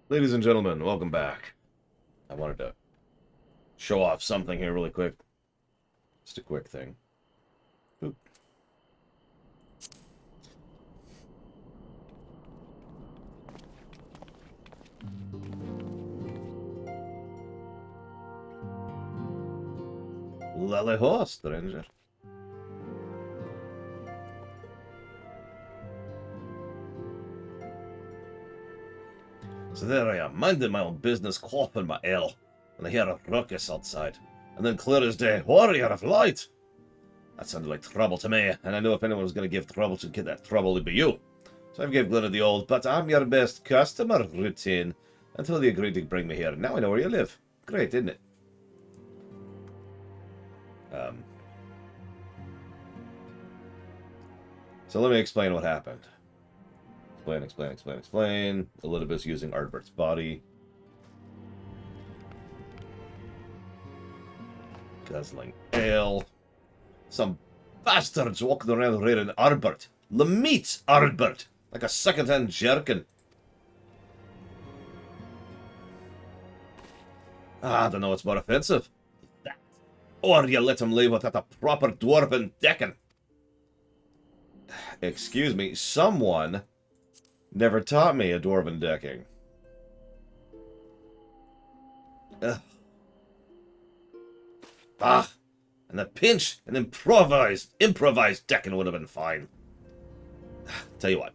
Ladies and gentlemen, welcome back. I wanted to show off something here really quick. Just a quick thing. Boop. Laleho, stranger. So there I am, minding my own business, quaffing my ale, and I hear a ruckus outside. And then clear as day, warrior of light! That sounded like trouble to me, and I knew if anyone was going to give trouble to get that trouble, it'd be you. So I gave Glenna the old, but I'm your best customer routine, until you agreed to bring me here. Now I know where you live. Great, isn't it? So let me explain what happened. Explain. Elidibus using Ardbert's body. Guzzling ale. Some bastards walking around rearing Ardbert. Lameets Ardbert! Like a second-hand jerkin. I don't know what's more offensive. That. Or you let him leave without a proper dwarven decking. Excuse me, someone never taught me a dwarven decking. Ugh. Ah, and a pinch, an improvised decking would have been fine. Tell you what,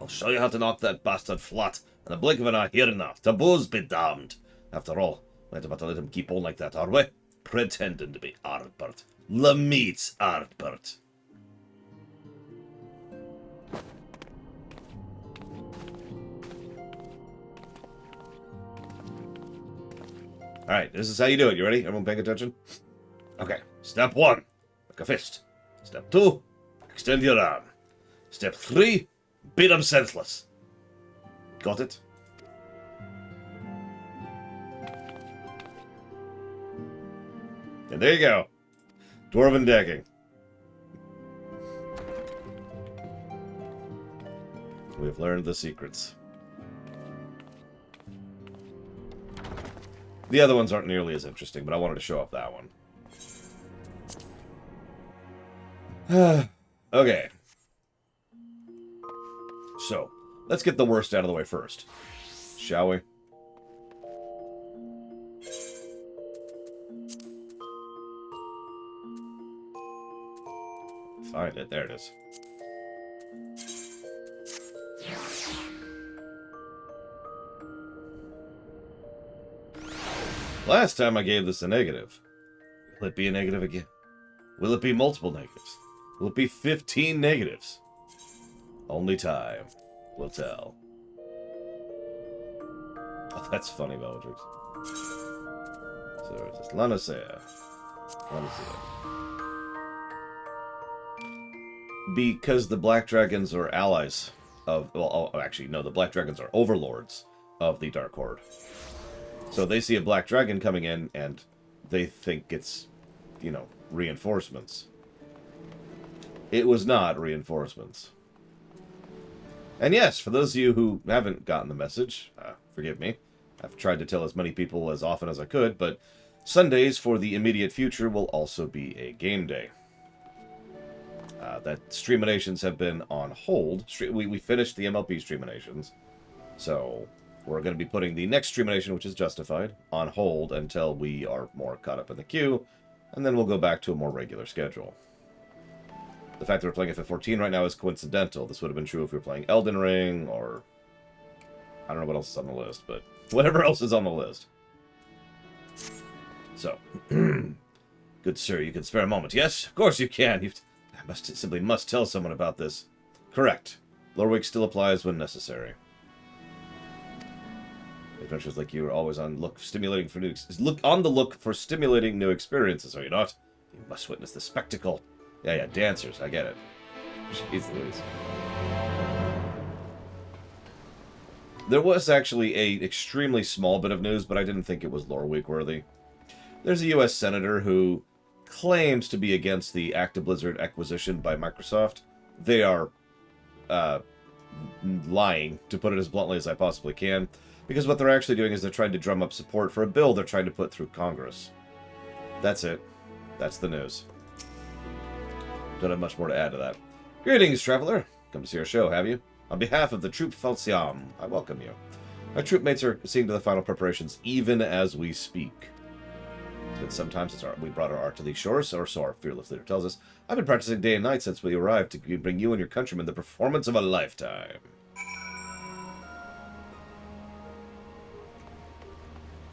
I'll show you how to knock that bastard flat in the blink of an eye here and now. Taboos be damned. After all, we ain't about to let him keep on like that, are we? Pretending to be Ardbert. Lameets Ardbert. Alright, this is how you do it. You ready? Everyone paying attention? Okay. Step 1, make a fist. Step 2, extend your arm. Step 3, beat him senseless. Got it? And there you go. Dwarven decking. We've learned the secrets. The other ones aren't nearly as interesting, but I wanted to show off that one. Okay. So, let's get the worst out of the way first. Shall we? Find it. There it is. Last time I gave this a negative. Will it be a negative again? Will it be multiple negatives? Will it be 15 negatives? Only time will tell. Oh, that's funny, Bellatrix. So it's Lanacea. Because the Black Dragons are allies of... Well, oh, actually, no, the Black Dragons are overlords of the Dark Horde. So they see a black dragon coming in, and they think it's, you know, reinforcements. It was not reinforcements. And yes, for those of you who haven't gotten the message, forgive me. I've tried to tell as many people as often as I could, but Sundays for the immediate future will also be a game day. That streaminations have been on hold. We finished the MLP streaminations, so... We're going to be putting the next streamination, which is Justified, on hold until we are more caught up in the queue, and then we'll go back to a more regular schedule. The fact that we're playing FF14 right now is coincidental. This would have been true if we were playing Elden Ring, or... I don't know what else is on the list, but whatever else is on the list. So, good sir, you can spare a moment, yes? Of course you can! I simply must tell someone about this. Correct. Lorwick still applies when necessary. Adventures like you are always on the look for stimulating new experiences, are you not? You must witness the spectacle. Yeah, dancers, I get it. Jeez Louise. There was actually a extremely small bit of news, but I didn't think it was lore week worthy. There's a U.S. senator who claims to be against the Activision Blizzard acquisition by Microsoft. They are lying, to put it as bluntly as I possibly can, because what they're actually doing is they're trying to drum up support for a bill they're trying to put through Congress. That's it. That's the news. Don't have much more to add to that. Greetings, traveler. Come to see our show, have you? On behalf of the troupe Falciam, I welcome you. My troop mates are seeing to the final preparations even as we speak. But sometimes we brought our art to these shores, or so our fearless leader tells us. I've been practicing day and night since we arrived to bring you and your countrymen the performance of a lifetime.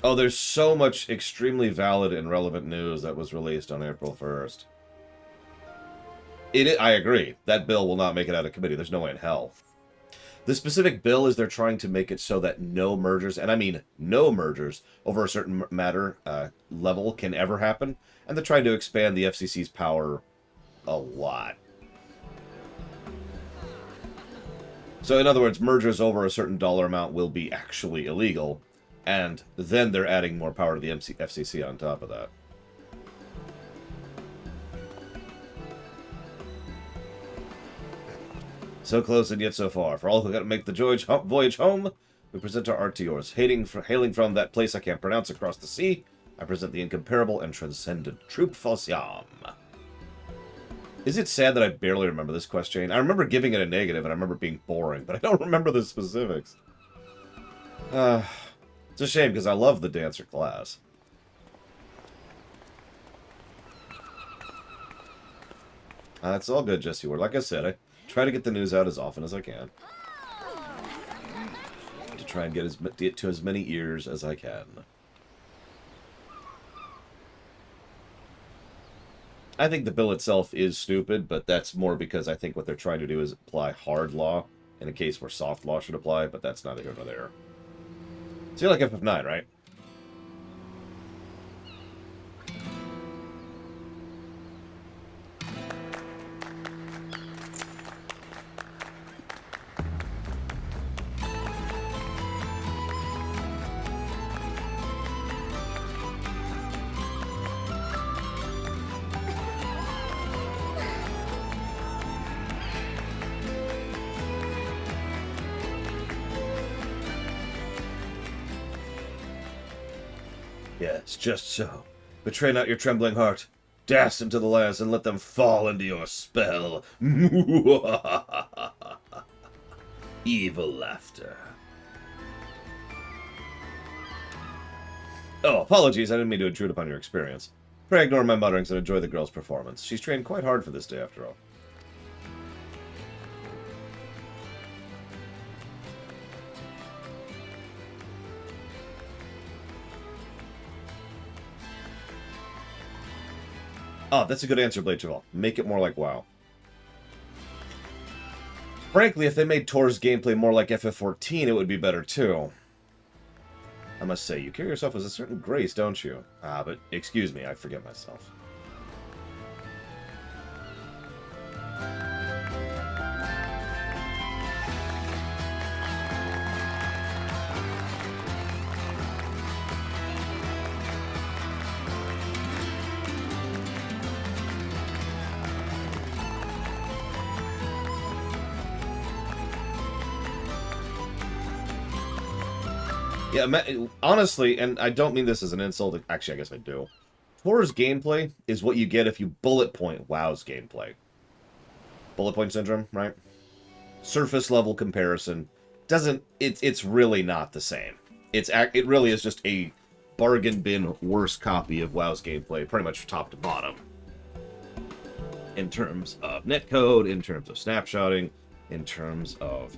Oh, there's so much extremely valid and relevant news that was released on April 1st. I agree. That bill will not make it out of committee. There's no way in hell. The specific bill is they're trying to make it so that no mergers, and I mean no mergers, over a certain matter level can ever happen. And they're trying to expand the FCC's power a lot. So in other words, mergers over a certain dollar amount will be actually illegal. And then they're adding more power to the FCC on top of that. So close and yet so far. For all who got to make the voyage home, we present our art to yours. Hailing from that place I can't pronounce across the sea, I present the incomparable and transcendent troupe Falciam. Is it sad that I barely remember this quest chain? I remember giving it a negative, and I remember being boring, but I don't remember the specifics. It's a shame, because I love the dancer class. It's all good, Jesse Ward. Like I said, I try to get the news out as often as I can. To try and get to as many ears as I can. I think the bill itself is stupid, but that's more because I think what they're trying to do is apply hard law in a case where soft law should apply, but that's neither here nor there. So you like FF9, right? Yes, just so. Betray not your trembling heart. Dash them to the lands and let them fall into your spell. Evil laughter. Oh, apologies, I didn't mean to intrude upon your experience. Pray ignore my mutterings and enjoy the girl's performance. She's trained quite hard for this day, after all. Oh, that's a good answer, Blade Travel. Make it more like WoW. Frankly, if they made Tor's gameplay more like FF14, it would be better too. I must say, you carry yourself with a certain grace, don't you? But excuse me, I forget myself. Yeah, honestly, and I don't mean this as an insult. Actually, I guess I do. Tor's gameplay is what you get if you bullet point WoW's gameplay. Bullet point syndrome, right? Surface level comparison it's really not the same. It really is just a bargain bin worse copy of WoW's gameplay, pretty much top to bottom. In terms of netcode, in terms of snapshotting, in terms of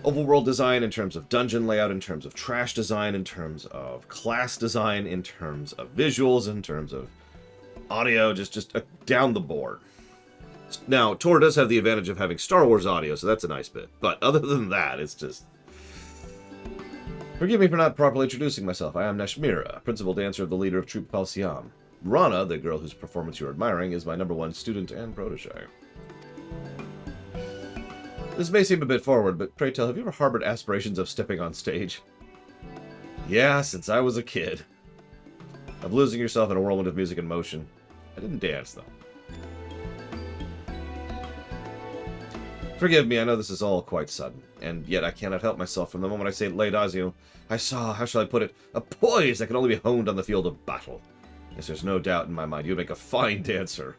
overworld design, in terms of dungeon layout, in terms of trash design, in terms of class design, in terms of visuals, in terms of audio, just down the board. Now, Tor does have the advantage of having Star Wars audio, so that's a nice bit. But other than that, it's just... Forgive me for not properly introducing myself. I am Nashmira, principal dancer of the leader of Troupe Falciam. Rana, the girl whose performance you're admiring, is my #1 student and protege. This may seem a bit forward, but pray tell, have you ever harbored aspirations of stepping on stage? Yeah, since I was a kid. Of losing yourself in a whirlwind of music and motion. I didn't dance, though. Forgive me, I know this is all quite sudden, and yet I cannot help myself from the moment I say Laudazio. I saw, how shall I put it, a poise that can only be honed on the field of battle. Yes, there's no doubt in my mind you make a fine dancer.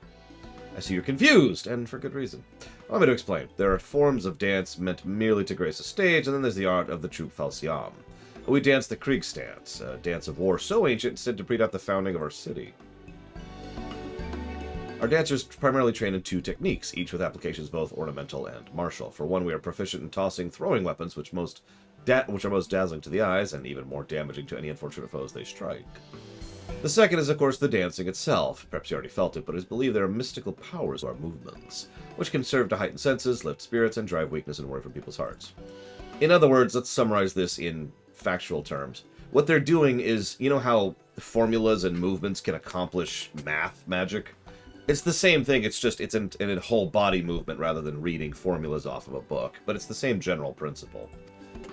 I see you're confused, and for good reason. Allow me to explain. There are forms of dance meant merely to grace a stage, and then there's the art of the troupe falciam. We dance the Kriegsdance, a dance of war so ancient said to predate the founding of our city. Our dancers primarily train in 2 techniques, each with applications both ornamental and martial. For one, we are proficient in tossing, throwing weapons, which are most dazzling to the eyes, and even more damaging to any unfortunate foes they strike. The second is, of course, the dancing itself. Perhaps you already felt it, but it is believed there are mystical powers to our movements, which can serve to heighten senses, lift spirits, and drive weakness and worry from people's hearts. In other words, let's summarize this in factual terms. What they're doing is, you know how formulas and movements can accomplish math magic? It's the same thing, it's just, it's in a whole body movement rather than reading formulas off of a book, but it's the same general principle.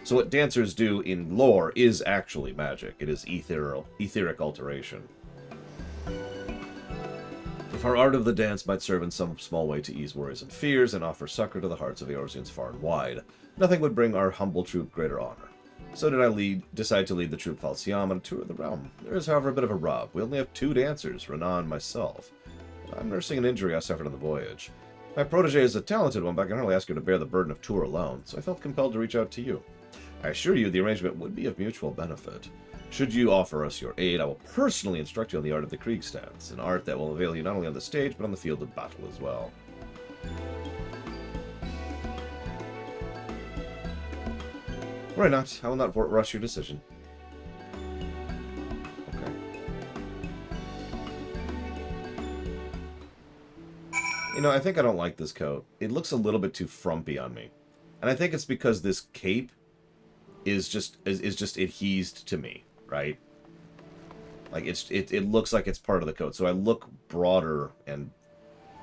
So what dancers do in lore is actually magic. It is etheric alteration. If our art of the dance might serve in some small way to ease worries and fears and offer succor to the hearts of Eorzeans far and wide, nothing would bring our humble troupe greater honor. So did I decide to lead the troupe falciam on a tour of the realm. There is, however, a bit of a rub. We only have 2 dancers, Renan and myself. I'm nursing an injury I suffered on the voyage. My protege is a talented one, but I can hardly ask her to bear the burden of tour alone, so I felt compelled to reach out to you. I assure you the arrangement would be of mutual benefit. Should you offer us your aid, I will personally instruct you on the art of the Kriegsdance, an art that will avail you not only on the stage, but on the field of battle as well. Why not? I will not rush your decision. Okay. You know, I think I don't like this coat. It looks a little bit too frumpy on me. And I think it's because this cape is just adhesed to me, right? Like it looks like it's part of the coat, so I look broader and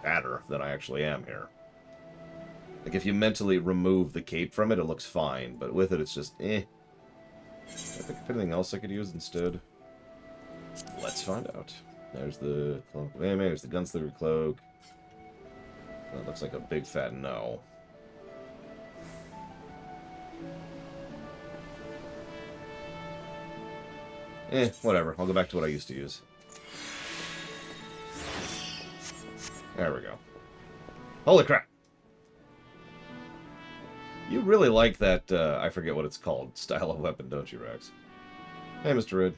fatter than I actually am here. Like if you mentally remove the cape from it, it looks fine, but with it, it's just eh. I think of anything else I could use instead. Let's find out. There's the cloak of Ame, there's the gunslinger cloak. That looks like a big fat no. Whatever. I'll go back to what I used to use. There we go. Holy crap! You really like that, I forget what it's called, style of weapon, don't you, Rex? Hey, Mr. Rid.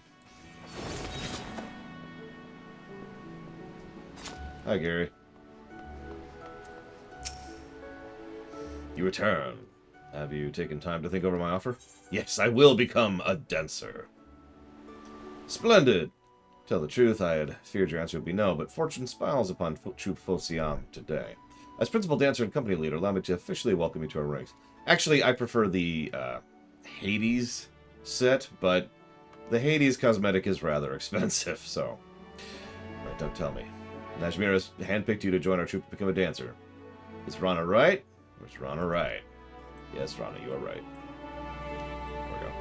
Hi, Gary. You return. Have you taken time to think over my offer? Yes, I will become a dancer. Splendid! Tell the truth, I had feared your answer would be no, but fortune smiles upon Troupe Falciam today. As principal dancer and company leader, allow me to officially welcome you to our ranks. Actually, I prefer the Hades set, but the Hades cosmetic is rather expensive, so... Right, don't tell me. Najmir has handpicked you to join our troupe to become a dancer. Is Rana right? Or is Rana right? Yes, Rana, you are right. There we go.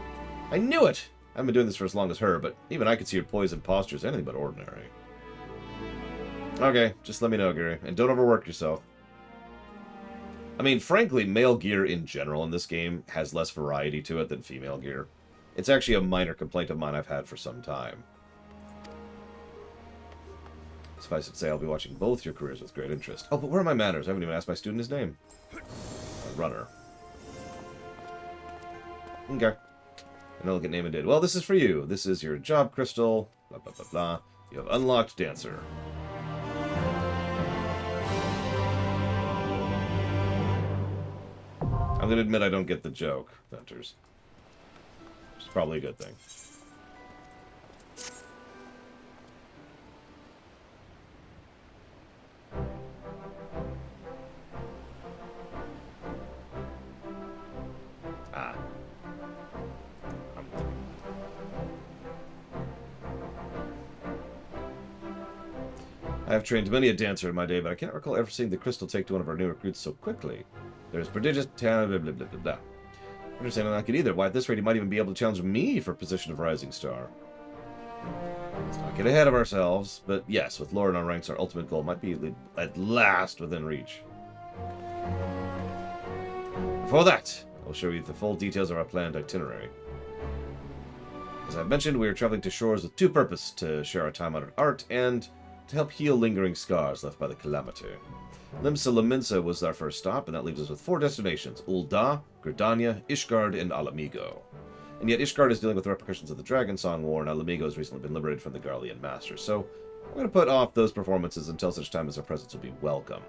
I knew it! I haven't been doing this for as long as her, but even I could see her poise and posture as anything but ordinary. Okay, just let me know, Gary. And don't overwork yourself. I mean, frankly, male gear in general in this game has less variety to it than female gear. It's actually a minor complaint of mine I've had for some time. Suffice it to say, I'll be watching both your careers with great interest. Oh, but where are my manners? I haven't even asked my student his name. Runner. Okay. An elegant name indeed. Well, this is for you. This is your job crystal. Blah, blah, blah, blah. You have unlocked Dancer. I'm going to admit I don't get the joke, Venters. Which is probably a good thing. I have trained many a dancer in my day, but I cannot recall ever seeing the crystal take to one of our new recruits so quickly. There's prodigious talent, blah, blah, blah, blah, blah. I understand I don't like it either. Why, at this rate, he might even be able to challenge me for position of Rising Star. Let's not get ahead of ourselves, but yes, with Lore in our ranks, our ultimate goal might be at last within reach. Before that, I'll show you the full details of our planned itinerary. As I've mentioned, we are traveling to shores with two purposes: to share our time-honored art and to help heal lingering scars left by the calamity. Limsa Laminsa was our first stop, and that leaves us with 4 destinations: Ul'dah, Gridania, Ishgard, and Alamigo. And yet Ishgard is dealing with the repercussions of the Dragon Song War, and Alamigo has recently been liberated from the Garlean Masters, so we're going to put off those performances until such time as our presence will be welcome.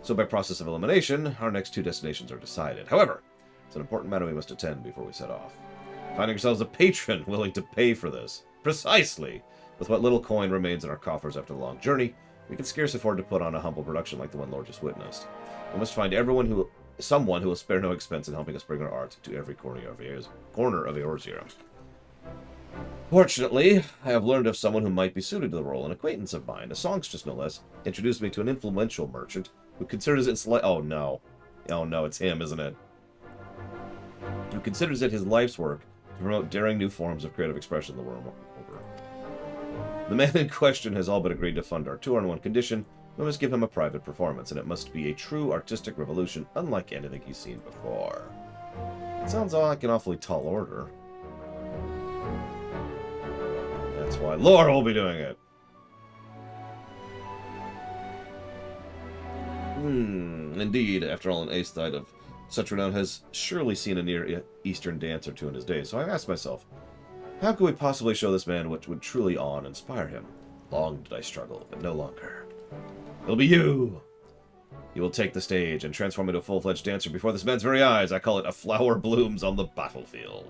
So by process of elimination, our next 2 destinations are decided. However, it's an important matter we must attend before we set off. Finding ourselves a patron willing to pay for this. Precisely! With what little coin remains in our coffers after the long journey, we can scarce afford to put on a humble production like the one Lord just witnessed. We must find someone who will spare no expense in helping us bring our art to every corner of Eorzea. Fortunately, I have learned of someone who might be suited to the role. An acquaintance of mine, a songstress no less, introduced me to an influential merchant who considers it oh no, it's him, isn't it? Who considers it his life's work to promote daring new forms of creative expression in the world over. The man in question has all but agreed to fund our tour on one condition: we must give him a private performance, and it must be a true artistic revolution, unlike anything he's seen before. It sounds like an awfully tall order. That's why Laura will be doing it. Indeed, after all, an aesthete of such renown has surely seen a Near Eastern dance or two in his day, so I've asked myself, how could we possibly show this man what would truly awe and inspire him? Long did I struggle, but no longer. It'll be you! You will take the stage and transform into a full-fledged dancer before this man's very eyes. I call it a flower blooms on the battlefield.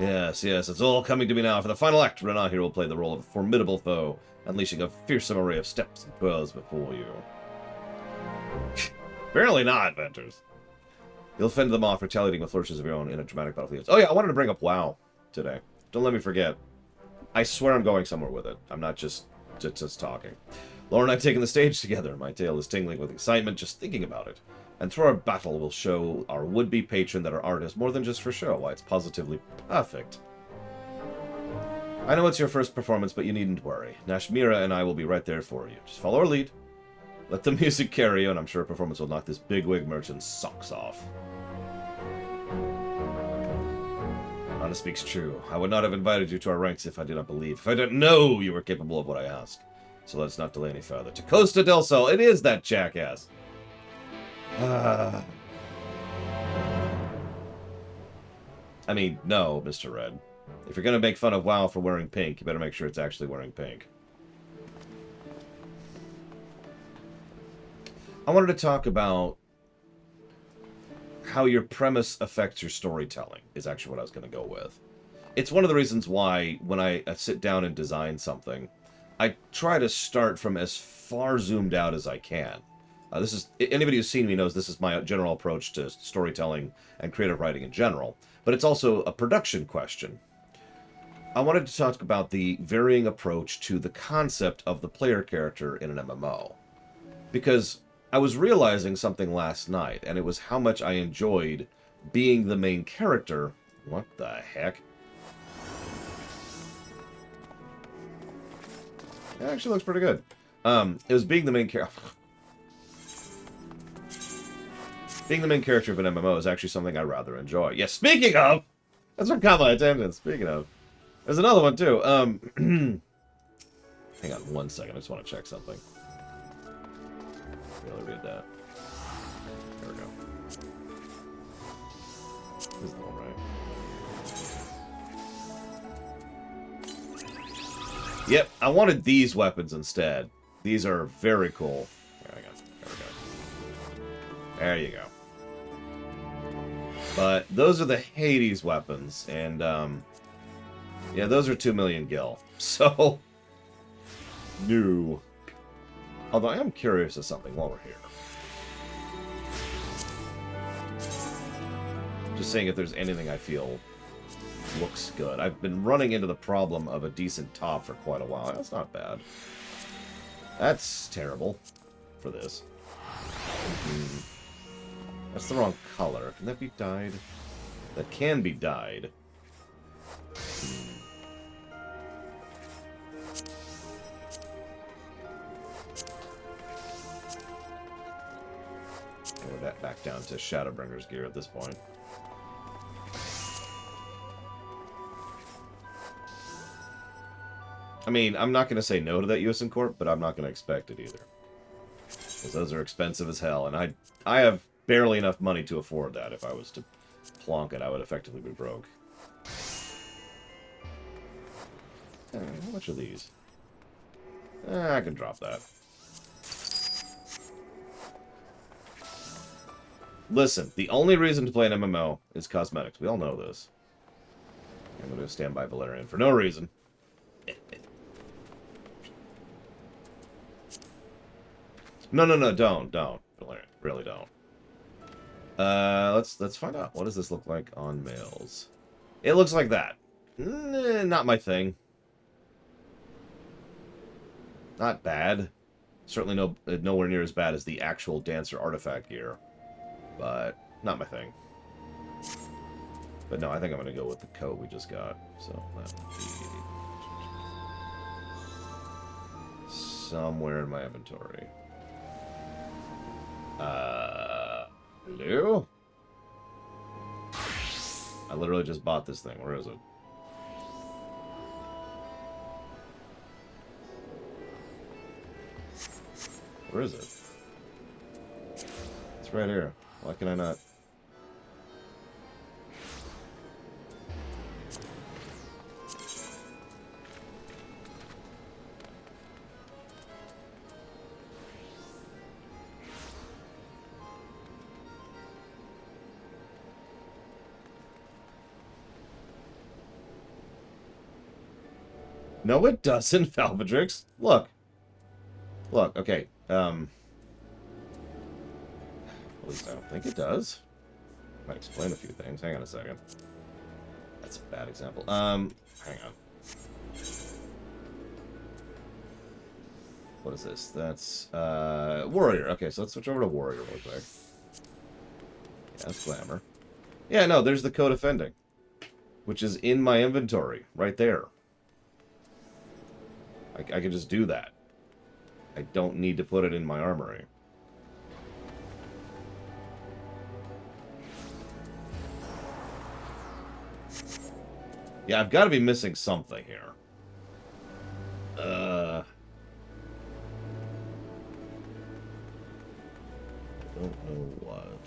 Yes, it's all coming to me now. For the final act, Renan here will play the role of a formidable foe, unleashing a fearsome array of steps and twirls before you. Apparently not, Venters. You'll fend them off, retaliating with flourishes of your own in a dramatic battlefield. Oh yeah, I wanted to bring up WoW today. Don't let me forget. I swear I'm going somewhere with it. I'm not just talking. Laura and I have taken the stage together. My tail is tingling with excitement just thinking about it. And through our battle, we'll show our would-be patron that our art is more than just for show. Why, it's positively perfect. I know it's your first performance, but you needn't worry. Nashmira and I will be right there for you. Just follow our lead. Let the music carry you, and I'm sure a performance will knock this bigwig merchant's socks off. Anna speaks true. I would not have invited you to our ranks if I did not believe, if I didn't know you were capable of what I ask. So let's not delay any further. To Costa del Sol, it is that jackass. I mean, no, Mr. Red. If you're going to make fun of WoW for wearing pink, you better make sure it's actually wearing pink. I wanted to talk about how your premise affects your storytelling, is actually what I was going to go with. It's one of the reasons why, when I sit down and design something, I try to start from as far zoomed out as I can. This is anybody who's seen me knows this is my general approach to storytelling and creative writing in general, but it's also a production question. I wanted to talk about the varying approach to the concept of the player character in an MMO. Because I was realizing something last night, and it was how much I enjoyed being the main character. What the heck? It actually looks pretty good. It was being the main character. Being the main character of an MMO is actually something I rather enjoy. Yeah, speaking of! That's what caught my attention. Speaking of. There's another one, too. Hang on 1 second. I just want to check something. Really read that. There we go. This is the one, right? Yep, I wanted these weapons instead. These are very cool. There we go. There you go. But those are the Hades weapons, and yeah, those are 2 million gil. So, no. Although I am curious of something while we're here. Just saying if there's anything I feel looks good. I've been running into the problem of a decent top for quite a while. That's not bad. That's terrible for this. That's the wrong color. Can that be dyed? That can be dyed. back down to Shadowbringer's gear at this point. I mean, I'm not going to say no to that USN Corp, but I'm not going to expect it either. Because those are expensive as hell, and I have barely enough money to afford that. If I was to plonk it, I would effectively be broke. How much are these? I can drop that. Listen, the only reason to play an MMO is cosmetics. We all know this. I'm going to stand by Valerian for no reason. No, don't. Valerian, really don't. Let's find out. What does this look like on males? It looks like that. Not my thing. Not bad. Certainly nowhere near as bad as the actual Dancer artifact gear. But not my thing. But no, I think I'm going to go with the coat we just got. So that would be somewhere in my inventory. Hello? I literally just bought this thing. Where is it? Where is it? It's right here. Why can I not? No, it doesn't, Valvedrix. Look. Look, okay. At least I don't think it does. Might explain a few things. Hang on a second. That's a bad example. Hang on. What is this? That's, Warrior. Okay, so let's switch over to Warrior real quick. Yeah, that's Glamour. Yeah, no, there's the Code Offending. Which is in my inventory. Right there. I can just do that. I don't need to put it in my armory. Yeah, I've got to be missing something here. I don't know what.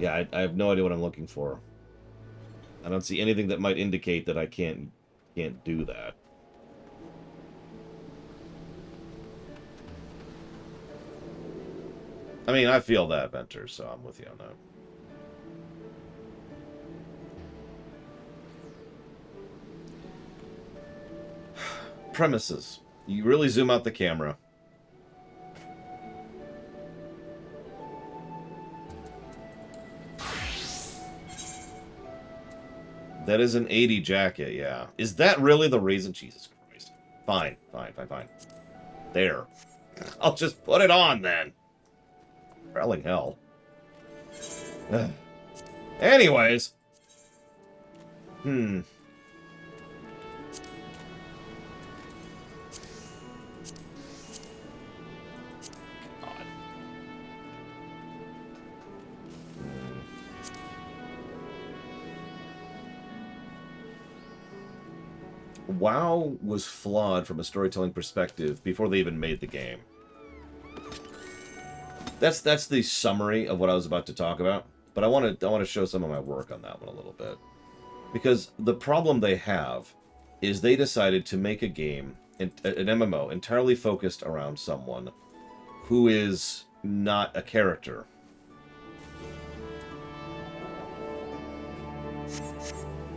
Yeah, I have no idea what I'm looking for. I don't see anything that might indicate that I can't do that. I mean, I feel that, Venter, so I'm with you on that. Premises. You really zoom out the camera. That is an 80 jacket, yeah. Is that really the reason? Jesus Christ. Fine. There. I'll just put it on, then. Prowling hell. Anyways. God. WoW was flawed from a storytelling perspective before they even made the game. That's the summary of what I was about to talk about. But I want to show some of my work on that one a little bit. Because the problem they have is they decided to make a game, an MMO, entirely focused around someone who is not a character.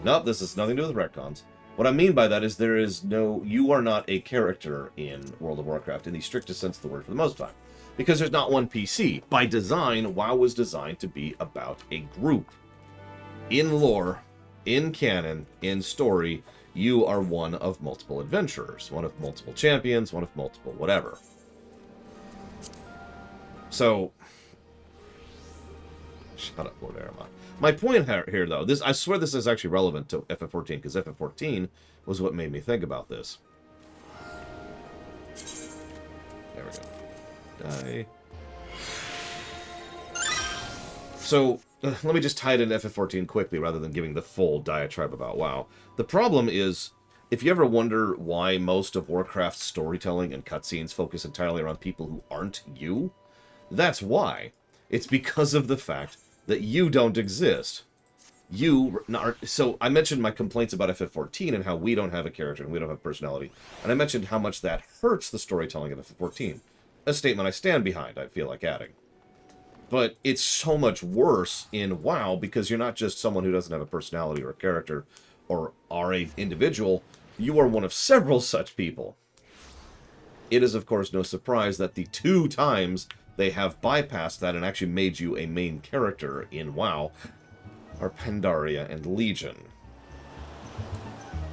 Nope, this has nothing to do with retcons. What I mean by that is you are not a character in World of Warcraft in the strictest sense of the word for the most part. Because there's not one PC. By design, WoW was designed to be about a group. In lore, in canon, in story, you are one of multiple adventurers. One of multiple champions, one of multiple whatever. So... Shut up, Lord Aramon. My point here, though, this I swear this is actually relevant to FF14, because FF14 was what made me think about this. There we go. Die. So, let me just tie it into FF14 quickly, rather than giving the full diatribe about WoW. The problem is, if you ever wonder why most of Warcraft's storytelling and cutscenes focus entirely around people who aren't you, that's why. It's because of the fact that you don't exist. So I mentioned my complaints about FF14 and how we don't have a character and we don't have personality. And I mentioned how much that hurts the storytelling of FF14. A statement I stand behind, I feel like adding. But it's so much worse in WoW because you're not just someone who doesn't have a personality or a character or are an individual. You are one of several such people. It is, of course, no surprise that the 2 times they have bypassed that and actually made you a main character in WoW are Pandaria and Legion.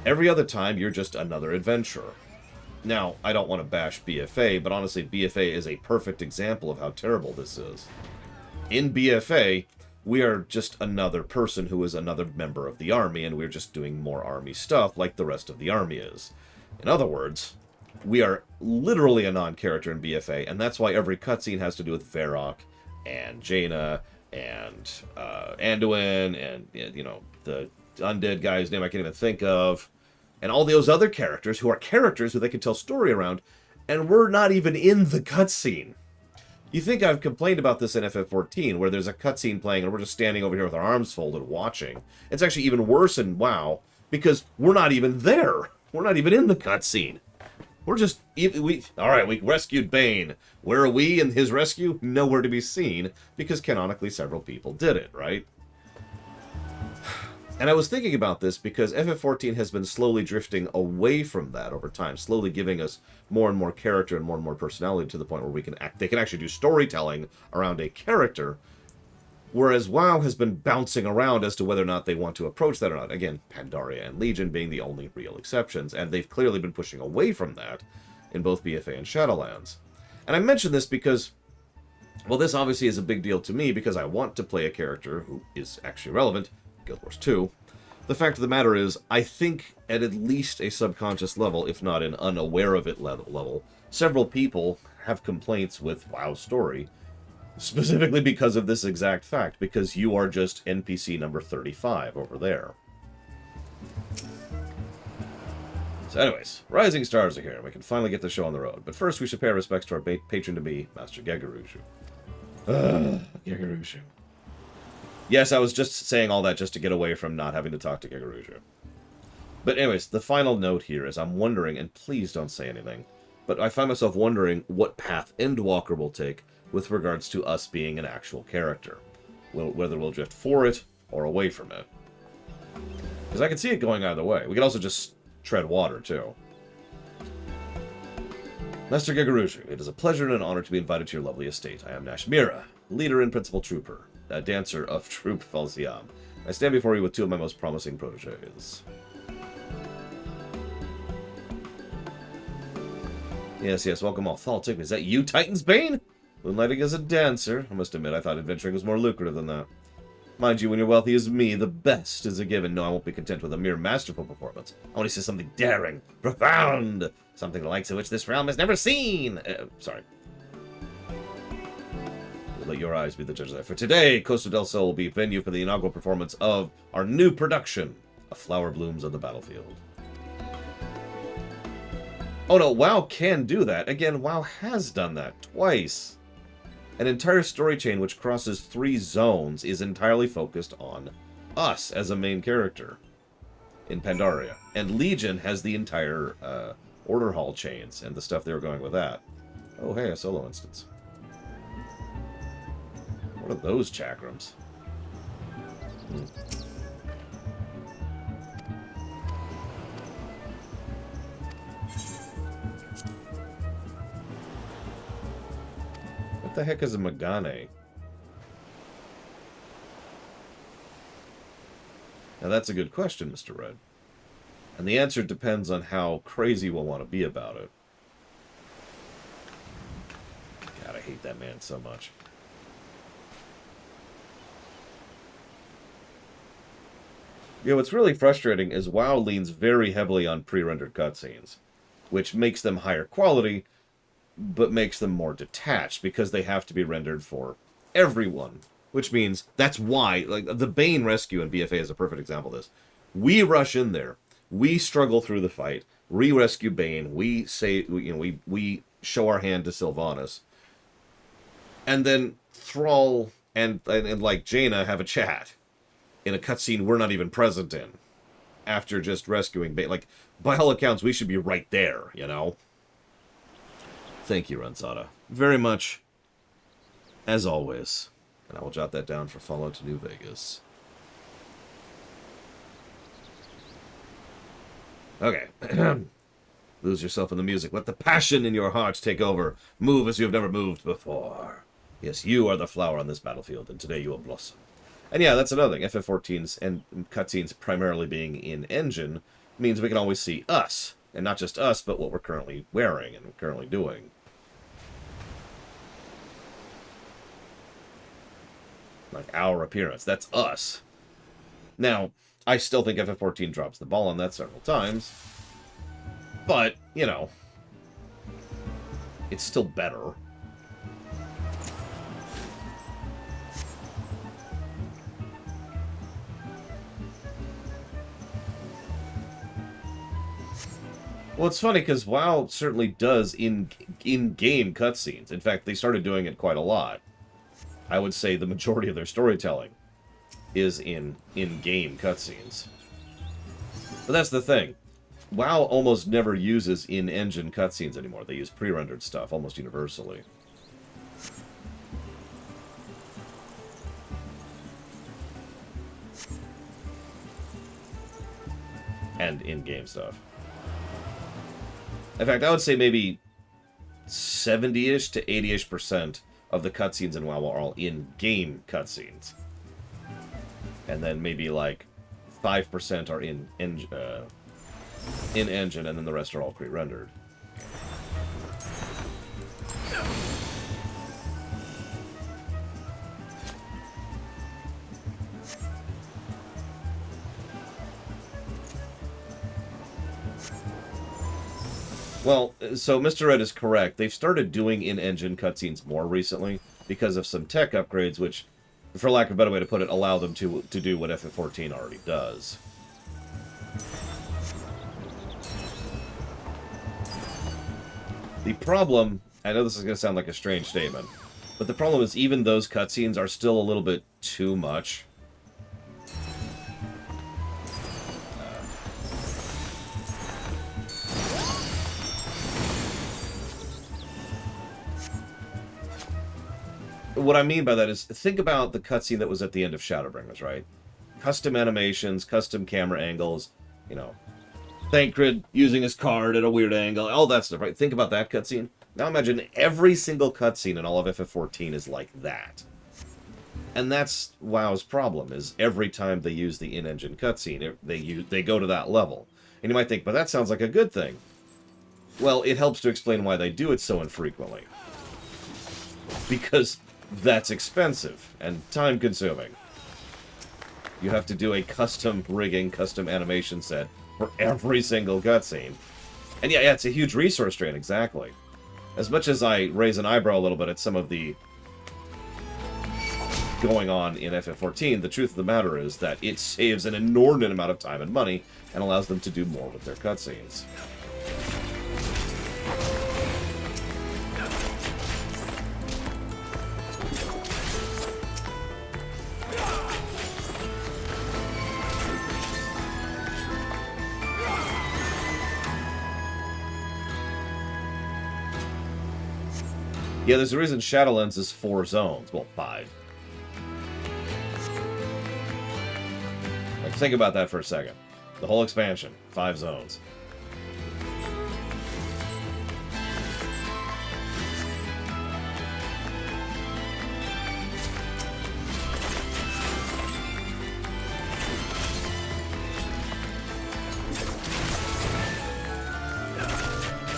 Every other time, you're just another adventurer. Now, I don't want to bash BFA, but honestly, BFA is a perfect example of how terrible this is. In BFA, we are just another person who is another member of the army, and we're just doing more army stuff like the rest of the army is. In other words, we are literally a non-character in BFA, and that's why every cutscene has to do with Varrock, and Jaina, and Anduin, and, you know, the undead guy's name I can't even think of, and all those other characters who are characters who they can tell story around, and we're not even in the cutscene. You think I've complained about this in FF14, where there's a cutscene playing and we're just standing over here with our arms folded watching. It's actually even worse in WoW, because we're not even there. We're not even in the cutscene. We're just... Alright, we rescued Bane. Where are we in his rescue? Nowhere to be seen, because canonically several people did it, right? And I was thinking about this because FF14 has been slowly drifting away from that over time, slowly giving us more and more character and more personality to the point where they can actually do storytelling around a character, whereas WoW has been bouncing around as to whether or not they want to approach that or not. Again, Pandaria and Legion being the only real exceptions, and they've clearly been pushing away from that in both BFA and Shadowlands. And I mention this because, well, this obviously is a big deal to me because I want to play a character who is actually relevant, Guild Wars 2. The fact of the matter is, I think at least a subconscious level, if not an unaware of it level, several people have complaints with WoW's story, specifically because of this exact fact, because you are just NPC number 35 over there. So anyways, Rising Stars are here, and we can finally get the show on the road. But first, we should pay our respects to our patron-to-be, Master Gegurushu. Gegurushu. Yes, I was just saying all that just to get away from not having to talk to Gegurushu. But anyways, the final note here is I'm wondering, and please don't say anything, but I find myself wondering what path Endwalker will take with regards to us being an actual character. Whether we'll drift for it or away from it. Because I can see it going either way. We can also just tread water, too. Master Gegurushu, it is a pleasure and an honor to be invited to your lovely estate. I am Nashmira, leader and principal trooper, a dancer of Troupe Falsiam. I stand before you with 2 of my most promising proteges. Yes, welcome all. Thaltic, is that you, Titan's Bane? Moonlighting as a dancer. I must admit, I thought adventuring was more lucrative than that. Mind you, when you're wealthy as me, the best is a given. No, I won't be content with a mere masterful performance. I want to see something daring, profound, something the likes of which this realm has never seen. Sorry. Let your eyes be the judge of that. For today, Costa del Sol will be venue for the inaugural performance of our new production, A Flower Blooms on the Battlefield. Oh no, WoW can do that. Again, WoW has done that twice. An entire story chain which crosses 3 zones is entirely focused on us as a main character in Pandaria. And Legion has the entire Order Hall chains and the stuff they were going with that. Oh hey, a solo instance. What are those chakrams? What the heck is a Magane? Now that's a good question, Mr. Red. And the answer depends on how crazy we'll want to be about it. God, I hate that man so much. Yeah, what's really frustrating is WoW leans very heavily on pre-rendered cutscenes, which makes them higher quality, but makes them more detached because they have to be rendered for everyone. Which means that's why, like, the Bane rescue in BFA is a perfect example of this. We rush in there, we struggle through the fight, we rescue Bane, we say, we show our hand to Sylvanas, and then Thrall and like Jaina have a chat in a cutscene we're not even present in after just rescuing Bane. Like, by all accounts, we should be right there, you know? Thank you, Ransada. Very much, as always. And I will jot that down for follow to New Vegas. Okay. Lose yourself in the music. Let the passion in your heart take over. Move as you have never moved before. Yes, you are the flower on this battlefield, and today you will blossom. And yeah, that's another thing. FF14's and cutscenes primarily being in engine means we can always see us. And not just us, but what we're currently wearing and currently doing. Like our appearance. That's us. Now, I still think FF14 drops the ball on that several times. But, you know, it's still better. Well, it's funny because WoW certainly does in-game cutscenes. In fact, they started doing it quite a lot. I would say the majority of their storytelling is in-game cutscenes. But that's the thing. WoW almost never uses in-engine cutscenes anymore. They use pre-rendered stuff almost universally. And in-game stuff. In fact, I would say maybe 70-ish to 80-ish% of the cutscenes in WoW are all in-game cutscenes. And then maybe like 5% are in-engine, and then the rest are all pre-rendered. Well, so Mr. Red is correct. They've started doing in-engine cutscenes more recently because of some tech upgrades, which, for lack of a better way to put it, allow them to do what FF14 already does. The problem, I know this is going to sound like a strange statement, but the problem is even those cutscenes are still a little bit too much. What I mean by that is, think about the cutscene that was at the end of Shadowbringers, right? Custom animations, custom camera angles, you know, Thancred using his card at a weird angle, all that stuff, right? Think about that cutscene. Now imagine every single cutscene in all of FF14 is like that. And that's WoW's problem, is every time they use the in-engine cutscene, they go to that level. And you might think, but that sounds like a good thing. Well, it helps to explain why they do it so infrequently. Because that's expensive and time-consuming. You have to do a custom rigging, custom animation set for every single cutscene. And yeah, it's a huge resource drain, exactly. As much as I raise an eyebrow a little bit at some of the going on in FF14, the truth of the matter is that it saves an inordinate amount of time and money and allows them to do more with their cutscenes. Yeah, there's a reason Shadowlands is 4 zones. Well, 5. Like, think about that for a second. The whole expansion, 5 zones.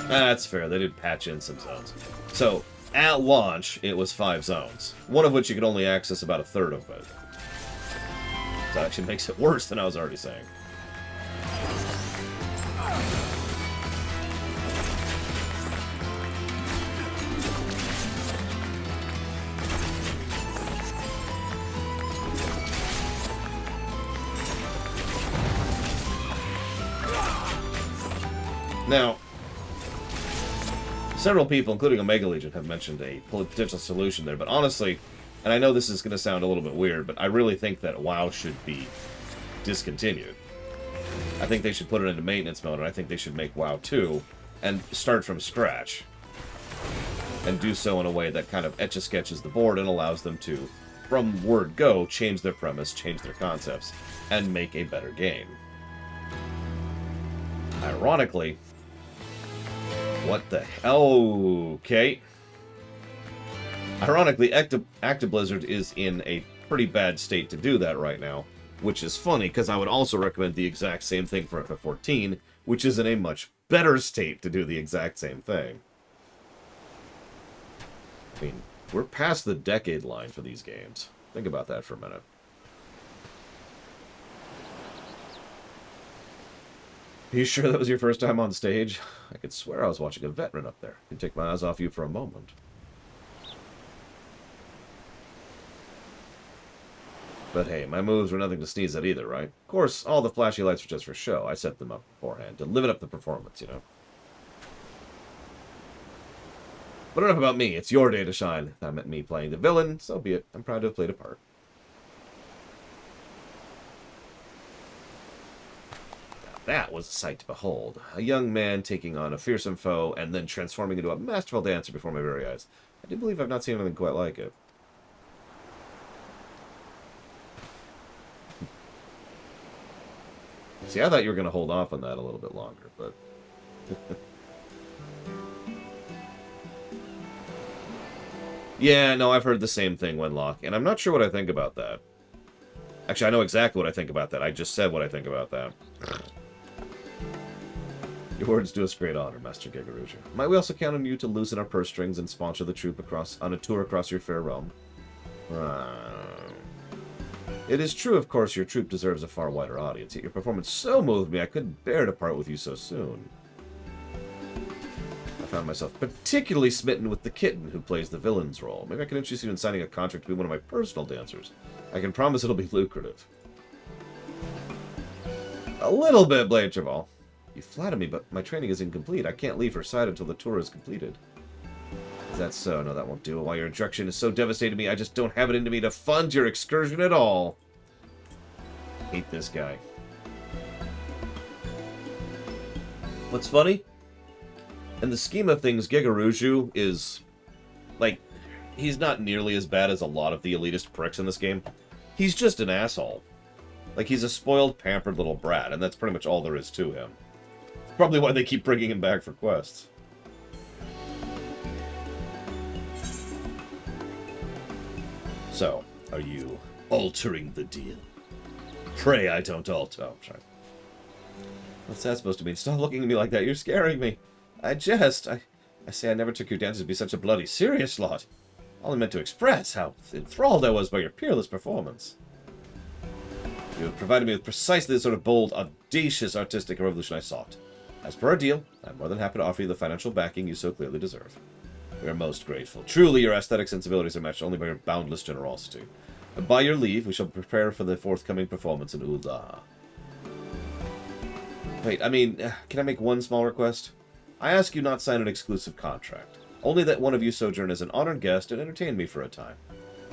That's fair. They did patch in some zones. So, at launch, it was 5 zones, one of which you could only access about a third of it. That actually makes it worse than I was already saying. Now, several people, including Omega Legion, have mentioned a potential solution there, but honestly, and I know this is going to sound a little bit weird, but I really think that WoW should be discontinued. I think they should put it into maintenance mode, and I think they should make WoW 2 and start from scratch. And do so in a way that kind of etch-a-sketches the board and allows them to, from word go, change their premise, change their concepts, and make a better game. Ironically, what the hell? Okay. Ironically, Active Blizzard is in a pretty bad state to do that right now, which is funny, because I would also recommend the exact same thing for FF14, which is in a much better state to do the exact same thing. I mean, we're past the decade line for these games. Think about that for a minute. Are you sure that was your first time on stage? I could swear I was watching a veteran up there. I can take my eyes off you for a moment. But hey, my moves were nothing to sneeze at either, right? Of course, all the flashy lights were just for show. I set them up beforehand to liven up the performance, you know? But enough about me. It's your day to shine. That meant me playing the villain, so be it. I'm proud to have played a part. That was a sight to behold. A young man taking on a fearsome foe and then transforming into a masterful dancer before my very eyes. I do believe I've not seen anything quite like it. See, I thought you were going to hold off on that a little bit longer, but... Yeah, no, I've heard the same thing, Wenlock, and I'm not sure what I think about that. Actually, I know exactly what I think about that. I just said what I think about that. Your words do us great honor, Master Gigaruja. Might we also count on you to loosen our purse strings and sponsor the troupe on a tour across your fair realm? It is true, of course, your troupe deserves a far wider audience, yet your performance so moved me I couldn't bear to part with you so soon. I found myself particularly smitten with the kitten who plays the villain's role. Maybe I can interest you in signing a contract to be one of my personal dancers. I can promise it'll be lucrative. A little bit, Blade Traval. You flatter me, but my training is incomplete. I can't leave her side until the tour is completed. Is that so? No, that won't do. While your instruction is so devastating me, I just don't have it into me to fund your excursion at all. Hate this guy. What's funny? In the scheme of things, Gigaruju is, like, he's not nearly as bad as a lot of the elitist pricks in this game. He's just an asshole. Like, he's a spoiled, pampered little brat, and that's pretty much all there is to him. Probably why they keep bringing him back for quests. So, are you altering the deal? Pray I don't alter. Oh, sorry. What's that supposed to mean? Stop looking at me like that. You're scaring me. I jest. I say I never took your dances to be such a bloody serious lot. All I meant to express how enthralled I was by your peerless performance. You have provided me with precisely the sort of bold, audacious artistic revolution I sought. As per our deal, I'm more than happy to offer you the financial backing you so clearly deserve. We are most grateful. Truly, your aesthetic sensibilities are matched only by your boundless generosity. And by your leave, we shall prepare for the forthcoming performance in Ul'dah. Wait, I mean, can I make one small request? I ask you not sign an exclusive contract. Only that one of you sojourn as an honored guest and entertain me for a time.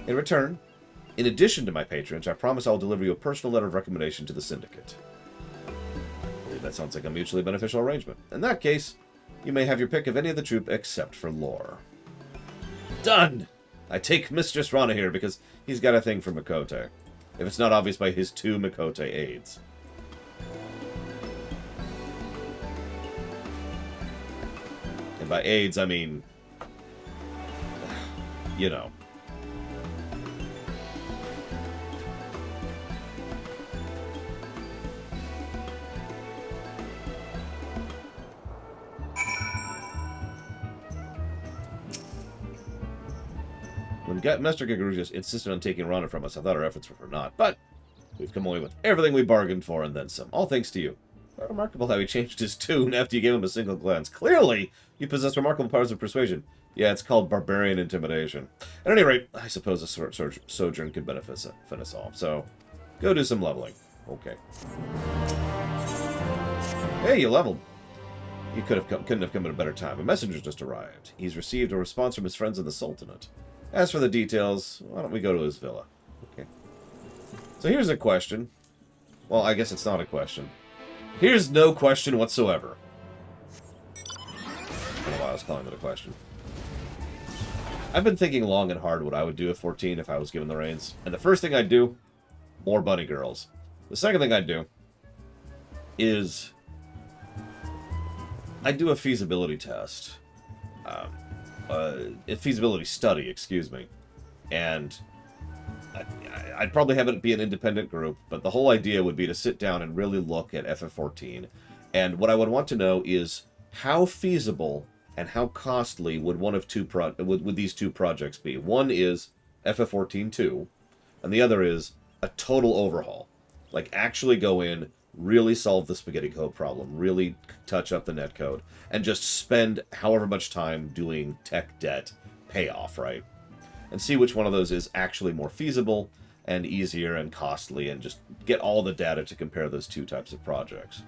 In return, in addition to my patronage, I promise I will deliver you a personal letter of recommendation to the Syndicate. I believe that sounds like a mutually beneficial arrangement. In that case, you may have your pick of any of the troupe except for Lore. Done! I take Mistress Rana here because he's got a thing for Mikote. If it's not obvious by his 2 Mikote aides. And by aides, I mean... you know. When Master Gigaruja insisted on taking Rana from us, I thought our efforts were for naught. But We've come away with everything we bargained for and then some, all thanks to you. Remarkable how he changed his tune after you gave him a single glance. Clearly, you possess remarkable powers of persuasion. Yeah, it's called barbarian intimidation. At any rate, I suppose a sojourn could benefit us all. So, go do some leveling. Okay. Hey, you leveled. You couldn't have come at a better time. A messenger just arrived. He's received a response from his friends in the Sultanate. As for the details, why don't we go to his villa? Okay. So here's a question. Well, I guess it's not a question. Here's no question whatsoever. I don't know why I was calling it a question. I've been thinking long and hard what I would do at 14 if I was given the reins. And the first thing I'd do, more bunny girls. The second thing I'd do is I'd do a feasibility test. A feasibility study, excuse me. And I'd probably have it be an independent group, but the whole idea would be to sit down and really look at FF14. And what I would want to know is how feasible and how costly would one of two would these two projects be. One is FF14-2, and the other is a total overhaul. Like, actually go in, really solve the spaghetti code problem, really touch up the netcode, and just spend however much time doing tech debt payoff, right? And see which one of those is actually more feasible and easier and costly, and just get all the data to compare those two types of projects.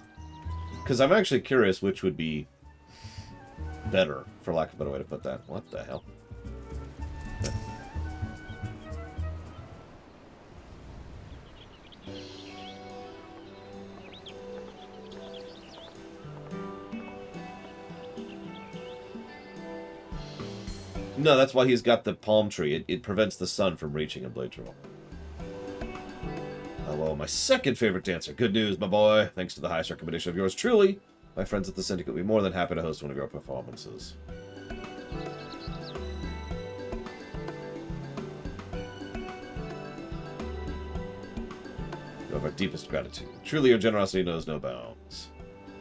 Because I'm actually curious which would be better, for lack of a better way to put that. What the hell? No, that's why he's got the palm tree. It prevents the sun from reaching him, Blade Troll. Hello, my second favorite dancer. Good news, my boy. Thanks to the highest recommendation of yours truly, my friends at the Syndicate will be more than happy to host one of your performances. You have our deepest gratitude. Truly, your generosity knows no bounds.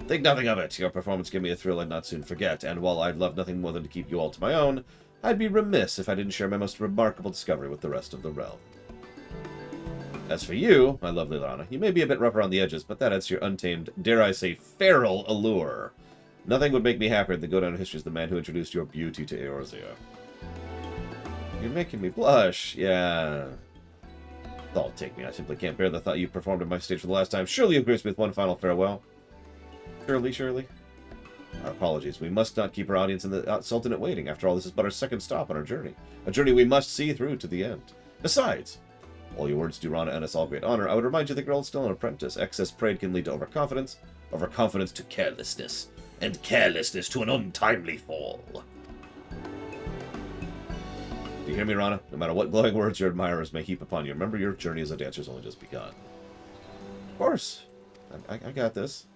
Think nothing of it. Your performance gave me a thrill I'd not soon forget, and while I'd love nothing more than to keep you all to my own, I'd be remiss if I didn't share my most remarkable discovery with the rest of the realm. As for you, my lovely Lana, you may be a bit rough around the edges, but that adds to your untamed, dare I say, feral allure. Nothing would make me happier than go down in history as the man who introduced your beauty to Eorzea. You're making me blush, yeah. Don't take me, I simply can't bear the thought you performed on my stage for the last time. Surely you'll grace me with one final farewell. Surely. Our apologies. We must not keep our audience in the Sultanate waiting. After all, this is but our second stop on our journey. A journey we must see through to the end. Besides, all your words do Rana and us all great honor. I would remind you the girl is still an apprentice. Excess pride can lead to overconfidence, overconfidence to carelessness, and carelessness to an untimely fall. Do you hear me, Rana? No matter what glowing words your admirers may heap upon you, remember your journey as a dancer has only just begun. Of course. I got this.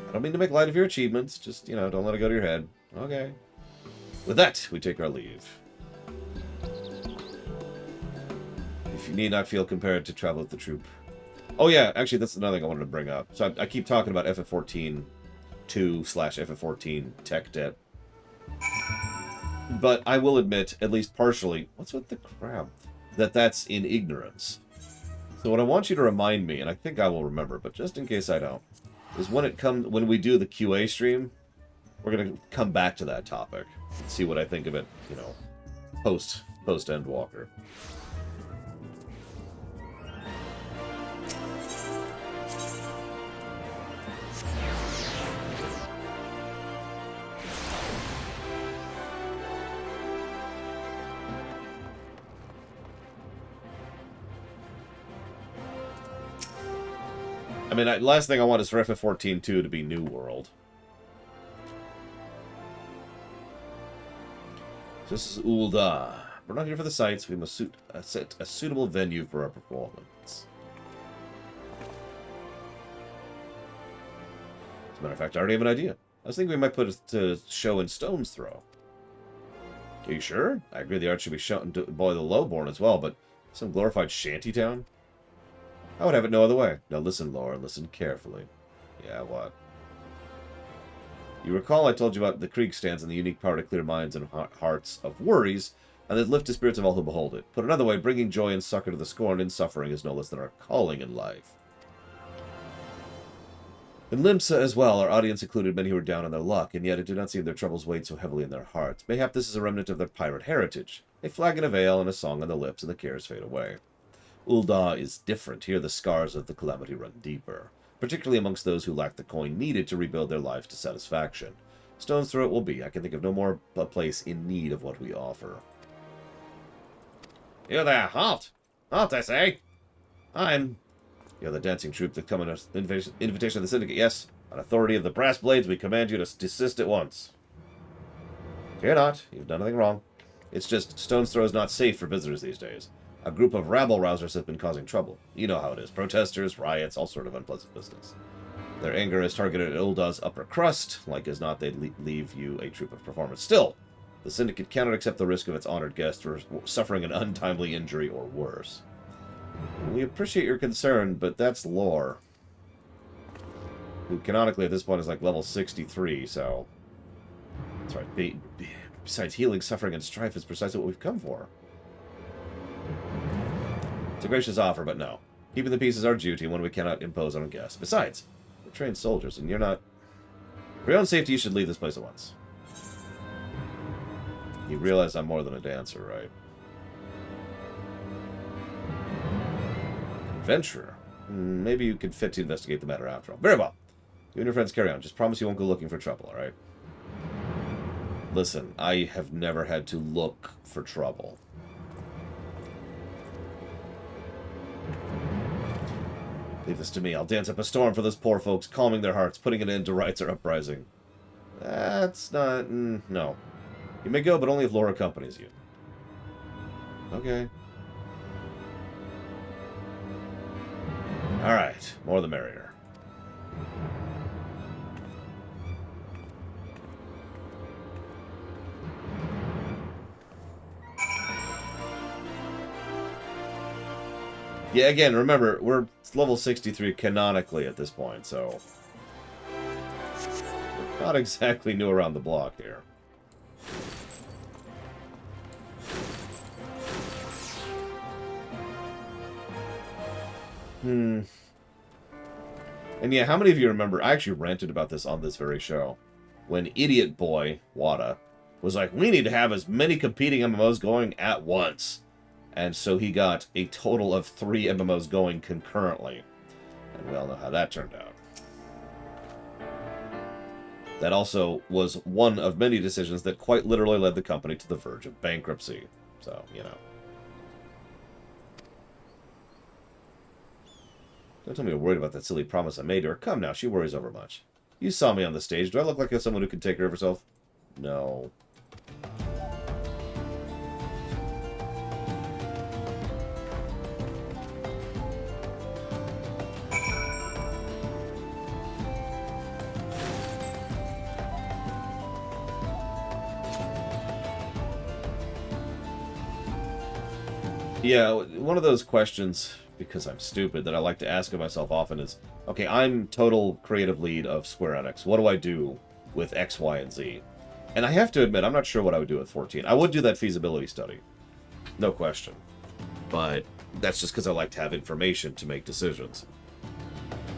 I don't mean to make light of your achievements, just, don't let it go to your head. Okay. With that, we take our leave. If you need not feel compared to travel with the troupe. Oh yeah, actually that's another thing I wanted to bring up. So I keep talking about FF14 2/FF14 tech debt. But I will admit, at least partially, what's with the crab? That's in ignorance. So what I want you to remind me, and I think I will remember, but just in case I don't, is when we do the QA stream, we're gonna come back to that topic and see what I think of it, post Endwalker. I mean, last thing I want is for FF14-2 to be New World. This is Ul'dah. We're not here for the sights. We must set a suitable venue for our performance. As a matter of fact, I already have an idea. I was thinking we might put it to show in Stone's Throw. Are you sure? I agree the art should be shown to Boy the Lowborn as well, but some glorified shantytown? I would have it no other way. Now listen, Laura, listen carefully. Yeah, what? You recall I told you about the Krieg stands and the unique power to clear minds and hearts of worries and that lift the spirits of all who behold it. Put another way, bringing joy and succor to the scorned in suffering is no less than our calling in life. In Limsa as well, our audience included many who were down on their luck, and yet it did not seem their troubles weighed so heavily in their hearts. Mayhap this is a remnant of their pirate heritage. A flagon of ale and a song on the lips, and the cares fade away. Ul'dah is different. Here the scars of the calamity run deeper, particularly amongst those who lack the coin needed to rebuild their lives to satisfaction. Stone's Throw it will be. I can think of no more a place in need of what we offer. You there, halt! Halt, I say! You're the dancing troupe that come in an invitation of the Syndicate, yes? On authority of the Brass Blades, we command you to desist at once. Fear not, you've done nothing wrong. It's just Stone's Throw is not safe for visitors these days. A group of rabble-rousers have been causing trouble. You know how it is. Protesters, riots, all sort of unpleasant business. Their anger is targeted at Ul'dah's upper crust. Like as not, they'd leave you a troupe of performers. Still, the Syndicate cannot accept the risk of its honored guests suffering an untimely injury or worse. We appreciate your concern, but that's lore. Who canonically at this point is like level 63, so... That's right. Besides healing, suffering, and strife is precisely what we've come for. It's a gracious offer, but no. Keeping the peace is our duty, one we cannot impose on a guest. Besides, we're trained soldiers, and you're not... For your own safety, you should leave this place at once. You realize I'm more than a dancer, right? Adventurer. Maybe you could fit to investigate the matter after all. Very well. You and your friends carry on. Just promise you won't go looking for trouble, alright? Listen, I have never had to look for trouble. Leave this to me. I'll dance up a storm for those poor folks, calming their hearts, putting an end to riots or uprising. That's not... no. You may go, but only if Laura accompanies you. Okay. Alright, more the merrier. Yeah, again, remember, we're level 63 canonically at this point, so... We're not exactly new around the block here. And yeah, how many of you remember, I actually ranted about this on this very show, when Idiot Boy, Wada, was like, we need to have as many competing MMOs going at once. And so he got a total of 3 MMOs going concurrently. And we all know how that turned out. That also was one of many decisions that quite literally led the company to the verge of bankruptcy. So, you know. Don't tell me you're worried about that silly promise I made her. Come now, she worries over much. You saw me on the stage. Do I look like someone who can take care of herself? No. Yeah, one of those questions, because I'm stupid, that I like to ask of myself often is, okay, I'm total creative lead of Square Enix. What do I do with X, Y, and Z? And I have to admit, I'm not sure what I would do with 14. I would do that feasibility study. No question. But that's just because I like to have information to make decisions.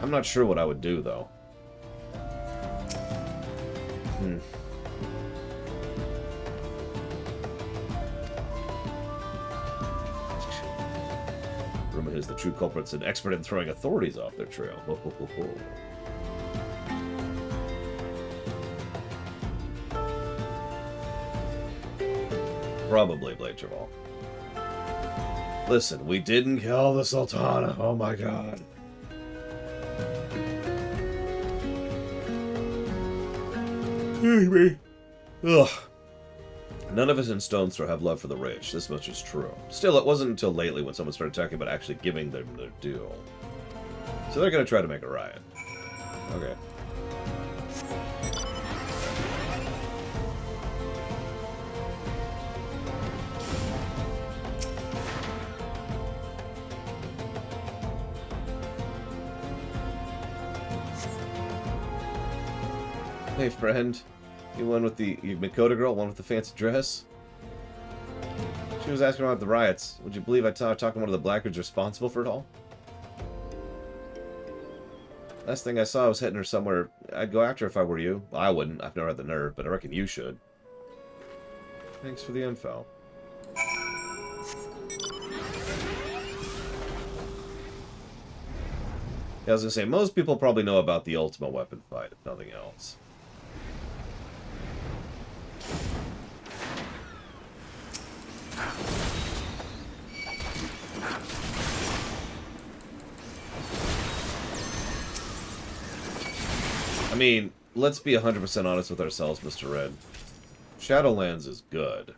I'm not sure what I would do, though. Rumor is the true culprit's an expert in throwing authorities off their trail. Ho, ho, ho, ho. Probably, Blade Travel. Listen, we didn't kill the Sultana. Oh my god. Excuse me. Ugh. None of us in Stone's Throw have love for the rich. This much is true. Still, it wasn't until lately when someone started talking about actually giving them their due. So they're going to try to make a riot. Okay. Hey, friend. You one with the Makota girl? One with the fancy dress? She was asking about the riots. Would you believe I talked to one of the blackguards responsible for it all? Last thing I saw was hitting her somewhere. I'd go after her if I were you. Well, I wouldn't. I've never had the nerve, but I reckon you should. Thanks for the info. Yeah, I was going to say, most people probably know about the Ultima weapon fight, if nothing else. I mean, let's be 100% honest with ourselves, Mr. Red. Shadowlands is good.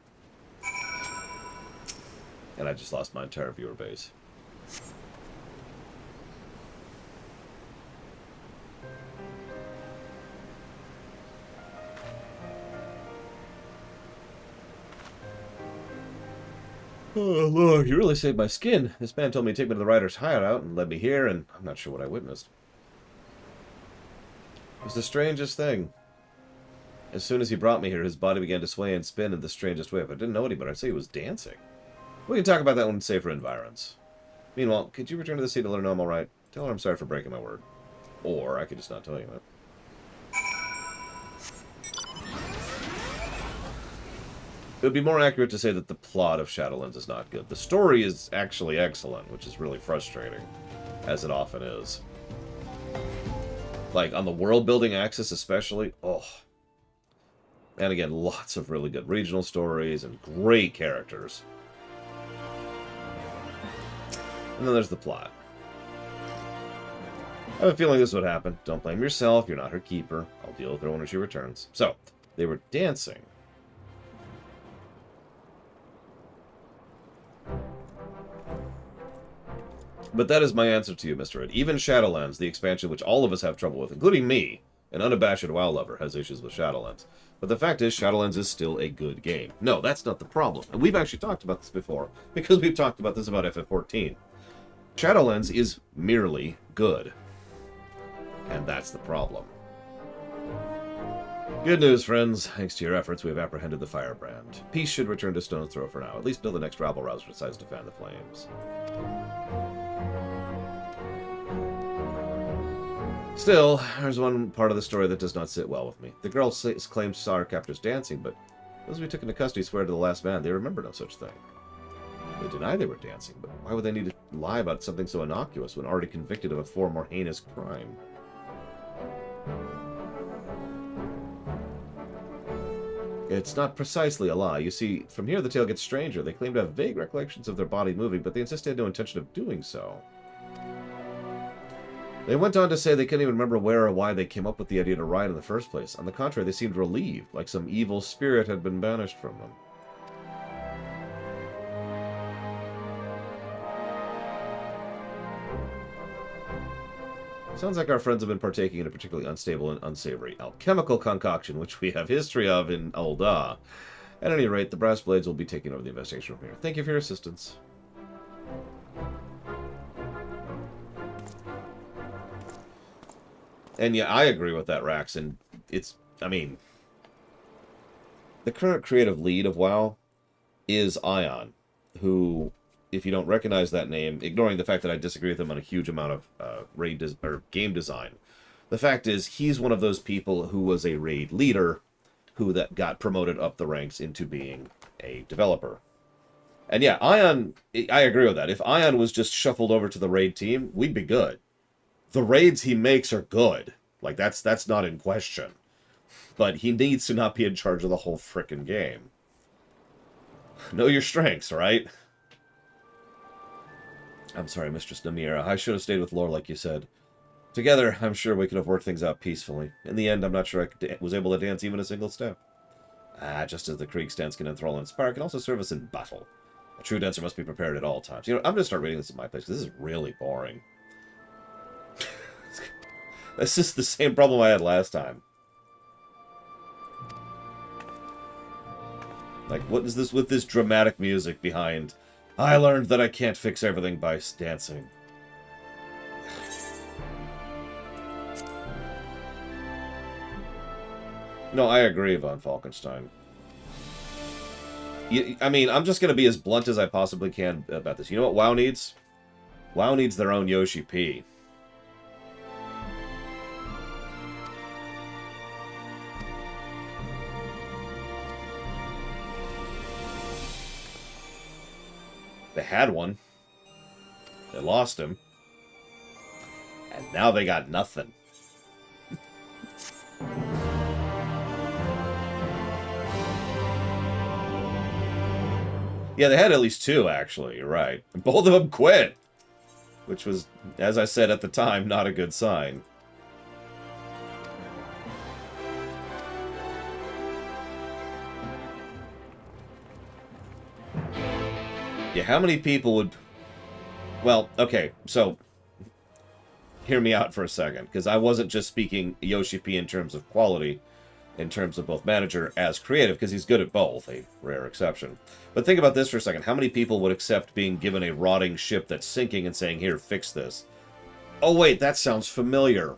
And I just lost my entire viewer base. Oh, look, you really saved my skin. This man told me to take me to the Rider's hideout and led me here, and I'm not sure what I witnessed. It was the strangest thing. As soon as he brought me here, his body began to sway and spin in the strangest way. If I didn't know anybody, I'd say he was dancing. We can talk about that in safer environs. Meanwhile, could you return to the seat to let her know I'm alright? Tell her I'm sorry for breaking my word. Or I could just not tell you that. It would be more accurate to say that the plot of Shadowlands is not good. The story is actually excellent, which is really frustrating, as it often is. Like, on the world-building axis especially, oh. And again, lots of really good regional stories and great characters. And then there's the plot. I have a feeling this would happen. Don't blame yourself, you're not her keeper. I'll deal with her when she returns. So, they were dancing. But that is my answer to you, Mr. Ed. Even Shadowlands, the expansion which all of us have trouble with, including me, an unabashed WoW lover, has issues with Shadowlands. But the fact is, Shadowlands is still a good game. No, that's not the problem. And we've actually talked about this before, because we've talked about this about FF14. Shadowlands is merely good. And that's the problem. Good news, friends. Thanks to your efforts, we have apprehended the firebrand. Peace should return to Stone's Throw for now, at least until the next rabble-rouser decides to fan the flames. Still, there's one part of the story that does not sit well with me. The girl claims saw her captors dancing, but those we took into custody swear to the last man they remember no such thing. They deny they were dancing, but why would they need to lie about something so innocuous when already convicted of a far more heinous crime? It's not precisely a lie. You see, from here the tale gets stranger. They claim to have vague recollections of their body moving, but they insist they had no intention of doing so. They went on to say they couldn't even remember where or why they came up with the idea to riot in the first place. On the contrary, they seemed relieved, like some evil spirit had been banished from them. Sounds like our friends have been partaking in a particularly unstable and unsavory alchemical concoction, which we have history of in Ul'dah. At any rate, the Brass Blades will be taking over the investigation from here. Thank you for your assistance. And yeah, I agree with that, Rax, and it's, I mean, the current creative lead of WoW is Ion, who, if you don't recognize that name, ignoring the fact that I disagree with him on a huge amount of game design, the fact is he's one of those people who was a raid leader who that got promoted up the ranks into being a developer. And yeah, Ion, I agree with that. If Ion was just shuffled over to the raid team, we'd be good. The raids he makes are good. Like, that's not in question. But he needs to not be in charge of the whole frickin' game. Know your strengths, right? I'm sorry, Mistress Namira. I should have stayed with Lore like you said. Together, I'm sure we could have worked things out peacefully. In the end, I'm not sure I was able to dance even a single step. Just as the Krieg stance can enthrall and inspire, can also serve us in battle. A true dancer must be prepared at all times. You know, I'm going to start reading this at my place, because this is really boring. This is the same problem I had last time. Like, what is this with this dramatic music behind? I learned that I can't fix everything by dancing. No, I agree, Von Falkenstein. I mean, I'm just going to be as blunt as I possibly can about this. You know what WoW needs? WoW needs their own Yoshi P. They had one. They lost him. And now they got nothing. Yeah, they had at least two, actually. You're right. And both of them quit. Which was, as I said at the time, not a good sign. Yeah, how many people would... Well, okay, so... Hear me out for a second, because I wasn't just speaking Yoshi P in terms of quality, in terms of both manager as creative, because he's good at both, a rare exception. But think about this for a second. How many people would accept being given a rotting ship that's sinking and saying, here, fix this? Oh, wait, that sounds familiar.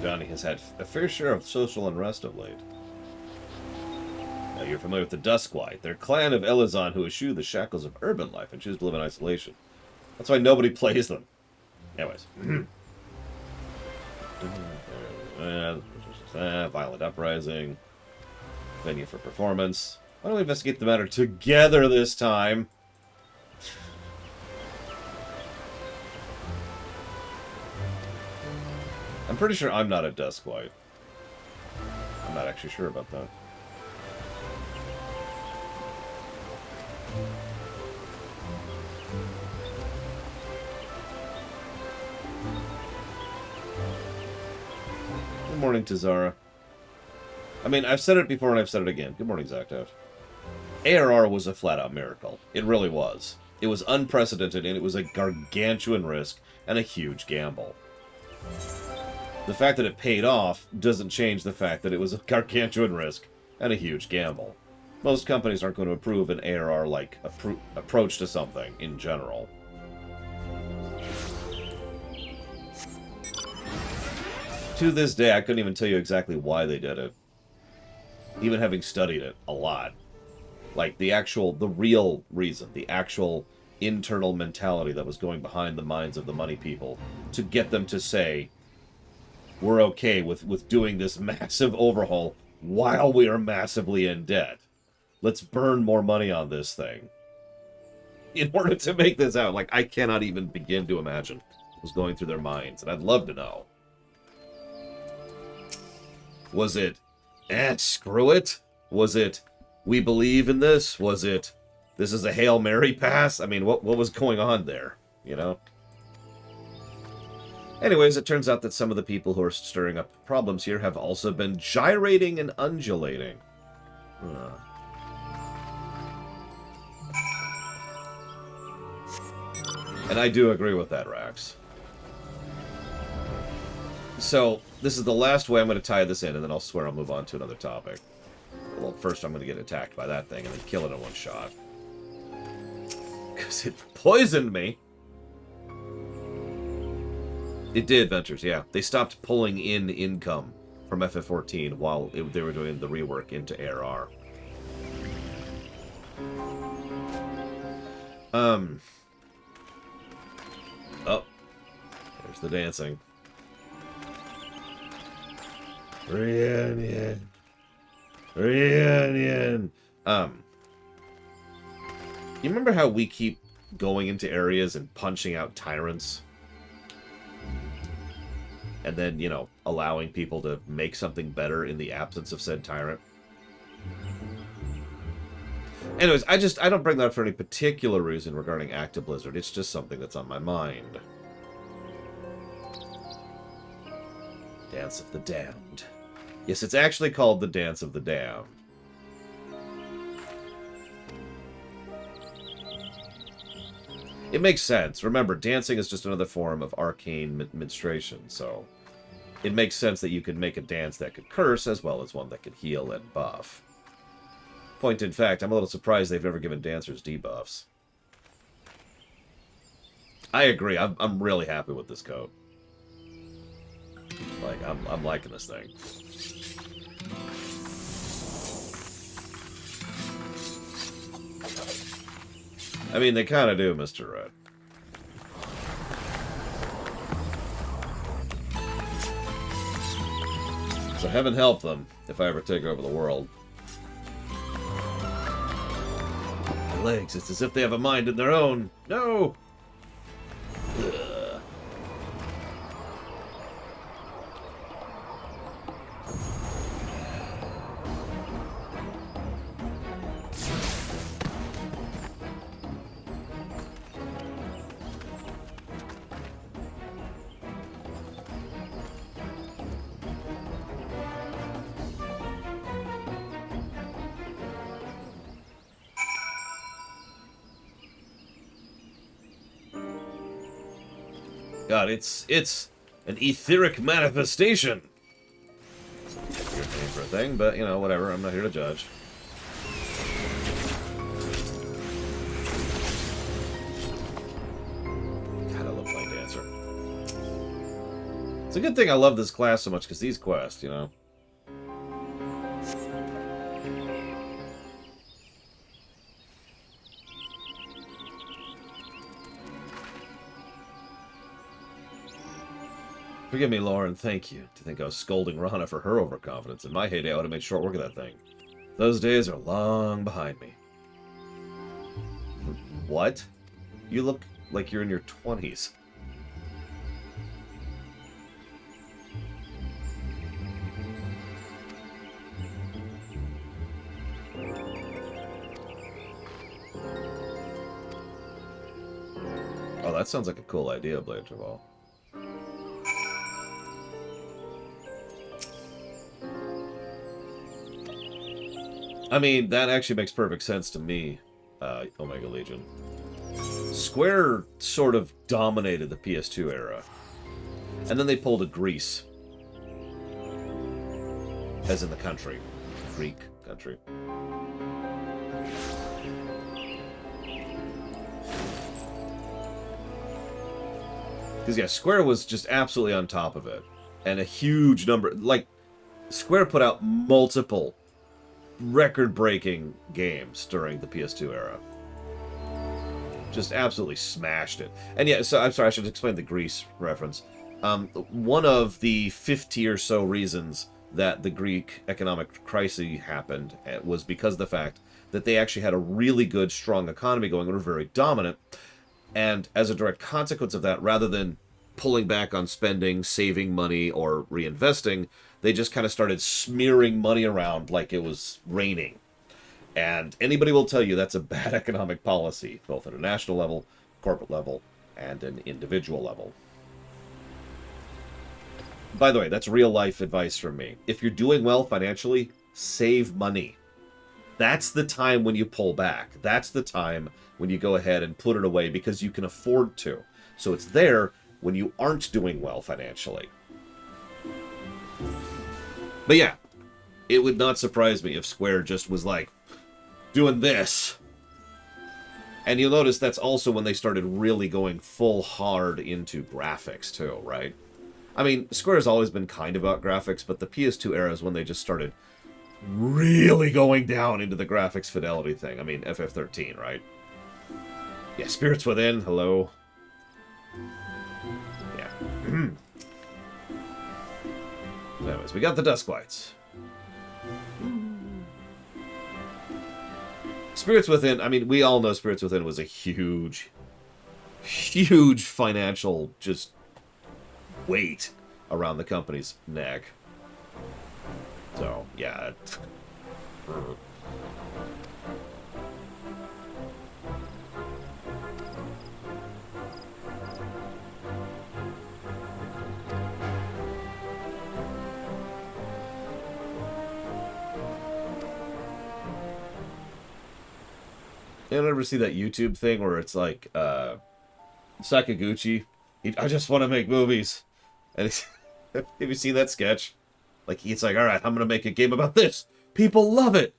Donnie has had a fair share of social unrest of late. Now, you're familiar with the Duskwite. They're a clan of Elizon who eschew the shackles of urban life and choose to live in isolation. That's why nobody plays them. Anyways. Violent uprising. Venue for performance. Why don't we investigate the matter together this time? I'm pretty sure I'm not a Duskwite. I'm not actually sure about that. Good morning, Tazara. I mean, I've said it before and I've said it again. Good morning, Zactav. ARR was a flat-out miracle. It really was. It was unprecedented, and it was a gargantuan risk and a huge gamble. The fact that it paid off doesn't change the fact that it was a gargantuan risk and a huge gamble. Most companies aren't going to approve an ARR-like approach to something in general. To this day, I couldn't even tell you exactly why they did it. Even having studied it a lot. Like, the real reason, the actual internal mentality that was going behind the minds of the money people to get them to say, we're okay with doing this massive overhaul while we are massively in debt. Let's burn more money on this thing. In order to make this out, like, I cannot even begin to imagine what was going through their minds, and I'd love to know. Was it, screw it? Was it, we believe in this? Was it, this is a Hail Mary pass? I mean, what was going on there, you know? Anyways, it turns out that some of the people who are stirring up problems here have also been gyrating and undulating. And I do agree with that, Rax. So, this is the last way I'm going to tie this in, and then I'll swear I'll move on to another topic. Well, first I'm going to get attacked by that thing and then kill it in one shot. Because it poisoned me. It did, Ventures, yeah. They stopped pulling in income from FF14 while they were doing the rework into ARR. Oh. There's the dancing. Reunion. Reunion. You remember how we keep going into areas and punching out tyrants? And then, you know, allowing people to make something better in the absence of said tyrant. Anyways, I don't bring that up for any particular reason regarding Active Blizzard. It's just something that's on my mind. Dance of the Damned. Yes, it's actually called the Dance of the Damned. It makes sense. Remember, dancing is just another form of arcane menstruation, so it makes sense that you could make a dance that could curse as well as one that could heal and buff. Point in fact, I'm a little surprised they've never given dancers debuffs. I agree. I'm really happy with this coat. Like, I'm liking this thing. I mean, they kind of do, Mr. Red. So heaven help them if I ever take over the world. My legs, it's as if they have a mind of their own. No! Ugh. God, it's an etheric manifestation. Weird name for a thing, but, you know, whatever. I'm not here to judge. God, I love playing Dancer. It's a good thing I love this class so much, because these quests, you know. Forgive me, Lauren, thank you. To think I was scolding Rana for her overconfidence. In my heyday, I would have made short work of that thing. Those days are long behind me. What? You look like you're in your 20s. Oh, that sounds like a cool idea, Blade Traval. I mean, that actually makes perfect sense to me, Omega Legion. Square sort of dominated the PS2 era. And then they pulled a Greece. As in the country. Greek country. Because, yeah, Square was just absolutely on top of it. And a huge number... Like, Square put out multiple record-breaking games during the PS2 era. Just absolutely smashed it. And yeah, so I'm sorry, I should explain the Greece reference. One of the 50 or so reasons that the Greek economic crisis happened was because of the fact that they actually had a really good, strong economy going and were very dominant. And as a direct consequence of that, rather than pulling back on spending, saving money, or reinvesting, they just kind of started smearing money around like it was raining. And anybody will tell you that's a bad economic policy, both at a national level, corporate level, and an individual level. By the way, that's real-life advice from me. If you're doing well financially, save money. That's the time when you pull back. That's the time when you go ahead and put it away because you can afford to. So it's there when you aren't doing well financially. But yeah, it would not surprise me if Square just was like, doing this. And you'll notice that's also when they started really going full hard into graphics too, right? I mean, Square's always been kind of about graphics, but the PS2 era is when they just started really going down into the graphics fidelity thing. I mean, FF13, right? Yeah, Spirits Within, hello. Yeah. Anyways, we got the Dusklights. Spirits Within, I mean, we all know Spirits Within was a huge financial just weight around the company's neck. So, yeah. You ever see that YouTube thing where it's like, Sakaguchi, I just want to make movies. And he's, have you seen that sketch? Like, he's like, all right, I'm going to make a game about this. People love it.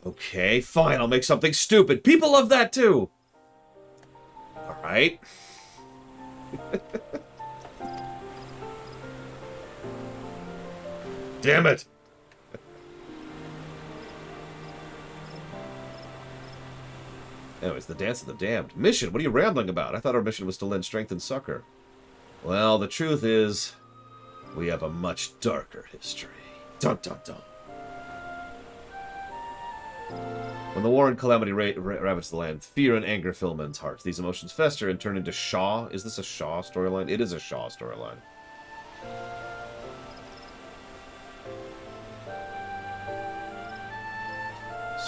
Okay, fine, I'll make something stupid. People love that too. All right. Damn it. Anyways, the Dance of the Damned. Mission, what are you rambling about? I thought our mission was to lend strength and succor. Well, the truth is, we have a much darker history. Dun dun dun. When the war and calamity ravaged the land, fear and anger fill men's hearts. These emotions fester and turn into Shaw. Is this a Shaw storyline? It is a Shaw storyline.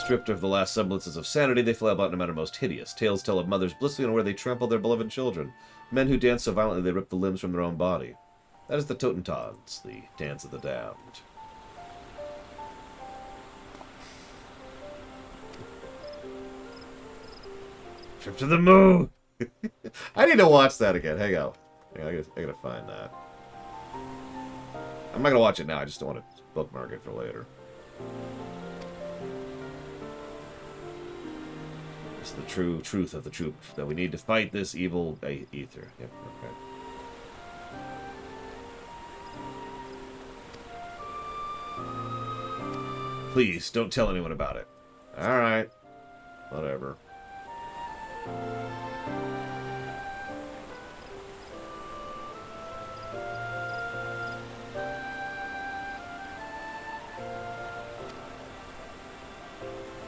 Stripped of the last semblances of sanity, they fly about in a manner most hideous. Tales tell of mothers blissfully on where they trample their beloved children. Men who dance so violently they rip the limbs from their own body. That is the Totentanz, the Dance of the Damned. Trip to the moon! I need to watch that again. Hang on. I gotta find that. I'm not gonna watch it now, I just don't want to bookmark it for later. It's the true truth of the troupe that we need to fight this evil ether. Yep, okay. Please, don't tell anyone about it. Alright. Whatever.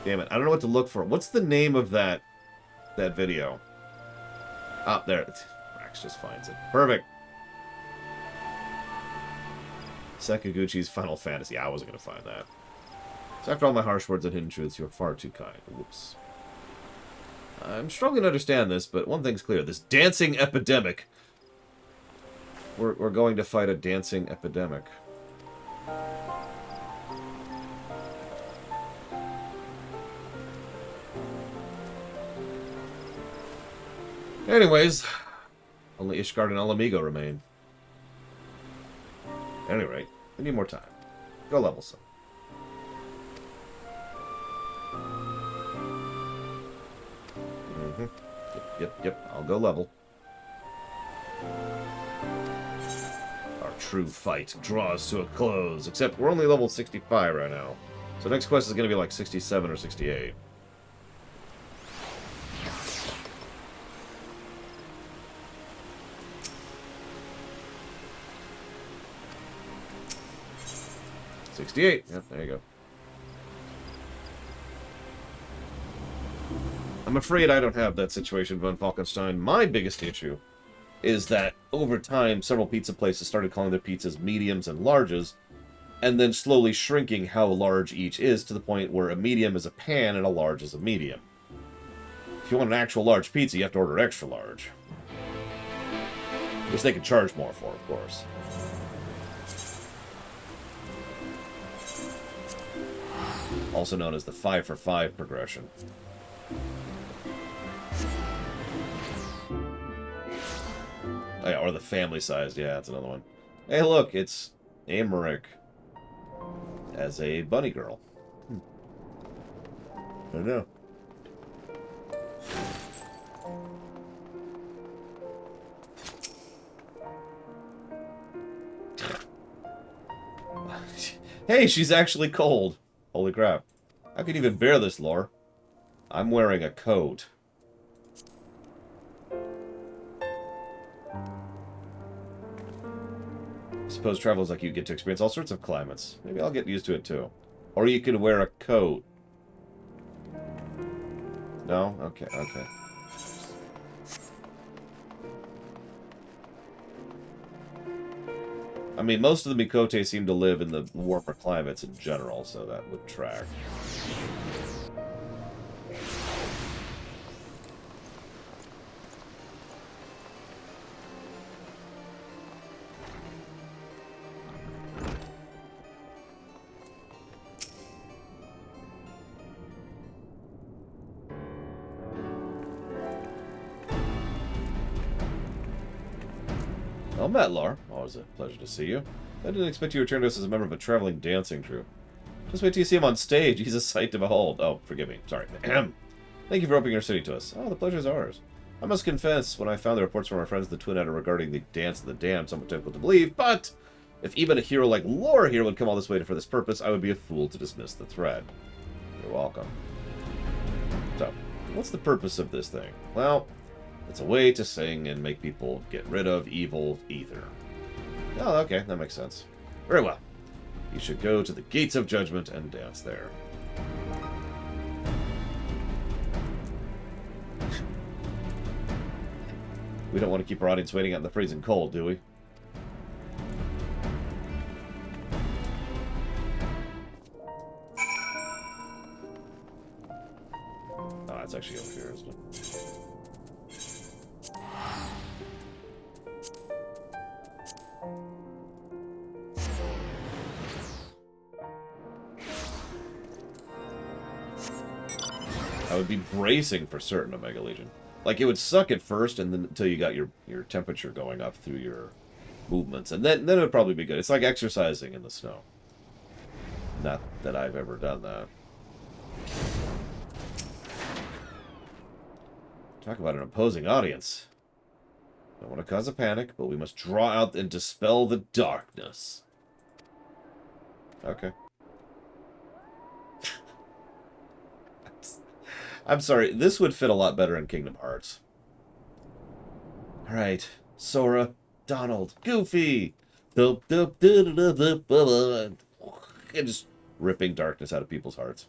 Damn it, I don't know what to look for. What's the name of that video? Ah, there. Rax just finds it. Perfect. Sakaguchi's Final Fantasy. I wasn't going to find that. So after all my harsh words and hidden truths, you're far too kind. Whoops. I'm struggling to understand this, but one thing's clear. This dancing epidemic. We're going to fight a dancing epidemic. Anyways, only Ishgard and Alamigo remain. At any rate, we need more time. Go level some. Yep, I'll go level. Our true fight draws to a close, except we're only level 65 right now. So next quest is going to be like 67 or 68. Yep, there you go. I'm afraid I don't have that situation, Von Falkenstein. My biggest issue is that over time, several pizza places started calling their pizzas mediums and larges, and then slowly shrinking how large each is to the point where a medium is a pan and a large is a medium. If you want an actual large pizza, you have to order extra large. Which they can charge more for, of course. Also known as the 5 for 5 progression. Oh, yeah, or the family sized, yeah, that's another one. Hey, look, it's Amaric as a bunny girl. I don't know. Hey, she's actually cold. Holy crap. I could even bear this lore. I'm wearing a coat. Suppose travelers like you get to experience all sorts of climates. Maybe I'll get used to it too. Or you could wear a coat. No? Okay, okay. I mean, most of the Mikote seem to live in the warmer climates in general, so that would track. Well met, Lar. Always a pleasure to see you. I didn't expect you to return to us as a member of a traveling dancing troupe. Just wait till you see him on stage. He's a sight to behold. Oh, forgive me. Sorry. Thank you for opening your city to us. Oh, the pleasure's ours. I must confess, when I found the reports from our friends the Twin Adder regarding the Dance of the Damned, somewhat difficult to believe, but if even a hero like Laura here would come all this way for this purpose, I would be a fool to dismiss the threat. You're welcome. So, what's the purpose of this thing? Well, it's a way to sing and make people get rid of evil ether. Oh, okay, that makes sense. Very well. You should go to the Gates of Judgment and dance there. We don't want to keep our audience waiting out in the freezing cold, do we? Oh, it's actually over here, isn't it? I would be bracing for certain, Omega Legion. Like, it would suck at first, and then until you got your temperature going up through your movements. And then it would probably be good. It's like exercising in the snow. Not that I've ever done that. Talk about an opposing audience. Don't want to cause a panic, but we must draw out and dispel the darkness. Okay. I'm sorry, this would fit a lot better in Kingdom Hearts. Alright, Sora, Donald, Goofy! And just ripping darkness out of people's hearts.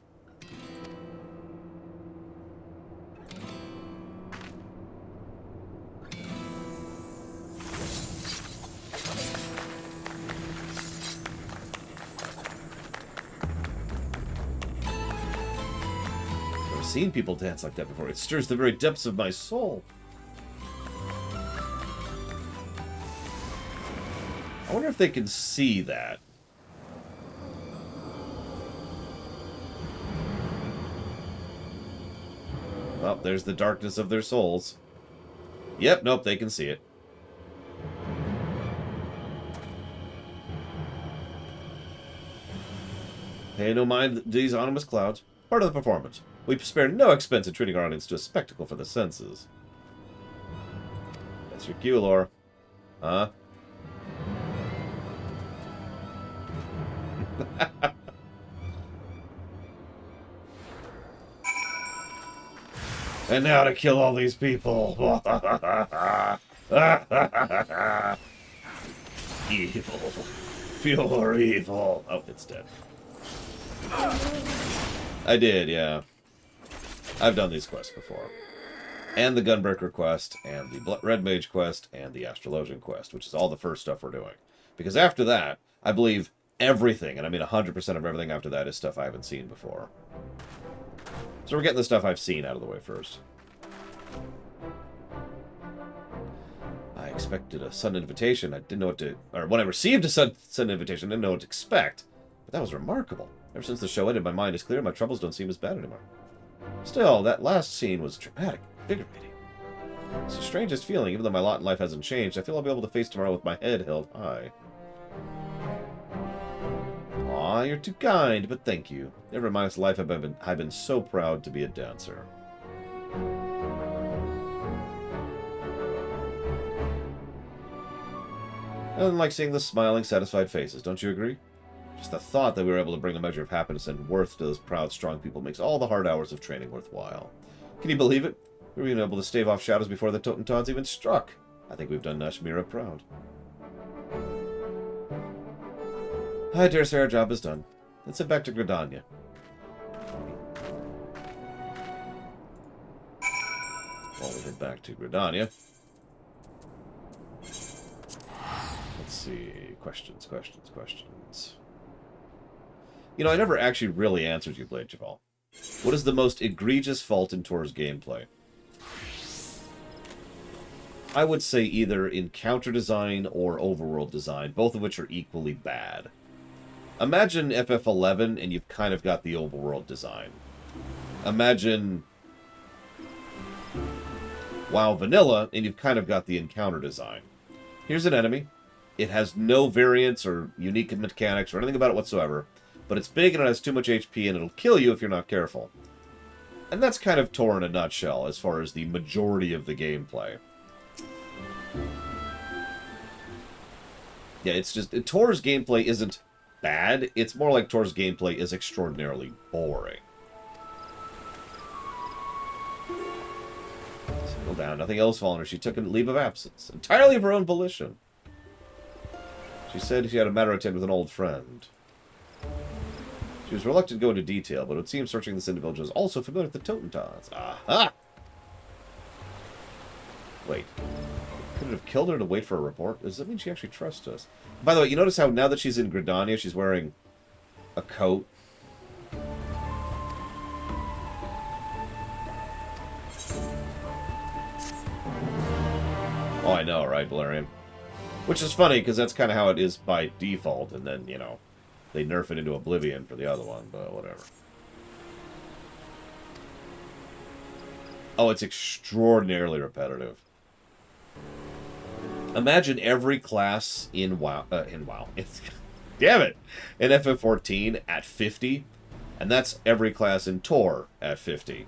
Seen people dance like that before. It stirs the very depths of my soul. I wonder if they can see that. Well, there's the darkness of their souls. Yep, nope, they can see it. Pay no mind these ominous clouds. Part of the performance. We spare no expense in treating our audience to a spectacle for the senses. That's your cue, Laura. Huh? And now to kill all these people. Evil. Pure evil. Oh, it's dead. I did, yeah. I've done these quests before. And the Gunbreaker quest, and the Red Mage quest, and the Astrologian quest, which is all the first stuff we're doing. Because after that, I believe everything, and I mean 100% of everything after that is stuff I haven't seen before. So we're getting the stuff I've seen out of the way first. I expected a sudden invitation. I didn't know what to... Or when I received a sudden invitation, I didn't know what to expect. But that was remarkable. Ever since the show ended, my mind is clear. My troubles don't seem as bad anymore. Still, that last scene was dramatic, invigorating. It's the strangest feeling. Even though my lot in life hasn't changed, I feel I'll be able to face tomorrow with my head held high. Aw, you're too kind, but thank you. Never in my life have I've been so proud to be a dancer. I don't like seeing the smiling, satisfied faces, don't you agree? Just the thought that we were able to bring a measure of happiness and worth to those proud, strong people makes all the hard hours of training worthwhile. Can you believe it? We were even able to stave off shadows before the Totentanz even struck. I think we've done Nashmira proud. I dare say our job is done. Let's head back to Gridania. While we head back to Gridania. Let's see. Questions. You know, I never actually really answered you, Blade Javal. What is the most egregious fault in Tor's gameplay? I would say either encounter design or overworld design, both of which are equally bad. Imagine FF11 and you've kind of got the overworld design. Imagine WoW Vanilla and you've kind of got the encounter design. Here's an enemy. It has no variants or unique mechanics or anything about it whatsoever, but it's big and it has too much HP and it'll kill you if you're not careful. And that's kind of Tor in a nutshell as far as the majority of the gameplay. Yeah, it's just... Tor's gameplay isn't bad. It's more like Tor's gameplay is extraordinarily boring. Settle down. Nothing else fallen her. She took a leave of absence. Entirely of her own volition. She said she had a matter to attend with an old friend. She was reluctant to go into detail, but it seems searching this individual is also familiar with the Totentanz. Aha! Wait. Could it have killed her to wait for a report? Does that mean she actually trusts us? By the way, you notice how now that she's in Gridania, she's wearing a coat? Oh, I know, right, Valerian? Which is funny, because that's kind of how it is by default, and then, you know, they nerf it into oblivion for the other one, but whatever. Oh, it's extraordinarily repetitive. Imagine every class in WoW, damn it, in FF14 at 50, and that's every class in Tor at 50.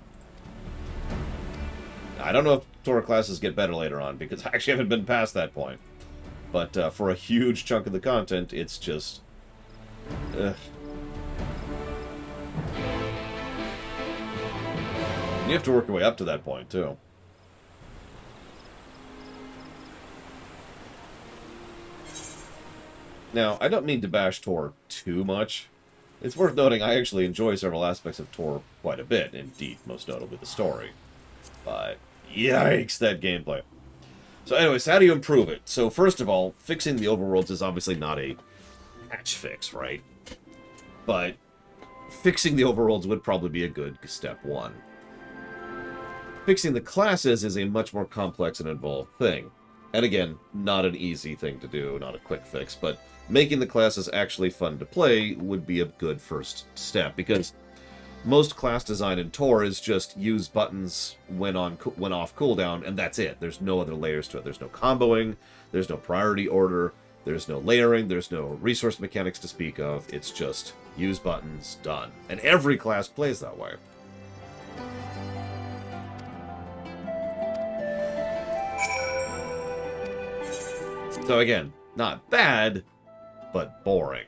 I don't know if Tor classes get better later on, because I actually haven't been past that point. But for a huge chunk of the content, it's just... You have to work your way up to that point, too. Now, I don't mean to bash Tor too much. It's worth noting I actually enjoy several aspects of Tor quite a bit, indeed, most notably the story. But, yikes, that gameplay. So anyways, how do you improve it? So first of all, fixing the overworlds is obviously not a patch fix, right? But fixing the overworlds would probably be a good step one. Fixing the classes is a much more complex and involved thing. And again, not an easy thing to do, not a quick fix, but making the classes actually fun to play would be a good first step, because most class design in Tor is just use buttons when off cooldown, and that's it. There's no other layers to it. There's no comboing, there's no priority order, there's no layering, there's no resource mechanics to speak of. It's just use buttons, done. And every class plays that way. So again, not bad, but boring.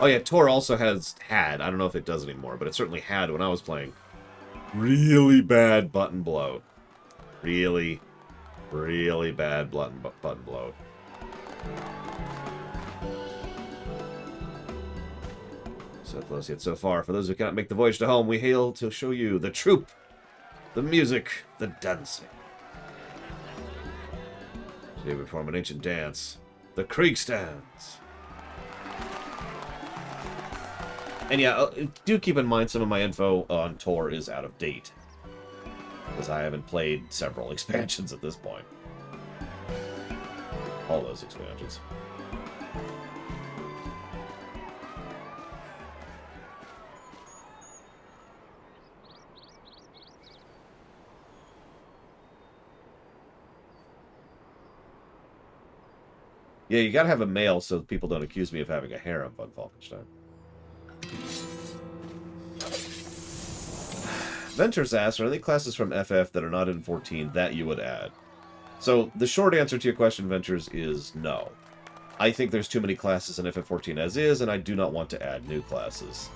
Oh yeah, Tor also had, I don't know if it does anymore, but it certainly had when I was playing, really bad button bloat. Really, really bad button bloat. So close yet so far. For those who cannot make the voyage to home, we hail to show you the troupe, the music, the dancing. Today we perform an ancient dance, the Krieg stands. And yeah, do keep in mind some of my info on Tor is out of date, because I haven't played several expansions at this point. All those expansions. Yeah, you gotta have a male so people don't accuse me of having a harem, Von Falkenstein. Ventures asks, are there any classes from FF that are not in 14 that you would add? So, the short answer to your question, Ventures, is no. I think there's too many classes in FF14 as is, and I do not want to add new classes.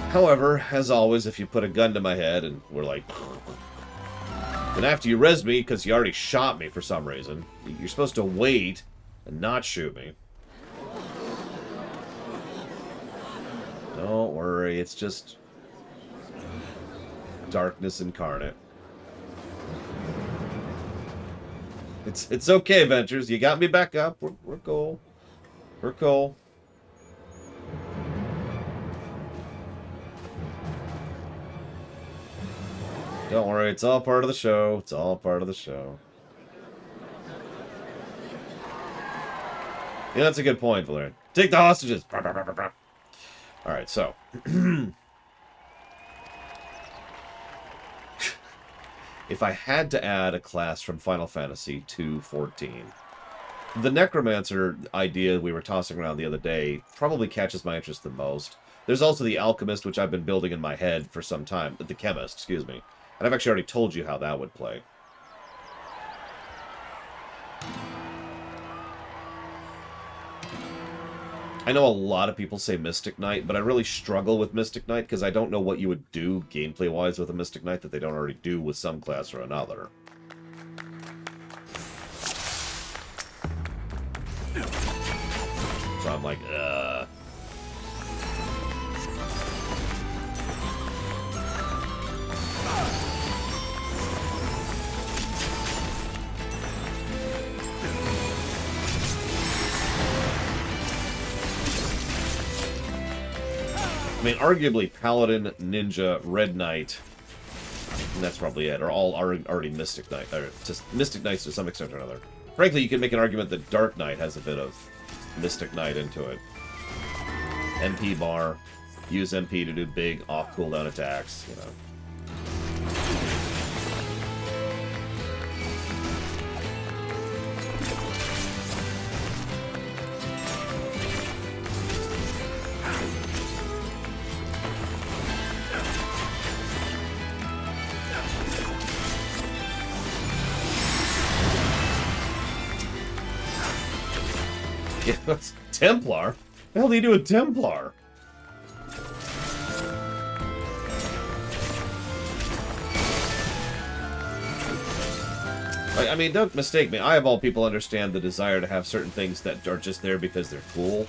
However, as always, if you put a gun to my head and we're like... then after you res me, because you already shot me for some reason, you're supposed to wait and not shoot me. Don't worry, it's just... darkness incarnate. It's okay, Ventures. You got me back up. We're cool. We're cool. Don't worry, it's all part of the show. It's all part of the show. Yeah, that's a good point, Valerian. Take the hostages. Alright, so... If I had to add a class from Final Fantasy 2:14, the Necromancer idea we were tossing around the other day probably catches my interest the most. There's also the Alchemist, which I've been building in my head for some time. The Chemist, excuse me. And I've actually already told you how that would play. I know a lot of people say Mystic Knight, but I really struggle with Mystic Knight because I don't know what you would do gameplay-wise with a Mystic Knight that they don't already do with some class or another. So I'm like, I mean, arguably, Paladin, Ninja, Red Knight, and that's probably it, are all already Mystic Knight, or just Mystic Knights to some extent or another. Frankly, you can make an argument that Dark Knight has a bit of Mystic Knight into it. MP bar, use MP to do big off-cooldown attacks, you know. Yeah, that's Templar? What the hell do you do with Templar? I mean, don't mistake me. I, of all people, understand the desire to have certain things that are just there because they're cool.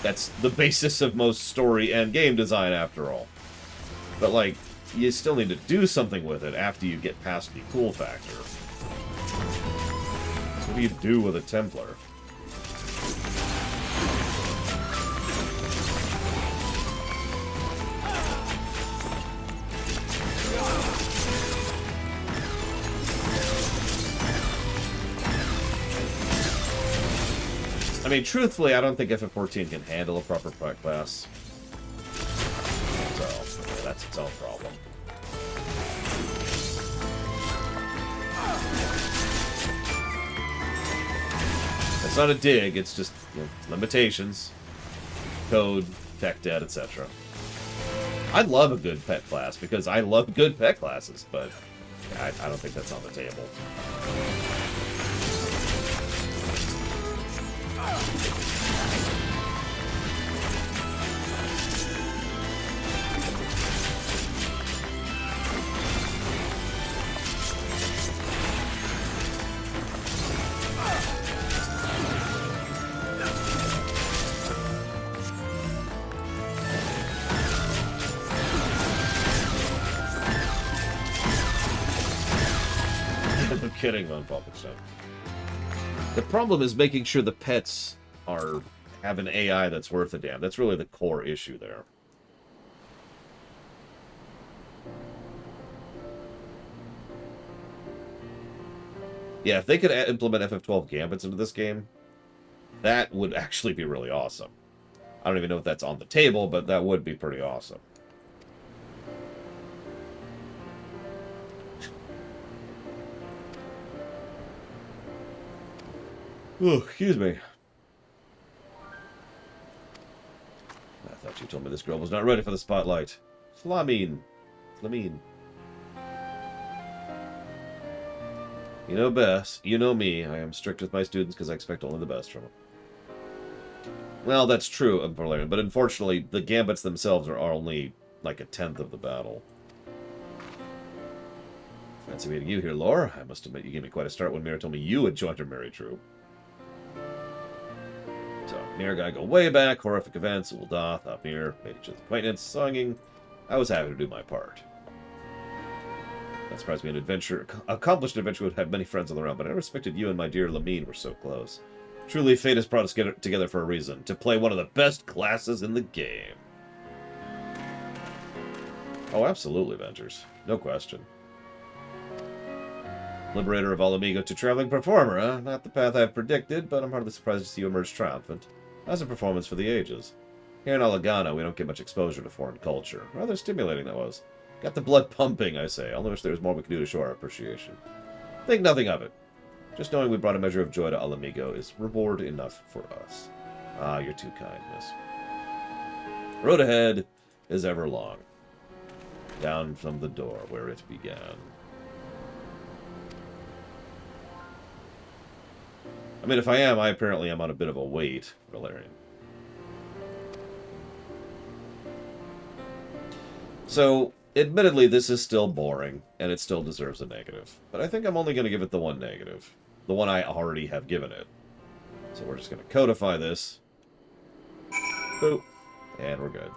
That's the basis of most story and game design, after all. But, like, you still need to do something with it after you get past the cool factor. So what do you do with a Templar? I mean, truthfully, I don't think FF14 can handle a proper fight class. So, that's its own problem. It's not a dig, it's just, you know, limitations, code, tech debt, etc. I'd love a good pet class, because I love good pet classes, but I don't think that's on the table. No kidding on public stuff. The problem is making sure the pets have an AI that's worth a damn. That's really the core issue there. Yeah, if they could implement FF12 Gambits into this game, that would actually be really awesome. I don't even know if that's on the table, but that would be pretty awesome. Oh, excuse me. I thought you told me this girl was not ready for the spotlight. Flamine. Flamine. You know best. You know me. I am strict with my students because I expect only the best from them. Well, that's true, but unfortunately, the Gambits themselves are only like a tenth of the battle. Fancy meeting you here, Lore. I must admit you gave me quite a start when Mira told me you had joined her merry troop. So, Mir and I go way back, horrific events, Ul'Dath, Opnir, made each other's acquaintance, songing. I was happy to do my part. That surprised me, an accomplished adventure would have many friends on the round, but I never expected you and my dear Lamine were so close. Truly, fate has brought us together for a reason, to play one of the best classes in the game. Oh, absolutely, Ventures. No question. Liberator of Alamigo to traveling performer, huh? Not the path I've predicted, but I'm hardly surprised to see you emerge triumphant. That's a performance for the ages. Here in Alagana, we don't get much exposure to foreign culture. Rather stimulating, that was. Got the blood pumping, I say. I only wish there was more we could do to show our appreciation. Think nothing of it. Just knowing we brought a measure of joy to Alamigo is reward enough for us. Ah, you're too kind, miss. Road ahead is ever long. Down from the door where it began. I mean, if I am, I apparently am on a bit of a wait, Valerian. So, admittedly, this is still boring, and it still deserves a negative. But I think I'm only going to give it the one negative. The one I already have given it. So we're just going to codify this. Boop. And we're good.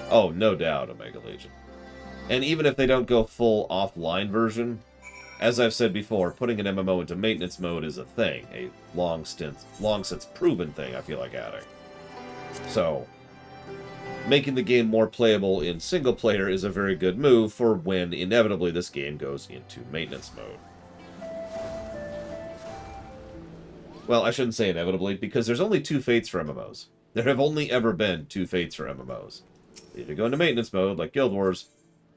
Oh, no doubt, Omega Legion. And even if they don't go full offline version, as I've said before, putting an MMO into maintenance mode is a thing. A long since proven thing, I feel like adding. So, making the game more playable in single player is a very good move for when, inevitably, this game goes into maintenance mode. Well, I shouldn't say inevitably, because there's only 2 fates for MMOs. There have only ever been 2 fates for MMOs. They either go into maintenance mode, like Guild Wars,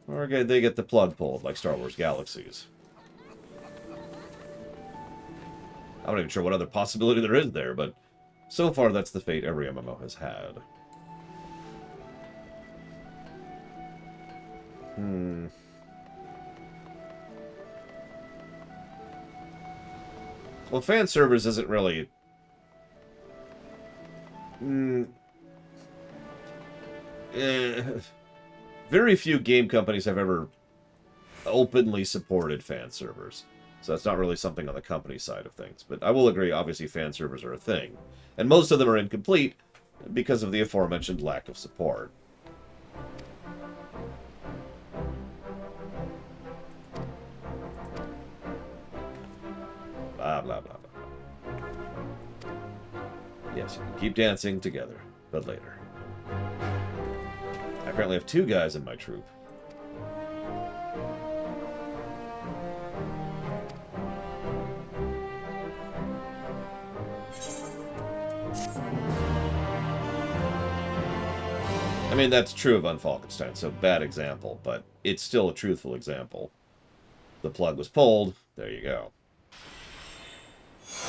or they get the plug pulled, like Star Wars Galaxies. I'm not even sure what other possibility there is there, but so far that's the fate every MMO has had. Well, fan servers isn't really... Very few game companies have ever openly supported fan servers. So that's not really something on the company side of things. But I will agree, obviously fan servers are a thing. And most of them are incomplete because of the aforementioned lack of support. Blah, blah, blah, blah. Yes, you can keep dancing together, but later. I apparently have 2 guys in my troupe. I mean, that's true of Unfalkenstein, so bad example, but it's still a truthful example. The plug was pulled, there you go.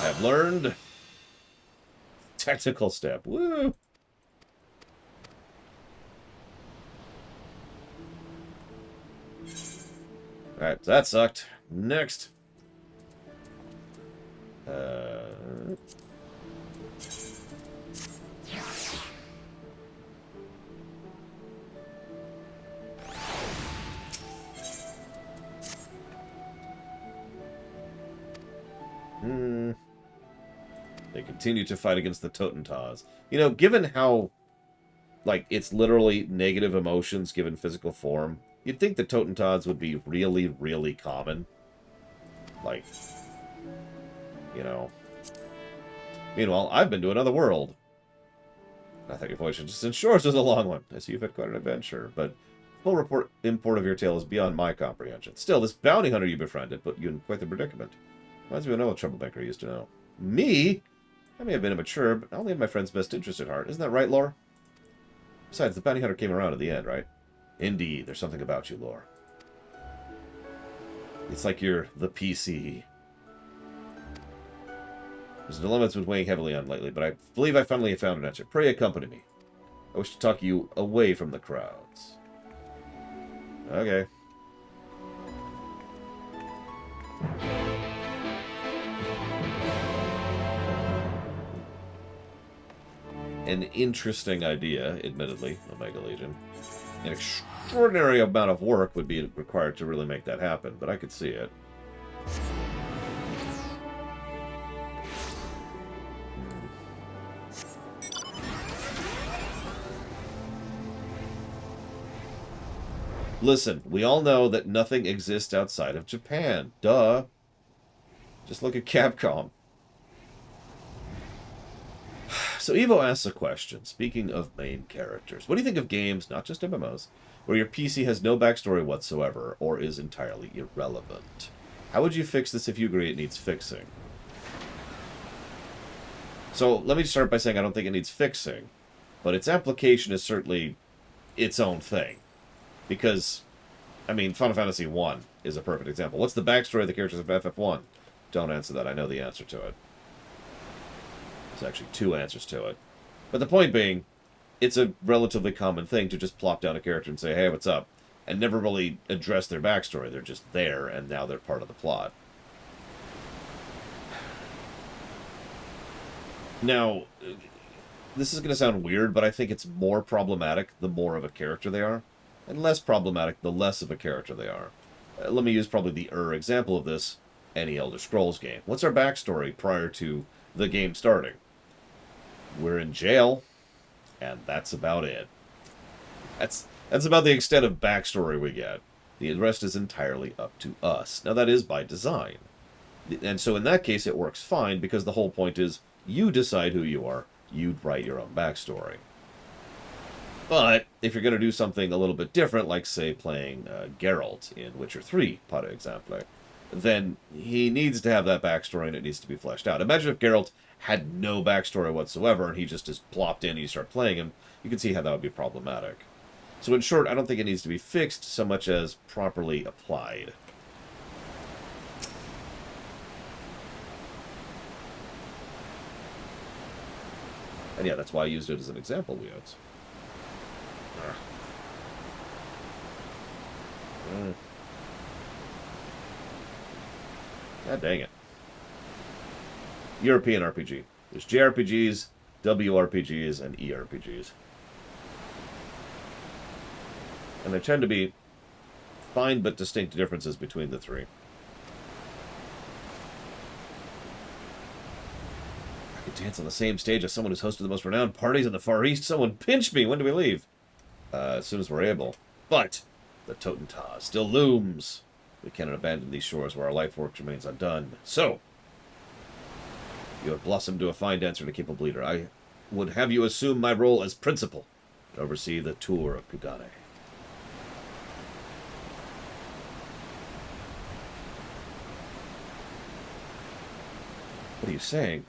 I've learned. Technical step, woo! Alright, that sucked. Next. They continue to fight against the Totentas. You know, given how, like, it's literally negative emotions given physical form, you'd think the Totentas would be really, really common. Like, you know. Meanwhile, I've been to another world. I thought your voyage to distant shores was a long one. I see you've had quite an adventure, but full import of your tale is beyond my comprehension. Still, this bounty hunter you befriended put you in quite the predicament. Reminds me of another troublemaker I used to know. Me? I may have been immature, but I only have my friend's best interest at heart. Isn't that right, Lore? Besides, the bounty hunter came around at the end, right? Indeed, there's something about you, Lore. It's like you're the PC. There's a dilemma that's been weighing heavily on lately, but I believe I finally found an answer. Pray accompany me. I wish to talk you away from the crowds. Okay. An interesting idea, admittedly, Omega Legion. An extraordinary amount of work would be required to really make that happen, but I could see it. Listen, we all know that nothing exists outside of Japan. Duh. Just look at Capcom. So Evo asks a question, speaking of main characters. What do you think of games, not just MMOs, where your PC has no backstory whatsoever, or is entirely irrelevant? How would you fix this if you agree it needs fixing? So let me start by saying I don't think it needs fixing, but its application is certainly its own thing. Because, I mean, Final Fantasy 1 is a perfect example. What's the backstory of the characters of FF1? Don't answer that. I know the answer to it. There's actually 2 answers to it. But the point being, it's a relatively common thing to just plop down a character and say, hey, what's up? And never really address their backstory. They're just there, and now they're part of the plot. Now, this is going to sound weird, but I think it's more problematic the more of a character they are, and less problematic the less of a character they are. Let me use probably the example of this, any Elder Scrolls game. What's our backstory prior to the game starting? We're in jail, and that's about it. That's about the extent of backstory we get. The rest is entirely up to us. Now, that is by design. And so in that case, it works fine, because the whole point is you decide who you are. You write your own backstory. But if you're going to do something a little bit different, like, say, playing Geralt in Witcher 3, par exemple, then he needs to have that backstory, and it needs to be fleshed out. Imagine if Geralt had no backstory whatsoever, and he just is plopped in and you start playing him. You can see how that would be problematic. So in short, I don't think it needs to be fixed so much as properly applied. And yeah, that's why I used it as an example, Leos. God dang it. European RPG. There's JRPGs, WRPGs, and ERPGs. And there tend to be fine but distinct differences between the three. I could dance on the same stage as someone who's hosted the most renowned parties in the Far East. Someone pinch me! When do we leave? As soon as we're able. But the Totentas still looms. We cannot abandon these shores where our life work remains undone. So, you have blossomed to a fine dancer and a capable leader. I would have you assume my role as principal and oversee the tour of Kugane. What are you saying?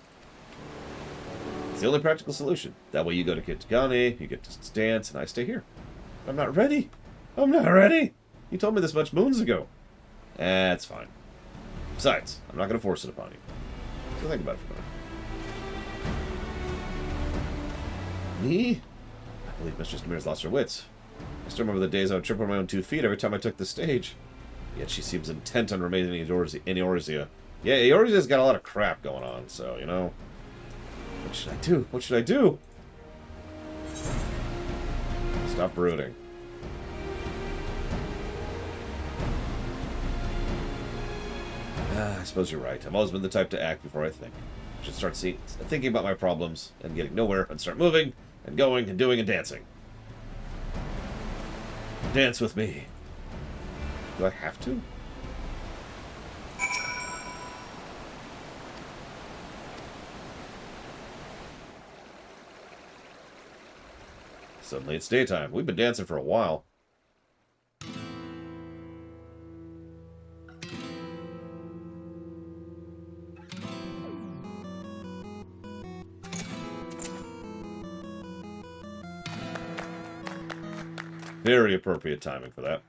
It's the only practical solution. That way you go to Kugane, you get to dance, and I stay here. I'm not ready. I'm not ready. You told me this much moons ago. That's fine. Besides, I'm not going to force it upon you. So think about it for a minute. Me? I believe Mistress Demir's lost her wits. I still remember the days I would trip on my own 2 feet every time I took the stage. Yet she seems intent on remaining in Eorzea. Yeah, Eorzea's got a lot of crap going on, so, you know. What should I do? What should I do? Stop brooding. I suppose you're right. I've always been the type to act before I think. I should start thinking about my problems and getting nowhere and start moving and going and doing and dancing. Dance with me. Do I have to? Suddenly it's daytime. We've been dancing for a while. Very appropriate timing for that.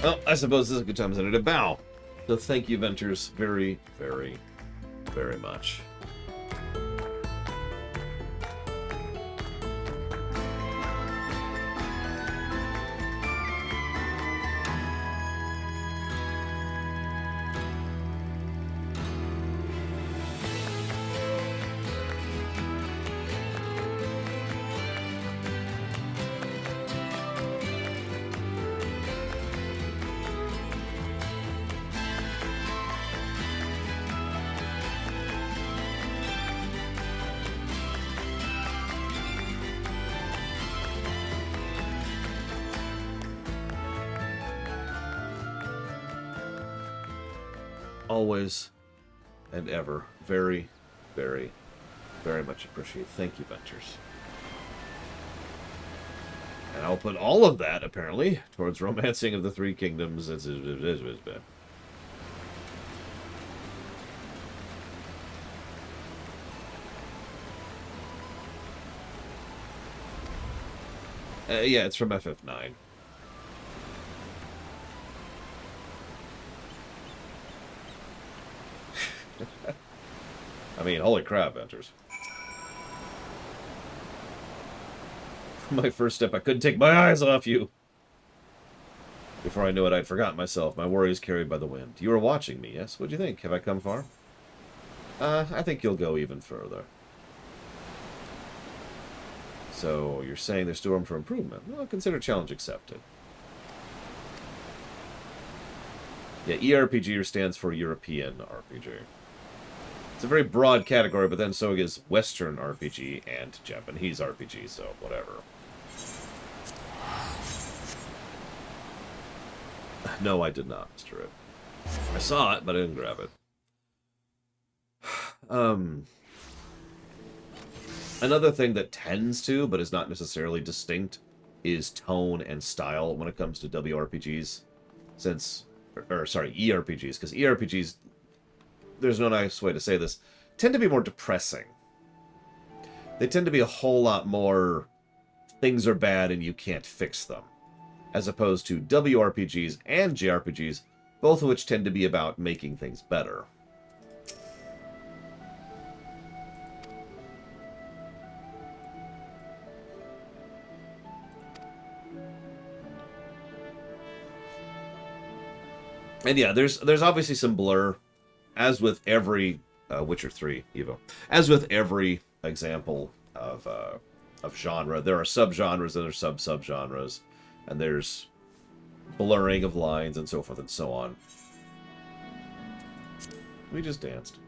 Well, I suppose this is a good time to bow. So thank you, Ventures, very, very, very much. always and ever. Very, very, very much appreciate. Thank you, Ventures. And I'll put all of that, apparently, towards Romancing of the Three Kingdoms. Yeah, it's from FF9. I mean, holy crap, Ventures. My first step, I couldn't take my eyes off you. Before I knew it, I'd forgotten myself. My worries carried by the wind. You were watching me, yes? What'd you think? Have I come far? I think you'll go even further. So, you're saying there's still room for improvement? Well, consider challenge accepted. Yeah, ERPG stands for European RPG. It's a very broad category, but then so is Western RPG and Japanese RPG, so whatever. No, I did not, Mr. Rip. I saw it, but I didn't grab it. Another thing that tends to, but is not necessarily distinct, is tone and style when it comes to WRPGs. Sorry, ERPGs, because ERPGs, there's no nice way to say this, tend to be more depressing. They tend to be a whole lot more things are bad and you can't fix them. As opposed to WRPGs and JRPGs, both of which tend to be about making things better. And yeah, there's obviously some blur, as with every Witcher 3 Evo. As with every example of genre, there are subgenres and there's sub-subgenres, and there's blurring of lines and so forth and so on. We just danced.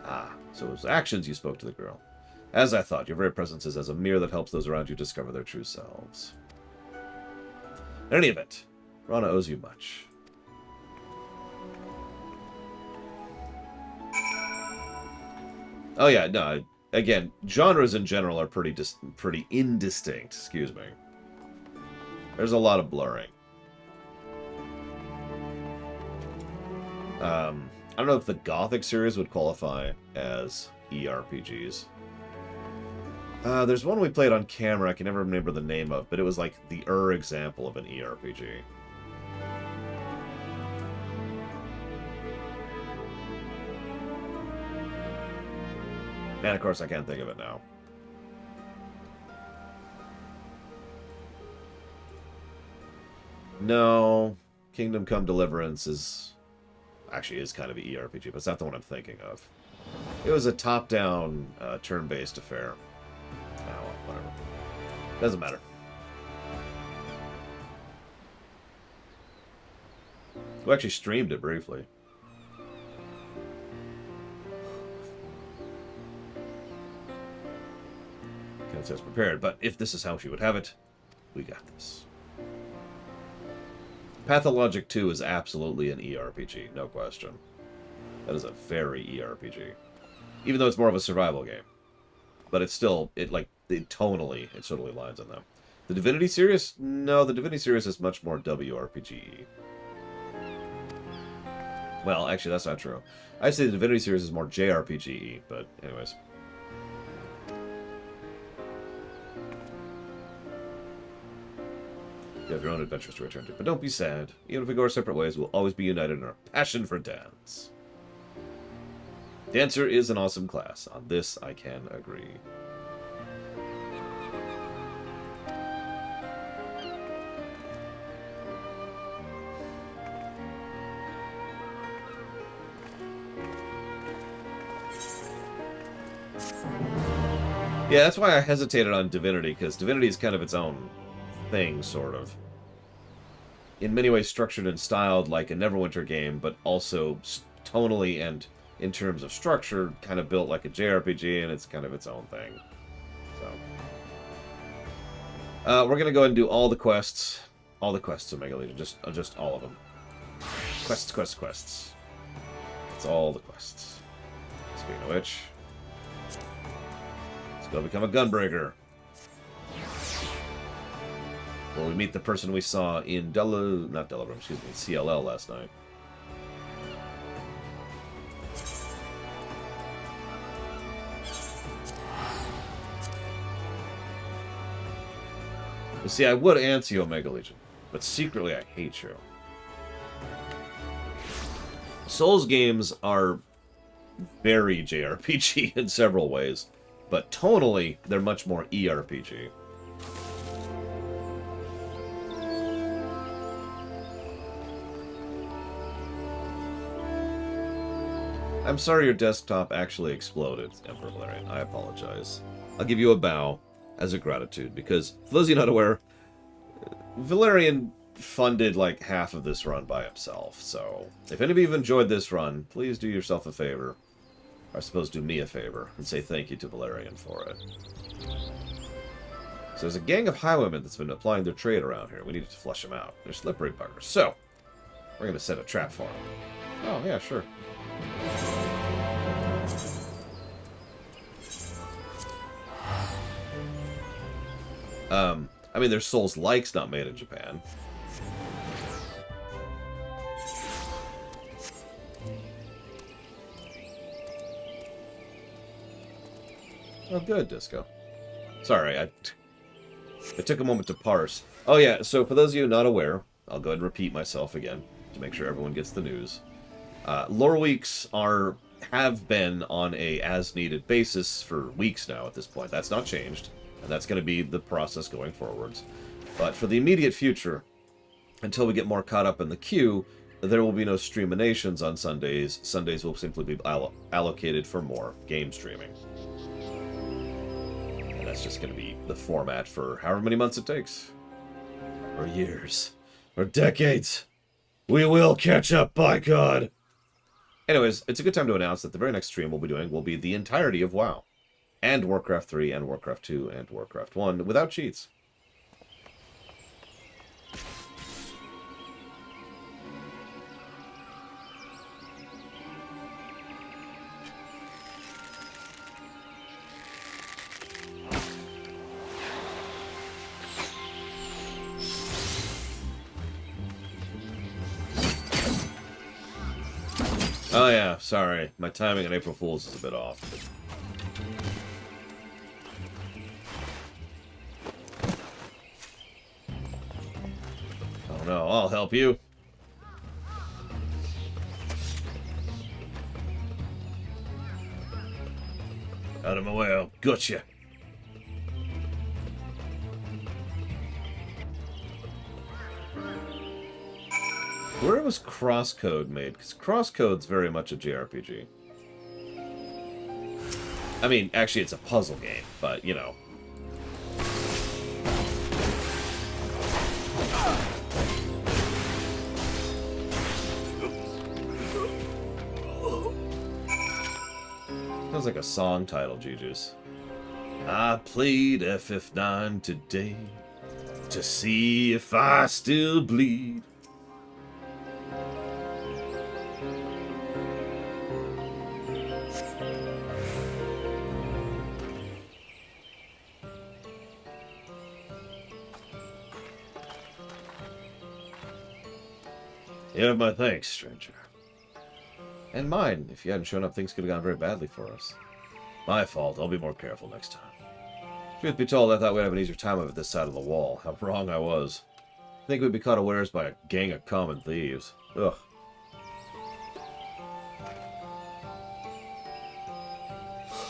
Ah, so it was actions you spoke to the girl. As I thought, your very presence is as a mirror that helps those around you discover their true selves. In any event, Rana owes you much. Oh yeah, no, again, genres in general are pretty indistinct, excuse me. There's a lot of blurring. I don't know if the Gothic series would qualify as ERPGs. There's one we played on camera I can never remember the name of, but it was like the example of an ERPG. And of course I can't think of it now. No, Kingdom Come Deliverance is kind of an ERPG, but it's not the one I'm thinking of. It was a top-down, turn-based affair. Oh, whatever. Doesn't matter. We actually streamed it briefly. Ken says prepared, but if this is how she would have it, we got this. Pathologic 2 is absolutely an ERPG, no question. That is a very ERPG. Even though it's more of a survival game. But it's still, tonally, it totally lines on them. The Divinity series? No, the Divinity series is much more WRPG. Well, actually, that's not true. I'd say the Divinity series is more JRPG, but anyways. You have your own adventures to return to, but don't be sad. Even if we go our separate ways, we'll always be united in our passion for dance. Dancer is an awesome class. On this, I can agree. Yeah, that's why I hesitated on Divinity, because Divinity is kind of its own thing, sort of. In many ways structured and styled like a Neverwinter game, but also tonally and in terms of structure, kind of built like a JRPG, and it's kind of its own thing. So, we're gonna go ahead and do all the quests. All the quests of Mega Legion, just all of them. Quests, quests, quests. That's all the quests. Speaking of which, let's go become a Gunbreaker. Well, we meet the person we saw in CLL last night. You see, I would answer you, Omega Legion, but secretly I hate you. Souls games are very JRPG in several ways, but tonally, they're much more ERPG. I'm sorry your desktop actually exploded, Emperor Valerian. I apologize. I'll give you a bow as a gratitude, because, for those of you not aware, Valerian funded like half of this run by himself, so if any of you have enjoyed this run, please do yourself a favor, or I suppose do me a favor, and say thank you to Valerian for it. So there's a gang of highwaymen that's been applying their trade around here. We need to flush them out. They're slippery buggers. So, we're going to set a trap for them. Oh, yeah, sure. I mean, there's Souls-likes not made in Japan. Oh, good, Disco. Sorry, it took a moment to parse. Oh, yeah, so for those of you not aware, I'll go ahead and repeat myself again to make sure everyone gets the news. Lore weeks have been on a as-needed basis for weeks now at this point. That's not changed, and that's going to be the process going forwards. But for the immediate future, until we get more caught up in the queue, there will be no streaminations on Sundays. Sundays will simply be allocated for more game streaming. And that's just going to be the format for however many months it takes. Or years. Or decades. We will catch up, by God! Anyways, it's a good time to announce that the very next stream we'll be doing will be the entirety of WoW. And Warcraft 3, and Warcraft 2, and Warcraft 1, without cheats. Oh yeah, sorry. My timing on April Fool's is a bit off. Oh no, I'll help you. Out of my way, I'll gut you. Where was Crosscode made? Because Crosscode's very much a JRPG. I mean, actually it's a puzzle game, but, you know. Sounds like a song title, Juju's. I played FF9 today to see if I still bleed. You have my thanks, stranger. And mine. If you hadn't shown up, things could have gone very badly for us. My fault. I'll be more careful next time. Truth be told, I thought we'd have an easier time of it this side of the wall. How wrong I was. I think we'd be caught unawares by a gang of common thieves. Ugh.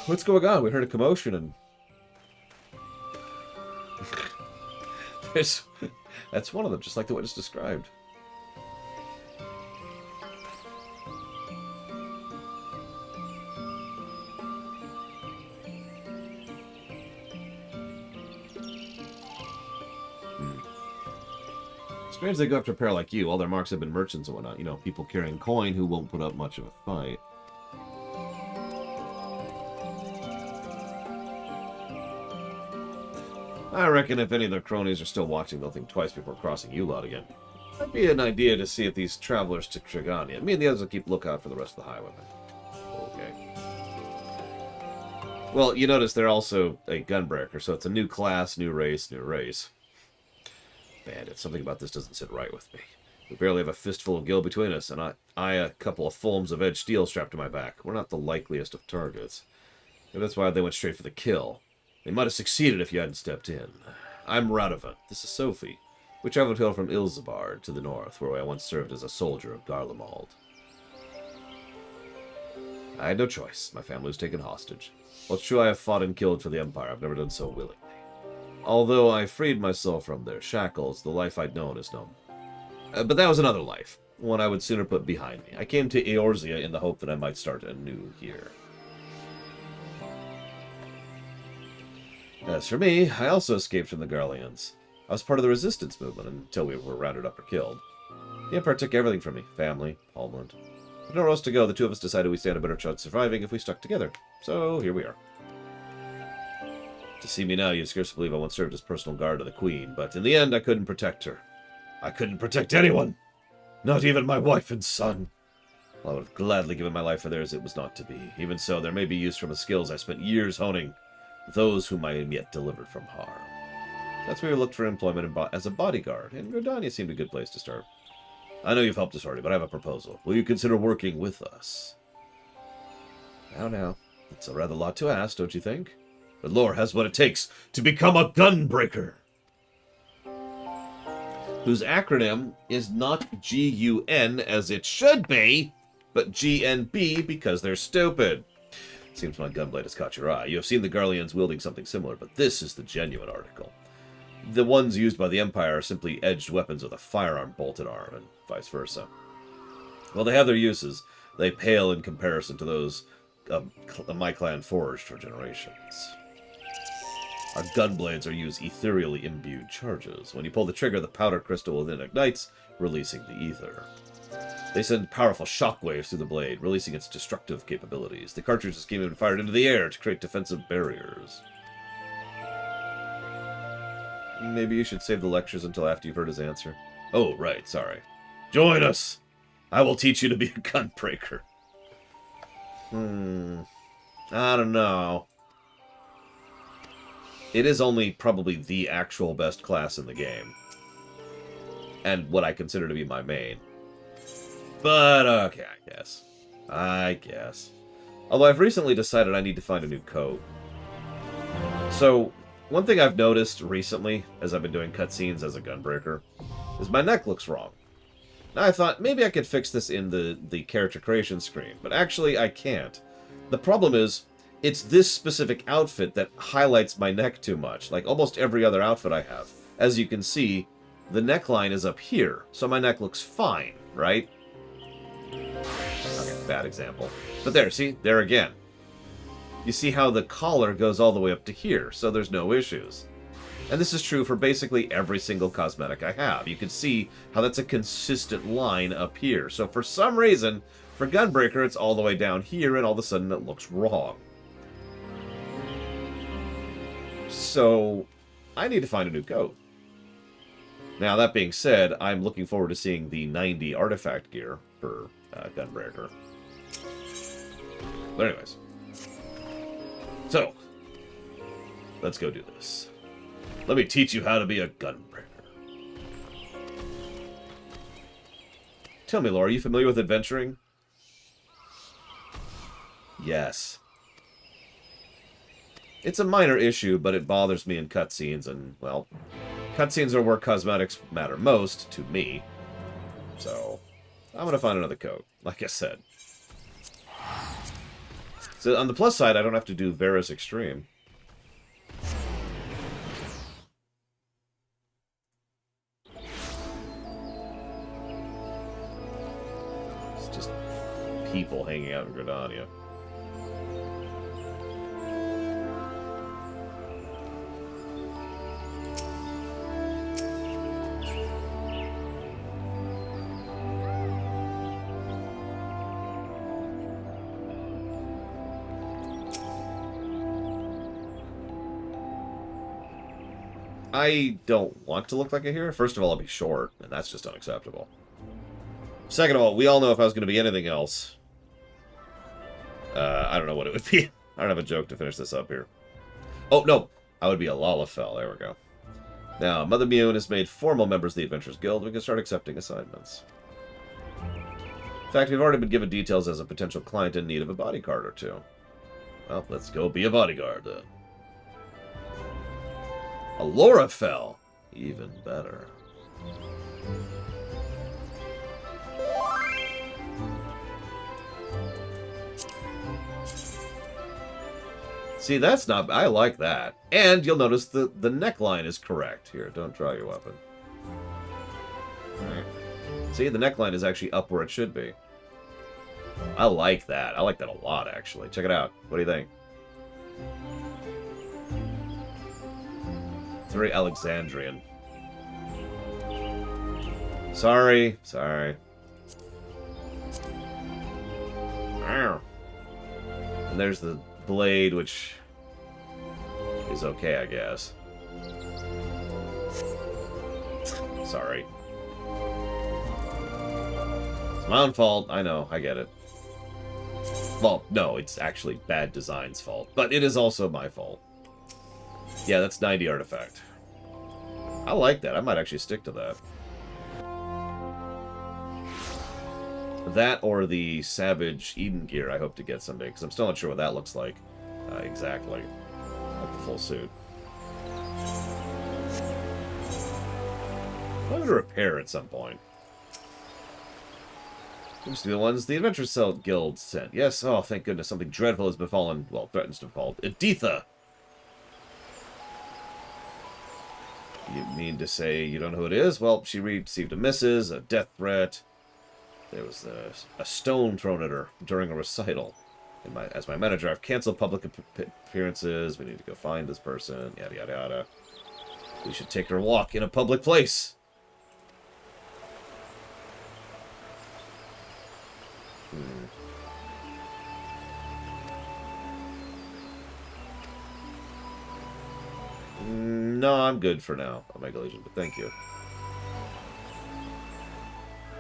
What's going on? We heard a commotion and... That's one of them, just like the witness described. Strange they go after a pair like you. All their marks have been merchants and whatnot. You know, people carrying coin who won't put up much of a fight. I reckon if any of their cronies are still watching, they'll think twice before crossing you lot again. Might be an idea to see if these travelers to Trigania. Me and the others will keep lookout for the rest of the highwaymen. Okay. Well, you notice they're also a Gunbreaker, so it's a new class, new race, new race. Bandit, something about this doesn't sit right with me. We barely have a fistful of gil between us, and I a couple of fulms of edged steel strapped to my back. We're not the likeliest of targets. And that's why they went straight for the kill. They might have succeeded if you hadn't stepped in. I'm Radovan. This is Sophie. We traveled here from Ilzabard to the north, where I once served as a soldier of Garlemald. I had no choice. My family was taken hostage. Well, it's true I have fought and killed for the Empire. I've never done so willingly. Although I freed myself from their shackles, the life I'd known is known. But that was another life, one I would sooner put behind me. I came to Eorzea in the hope that I might start anew here. As for me, I also escaped from the Garleans. I was part of the resistance movement until we were rounded up or killed. The Empire took everything from me. Family, homeland. With nowhere else to go, the two of us decided we stand a better chance of surviving if we stuck together. So, here we are. To see me now, you'd scarce believe I once served as personal guard to the Queen, but in the end, I couldn't protect her. I couldn't protect anyone! Not even my wife and son! Well, I would have gladly given my life for theirs, it was not to be. Even so, there may be use from the skills I spent years honing. Those whom I am yet delivered from harm. That's where we looked for employment as a bodyguard, and Gridania seemed a good place to start. I know you've helped us already, but I have a proposal. Will you consider working with us? Now. It's a rather lot to ask, don't you think? But Lore has what it takes to become a Gunbreaker. Whose acronym is not GUN as it should be, but GNB because they're stupid. Seems my gunblade has caught your eye. You have seen the Garleans wielding something similar, but this is the genuine article. The ones used by the Empire are simply edged weapons with a firearm bolted arm, and vice versa. While they have their uses, they pale in comparison to those my clan forged for generations. Our gunblades are used ethereally imbued charges. When you pull the trigger, the powder crystal within ignites, releasing the ether. They send powerful shockwaves through the blade, releasing its destructive capabilities. The cartridges can even be fired into the air to create defensive barriers. Maybe you should save the lectures until after you've heard his answer. Oh, right, sorry. Join us! I will teach you to be a Gunbreaker. I don't know. It is only probably the actual best class in the game. And what I consider to be my main. But, okay, I guess. Although I've recently decided I need to find a new coat. So, one thing I've noticed recently, as I've been doing cutscenes as a Gunbreaker, is my neck looks wrong. Now I thought maybe I could fix this in the character creation screen, but actually I can't. The problem is, it's this specific outfit that highlights my neck too much, like almost every other outfit I have. As you can see, the neckline is up here, so my neck looks fine, right? Okay, bad example. But there, see? There again. You see how the collar goes all the way up to here, so there's no issues. And this is true for basically every single cosmetic I have. You can see how that's a consistent line up here. So for some reason, for Gunbreaker, it's all the way down here, and all of a sudden it looks wrong. So, I need to find a new coat. Now, that being said, I'm looking forward to seeing the 90 artifact gear for Gunbreaker. But anyways. So, let's go do this. Let me teach you how to be a Gunbreaker. Tell me, Laura, are you familiar with adventuring? Yes. It's a minor issue, but it bothers me in cutscenes, and, well, cutscenes are where cosmetics matter most, to me. So, I'm gonna find another coat, like I said. So, on the plus side, I don't have to do Varus Extreme. It's just people hanging out in Gridania. I don't want to look like a hero. First of all, I'll be short, and that's just unacceptable. Second of all, we all know if I was going to be anything else, I don't know what it would be. I don't have a joke to finish this up here. Oh, no. I would be a Lalafell. There we go. Now, Mother Mune has made formal members of the Adventurers Guild. We can start accepting assignments. In fact, we've already been given details as a potential client in need of a bodyguard or two. Well, let's go be a bodyguard, then. A Lorafell. Even better. See, that's not... I like that. And you'll notice the neckline is correct. Here, don't draw your weapon. Right. See, the neckline is actually up where it should be. I like that. I like that a lot, actually. Check it out. What do you think? It's very Alexandrian. Sorry. Sorry. And there's the blade, which is okay, I guess. Sorry. It's my own fault. I know. I get it. Well, no, it's actually bad design's fault. But it is also my fault. Yeah, that's 90 artifact. I like that. I might actually stick to that. That or the Savage Eden gear I hope to get someday, because I'm still not sure what that looks like exactly. Like the full suit. I'm going to repair at some point. Seems to be the ones the Adventure Cell Guild sent. Yes, oh, thank goodness, something dreadful has befallen, well, threatens to befall. Editha! You mean to say you don't know who it is? Well, she received a missus, a death threat. There was a stone thrown at her during a recital. As my manager, I've canceled public appearances. We need to go find this person. Yada, yada, yada. We should take her walk in a public place. No, I'm good for now, Omega Legion, but thank you.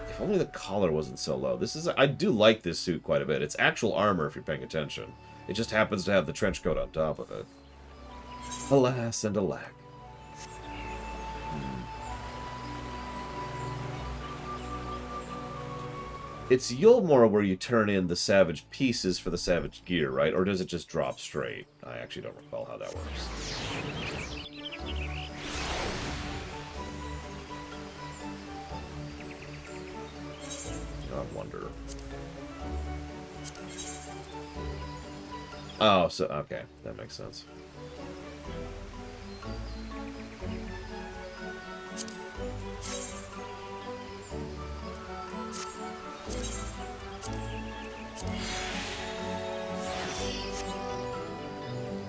If only the collar wasn't so low. I do like this suit quite a bit. It's actual armor if you're paying attention. It just happens to have the trench coat on top of it. Alas and alack. It's Yulmore where you turn in the Savage pieces for the Savage gear, right? Or does it just drop straight? I actually don't recall how that works. I wonder. Oh, so, okay. That makes sense.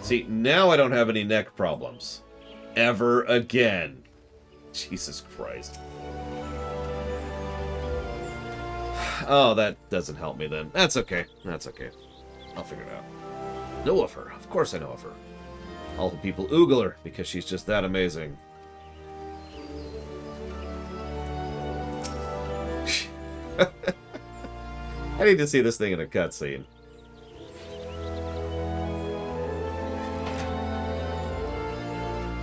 See, now I don't have any neck problems. Ever again. Jesus Christ. Oh, that doesn't help me then. That's okay. That's okay. I'll figure it out. Know of her. Of course I know of her. All the people oogle her because she's just that amazing. I need to see this thing in a cutscene.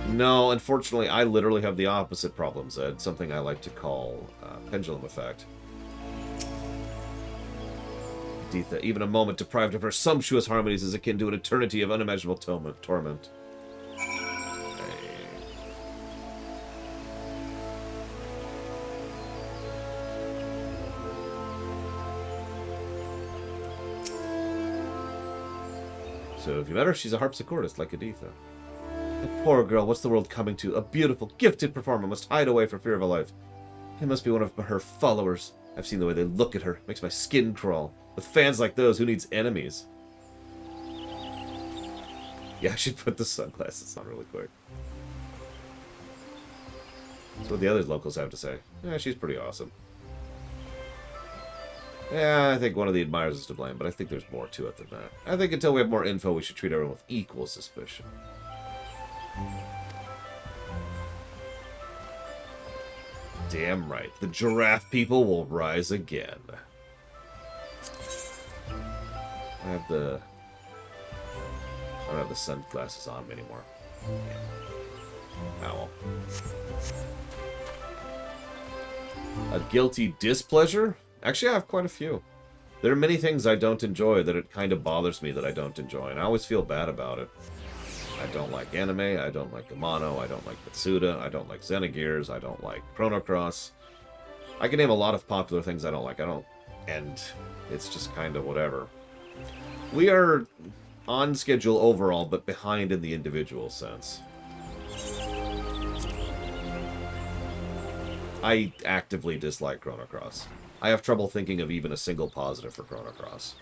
No, unfortunately, I literally have the opposite problem, Zed. Something I like to call pendulum effect. Editha, even a moment deprived of her sumptuous harmonies is akin to an eternity of unimaginable torment. So if you met her, she's a harpsichordist like Editha. The poor girl, what's the world coming to? A beautiful, gifted performer must hide away for fear of her life. It must be one of her followers. I've seen the way they look at her. It makes my skin crawl. With fans like those, who needs enemies? Yeah, I should put the sunglasses on really quick. That's what the other locals have to say. Yeah, she's pretty awesome. Yeah, I think one of the admirers is to blame, but I think there's more to it than that. I think until we have more info, we should treat everyone with equal suspicion. Damn right. The giraffe people will rise again. I don't have the sunglasses on me anymore. Owl. A guilty displeasure? Actually, I have quite a few. There are many things I don't enjoy that it kind of bothers me that I don't enjoy, and I always feel bad about it. I don't like anime, I don't like Amano, I don't like Mitsuda, I don't like Xenogears, I don't like Chrono Cross. I can name a lot of popular things I don't like. And it's just kind of whatever. We are on schedule overall, but behind in the individual sense. I actively dislike Chrono Cross. I have trouble thinking of even a single positive for Chrono Cross.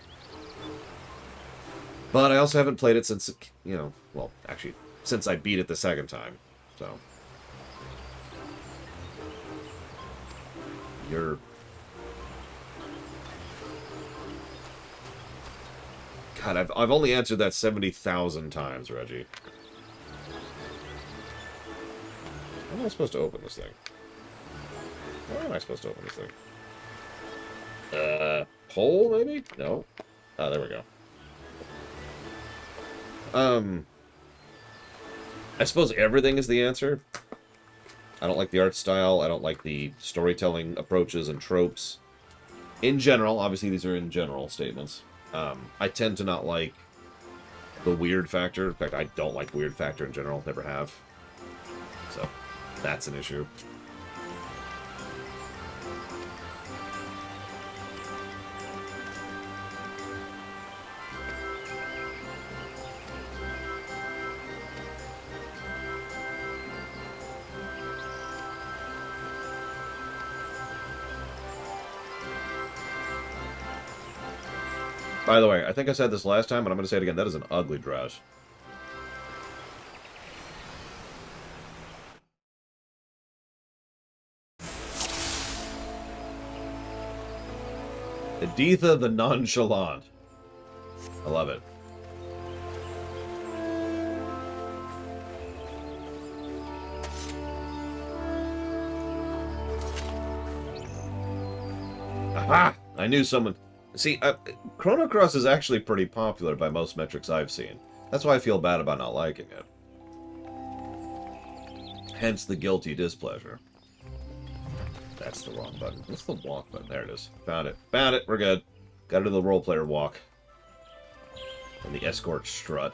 But I also haven't played it since, you know, well, actually, since I beat it the second time, so. You're... God, I've only answered that 70,000 times, Reggie. How am I supposed to open this thing? How am I supposed to open this thing? Hole, maybe? No. Oh, there we go. I suppose everything is the answer. I don't like the art style. I don't like the storytelling approaches and tropes. In general, obviously these are in general statements. I tend to not like the weird factor. In fact, I don't like weird factor in general. Never have. So, that's an issue. By the way, I think I said this last time, but I'm going to say it again. That is an ugly dress. Editha the Nonchalant. I love it. Aha! I knew someone... See, Chrono Cross is actually pretty popular by most metrics I've seen. That's why I feel bad about not liking it. Hence the guilty displeasure. That's the wrong button. What's the walk button? There it is. Found it. Found it. We're good. Got to do the role player walk. And the escort strut.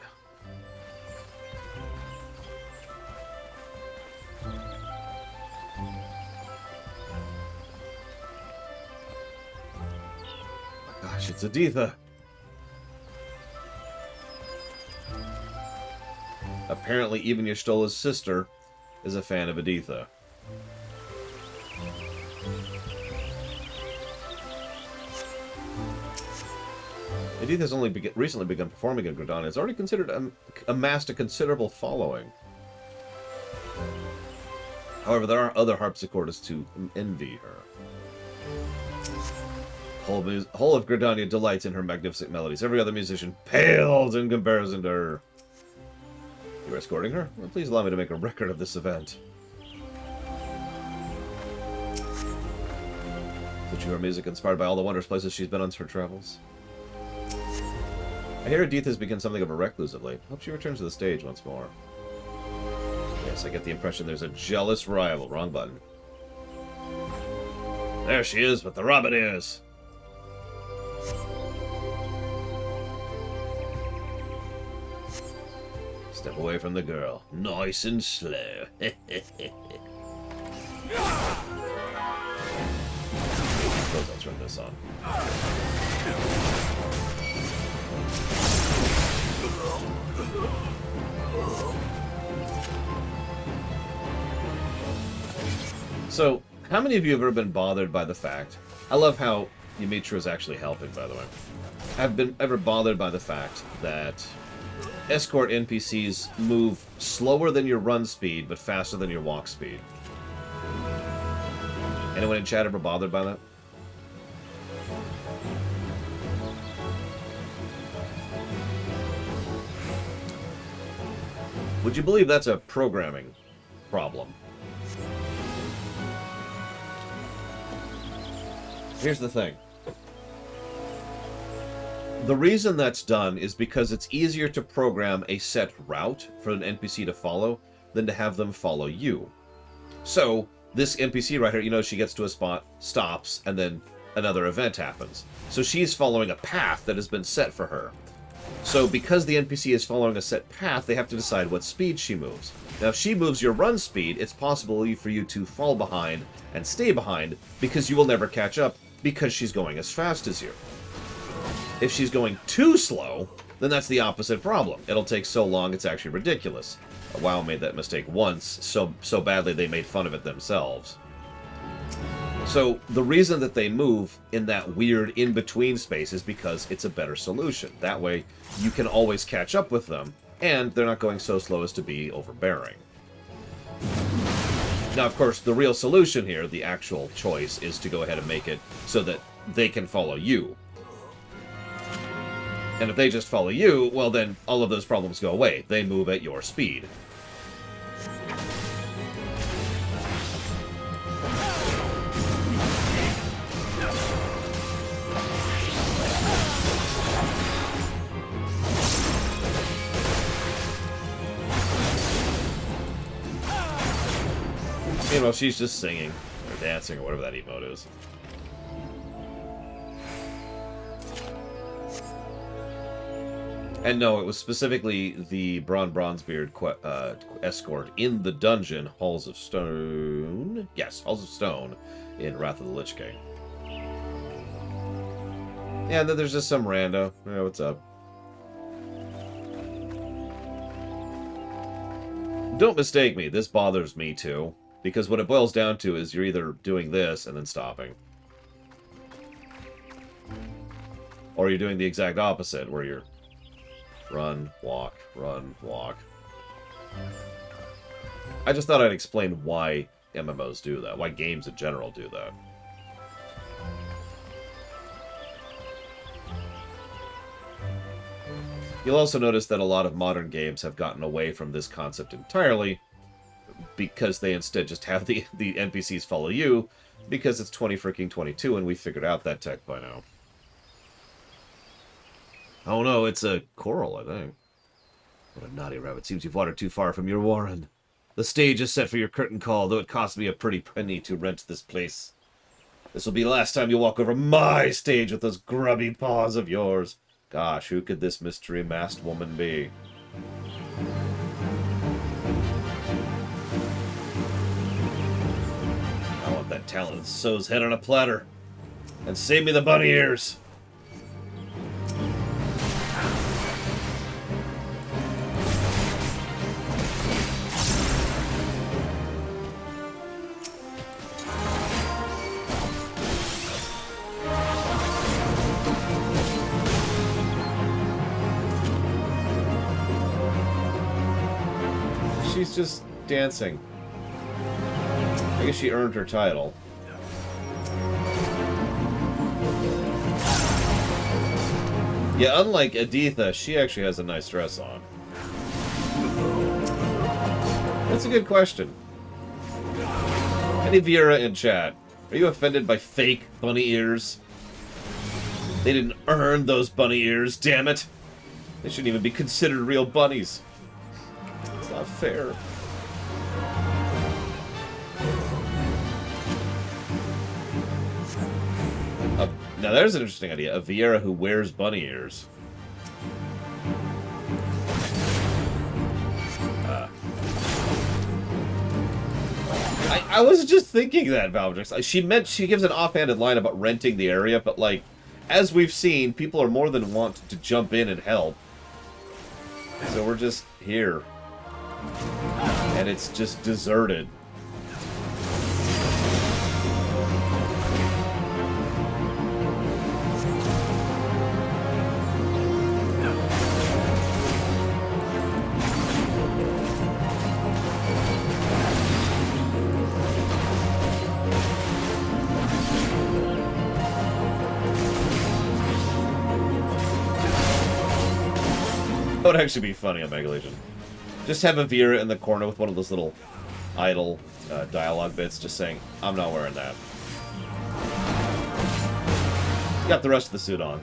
Gosh, it's Editha. Apparently, even Y'shtola's sister is a fan of Editha. Editha's only recently begun performing in Gridania. It's already considered amassed a considerable following. However, there are other harpsichordists who envy her. Whole of Gridania delights in her magnificent melodies. Every other musician pales in comparison to her. You're escorting her? Well, please allow me to make a record of this event. Such her music inspired by all the wondrous places she's been on her travels. I hear Editha has become something of a recluse of late. Hope she returns to the stage once more. Yes, I get the impression there's a jealous rival. Wrong button. There she is with the rabbit ears. Step away from the girl. Nice and slow. Suppose I'll turn this on. So, how many of you have ever been bothered by the fact... I love how Yumitra is actually helping, by the way. Have been ever bothered by the fact that escort NPCs move slower than your run speed, but faster than your walk speed? Anyone in chat ever bothered by that? Would you believe that's a programming problem? Here's the thing. The reason that's done is because it's easier to program a set route for an NPC to follow than to have them follow you. So, this NPC right here, you know, she gets to a spot, stops, and then another event happens. So she's following a path that has been set for her. So because the NPC is following a set path, they have to decide what speed she moves. Now, if she moves your run speed, it's possible for you to fall behind and stay behind because you will never catch up because she's going as fast as you. If she's going too slow, then that's the opposite problem. It'll take so long, it's actually ridiculous. WoW made that mistake once, so badly they made fun of it themselves. So the reason that they move in that weird in-between space is because it's a better solution. That way, you can always catch up with them, and they're not going so slow as to be overbearing. Now, of course, the real solution here, the actual choice, is to go ahead and make it so that they can follow you. And if they just follow you, well then, all of those problems go away. They move at your speed. Meanwhile, she's just singing, or dancing, or whatever that emote is. And no, it was specifically the Bronzebeard escort in the dungeon, Halls of Stone. Yes, Halls of Stone in Wrath of the Lich King. Yeah, and then there's just some rando. Yeah, what's up? Don't mistake me, this bothers me too. Because what it boils down to is you're either doing this and then stopping. Or you're doing the exact opposite, where you're run, walk, run, walk. I just thought I'd explain why MMOs do that, why games in general do that. You'll also notice that a lot of modern games have gotten away from this concept entirely, because they instead just have the NPCs follow you, because it's 2022 and we figured out that tech by now. Oh no, it's a coral, I think. What a naughty rabbit. Seems you've wandered too far from your warren. The stage is set for your curtain call, though it cost me a pretty penny to rent this place. This will be the last time you walk over my stage with those grubby paws of yours. Gosh, who could this mystery masked woman be? I want that talent sow's head on a platter. And save me the bunny ears. She's just dancing. I guess she earned her title. Yeah, unlike Editha, she actually has a nice dress on. That's a good question. Any Viera in chat, are you offended by fake bunny ears? They didn't earn those bunny ears, damn it! They shouldn't even be considered real bunnies. It's not fair. Now there's an interesting idea. A Viera who wears bunny ears. I was just thinking that, Valvetrix. She gives an offhanded line about renting the area, but like, as we've seen, people are more than want to jump in and help. So we're just here. And it's just deserted. That would actually be funny on Mega Legion. Just have a Viera in the corner with one of those little idle dialogue bits just saying, I'm not wearing that. got the rest of the suit on.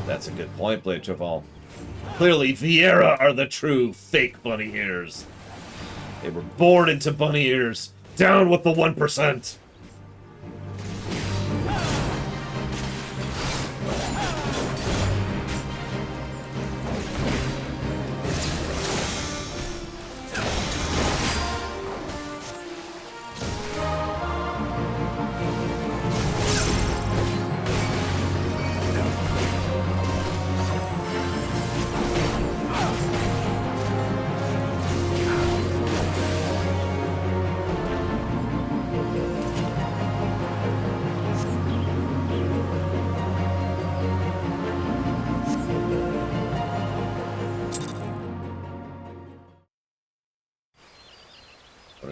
That's a good point, Blade Traval. Clearly, Vieira are the true fake bunny ears. They were born into bunny ears. Down with the 1%.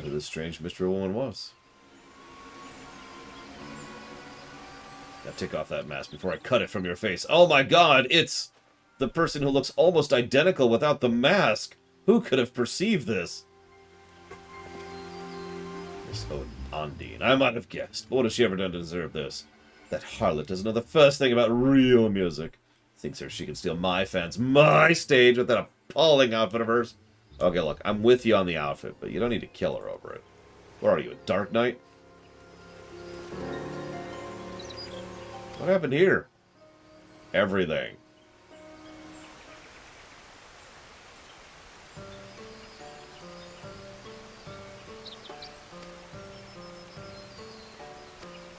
This strange mystery woman was. Now take off that mask before I cut it from your face. Oh my god, it's the person who looks almost identical without the mask. Who could have perceived this? Miss Ondine. I might have guessed. But what has she ever done to deserve this? That harlot doesn't know the first thing about real music. Thinks she can steal my fans, my stage, with that appalling outfit of hers. Okay, look, I'm with you on the outfit, but you don't need to kill her over it. What are you, a Dark Knight? What happened here? Everything.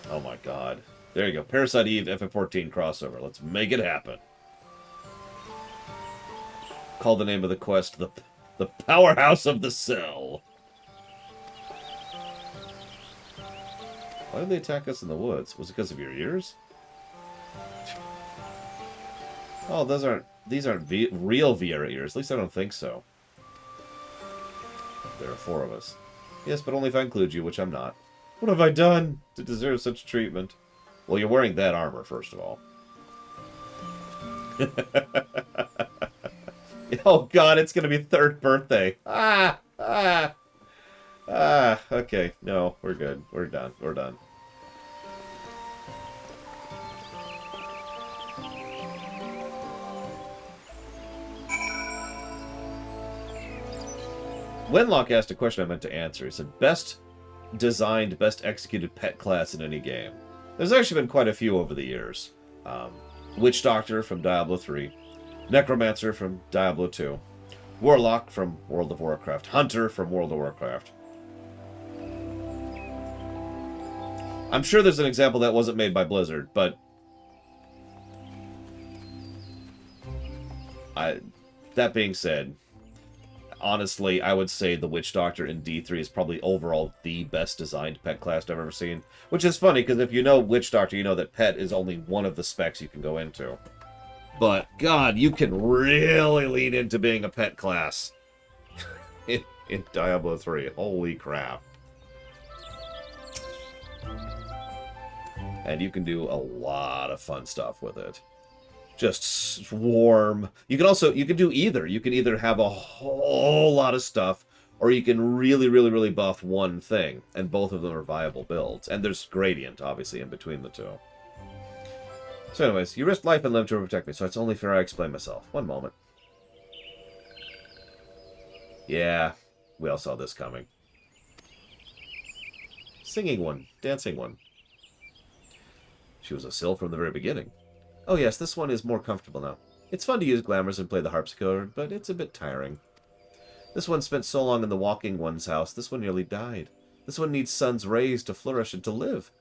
Oh my god. There you go. Parasite Eve FF14 crossover. Let's make it happen. Call the name of the quest the Powerhouse of the Cell. Why did they attack us in the woods? Was it because of your ears? Oh, these aren't real Vieira ears. At least I don't think so. There are 4 of us. Yes, but only if I include you, which I'm not. What have I done to deserve such treatment? Well, you're wearing that armor, first of all. Oh god, it's gonna be 3rd birthday. Okay. No, we're good. We're done. We're done. Wenlock asked a question I meant to answer. He said, best designed, best executed pet class in any game. There's actually been quite a few over the years. Witch Doctor from Diablo 3. Necromancer from Diablo 2. Warlock from World of Warcraft. Hunter from World of Warcraft. I'm sure there's an example that wasn't made by Blizzard, but that being said, honestly, I would say the Witch Doctor in D3 is probably overall the best designed pet class I've ever seen. Which is funny, because if you know Witch Doctor, you know that pet is only one of the specs you can go into. But, God, you can really lean into being a pet class in Diablo 3. Holy crap. And you can do a lot of fun stuff with it. Just swarm. You can do either. You can either have a whole lot of stuff, or you can really buff one thing. And both of them are viable builds. And there's gradient, obviously, in between the two. So anyways, you risked life and limb to protect me, so it's only fair I explain myself. One moment. Yeah, we all saw this coming. Singing one, dancing one. She was a Syl from the very beginning. Oh yes, this one is more comfortable now. It's fun to use glamours and play the harpsichord, but it's a bit tiring. This one spent so long in the walking one's house, this one nearly died. This one needs sun's rays to flourish and to live.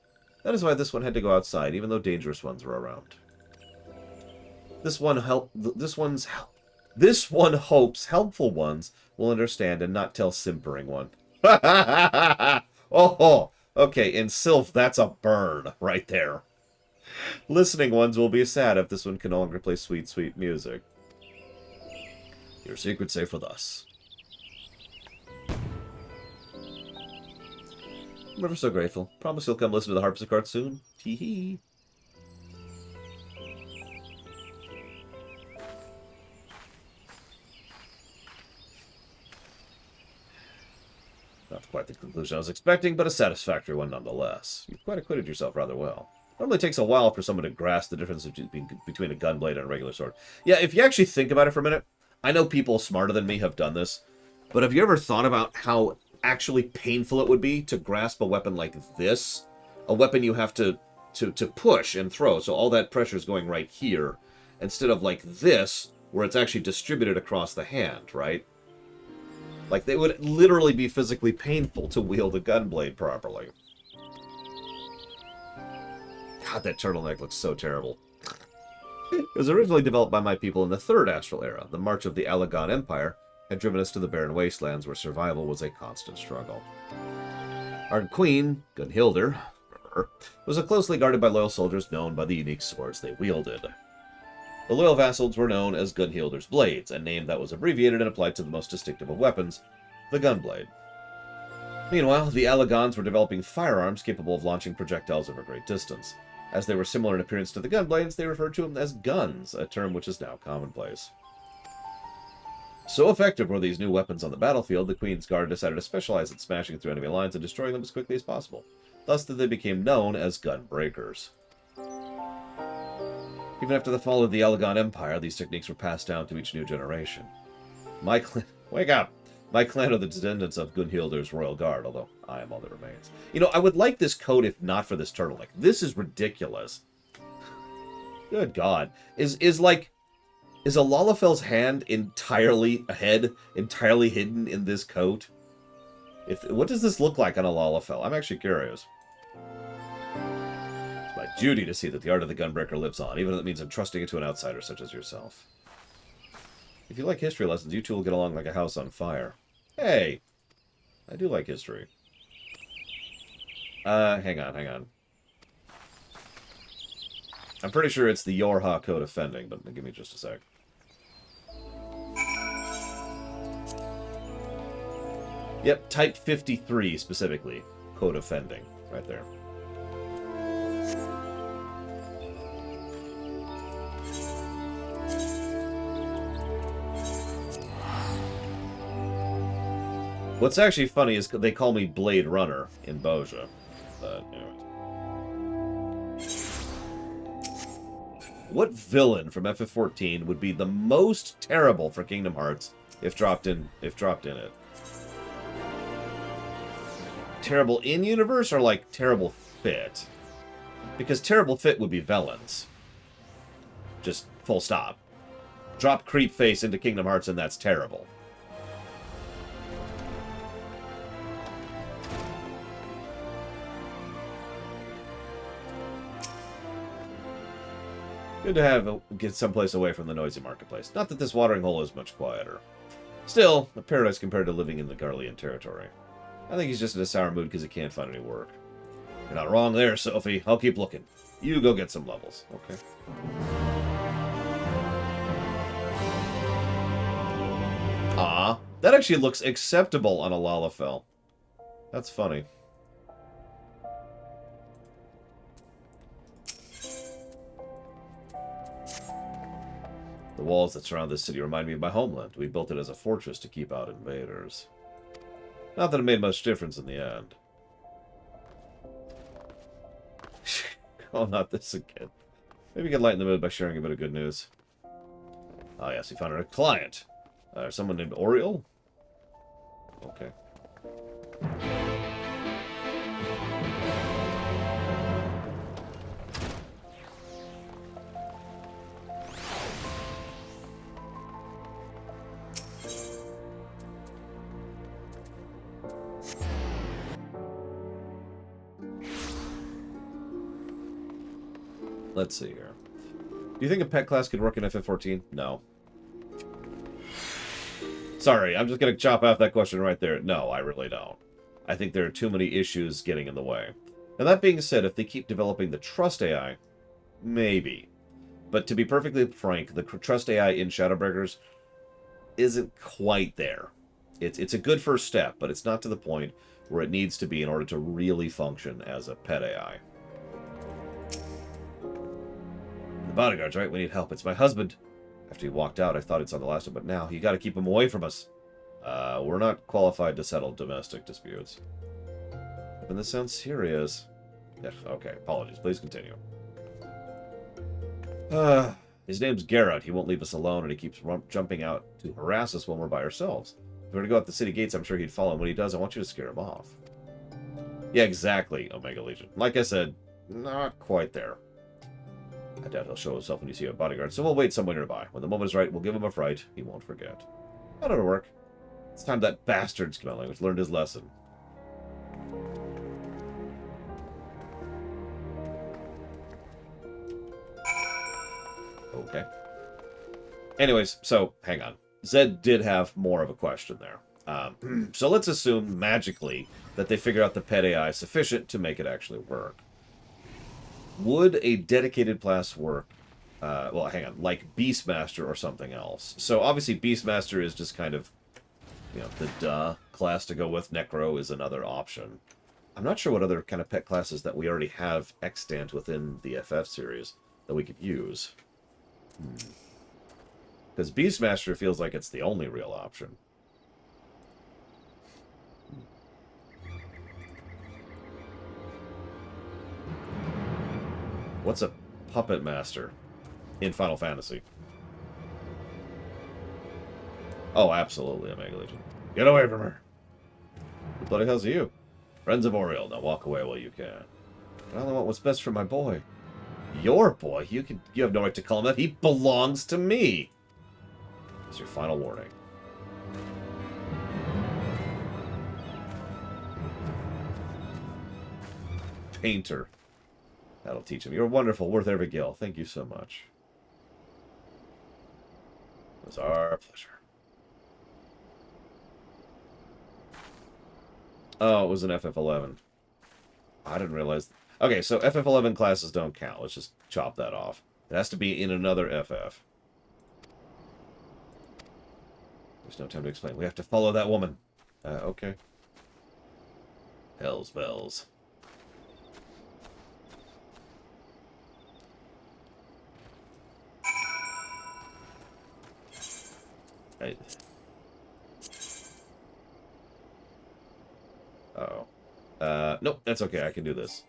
That is why this one had to go outside, even though dangerous ones were around. This one hopes helpful ones will understand and not tell simpering one. Oh, okay, in Sylph, that's a burn right there. Listening ones will be sad if this one can no longer play sweet, sweet music. Your secret's safe with us. I'm ever so grateful. Promise you'll come listen to the harpsichord soon. Tee hee. Not quite the conclusion I was expecting, but a satisfactory one nonetheless. You've quite acquitted yourself rather well. Normally takes a while for someone to grasp the difference between a gunblade and a regular sword. Yeah, if you actually think about it for a minute, I know people smarter than me have done this, but have you ever thought about how actually painful it would be to grasp a weapon like this? A weapon you have to push and throw, so all that pressure is going right here, instead of like this, where it's actually distributed across the hand, right? Like, they would literally be physically painful to wield a gunblade properly. God, that turtleneck looks so terrible. It was originally developed by my people in the Third Astral Era. The march of the Alagon Empire had driven us to the barren wastelands where survival was a constant struggle. Our queen, Gunhildr, was closely guarded by loyal soldiers known by the unique swords they wielded. The loyal vassals were known as Gunhildr's Blades, a name that was abbreviated and applied to the most distinctive of weapons, the gunblade. Meanwhile, the Alagons were developing firearms capable of launching projectiles over great distance. As they were similar in appearance to the gunblades, they referred to them as guns, a term which is now commonplace. So effective were these new weapons on the battlefield, the Queen's Guard decided to specialize in smashing through enemy lines and destroying them as quickly as possible. Thus they became known as Gunbreakers. Even after the fall of the Alagon Empire, these techniques were passed down to each new generation. My clan... Wake up! My clan are the descendants of Gunhildr's royal guard, although I am all that remains. You know, I would like this coat if not for this turtleneck. This is ridiculous. Good God. Is Alalafel's hand entirely hidden in this coat? What does this look like on Alalafel? I'm actually curious. It's my duty to see that the art of the Gunbreaker lives on, even if it means entrusting it to an outsider such as yourself. If you like history lessons, you two will get along like a house on fire. Hey! I do like history. Hang on. I'm pretty sure it's the Yorha Code of Fending, but give me just a sec. Yep, type 53 specifically. Code of Fending. Right there. What's actually funny is they call me Blade Runner in Boja. But, anyways. What villain from FF14 would be the most terrible for Kingdom Hearts if dropped in it? Terrible in universe or like terrible fit? Because terrible fit would be Velens. Just full stop. Drop creep face into Kingdom Hearts and that's terrible. Good to get someplace away from the noisy marketplace. Not that this watering hole is much quieter. Still, a paradise compared to living in the Garlean territory. I think he's just in a sour mood because he can't find any work. You're not wrong there, Sophie. I'll keep looking. You go get some levels, okay? Ah, that actually looks acceptable on a Lalafell. That's funny. The walls that surround this city remind me of my homeland. We built it as a fortress to keep out invaders. Not that it made much difference in the end. Oh, not this again. Maybe we can lighten the mood by sharing a bit of good news. Ah, yes, we found a client. Someone named Oriel? Okay. Let's see here. Do you think a pet class could work in FF14? No. Sorry, I'm just going to chop off that question right there. No, I really don't. I think there are too many issues getting in the way. Now, that being said, if they keep developing the Trust AI, maybe. But to be perfectly frank, the Trust AI in Shadowbreakers isn't quite there. It's a good first step, but it's not to the point where it needs to be in order to really function as a pet AI. The bodyguards, right? We need help. It's my husband. After he walked out, I thought it's on the last one, but now you got to keep him away from us. We're not qualified to settle domestic disputes. And this sounds serious. Ugh, okay, apologies. Please continue. His name's Garrett. He won't leave us alone, and he keeps jumping out to harass us when we're by ourselves. If we were to go out the city gates, I'm sure he'd follow. And when he does, I want you to scare him off. Yeah, exactly, Omega Legion. Like I said, not quite there. I doubt he'll show himself when you see a bodyguard, so we'll wait somewhere nearby. When the moment is right, we'll give him a fright. He won't forget. How did it work? It's time that bastard Smelling Language learned his lesson. Okay. Anyways, so, hang on. Zed did have more of a question there. So let's assume, magically, that they figured out the pet AI sufficient to make it actually work. Would a dedicated class work, well, hang on, like Beastmaster or something else? So, obviously, Beastmaster is just kind of, you know, the duh class to go with. Necro is another option. I'm not sure what other kind of pet classes that we already have extant within the FF series that we could use. Because Beastmaster feels like it's the only real option. What's a Puppet Master in Final Fantasy? Oh, absolutely, Omega Legion. Get away from her! What the bloody hell's you? Friends of Oriel, now walk away while you can. I only want what's best for my boy. Your boy? You have no right to call him that. He belongs to me! It's your final warning. Painter. That'll teach him. You're wonderful, worth every gil. Thank you so much. It was our pleasure. Oh, it was an FF11. I didn't realize. Okay, so FF11 classes don't count. Let's just chop that off. It has to be in another FF. There's no time to explain. We have to follow that woman. Okay. Hell's bells. Right. Uh-oh. Nope, that's okay. I can do this.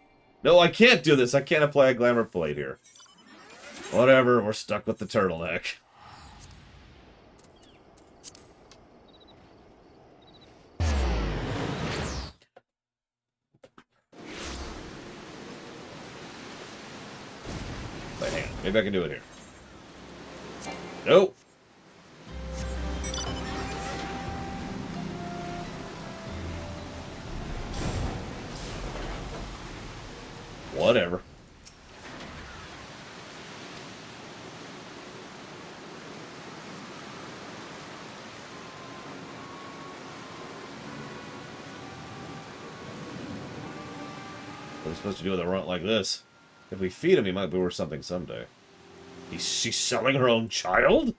No, I can't do this. I can't apply a glamour plate here. Whatever, we're stuck with the turtleneck. But hang on. Maybe I can do it here. Nope. Whatever. What are we supposed to do with a runt like this? If we feed him, he might be worth something someday. She's selling her own child?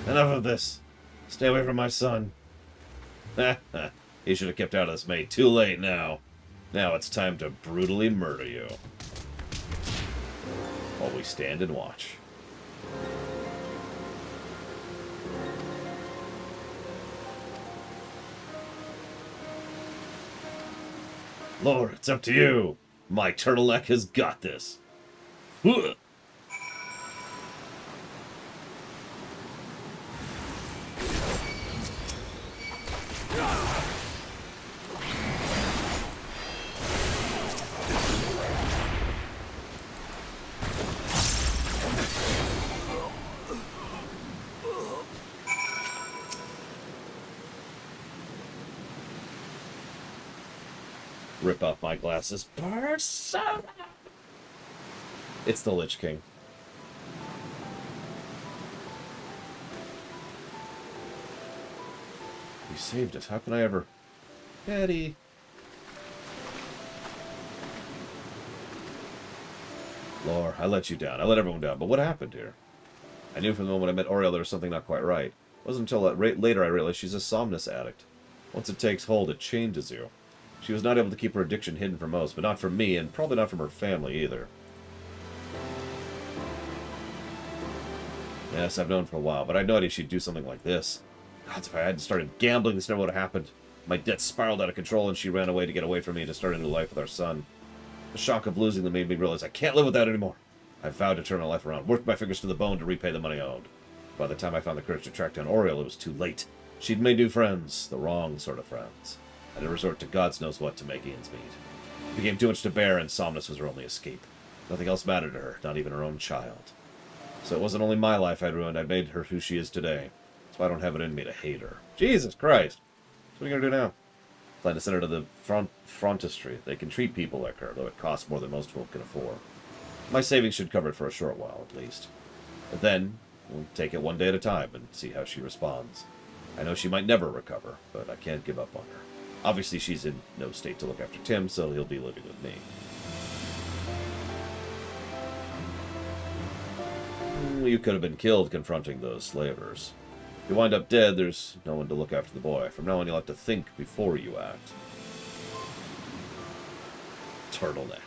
Enough of this. Stay away from my son. He should have kept out of this, mate. Too late now. Now it's time to brutally murder you. While we stand and watch. Lord, it's up to you. My turtleneck has got this. Ugh. Rip off my glasses. Persona! It's the Lich King. You saved us. How can I ever... Daddy. Lore, I let you down. I let everyone down. But what happened here? I knew from the moment I met Oriel there was something not quite right. It wasn't until later I realized she's a somnus addict. Once it takes hold, it changes you. She was not able to keep her addiction hidden from most, but not from me, and probably not from her family either. Yes, I've known for a while, but I had no idea she'd do something like this. God, if I hadn't started gambling, this never would have happened. My debts spiraled out of control, and she ran away to get away from me to start a new life with our son. The shock of losing them made me realize I can't live with that anymore. I vowed to turn my life around, worked my fingers to the bone to repay the money I owed. By the time I found the courage to track down Oriel, it was too late. She'd made new friends, the wrong sort of friends. I had to resort to God's knows what to make ends meet. It became too much to bear, and Somnus was her only escape. Nothing else mattered to her, not even her own child. So it wasn't only my life I'd ruined, I'd made her who she is today. That's why I don't have it in me to hate her. Jesus Christ! What are you going to do now? Plan to send her to the frontistry. They can treat people like her, though it costs more than most folk can afford. My savings should cover it for a short while, at least. But then, we'll take it one day at a time and see how she responds. I know she might never recover, but I can't give up on her. Obviously, she's in no state to look after Tim, so he'll be living with me. You could have been killed confronting those slavers. If you wind up dead, there's no one to look after the boy. From now on, you'll have to think before you act. Turtleneck.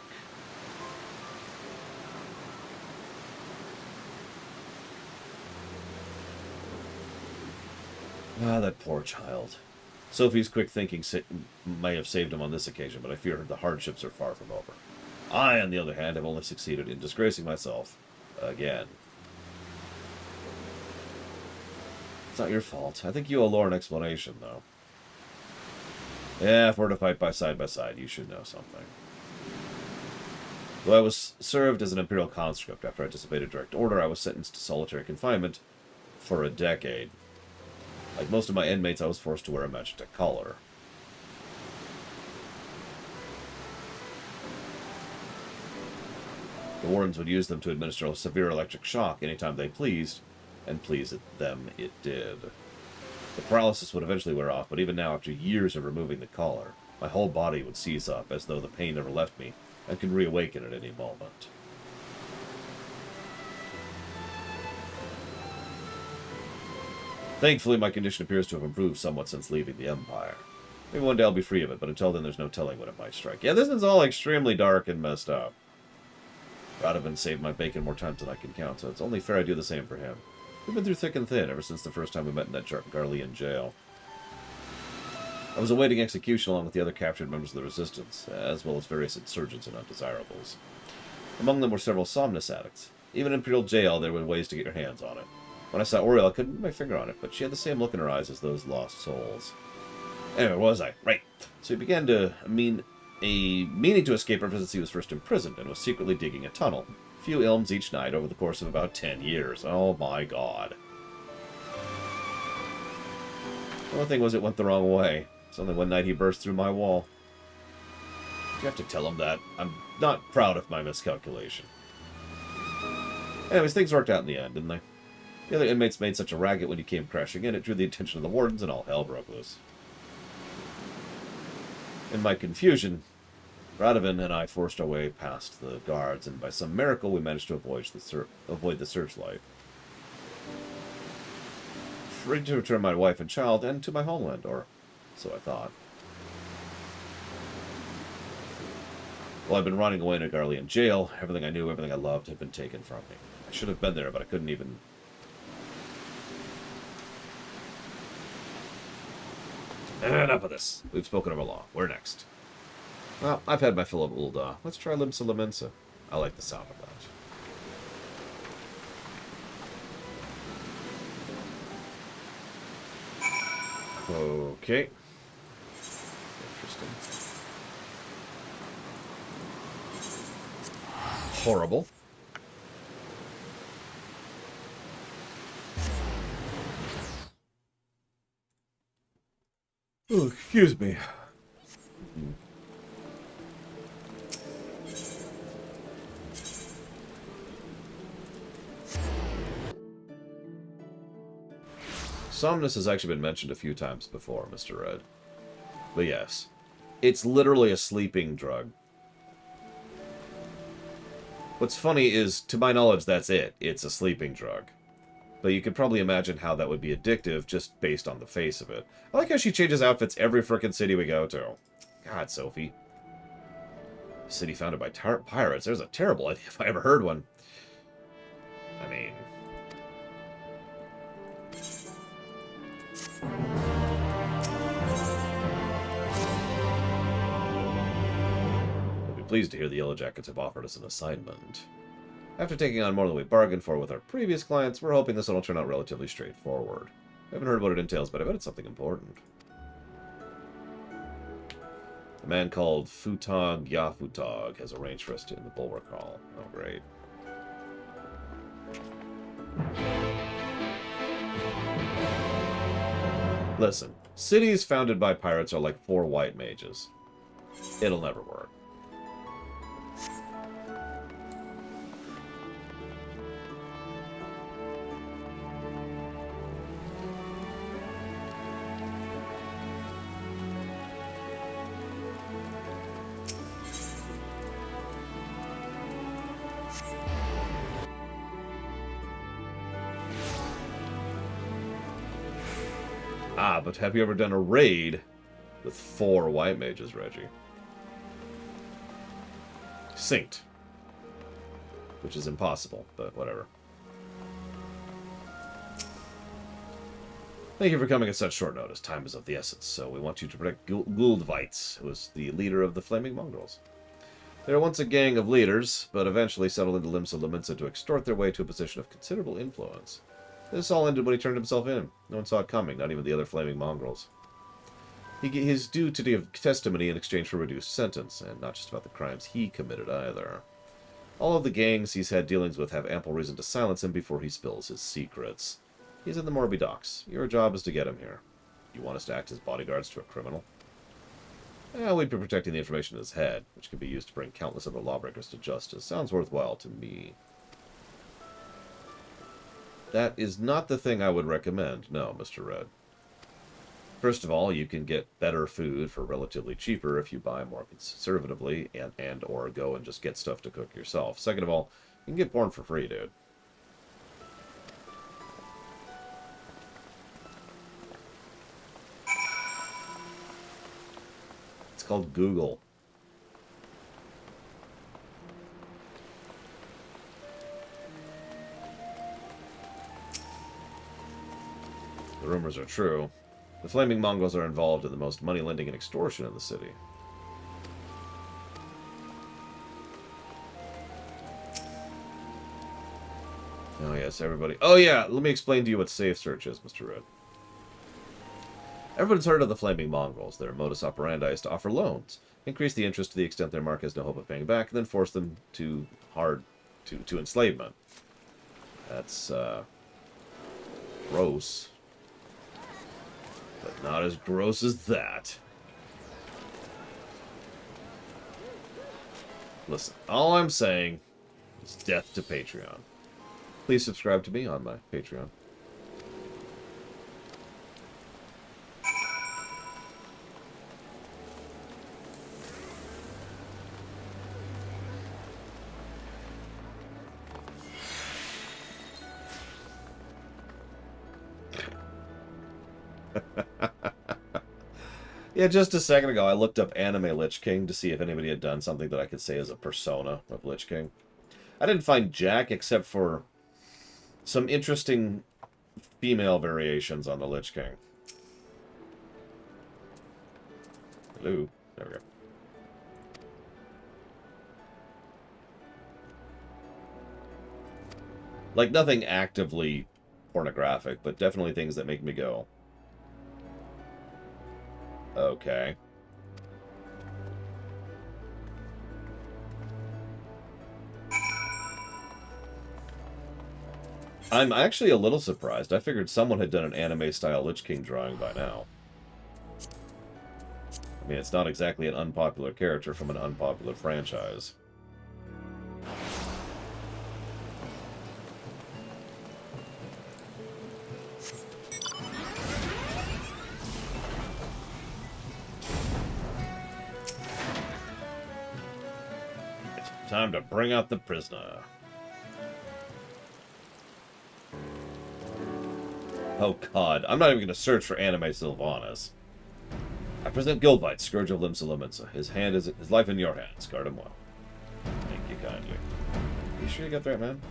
Ah, that poor child. Sophie's quick thinking may have saved him on this occasion, but I fear the hardships are far from over. I, on the other hand, have only succeeded in disgracing myself again. It's not your fault. I think you owe Laura an explanation, though. Yeah, if we're to fight by side, you should know something. Though I was served as an Imperial conscript after I disobeyed a direct order, I was sentenced to solitary confinement for a decade. Like most of my inmates, I was forced to wear a magenta collar. The wardens would use them to administer a severe electric shock anytime they pleased, and please them it did. The paralysis would eventually wear off, but even now, after years of removing the collar, my whole body would seize up, as though the pain never left me, and could reawaken at any moment. Thankfully, my condition appears to have improved somewhat since leaving the Empire. Maybe one day I'll be free of it, but until then there's no telling when it might strike. Yeah, this is all extremely dark and messed up. Paladin saved my bacon more times than I can count, so it's only fair I do the same for him. We've been through thick and thin ever since the first time we met in that Garlean jail. I was awaiting execution along with the other captured members of the Resistance, as well as various insurgents and undesirables. Among them were several Somnus addicts. Even in Imperial jail, there were ways to get your hands on it. When I saw Oriel, I couldn't put my finger on it, but she had the same look in her eyes as those lost souls. Anyway, where was I? Right. So he began to meaning to escape ever since he was first imprisoned, and was secretly digging a tunnel. A few ilms each night over the course of about 10 years. Oh my god. The only thing was it went the wrong way. It's only one night he burst through my wall. Did you have to tell him that? I'm not proud of my miscalculation. Anyways, things worked out in the end, didn't they? The other inmates made such a racket when he came crashing in, it drew the attention of the wardens, and all hell broke loose. In my confusion, Radovan and I forced our way past the guards, and by some miracle we managed to avoid the searchlight. Free to return my wife and child, and to my homeland, or so I thought. While I'd been running away in a Garlean jail, everything I knew, everything I loved had been taken from me. I should have been there, but I couldn't even... Enough of this. We've spoken over long. Where next? Well, I've had my fill of Ul'dah. Let's try Limsa Lamensa. I like the sound of that. Okay. Interesting. Horrible. Oh, excuse me. Somnus has actually been mentioned a few times before, Mr. Red. But yes, it's literally a sleeping drug. What's funny is, to my knowledge, that's it. It's a sleeping drug. But you could probably imagine how that would be addictive just based on the face of it. I like how she changes outfits every frickin' city we go to. God, Sophie. City founded by pirates. There's a terrible idea if I ever heard one. I mean... pleased to hear the Yellow Jackets have offered us an assignment. After taking on more than we bargained for with our previous clients, we're hoping this one will turn out relatively straightforward. I haven't heard what it entails, but I bet it's something important. A man called Futog Yafutog has arranged for us to in the Bulwark Hall. Oh, great. Listen, cities founded by pirates are like 4 white mages. It'll never work. Ah, but have you ever done a raid with 4 white mages, Reggie? Synced. Which is impossible, but whatever. Thank you for coming at such short notice. Time is of the essence, so we want you to protect Guldvites, who is the leader of the Flaming Mongrels. They were once a gang of leaders, but eventually settled into Limsa Laminsa to extort their way to a position of considerable influence. This all ended when he turned himself in. No one saw it coming, not even the other Flaming Mongrels. He is due to give testimony in exchange for a reduced sentence, and not just about the crimes he committed either. All of the gangs he's had dealings with have ample reason to silence him before he spills his secrets. He's in the Morby docks. Your job is to get him here. You want us to act as bodyguards to a criminal? We'd be protecting the information in his head, which could be used to bring countless other lawbreakers to justice. Sounds worthwhile to me. That is not the thing I would recommend, no, Mr. Red. First of all, you can get better food for relatively cheaper if you buy more conservatively and or go and just get stuff to cook yourself. Second of all, you can get porn for free, dude. It's called Google. The rumors are true. The Flaming Mongrels are involved in the most money-lending and extortion in the city. Oh yes, everybody. Oh yeah, let me explain to you what safe search is, Mr. Red. Everyone's heard of the Flaming Mongrels. Their modus operandi is to offer loans, increase the interest to the extent their mark has no hope of paying back, and then force them to enslavement. That's gross. But not as gross as that. Listen, all I'm saying is death to Patreon. Please subscribe to me on my Patreon. Yeah, just a second ago, I looked up anime Lich King to see if anybody had done something that I could say as a persona of Lich King. I didn't find jack except for some interesting female variations on the Lich King. Hello. There we go. Like, nothing actively pornographic, but definitely things that make me go, okay. I'm actually a little surprised. I figured someone had done an anime-style Lich King drawing by now. I mean, it's not exactly an unpopular character from an unpopular franchise. Time to bring out the prisoner. Oh god, I'm not even going to search for anime Sylvanas. I present Guldvite, Scourge of Limsa Laminsa. His life in your hands. Guard him well. Thank you kindly. You sure you got the right man?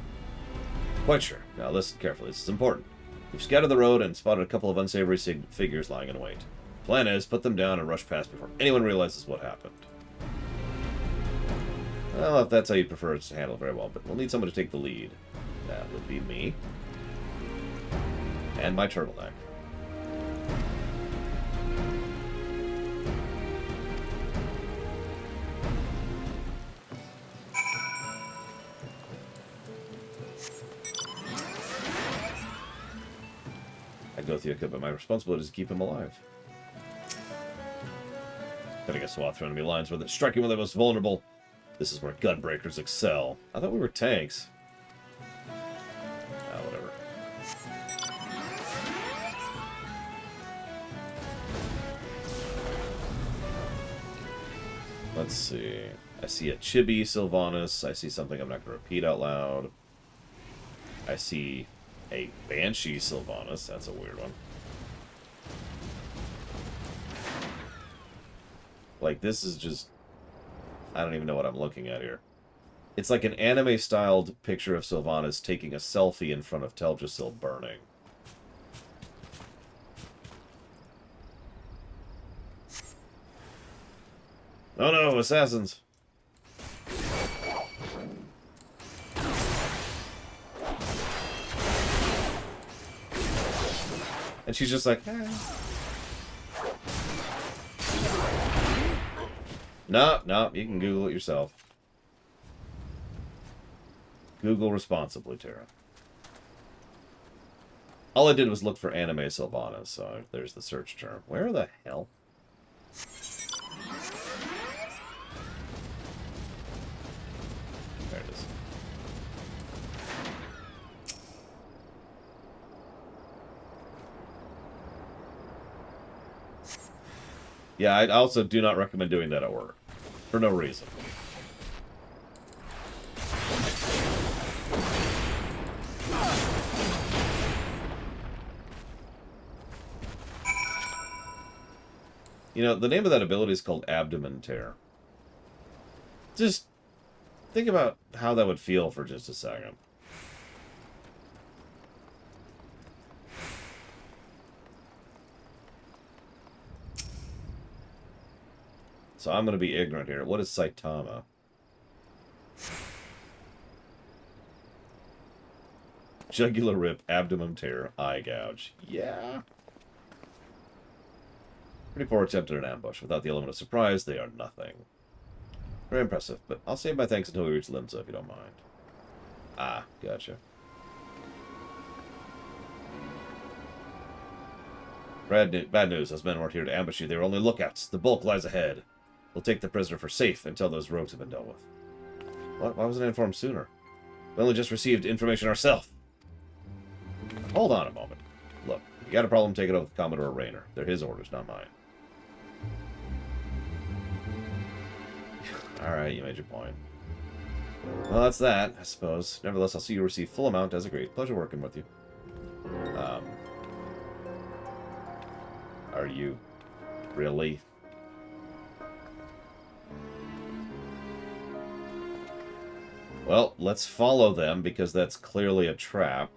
Quite sure. Now listen carefully. This is important. We've scouted the road and spotted a couple of unsavory figures lying in wait. Plan is, put them down and rush past before anyone realizes what happened. Well, if that's how you prefer it to handle very well, but we'll need someone to take the lead. That would be me. And my turtleneck. I go through it, but my responsibility is to keep him alive. Gotta get swath through enemy lines where they're striking when they're most vulnerable. This is where Gunbreakers excel. I thought we were tanks. Ah, whatever. Let's see. I see a Chibi Sylvanas. I see something I'm not going to repeat out loud. I see a Banshee Sylvanas. That's a weird one. Like, this is just... I don't even know what I'm looking at here. It's like an anime-styled picture of Sylvanas taking a selfie in front of Teldrassil burning. Oh no, assassins! And she's just like, No, you can Google it yourself. Google responsibly, Tara. All I did was look for anime Sylvanas, so there's the search term. Where the hell? There it is. Yeah, I also do not recommend doing that at work. For no reason. You know, the name of that ability is called Abdomen Tear. Just think about how that would feel for just a second. So I'm going to be ignorant here. What is Saitama? Jugular rip, abdomen tear, eye gouge. Yeah. Pretty poor attempt at an ambush. Without the element of surprise, they are nothing. Very impressive, but I'll save my thanks until we reach Limsa, if you don't mind. Ah, gotcha. Bad news. Those men weren't here to ambush you. They were only lookouts. The bulk lies ahead. We'll take the prisoner for safe until those rogues have been dealt with. What? Why wasn't I informed sooner? We only just received information ourselves. Hold on a moment. Look, you got a problem, take it up with Commodore Rayner. They're his orders, not mine. Alright, you made your point. Well, that's that, I suppose. Nevertheless, I'll see you receive full amount as agreed. Pleasure working with you. Are you really? Well, let's follow them, because that's clearly a trap.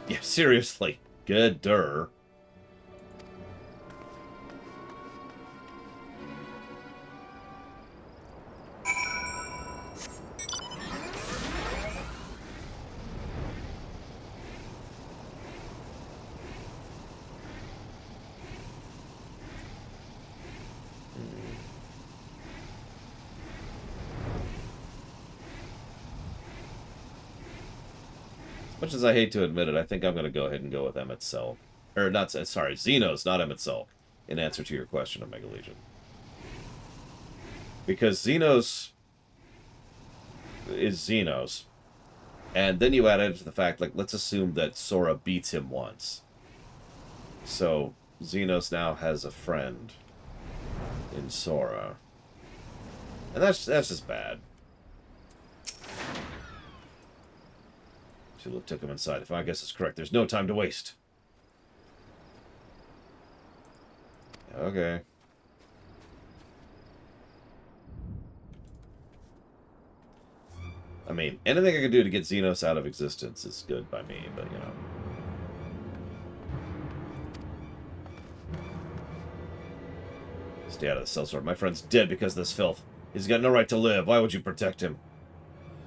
Yeah, seriously. Good-der. Much as I hate to admit it, I think I'm going to go ahead and go with Emmett Selk. Or, not, sorry, Xenos, not Emmett Selk, in answer to your question, Omega Legion. Because Xenos is Xenos. And then you add it to the fact, like, let's assume that Sora beats him once. So, Xenos now has a friend in Sora. And that's just bad. Took him inside. If my guess is correct, there's no time to waste. Okay. I mean, anything I can do to get Xenos out of existence is good by me, but, you know. Stay out of the cell sort. My friend's dead because of this filth. He's got no right to live. Why would you protect him?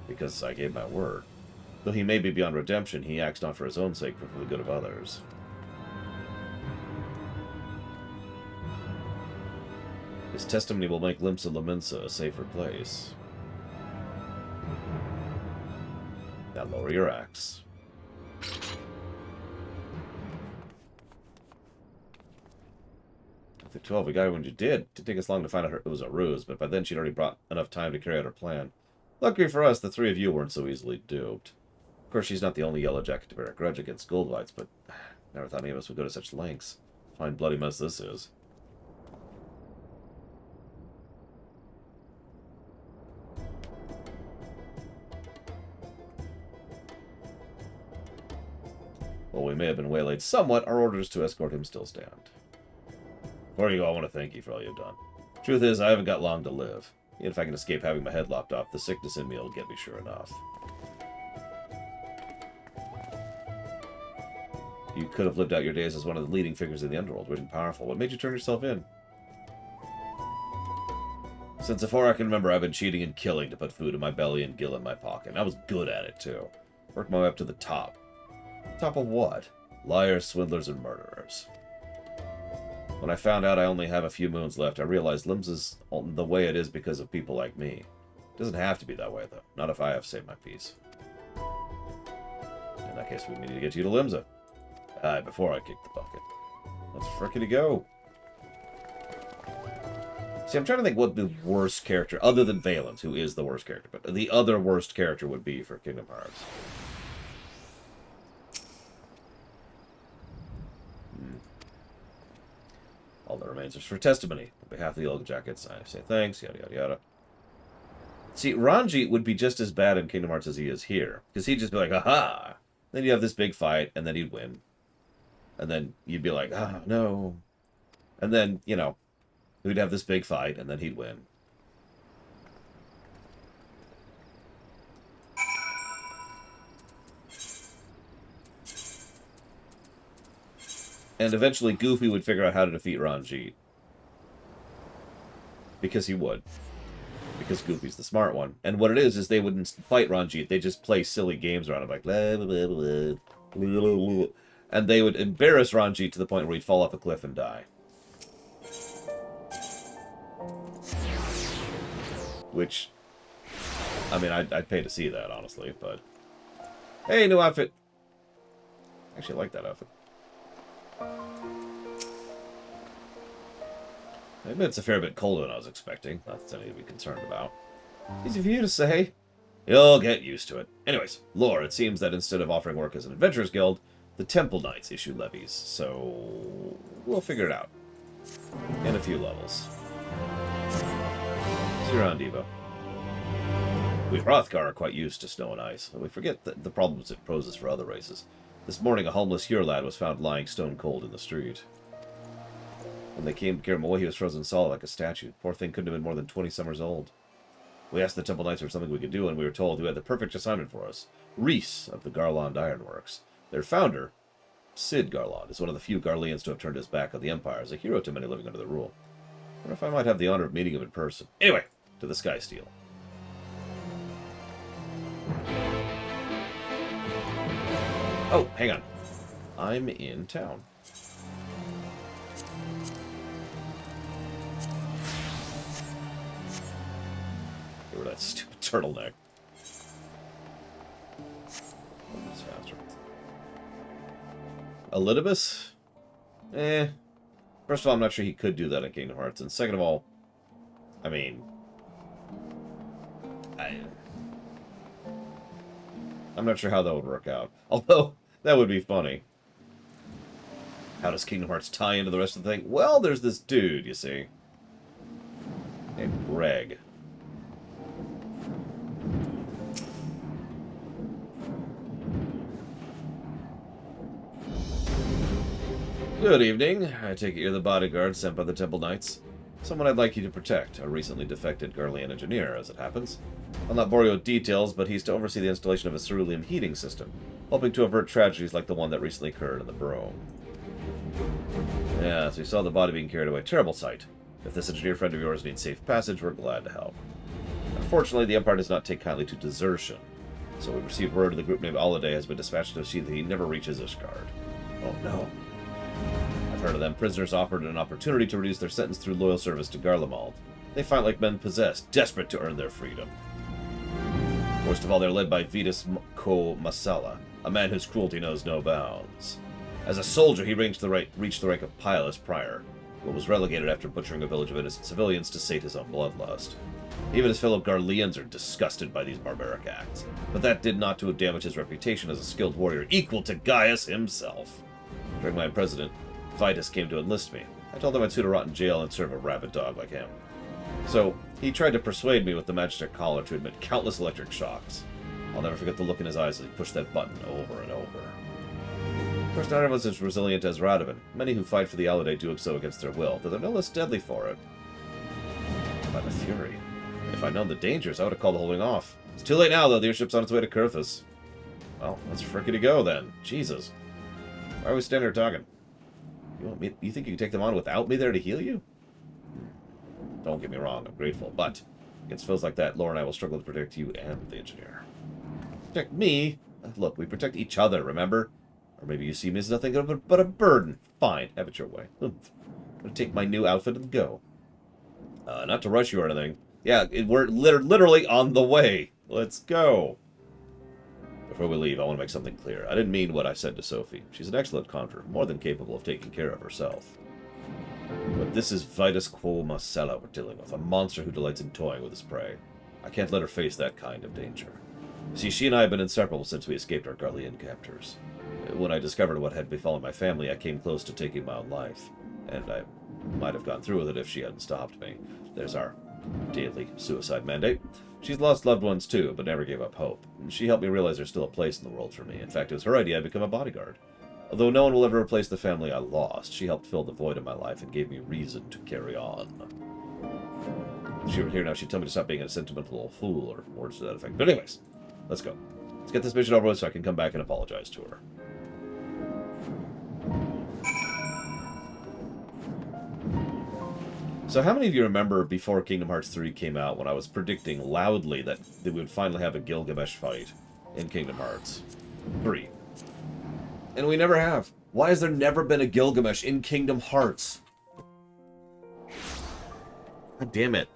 Because I gave my word. Though he may be beyond redemption, he acts not for his own sake, but for the good of others. His testimony will make Limsa Lominsa a safer place. Now lower your axe. After 12, we got her when you did. It didn't take us long to find out it was a ruse, but by then she'd already brought enough time to carry out her plan. Luckily for us, the three of you weren't so easily duped. Of course, she's not the only yellow jacket to bear a grudge against Goldwhites, but never thought any of us would go to such lengths. Fine bloody mess this is. While we may have been waylaid somewhat, our orders to escort him still stand. Before you go, I want to thank you for all you've done. Truth is, I haven't got long to live. Even if I can escape having my head lopped off, the sickness in me will get me sure enough. You could have lived out your days as one of the leading figures in the underworld, rich and powerful. What made you turn yourself in? Since before I can remember, I've been cheating and killing to put food in my belly and gil in my pocket. And I was good at it, too. Worked my way up to the top. Top of what? Liars, swindlers, and murderers. When I found out I only have a few moons left, I realized Limbs is the way it is because of people like me. It doesn't have to be that way, though. Not if I have saved my peace. In that case, we need to get you to Limsa. Aye, before I kick the bucket. Let's frickin' go. See, I'm trying to think what the worst character, other than Valens, who is the worst character, but the other worst character would be for Kingdom Hearts. All that remains is for testimony. On behalf of the Yellow Jackets, I say thanks, yada yada yada. See, Ranjit would be just as bad in Kingdom Hearts as he is here. Because he'd just be like, aha! Then you have this big fight, and then he'd win. And then you'd be like, ah, no. And then, you know, we'd have this big fight, and then he'd win. And eventually Goofy would figure out how to defeat Ranjit. Because he would. Because Goofy's the smart one. And what it is they wouldn't fight Ranjit. They just play silly games around him, like blah, blah, blah, blah, blah, blah, blah. And they would embarrass Ranjit to the point where he'd fall off a cliff and die. Which, I mean, I'd pay to see that, honestly, but... Hey, new outfit! Actually, I like that outfit. I admit it's a fair bit colder than I was expecting. Not that anything to be concerned about. Easy for you to say. You'll get used to it. Anyways, lore, it seems that instead of offering work as an adventurers guild, the Temple Knights issue levies, so we'll figure it out. In a few levels. See you around, Devo. We Hrothgar are quite used to snow and ice, and we forget the problems it poses for other races. This morning, a homeless Huron lad was found lying stone cold in the street. When they came to carry him away, he was frozen solid like a statue. Poor thing couldn't have been more than 20 summers old. We asked the Temple Knights for something we could do, and we were told who had the perfect assignment for us. Reese of the Garland Ironworks. Their founder, Sid Garland, is one of the few Garleans to have turned his back on the Empire as a hero to many living under the rule. I wonder if I might have the honor of meeting him in person. Anyway, to the Sky Steel. Oh, hang on. I'm in town. Get rid of that stupid turtleneck. It's faster. Elidibus? First of all, I'm not sure he could do that in Kingdom Hearts. And second of all, I mean... I'm not sure how that would work out. Although, that would be funny. How does Kingdom Hearts tie into the rest of the thing? Well, there's this dude, you see. Named Greg. Good evening. I take it you're the bodyguard sent by the Temple Knights. Someone I'd like you to protect, a recently defected Garlean engineer, as it happens. I'll not bore you with details, but he's to oversee the installation of a cerulean heating system, hoping to avert tragedies like the one that recently occurred in the Brome. Yes, we saw the body being carried away. Terrible sight. If this engineer friend of yours needs safe passage, we're glad to help. Unfortunately, the Empire does not take kindly to desertion. So we received word the group named Holiday has been dispatched to see that he never reaches Ishgard. Oh no. I've heard of them. Prisoners offered an opportunity to reduce their sentence through loyal service to Garlemald. They fight like men possessed, desperate to earn their freedom. Worst of all, they're led by Vitus Co Masala, a man whose cruelty knows no bounds. As a soldier, he reached the rank of Pilus Prior, but was relegated after butchering a village of innocent civilians to sate his own bloodlust. Even his fellow Garleans are disgusted by these barbaric acts, but that did not to damage his reputation as a skilled warrior equal to Gaius himself. During my imprisonment, Vitus came to enlist me. I told him I'd sooner rot in jail and serve a rabid dog like him. So, he tried to persuade me with the Magister collar to admit countless electric shocks. I'll never forget the look in his eyes as he pushed that button over and over. Of course, not everyone's as resilient as Radovan. Many who fight for the Holiday do so against their will, though they're no less deadly for it. By the Fury. If I'd known the dangers, I would have called the holding off. It's too late now, though. The airship's on its way to Kurthus. Well, let's frickety go, then. Jesus. Why are we standing here talking? You think you can take them on without me there to heal you? Don't get me wrong, I'm grateful, but against foes like that, Laura and I will struggle to protect you and the engineer. Protect me? Look, we protect each other, remember? Or maybe you see me as nothing but a burden. Fine, have it your way. I'm going to take my new outfit and go. Not to rush you or anything. Yeah, we're literally on the way. Let's go. Before we leave, I want to make something clear. I didn't mean what I said to Sophie. She's an excellent conjurer, more than capable of taking care of herself. But this is Vitus Quo Marcella we're dealing with, a monster who delights in toying with his prey. I can't let her face that kind of danger. See, she and I have been inseparable since we escaped our Garlean captors. When I discovered what had befallen my family, I came close to taking my own life, and I might have gone through with it if she hadn't stopped me. There's our daily suicide mandate. She's lost loved ones too, but never gave up hope. She helped me realize there's still a place in the world for me. In fact, it was her idea I become a bodyguard. Although no one will ever replace the family I lost, she helped fill the void in my life and gave me reason to carry on. If she were here now, she'd tell me to stop being a sentimental little fool, or words to that effect. But anyways, let's go. Let's get this mission over with so I can come back and apologize to her. So how many of you remember before Kingdom Hearts 3 came out when I was predicting loudly that we would finally have a Gilgamesh fight in Kingdom Hearts 3? And we never have. Why has there never been a Gilgamesh in Kingdom Hearts? God damn it.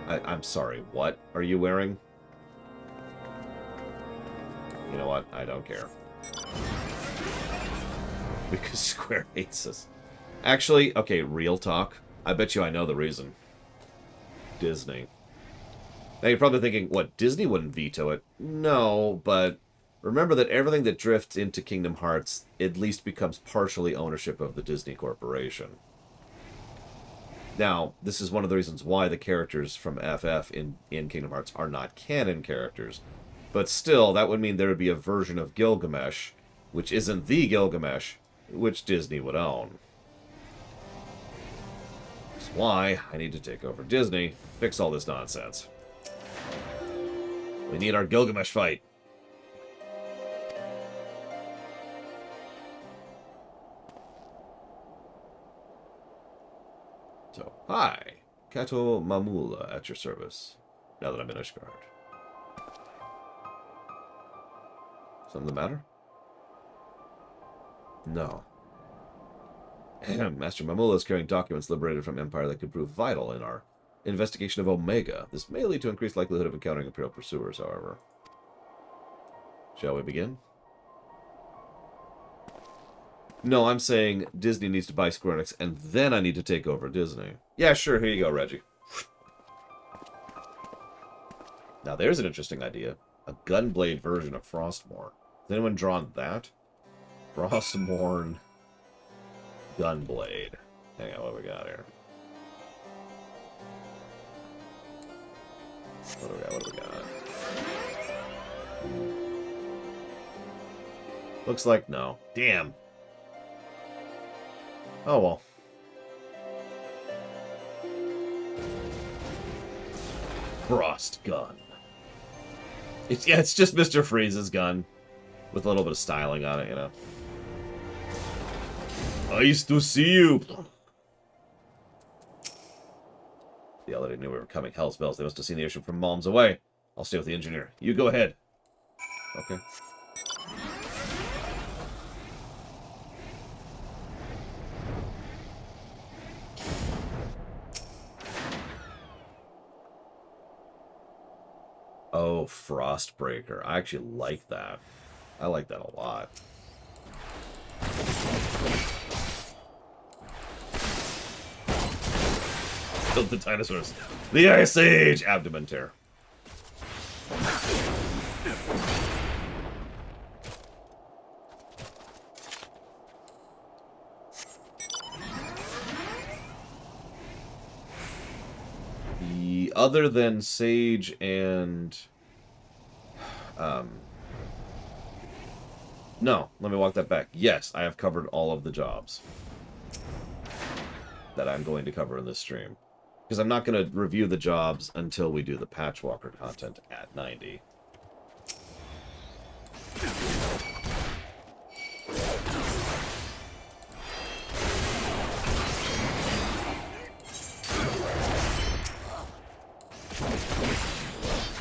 I'm sorry, what are you wearing? You know what? I don't care. Because Square hates us. Actually, okay, real talk. I bet you I know the reason. Disney. Now you're probably thinking, what, Disney wouldn't veto it? No, but remember that everything that drifts into Kingdom Hearts at least becomes partially ownership of the Disney Corporation. Now, this is one of the reasons why the characters from FF in Kingdom Hearts are not canon characters. But still, that would mean there would be a version of Gilgamesh, which isn't the Gilgamesh, which Disney would own. That's why I need to take over Disney, fix all this nonsense. We need our Gilgamesh fight. So, hi, Kato Mamula at your service, now that I'm in Ishgard. Something the matter? No. Master Mamula is carrying documents liberated from Empire that could prove vital in our investigation of Omega. This may lead to increased likelihood of encountering Imperial pursuers, however. Shall we begin? No, I'm saying Disney needs to buy Square Enix, and then I need to take over Disney. Yeah, sure, here you go, Reggie. Now, there's an interesting idea. A Gunblade version of Frostmourne. Has anyone drawn that? Frostmourne Gunblade. Hang on, what do we got here? What do we got? Looks like no. Damn. Oh, well. Frost gun. It's just Mr. Freeze's gun. With a little bit of styling on it, you know. Nice to see you. The Paladin knew we were coming. Hell's bells. They must have seen the issue from Malms away. I'll stay with the engineer. You go ahead. Okay. Oh, Frostbreaker. I actually like that. I like that a lot. Build the dinosaurs. The Ice Age! Abdomen tear. Other than Sage and... No, let me walk that back. Yes, I have covered all of the jobs that I'm going to cover in this stream. Because I'm not going to review the jobs until we do the Patchwalker content at 90.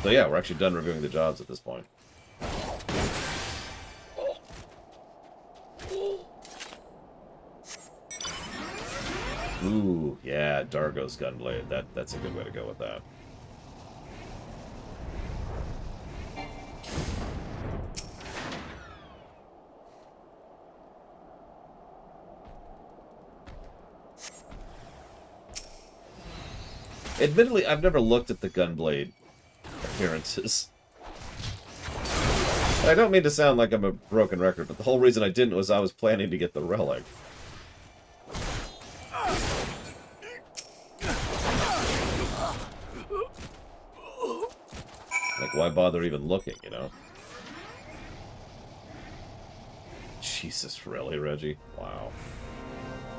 So yeah, we're actually done reviewing the jobs at this point. Ooh, yeah, Dargo's Gunblade. That's a good way to go with that. Admittedly, I've never looked at the Gunblade appearances. I don't mean to sound like I'm a broken record, but the whole reason I didn't was I was planning to get the relic. Like, why bother even looking, you know? Jesus, really, Reggie? Wow.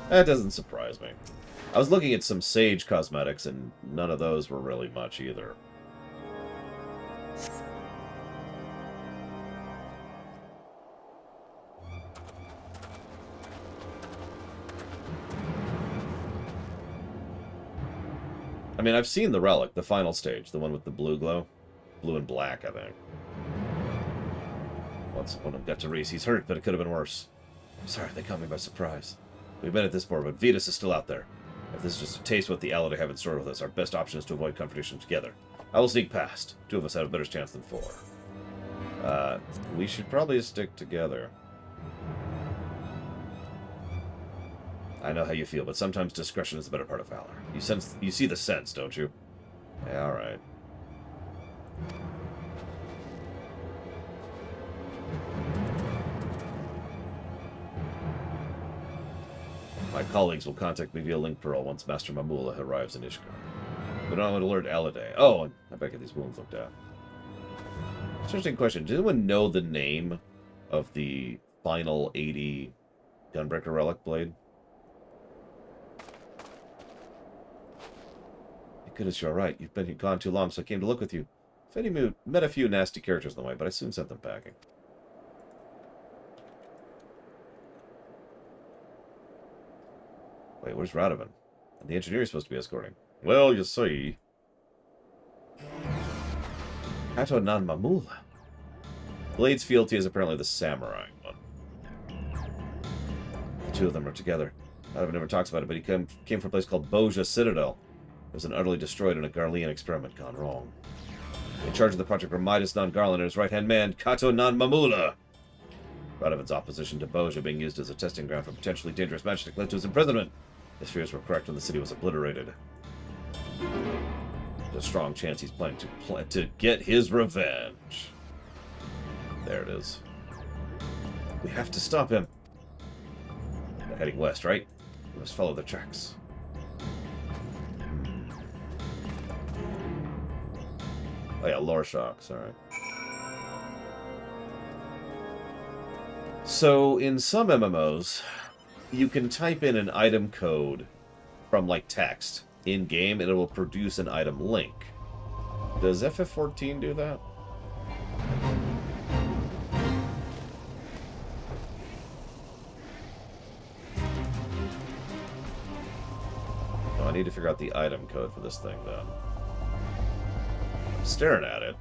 That doesn't surprise me. I was looking at some Sage cosmetics, and none of those were really much either. I mean, I've seen the relic, the final stage, the one with the blue glow. Blue and black, I think. Once one of them got to Reese. He's hurt, but it could have been worse. I'm sorry, they caught me by surprise. We've been at this before, but Vetus is still out there. If this is just a taste of what the Allied have in store with us, our best option is to avoid confrontation together. I will sneak past. Two of us have a better chance than four. We should probably stick together. I know how you feel, but sometimes discretion is the better part of valor. You see the sense, don't you? Yeah, alright. My colleagues will contact me via link pearl once Master Mamula arrives in Ishgard. We don't want to alert Aladay. Oh, and I bet get these wounds looked at. Interesting question. Does anyone know the name of the final 80 Gunbreaker relic blade? Thank goodness you're alright. You've been gone too long, so I came to look with you. I've met a few nasty characters on the way, but I soon sent them packing. Wait, where's Radovan? And the engineer is supposed to be escorting. Well, you see. Hato nan Mamula. Blade's fealty is apparently the samurai one. The two of them are together. Radovan never talks about it, but he came from a place called Boja Citadel. It was an utterly destroyed and a Garlean experiment gone wrong. In charge of the project were Midas nan Garland and his right-hand man, Kato nan Mamula. Radovan's opposition to Boja being used as a testing ground for potentially dangerous magic led to his imprisonment. His fears were correct when the city was obliterated. There's a strong chance he's planning to get his revenge. There it is. We have to stop him. They're heading west, right? We must follow their tracks. Oh yeah, lore shocks, alright. So, in some MMOs, you can type in an item code from, like, text in-game, and it will produce an item link. Does FF14 do that? No, I need to figure out the item code for this thing, then. I'm staring at it.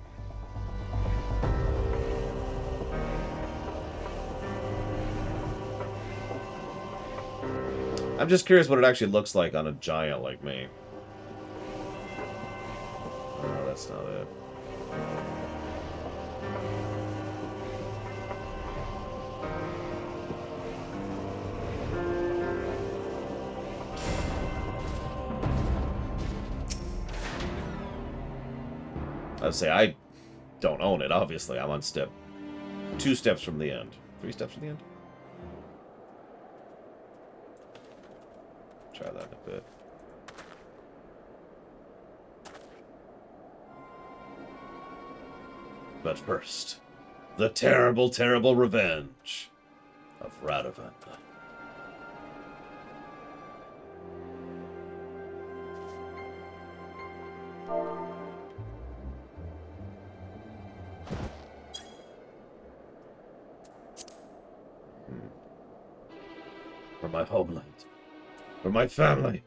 I'm just curious what it actually looks like on a giant like me. Oh, that's not it. I'd say I don't own it, obviously. I'm on 2 steps from the end. 3 steps from the end? Try that in a bit. But first, the terrible, terrible revenge of Radovan. For my homeland. For my family.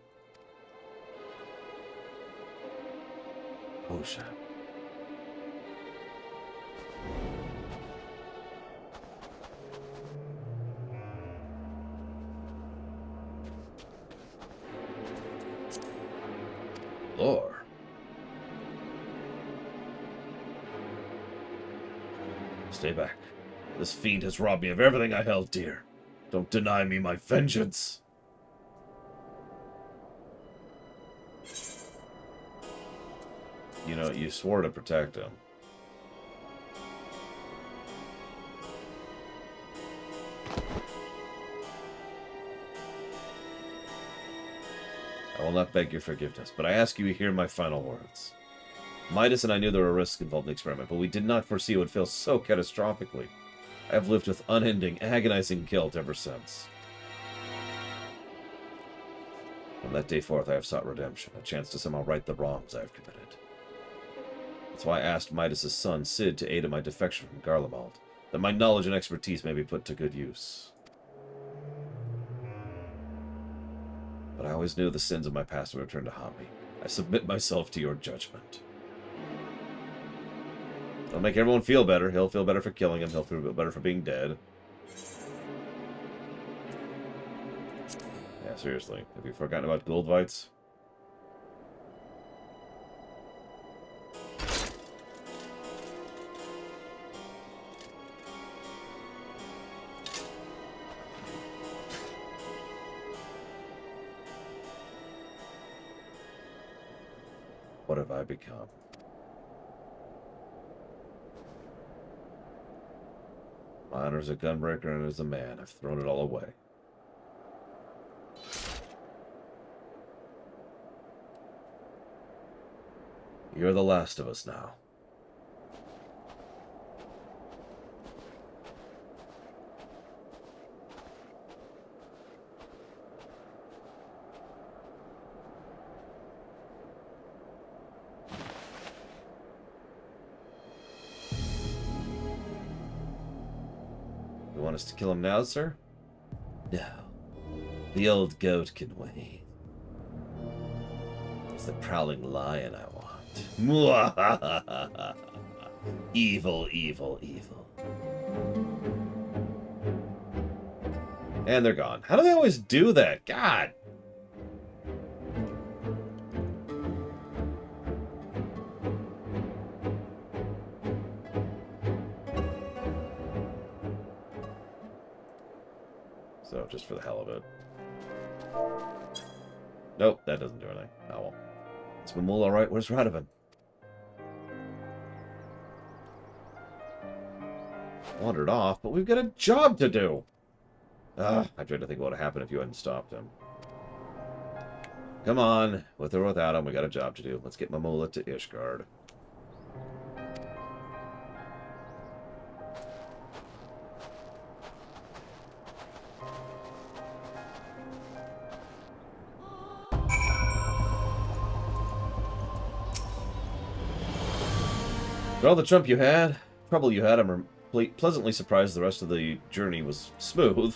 Osha. Lore. Stay back. This fiend has robbed me of everything I held dear. Don't deny me my vengeance. You know, you swore to protect him. I will not beg your forgiveness, but I ask you to hear my final words. Midas and I knew there were risks involved in the experiment, but we did not foresee it would fail so catastrophically. I have lived with unending, agonizing guilt ever since. From that day forth, I have sought redemption, a chance to somehow right the wrongs I have committed. That's why I asked Midas' son, Sid, to aid in my defection from Garlemald, that my knowledge and expertise may be put to good use. But I always knew the sins of my past would return to haunt me. I submit myself to your judgment. It'll make everyone feel better. He'll feel better for killing him. He'll feel better for being dead. Yeah, seriously. Have you forgotten about Goldvites? What have I become? My honor as a gunbreaker and as a man, I've thrown it all away. You're the last of us now. You want us to kill him now, sir? No. The old goat can wait. It's the prowling lion I want. Evil, evil, evil. And they're gone. How do they always do that? God! So, just for the hell of it. Nope, that doesn't do anything. Oh well. Is Mamul alright? Where's Radovan? Wandered off, but we've got a job to do! I tried to think what would happen if you hadn't stopped him. Come on, with or without him, we got a job to do. Let's get Mamula to Ishgard. For all the trouble you had, I'm pleasantly surprised the rest of the journey was smooth.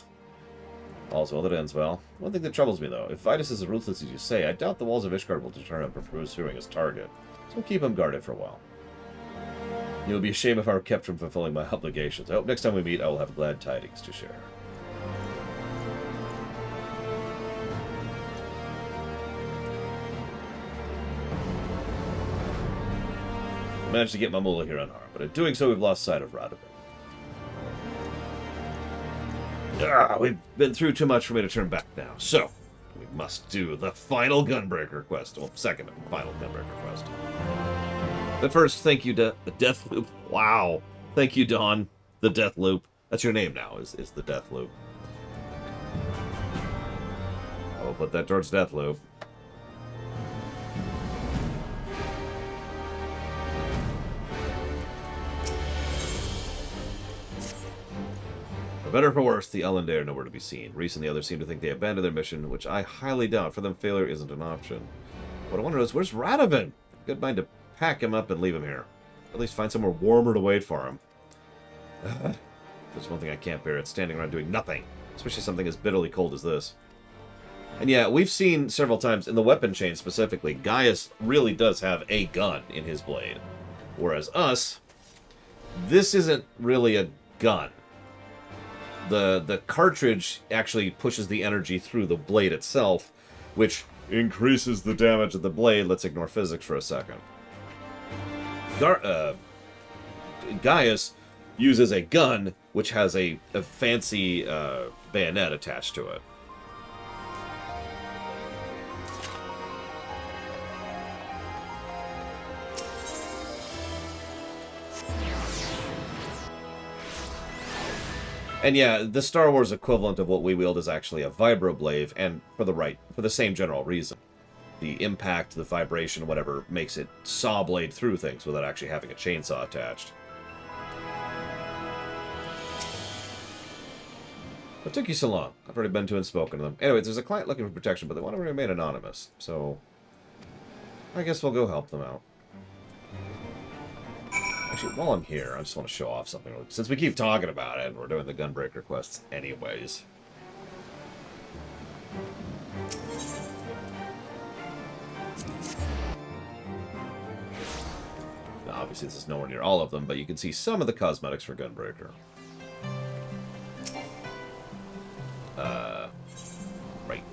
All's well that ends well. One thing that troubles me, though. If Vitus is as ruthless as you say, I doubt the walls of Ishgard will deter him from pursuing his target. So we'll keep him guarded for a while. It would be a shame if I were kept from fulfilling my obligations. I hope next time we meet I will have glad tidings to share. I managed to get my mullah here unharmed, but in doing so we've lost sight of Radovid. We've been through too much for me to turn back now, so we must do the final Gunbreaker quest. Well, second and final Gunbreaker quest. But first, thank you, Deathloop. Wow. Thank you, Dawn, the Deathloop. That's your name now, is the Deathloop. I will put that towards Deathloop. For better or for worse, the Elendar are nowhere to be seen. Reese and the others seem to think they abandoned their mission, which I highly doubt. For them, failure isn't an option. What I wonder is, where's Radovid? Good mind to pack him up and leave him here. At least find somewhere warmer to wait for him. There's one thing I can't bear. It's standing around doing nothing. Especially something as bitterly cold as this. And yeah, we've seen several times, in the weapon chain specifically, Gaius really does have a gun in his blade. Whereas us, this isn't really a gun. The cartridge actually pushes the energy through the blade itself, which increases the damage of the blade. Let's ignore physics for a second. Gaius uses a gun, which has a fancy bayonet attached to it. And yeah, the Star Wars equivalent of what we wield is actually a vibroblade, and for the same general reason. The impact, the vibration, whatever, makes it saw blade through things without actually having a chainsaw attached. What took you so long? I've already been to and spoken to them. Anyways, there's a client looking for protection, but they want to remain anonymous, so I guess we'll go help them out. Actually, while I'm here, I just want to show off something. Since we keep talking about it, and we're doing the Gunbreaker quests anyways. Now, obviously, this is nowhere near all of them, but you can see some of the cosmetics for Gunbreaker. Right.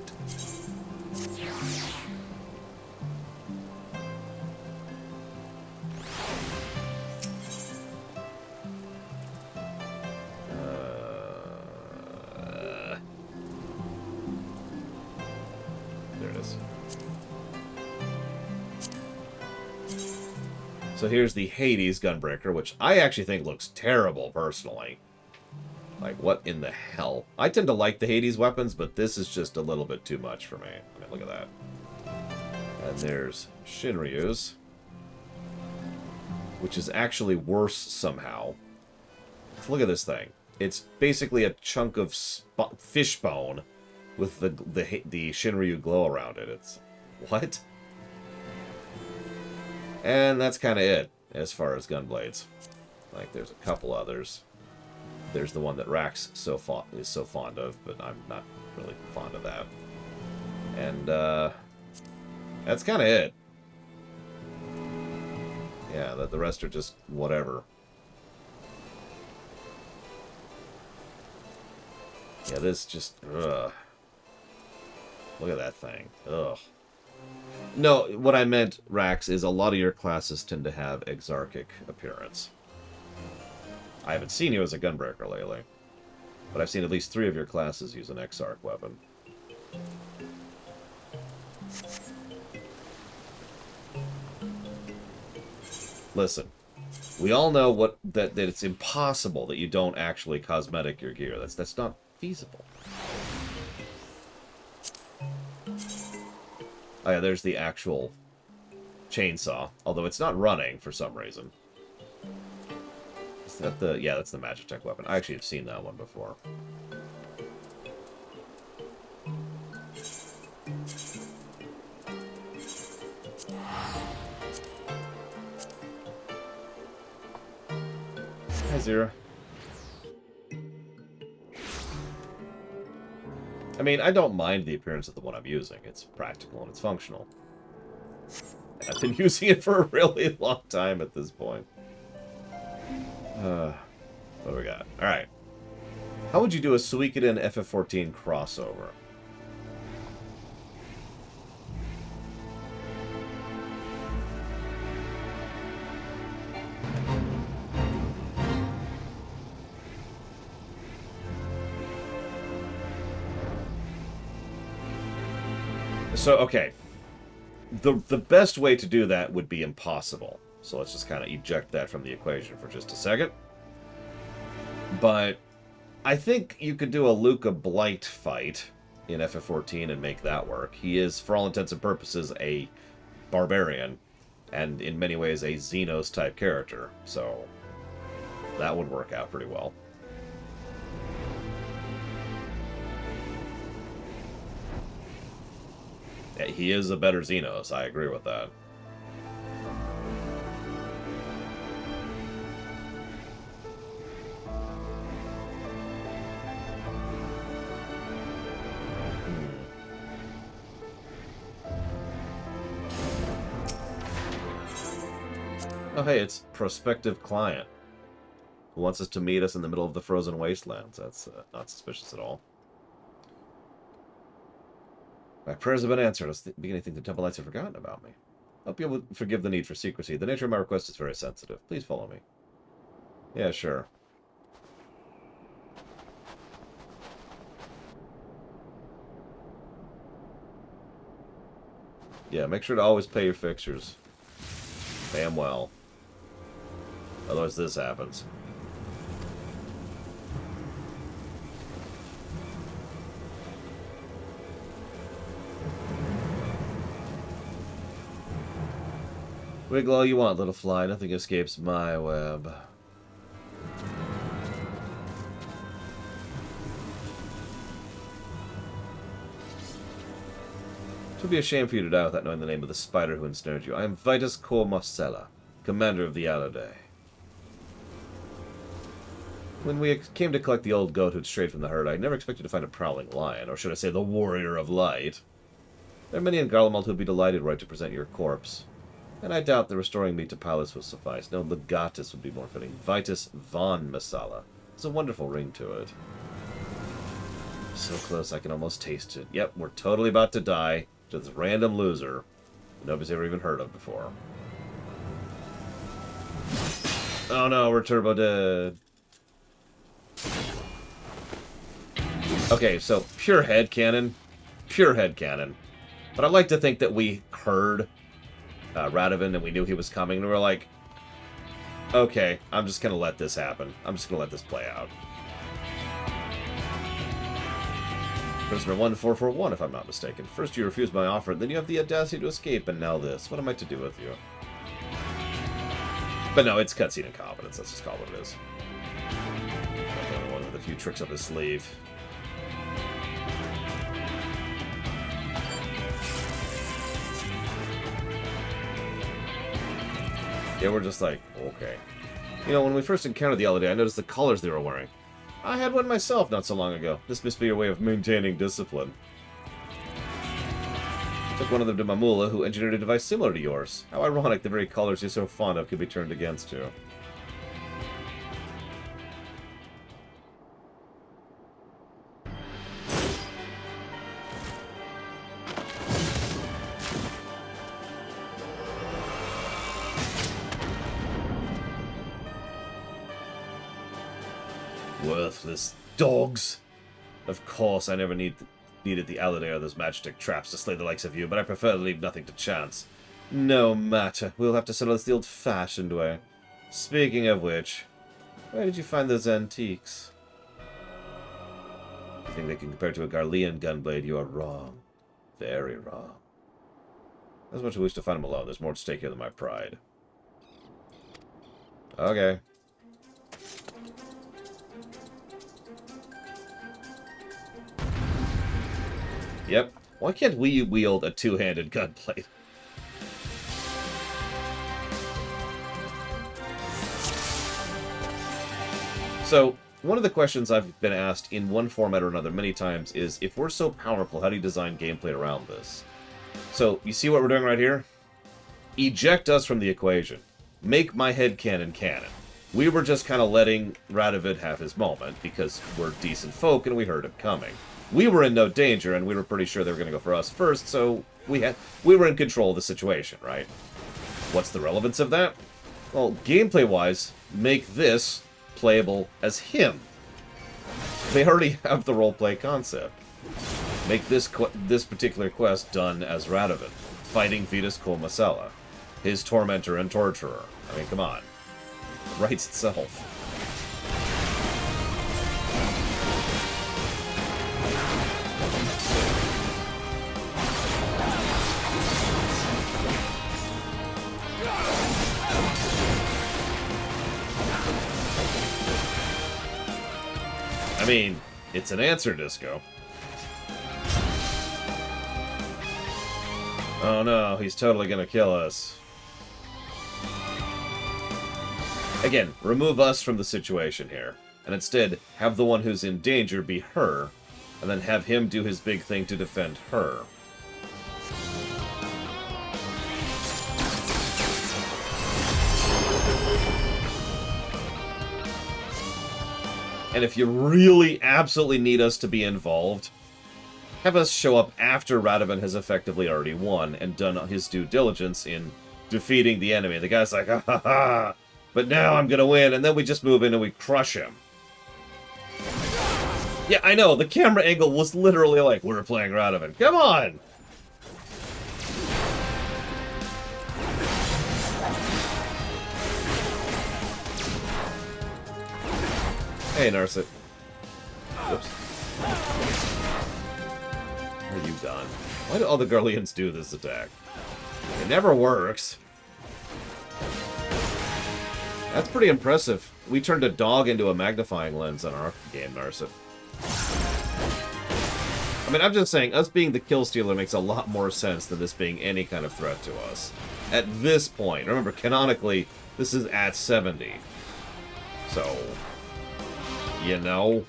There it is. So here's the Hades Gunbreaker, which I actually think looks terrible, personally. Like, what in the hell? I tend to like the Hades weapons, but this is just a little bit too much for me. I mean, look at that. And there's Shinryu's, which is actually worse somehow. Look at this thing. It's basically a chunk of fish bone with the Shinryu glow around it. It's... what? And that's kind of it, as far as gunblades. Like, there's a couple others. There's the one that Rax is so fond of, but I'm not really fond of that. And, that's kind of it. Yeah, the rest are just whatever. Yeah, this just, ugh. Look at that thing. Ugh. No, what I meant, Rax, is a lot of your classes tend to have exarchic appearance. I haven't seen you as a Gunbreaker lately, but I've seen at least 3 of your classes use an exarch weapon. Listen, we all know that it's impossible that you don't actually cosmetic your gear. That's not feasible. Oh yeah, there's the actual chainsaw, although it's not running for some reason. Is that the... yeah, that's the Magitech weapon. I actually have seen that one before. Hi, Zero. I mean, I don't mind the appearance of the one I'm using. It's practical and it's functional. And I've been using it for a really long time at this point. What do we got? Alright. How would you do a Suikoden FF14 crossover? So, okay. The best way to do that would be impossible. So let's just kind of eject that from the equation for just a second. But I think you could do a Luca Blight fight in FF14 and make that work. He is, for all intents and purposes, a barbarian, and in many ways a Xenos-type character. So that would work out pretty well. Yeah, he is a better Xenos, I agree with that. Oh, hey, it's prospective client who wants us to meet us in the middle of the frozen wastelands. That's not suspicious at all. My prayers have been answered. I was beginning to think the Temple Knights have forgotten about me. Hope you will forgive the need for secrecy. The nature of my request is very sensitive. Please follow me. Yeah, sure. Yeah, make sure to always pay your fixtures. Pay them well. Otherwise this happens. Wiggle all you want, little fly. Nothing escapes my web. It would be a shame for you to die without knowing the name of the spider who ensnared you. I am Vitus Cor Marcella, commander of the Alloday. When we came to collect the old goat who'd strayed from the herd, I never expected to find a prowling lion, or should I say the warrior of light. There are many in Garlemald who'd be delighted right to present your corpse. And I doubt that restoring me to Pallas will suffice. No, Legatus would be more fitting. Vitus von Masala. There's a wonderful ring to it. So close I can almost taste it. Yep, we're totally about to die to this random loser nobody's ever even heard of before. Oh no, we're turbo dead. Okay, so pure headcanon. Pure headcanon. But I'd like to think that we heard Radovan and we knew he was coming, and we were like, okay, I'm just going to let this happen. I'm just going to let this play out. Prisoner 1441, if I'm not mistaken. First you refused my offer, then you have the audacity to escape, and now this. What am I to do with you? But no, it's cutscene incompetence. Let's just call it what it is. The only one with a few tricks up his sleeve. Yeah, we're just like, okay. You know, when we first encountered the Alloday, I noticed the collars they were wearing. I had one myself not so long ago. This must be your way of maintaining discipline. Took one of them to Mamula, who engineered a device similar to yours. How ironic the very collars you're so fond of could be turned against you. Worthless dogs! Of course, I never needed the Alloday or those magic traps to slay the likes of you, but I prefer to leave nothing to chance. No matter. We'll have to settle this the old-fashioned way. Speaking of which, where did you find those antiques? You think they can compare to a Garlean gunblade? You are wrong. Very wrong. As much as I wish to find them alone, there's more at stake here than my pride. Okay. Yep. Why can't we wield a two-handed gunblade? So, one of the questions I've been asked in one format or another many times is, if we're so powerful, how do you design gameplay around this? So, you see what we're doing right here? Eject us from the equation. Make my headcanon canon. We were just kind of letting Radovid have his moment, because we're decent folk and we heard him coming. We were in no danger, and we were pretty sure they were going to go for us first, so we were in control of the situation, right? What's the relevance of that? Well, gameplay-wise, make this playable as him. They already have the roleplay concept. Make this particular quest done as Radovid, fighting Vitus Kul Masela, his tormentor and torturer. I mean, come on. It writes itself. I mean, it's an answer, Disco. Oh no, he's totally gonna kill us. Again, remove us from the situation here, and instead have the one who's in danger be her, and then have him do his big thing to defend her. And if you really absolutely need us to be involved, have us show up after Radovid has effectively already won and done his due diligence in defeating the enemy. The guy's like, ah, ha, ha, but now I'm gonna win, and then we just move in and we crush him. Yeah, I know, the camera angle was literally like, we're playing Radovid. Come on! Hey, Narset. Whoops. What are you done? Why do all the Garleans do this attack? It never works. That's pretty impressive. We turned a dog into a magnifying lens on our game, Narset. I mean, I'm just saying, us being the kill stealer makes a lot more sense than this being any kind of threat to us. At this point, remember, canonically, this is at 70. So, you know.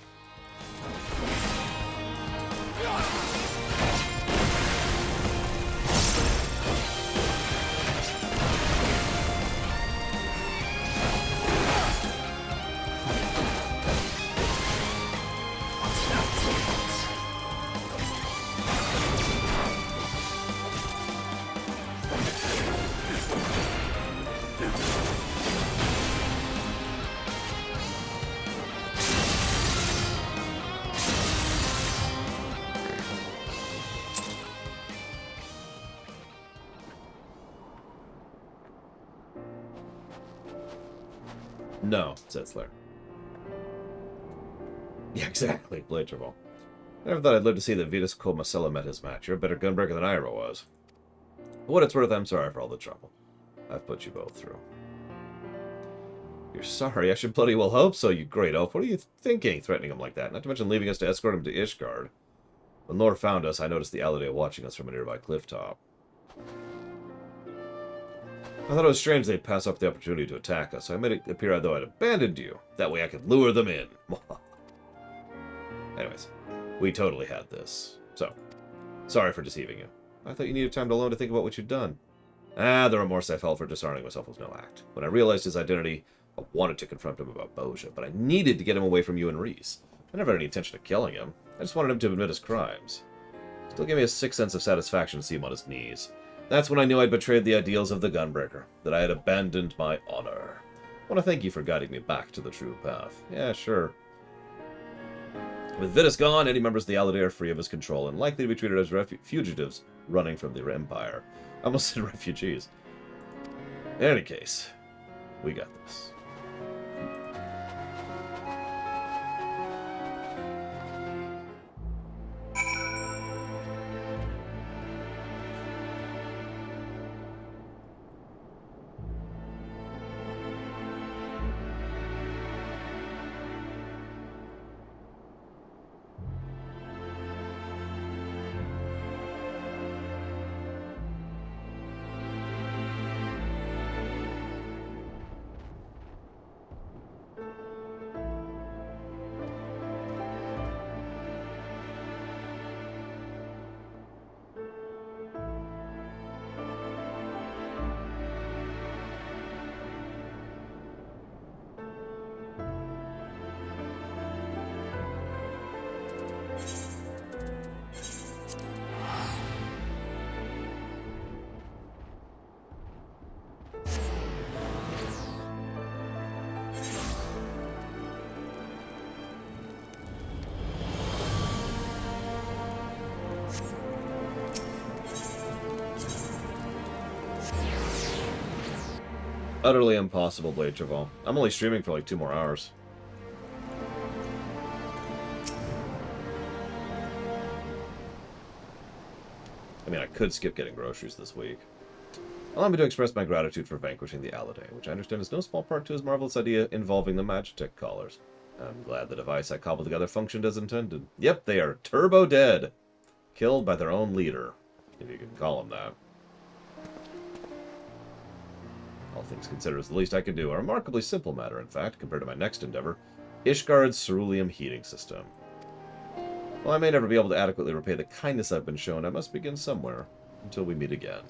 No, said Slayer. Yeah, exactly, Blade Turbo. I never thought I'd live to see that Vitus Kul Masela met his match. You're a better Gunbreaker than I ever was. For what it's worth, I'm sorry for all the trouble I've put you both through. You're sorry? I should bloody well hope so, you great oaf. What are you thinking, threatening him like that? Not to mention leaving us to escort him to Ishgard. When Lord found us, I noticed the Alade watching us from a nearby cliff top. I thought it was strange they'd pass up the opportunity to attack us, so I made it appear as though I'd abandoned you. That way I could lure them in. Anyways, we totally had this. So, sorry for deceiving you. I thought you needed time alone to think about what you'd done. Ah, the remorse I felt for disarming myself was no act. When I realized his identity, I wanted to confront him about Boja, but I needed to get him away from you and Reese. I never had any intention of killing him. I just wanted him to admit his crimes. Still gave me a sick sense of satisfaction to see him on his knees. That's when I knew I'd betrayed the ideals of the Gunbreaker, that I had abandoned my honor. I want to thank you for guiding me back to the true path. Yeah, sure. With Vitus gone, any members of the Alade are free of his control and likely to be treated as fugitives running from the Empire. I almost said refugees. In any case, we got this. Utterly impossible, Blade Travel. I'm only streaming for like 2 more hours. I mean, I could skip getting groceries this week. Allow me to express my gratitude for vanquishing the Aladay, which I understand is no small part to his marvelous idea involving the Magitech collars. I'm glad the device I cobbled together functioned as intended. Yep, they are turbo dead. Killed by their own leader, if you can call him that. All things considered is the least I could do. A remarkably simple matter, in fact, compared to my next endeavor, Ishgard's ceruleum heating system. While I may never be able to adequately repay the kindness I've been shown, I must begin somewhere, until we meet again.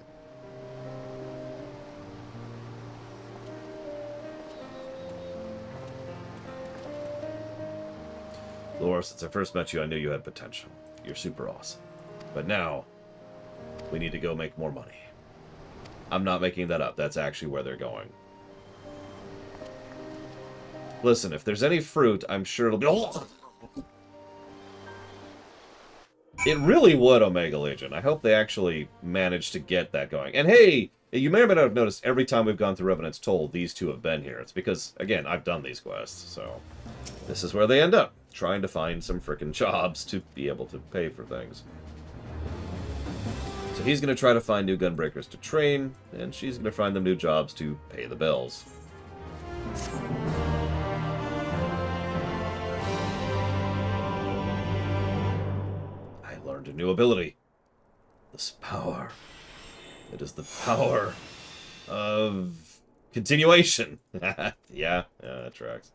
Laura, since I first met you, I knew you had potential. You're super awesome. But now, we need to go make more money. I'm not making that up. That's actually where they're going. Listen, if there's any fruit, I'm sure it'll be... Oh! It really would, Omega Legion. I hope they actually manage to get that going. And hey, you may or may not have noticed every time we've gone through Revenant's Toll, these two have been here. It's because, again, I've done these quests, so... This is where they end up. Trying to find some frickin' jobs to be able to pay for things. So he's going to try to find new Gunbreakers to train, and she's going to find them new jobs to pay the bills. I learned a new ability. This power. It is the power of continuation. Yeah, that tracks.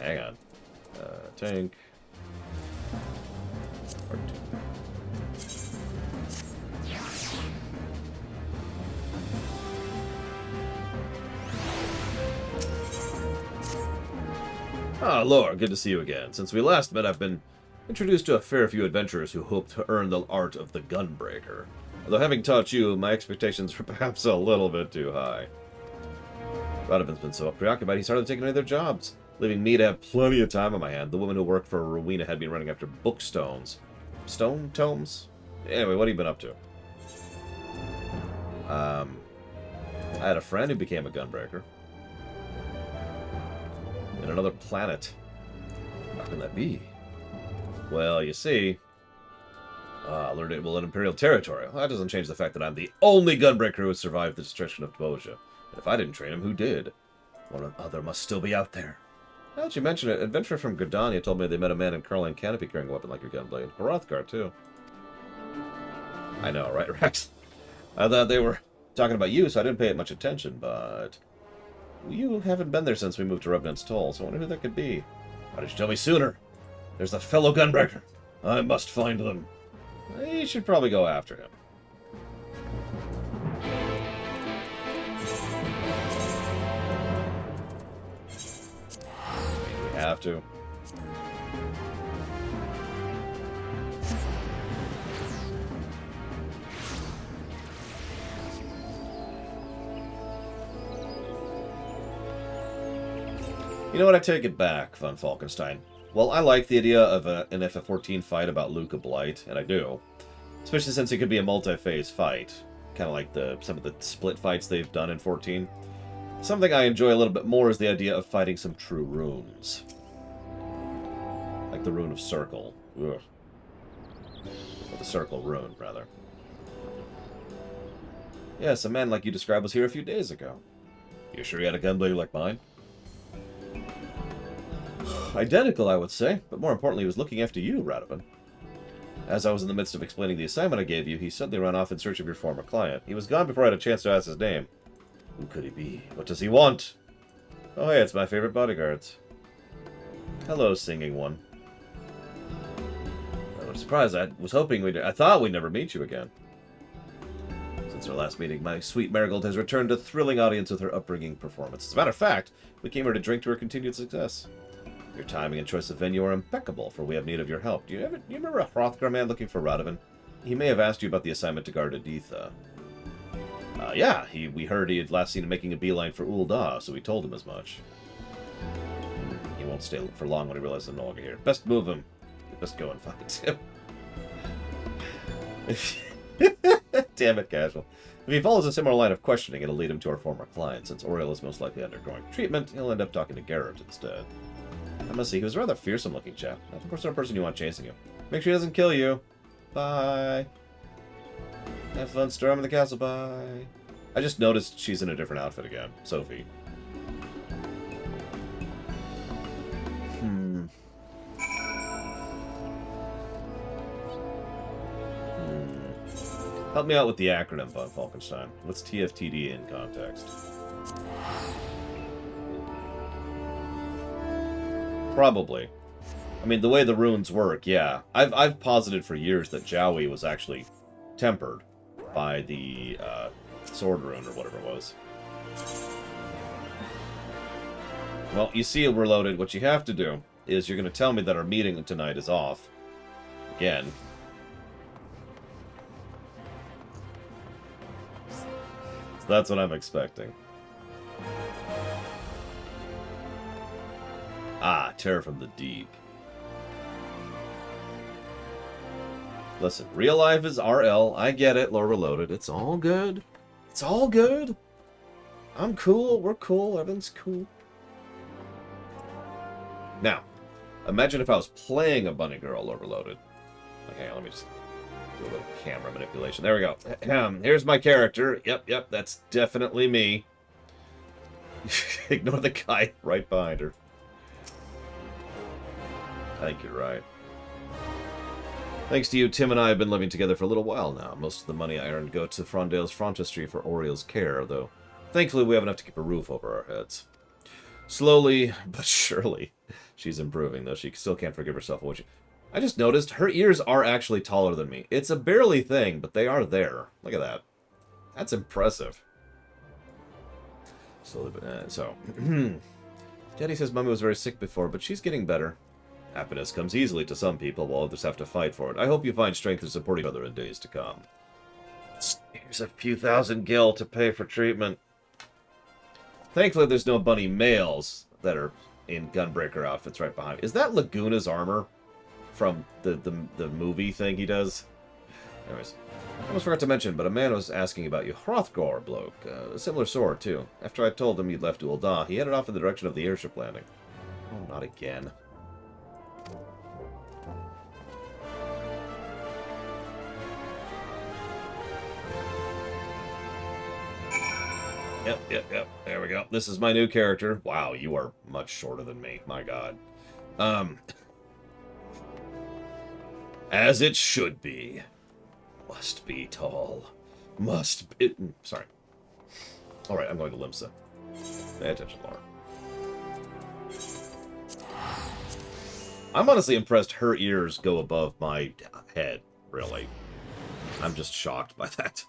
Hang on. Tank. Ah, Laura, good to see you again. Since we last met, I've been introduced to a fair few adventurers who hope to earn the art of the Gunbreaker. Although having taught you, my expectations were perhaps a little bit too high. Radovin's been so preoccupied he's hardly taken any of their jobs, leaving me to have plenty of time on my hand. The woman who worked for Rowena had been running after bookstones. Stone tomes? Anyway, what have you been up to? I had a friend who became a Gunbreaker. In another planet. How can that be? Well, you see... I learned it will in Imperial territory. Well, that doesn't change the fact that I'm the only Gunbreaker who has survived the destruction of Tvoja. And if I didn't train him, who did? One or other must still be out there. Now that you mention it, adventurer from Gridania told me they met a man in Carline Canopy carrying a weapon like your gunblade. Hrothgar, too. I know, right, Rex? I thought they were talking about you, so I didn't pay it much attention, but... You haven't been there since we moved to Revenant's Toll, so I wonder who that could be. Why did you tell me sooner? There's a fellow Gunbreaker. I must find them. You should probably go after him. We have to. You know what? I take it back, Von Falkenstein. Well, I like the idea of an FF14 fight about Luca Blight, and I do. Especially since it could be a multi-phase fight. Kind of like some of the split fights they've done in 14. Something I enjoy a little bit more is the idea of fighting some true runes. Like the Rune of Circle. Ugh. Or the Circle Rune, rather. Yes, a man like you described was here a few days ago. You sure he had a gunblade like mine? Identical, I would say, but more importantly, he was looking after you, Radovin. As I was in the midst of explaining the assignment I gave you, he suddenly ran off in search of your former client. He was gone before I had a chance to ask his name. Who could he be? What does he want? Oh, hey, it's my favorite bodyguards. Hello, singing one. I'm surprised. I was hoping I thought we'd never meet you again. Since our last meeting, my sweet Marigold has returned a thrilling audience with her upbringing performance. As a matter of fact, we came here to drink to her continued success. Your timing and choice of venue are impeccable, for we have need of your help. Do you remember a Hrothgar man looking for Radovin? He may have asked you about the assignment to guard Editha. Yeah, we heard he had last seen him making a beeline for Ul'dah, so we told him as much. He won't stay for long when he realizes I'm no longer here. Best move him. Best go and find him. Damn it, Casual. If he follows a similar line of questioning, it'll lead him to our former client. Since Oriel is most likely undergoing treatment, he'll end up talking to Garrett instead. I must say, he was a rather fearsome-looking chap. Not the sort of person you want chasing you. Make sure he doesn't kill you. Bye. Have fun storming the castle. Bye. I just noticed she's in a different outfit again. Sophie. Help me out with the acronym, Von Falkenstein. What's TFTD in context? Probably. I mean, the way the runes work, yeah. I've posited for years that Jowie was actually tempered by the sword rune or whatever it was. Well, you see we're loaded. What you have to do is you're going to tell me that our meeting tonight is off. Again. So that's what I'm expecting. Ah, terror from the deep. Listen, real life is RL. I get it, lore reloaded. It's all good. It's all good. I'm cool. We're cool. Everything's cool. Now, imagine if I was playing a bunny girl lore reloaded. Okay, let me just do a little camera manipulation. There we go. Here's my character. Yep, that's definitely me. Ignore the guy right behind her. I think you're right. Thanks to you, Tim and I have been living together for a little while now. Most of the money I earned go to Frondale's frontistry for Oriel's care, though thankfully we have enough to keep a roof over our heads. Slowly, but surely, she's improving, though she still can't forgive herself for what she... I just noticed her ears are actually taller than me. It's a barely thing, but they are there. Look at that. That's impressive. Slowly, but... so... Daddy says Mommy was very sick before, but she's getting better. Happiness comes easily to some people, while others have to fight for it. I hope you find strength to support each other in days to come. Here's a few thousand gil to pay for treatment. Thankfully, there's no bunny males that are in Gunbreaker outfits right behind me. Is that Laguna's armor from the movie thing he does? Anyways, I almost forgot to mention, but a man was asking about you. Hrothgar bloke. A similar sword, too. After I told him you'd left Ul'dah, he headed off in the direction of the airship landing. Oh, not again. Yep. There we go. This is my new character. Wow, you are much shorter than me. My God. As it should be. Must be tall. Must be... Sorry. Alright, I'm going to Limsa. Pay attention, Laura. I'm honestly impressed her ears go above my head, really. I'm just shocked by that.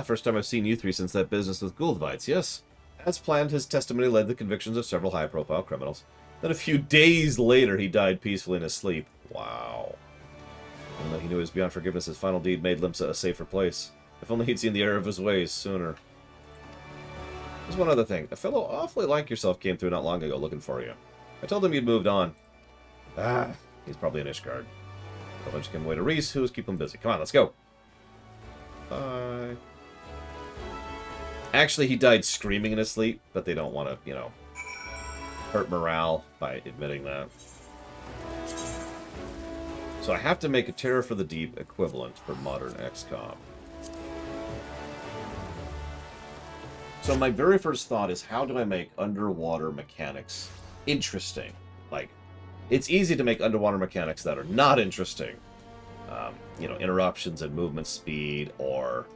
First time I've seen you three since that business with Gouldvites, yes. As planned, his testimony led to the convictions of several high-profile criminals. Then a few days later, he died peacefully in his sleep. Wow. Even though he knew he was beyond forgiveness, his final deed made Limsa a safer place. If only he'd seen the error of his ways sooner. There's one other thing. A fellow awfully like yourself came through not long ago looking for you. I told him you'd moved on. He's probably in Ishgard. I'll bunch him away to Reese, who's keep him busy. Come on, let's go. Bye. Actually, he died screaming in his sleep, but they don't want to, you know, hurt morale by admitting that. So I have to make a Terror for the Deep equivalent for modern XCOM. So my very first thought is, how do I make underwater mechanics interesting? Like, it's easy to make underwater mechanics that are not interesting. You know, interruptions in movement speed, or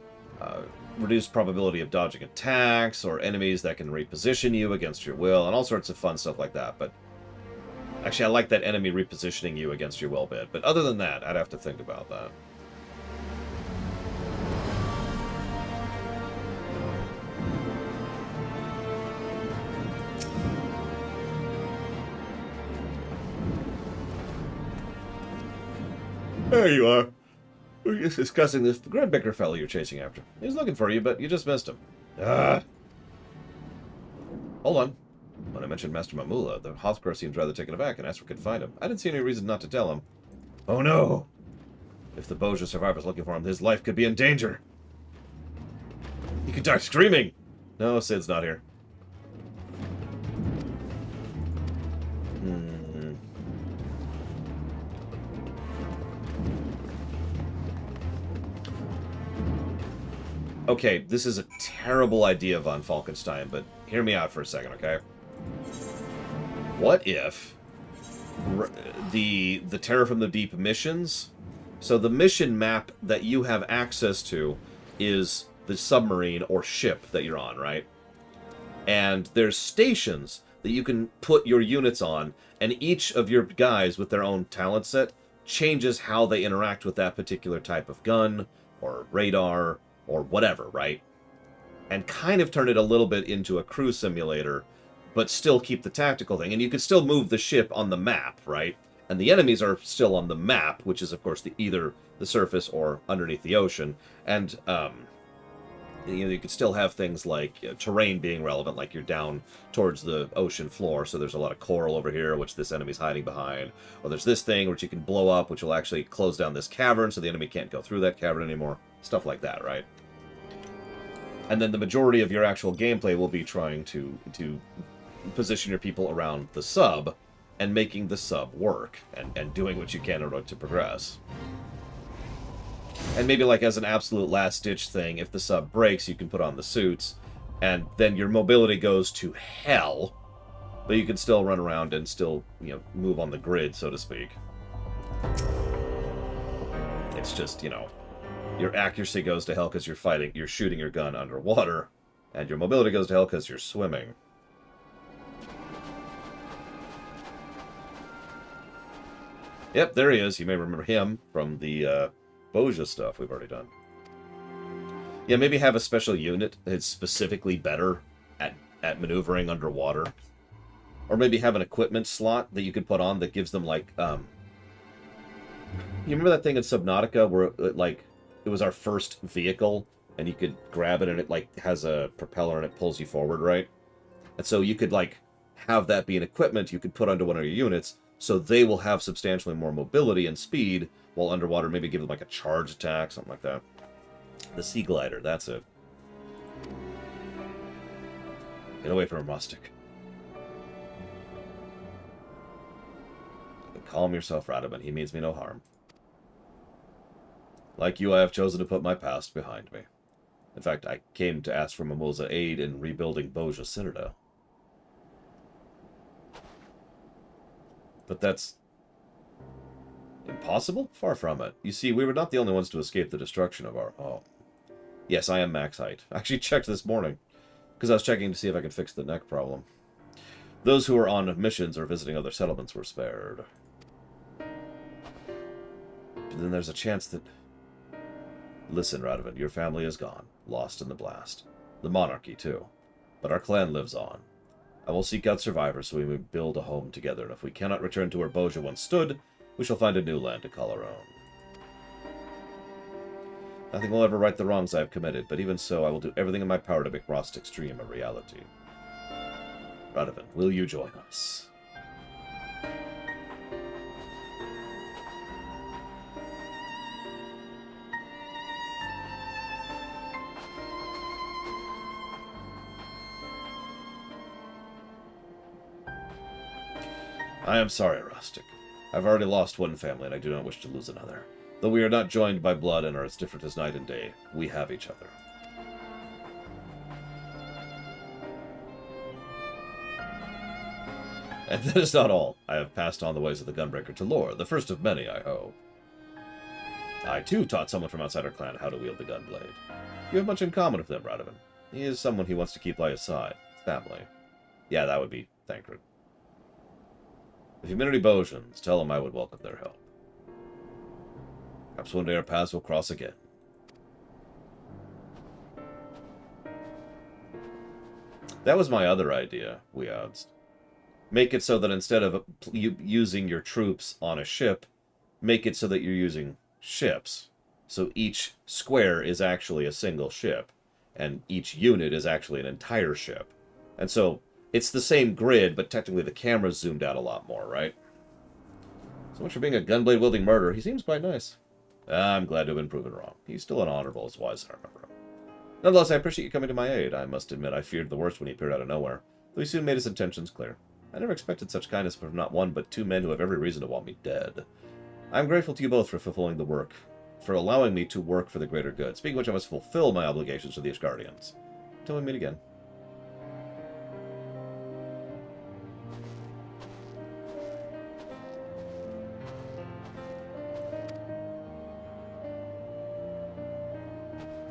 reduced probability of dodging attacks, or enemies that can reposition you against your will, and all sorts of fun stuff like that. But actually, I like that enemy repositioning you against your will bit. But other than that, I'd have to think about that. There you are. We're just discussing this Gunbreaker fellow you're chasing after. He's looking for you, but you just missed him. Ah. Hold on. When I mentioned Master Mamula, the Hothkar seemed rather taken aback and asked where we could find him. I didn't see any reason not to tell him. Oh no! If the Boja survivor's looking for him, his life could be in danger. He could die screaming! No, Sid's not here. Okay, this is a terrible idea, von Falkenstein, but hear me out for a second, okay? What if the Terror from the Deep missions... So the mission map that you have access to is the submarine or ship that you're on, right? And there's stations that you can put your units on, and each of your guys with their own talent set changes how they interact with that particular type of gun, or radar, or whatever, right? And kind of turn it a little bit into a crew simulator, but still keep the tactical thing. And you could still move the ship on the map, right? And the enemies are still on the map, which is, of course, either the surface or underneath the ocean. And, you could still have things like terrain being relevant, like you're down towards the ocean floor, so there's a lot of coral over here, which this enemy's hiding behind. Or there's this thing which you can blow up, which will actually close down this cavern, so the enemy can't go through that cavern anymore. Stuff like that, right? And then the majority of your actual gameplay will be trying to position your people around the sub, and making the sub work, and doing what you can in order to progress. And maybe like as an absolute last-ditch thing, if the sub breaks, you can put on the suits, and then your mobility goes to hell, but you can still run around and still, move on the grid, so to speak. It's just, your accuracy goes to hell because you're shooting your gun underwater, and your mobility goes to hell because you're swimming. Yep, there he is. You may remember him from the Boja stuff we've already done. Yeah, maybe have a special unit that's specifically better at maneuvering underwater. Or maybe have an equipment slot that you could put on that gives them, like, you remember that thing in Subnautica where, it was our first vehicle, and you could grab it and it, has a propeller and it pulls you forward, right? And so you could, have that be an equipment you could put onto one of your units, so they will have substantially more mobility and speed while underwater. Maybe give them, a charge attack, something like that. The Sea Glider, that's it. Get away from him, Rustic. Calm yourself, Radovan. He means me no harm. Like you, I have chosen to put my past behind me. In fact, I came to ask for Mamul's aid in rebuilding Boja Citadel. But that's impossible? Far from it. You see, we were not the only ones to escape the destruction of our home. Yes, I am max height. I actually checked this morning, because I was checking to see if I could fix the neck problem. Those who were on missions or visiting other settlements were spared. But then there's a chance that... Listen, Radovan, your family is gone, lost in the blast. The monarchy, too. But our clan lives on. I will seek out survivors so we may build a home together, and if we cannot return to where Boja once stood, we shall find a new land to call our own. Nothing will ever right the wrongs I have committed, but even so, I will do everything in my power to make Rostic's dream a reality. Radovan, will you join us? I am sorry, Rustic. I've already lost one family, and I do not wish to lose another. Though we are not joined by blood and are as different as night and day, we have each other. And that is not all. I have passed on the ways of the Gunbreaker to Lore, the first of many, I hope. I, too, taught someone from outside our clan how to wield the gunblade. You have much in common with him, Radovan. He is someone he wants to keep by his side. Family. Yeah, that would be Thancred. If you meet any Bojans, tell them I would welcome their help. Perhaps one day our paths will cross again. That was my other idea, Weods. Make it so that instead of using your troops on a ship, make it so that you're using ships. So each square is actually a single ship, and each unit is actually an entire ship. And so it's the same grid, but technically the camera's zoomed out a lot more, right? So much for being a gunblade-wielding murderer. He seems quite nice. I'm glad to have been proven wrong. He's still honorable as wise as I remember him. Nonetheless, I appreciate you coming to my aid. I must admit I feared the worst when he appeared out of nowhere, though he soon made his intentions clear. I never expected such kindness from not one but two men who have every reason to want me dead. I'm grateful to you both for fulfilling the work, for allowing me to work for the greater good. Speaking of which, I must fulfill my obligations to the Ishgardians. Until we meet again.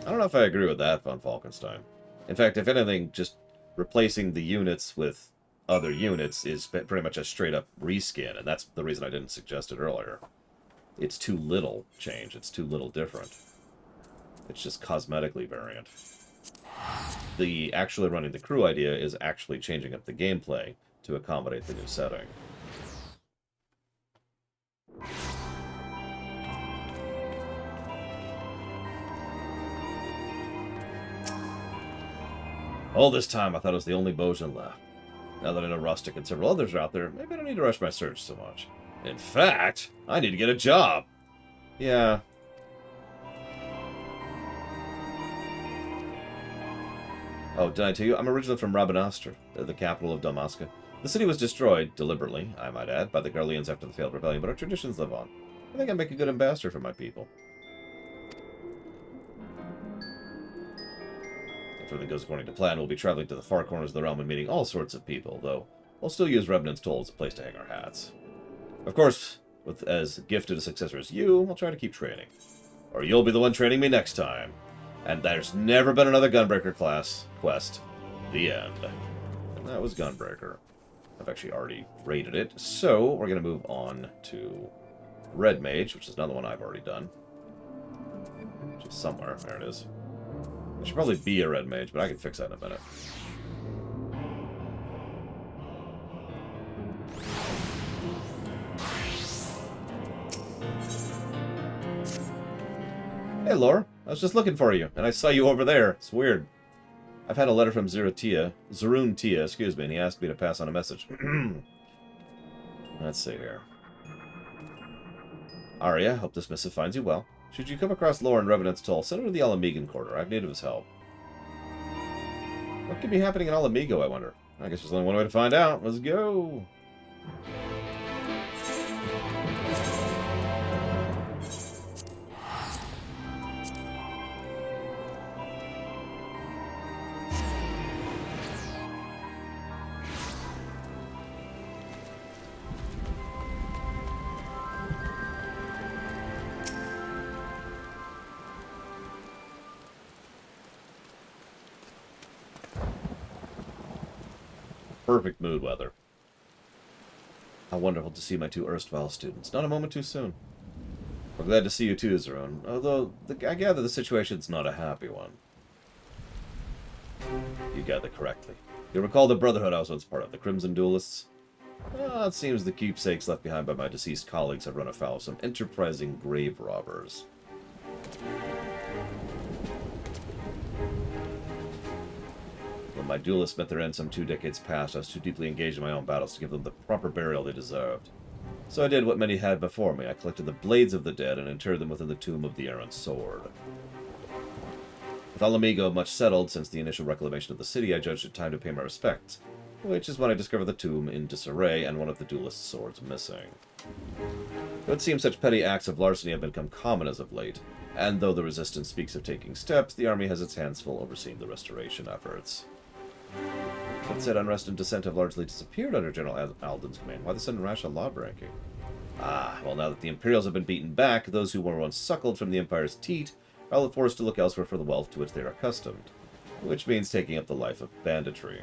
I don't know if I agree with that, Von Falkenstein. In fact, if anything, just replacing the units with other units is pretty much a straight-up reskin, and that's the reason I didn't suggest it earlier. It's too little change. It's too little different. It's just cosmetically variant. The actually running the crew idea is actually changing up the gameplay to accommodate the new setting. All this time, I thought I was the only Bojan left. Now that I know Rustic and several others are out there, maybe I don't need to rush my search so much. In fact, I need to get a job. Yeah. Oh, did I tell you? I'm originally from Rabanastre, the capital of Dalmasca. The city was destroyed, deliberately, I might add, by the Garleans after the failed rebellion, but our traditions live on. I think I make a good ambassador for my people. If everything goes according to plan, we'll be traveling to the far corners of the realm and meeting all sorts of people, though we'll still use Revenant's Toll as a place to hang our hats. Of course, with as gifted a successor as you, I'll try to keep training. Or you'll be the one training me next time. And there's never been another Gunbreaker class quest. The end. And that was Gunbreaker. I've actually already rated it, so we're going to move on to Red Mage, which is another one I've already done. Which is somewhere. There it is. There should probably be a Red Mage, but I can fix that in a minute. Hey, Lore. I was just looking for you, and I saw you over there. It's weird. I've had a letter from Zerun Tia, excuse me, and he asked me to pass on a message. Let's see here. Arya, hope this missive finds you well. Should you come across Lore in Revenant's Toll, send her to the Alamigan Quarter. I have need of his help. What could be happening in Alamigo, I wonder? I guess there's only one way to find out. Let's go! Perfect mood weather. How wonderful to see my two erstwhile students. Not a moment too soon. We're glad to see you too, Zerun. Although, I gather the situation's not a happy one. You gather correctly. You recall the brotherhood I was once part of, the Crimson Duelists? It seems the keepsakes left behind by my deceased colleagues have run afoul of some enterprising grave robbers. When my duelists met their end some 2 decades past, I was too deeply engaged in my own battles to give them the proper burial they deserved. So I did what many had before me. I collected the blades of the dead and interred them within the tomb of the errant sword. With Alamigo much settled since the initial reclamation of the city, I judged it time to pay my respects, which is when I discovered the tomb in disarray and one of the duelist's swords missing. Though it seems such petty acts of larceny have become common as of late, and though the resistance speaks of taking steps, the army has its hands full overseeing the restoration efforts. That said, unrest and dissent have largely disappeared under General Alden's command. Why the sudden rash of law-breaking? Well, now that the Imperials have been beaten back, those who were once suckled from the Empire's teat are forced to look elsewhere for the wealth to which they are accustomed, which means taking up the life of banditry.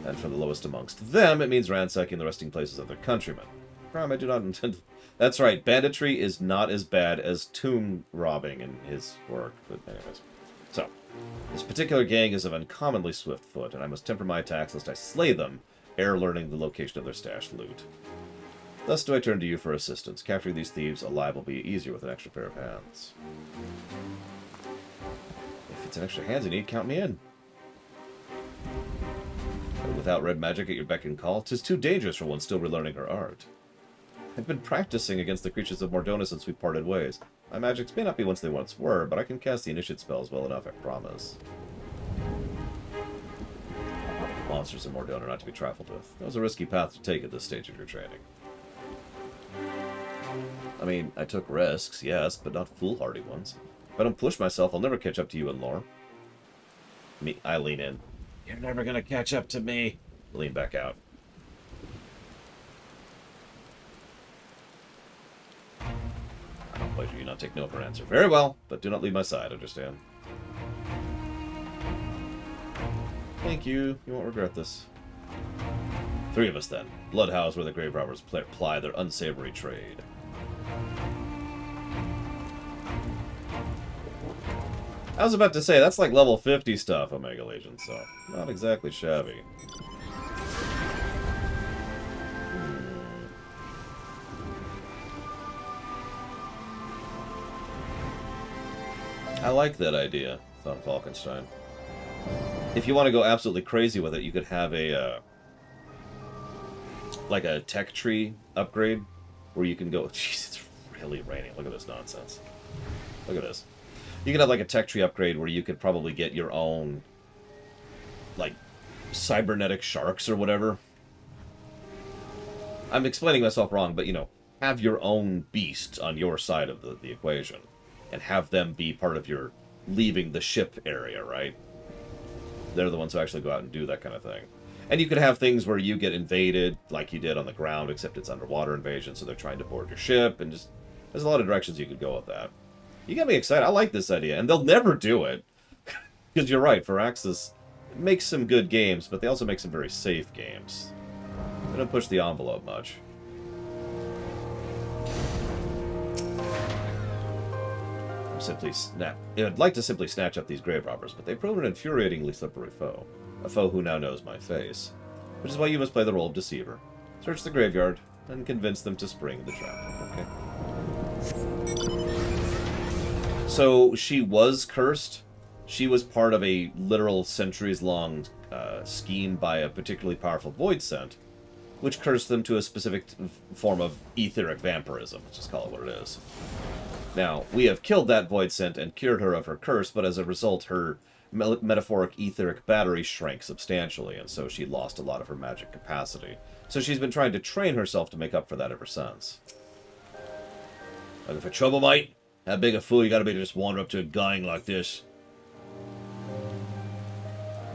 And for the lowest amongst them, it means ransacking the resting places of their countrymen. Crime I do not intend... That's right, banditry is not as bad as tomb robbing in his work, but anyways. So, this particular gang is of uncommonly swift foot, and I must temper my attacks lest I slay them ere learning the location of their stashed loot. Thus do I turn to you for assistance. Capturing these thieves alive will be easier with an extra pair of hands. If it's an extra hands you need, count me in. But without red magic at your beck and call, 'tis too dangerous for one still relearning her art. I've been practicing against the creatures of Mordona since we parted ways. My magics may not be what they once were, but I can cast the initiate spells well enough, I promise. Monsters in Mordona are not to be trifled with. That was a risky path to take at this stage of your training. I mean, I took risks, yes, but not foolhardy ones. If I don't push myself, I'll never catch up to you in lore. I lean in. You're never gonna catch up to me. Lean back out. I don't pleasure you not take no for an answer. Very well, but do not leave my side, understand? Thank you. You won't regret this. 3 of us, then. Bloodhouse where the grave robbers ply their unsavory trade. I was about to say, that's like level 50 stuff, Omega Legion, so not exactly shabby. I like that idea, thought Falkenstein. If you want to go absolutely crazy with it, you could have a, like a tech tree upgrade, where you can go, jeez, it's really raining, look at this nonsense. Look at this. You could have like a tech tree upgrade where you could probably get your own, like, cybernetic sharks or whatever. I'm explaining myself wrong, but, you know, have your own beast on your side of the equation. And have them be part of your leaving the ship area, right? They're the ones who actually go out and do that kind of thing. And you could have things where you get invaded, like you did on the ground, except it's underwater invasion, so they're trying to board your ship, and just... there's a lot of directions you could go with that. You got me excited. I like this idea, and they'll never do it. Because you're right, Firaxis makes some good games, but they also make some very safe games. They don't push the envelope much. I'd like to simply snatch up these grave robbers, but they've proven an infuriatingly slippery foe. A foe who now knows my face. Which is why you must play the role of deceiver. Search the graveyard, and convince them to spring the trap. Okay. So, she was cursed. She was part of a literal centuries-long scheme by a particularly powerful void scent, which cursed them to a specific form of etheric vampirism. Let's just call it what it is. Now, we have killed that void scent and cured her of her curse, but as a result, her metaphoric etheric battery shrank substantially, and so she lost a lot of her magic capacity. So she's been trying to train herself to make up for that ever since. Looking for trouble, mate? How big a fool you gotta be to just wander up to a gang like this?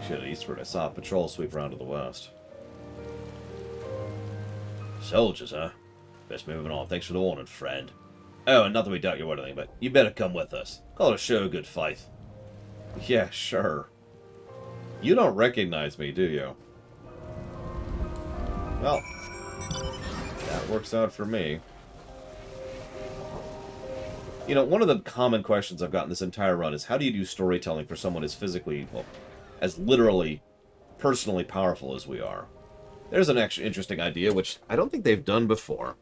Shit, eastward, I saw a patrol sweep around to the west. Soldiers, huh? Best moving on. Thanks for the warning, friend. Oh, and not that we doubt your word or anything, but you better come with us. Call it a show of good faith. Yeah, sure. You don't recognize me, do you? Well, that works out for me. You know, one of the common questions I've gotten this entire run is how do you do storytelling for someone as physically, well, as literally, personally powerful as we are? There's an actually interesting idea, which I don't think they've done before.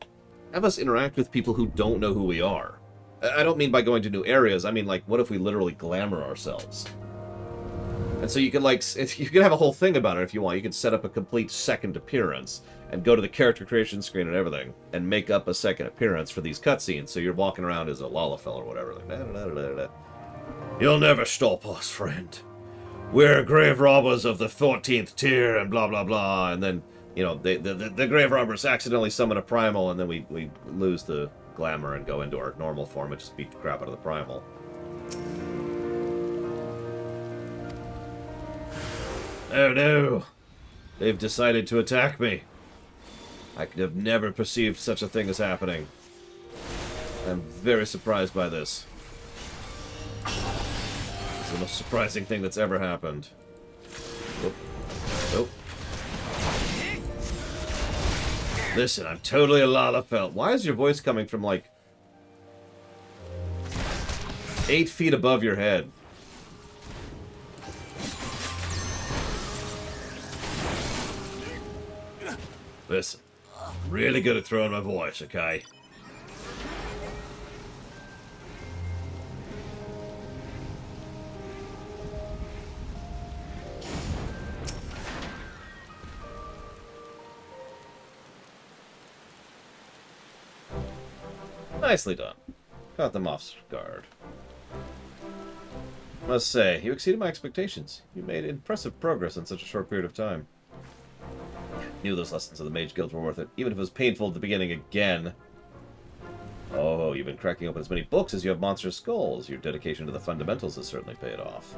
Have us interact with people who don't know who we are. I don't mean by going to new areas, I mean, like, what if we literally glamour ourselves? And so you could, like, you could have a whole thing about it if you want. You could set up a complete second appearance and go to the character creation screen and everything and make up a second appearance for these cutscenes. So you're walking around as a Lalafell or whatever. Like, da, da, da, da, da. You'll never stop us, friend. We're grave robbers of the 14th tier and blah, blah, blah. And then, you know, the grave robbers accidentally summon a primal, and then we lose the glamour and go into our normal form and just beat the crap out of the primal. Oh no! They've decided to attack me. I could have never perceived such a thing as happening. I'm very surprised by this. It's the most surprising thing that's ever happened. Nope. Nope. Listen, I'm totally a Lalafell. Why is your voice coming from, like, 8 feet above your head? Listen, I'm really good at throwing my voice, okay? Nicely done. Got them off guard. Must say, you exceeded my expectations. You made impressive progress in such a short period of time. Knew those lessons of the Mage Guild were worth it, even if it was painful at the beginning again. Oh, you've been cracking open as many books as you have monster skulls. Your dedication to the fundamentals has certainly paid off.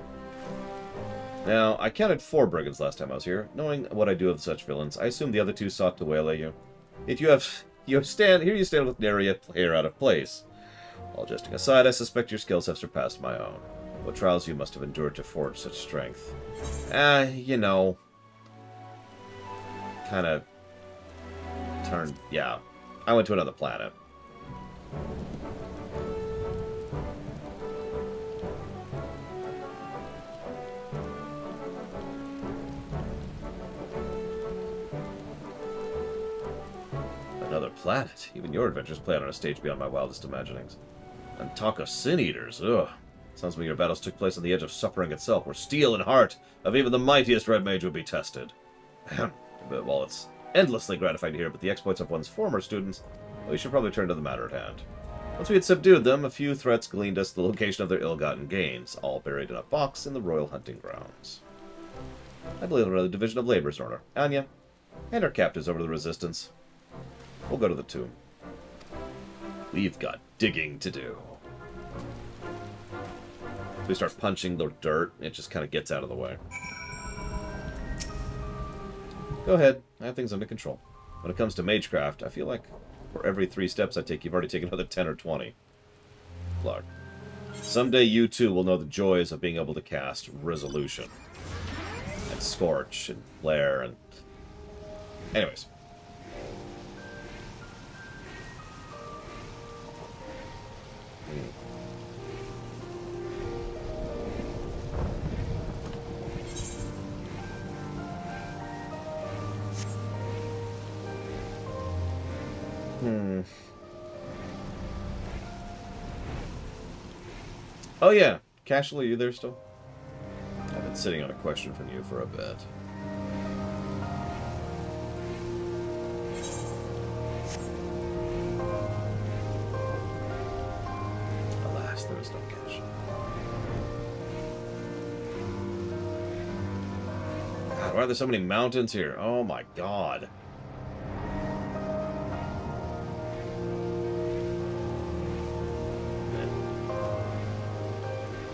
Now, I counted 4 brigands last time I was here. Knowing what I do with such villains, I assume the other 2 sought to waylay you. Yet you stand with nary a hair out of place. All jesting aside, I suspect your skills have surpassed my own. What trials you must have endured to forge such strength. You know... kind of... turned... yeah. I went to another planet. Another planet? Even your adventures play out on a stage beyond my wildest imaginings. And talk of sin eaters, ugh. Sounds like your battles took place on the edge of suffering itself, where steel and heart of even the mightiest red mage would be tested. But while it's endlessly gratifying to hear about the exploits of one's former students, we should probably turn to the matter at hand. Once we had subdued them, a few threats gleaned us the location of their ill-gotten gains, all buried in a box in the royal hunting grounds. I believe they're the Division of Labor's order. Anya, and our captives over to the Resistance. We'll go to the tomb. We've got digging to do. We start punching the dirt, it just kind of gets out of the way. Go ahead, I have things under control. When it comes to magecraft, I feel like for every 3 steps I take, you've already taken another 10 or 20. Look, someday you too will know the joys of being able to cast Resolution, and Scorch, and Flare, and... anyways. Oh yeah, Cashel, are you there still? I've been sitting on a question from you for a bit. Alas, there is no Cashel. God, why are there so many mountains here? Oh my god.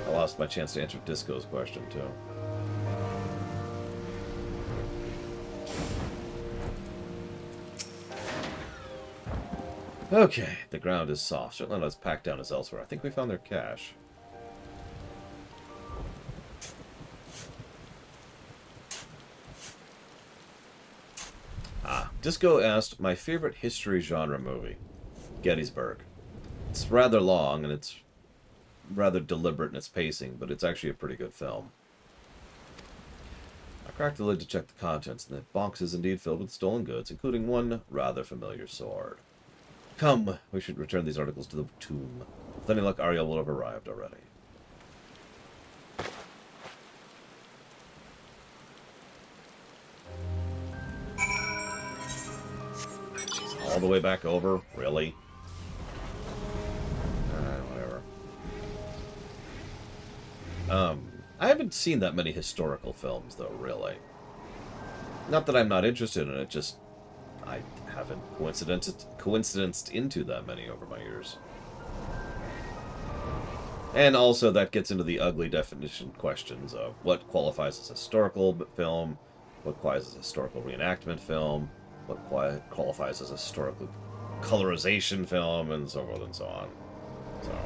I lost my chance to answer Disco's question, too. Okay, the ground is soft. Certainly not as packed down as elsewhere. I think we found their cache. Disco asked, my favorite history genre movie. Gettysburg. It's rather long, and it's rather deliberate in its pacing, but it's actually a pretty good film. I cracked the lid to check the contents, and the box is indeed filled with stolen goods, including one rather familiar sword. Come, we should return these articles to the tomb. With any luck, Ariel will have arrived already. Jeez, all the way back over? Really? Whatever. I haven't seen that many historical films, though, really. Not that I'm not interested in it, just I haven't coincidenced into that many over my years. And also that gets into the ugly definition questions of what qualifies as a historical film, what qualifies as a historical reenactment film, what qualifies as a historical colorization film, and so forth and so on. So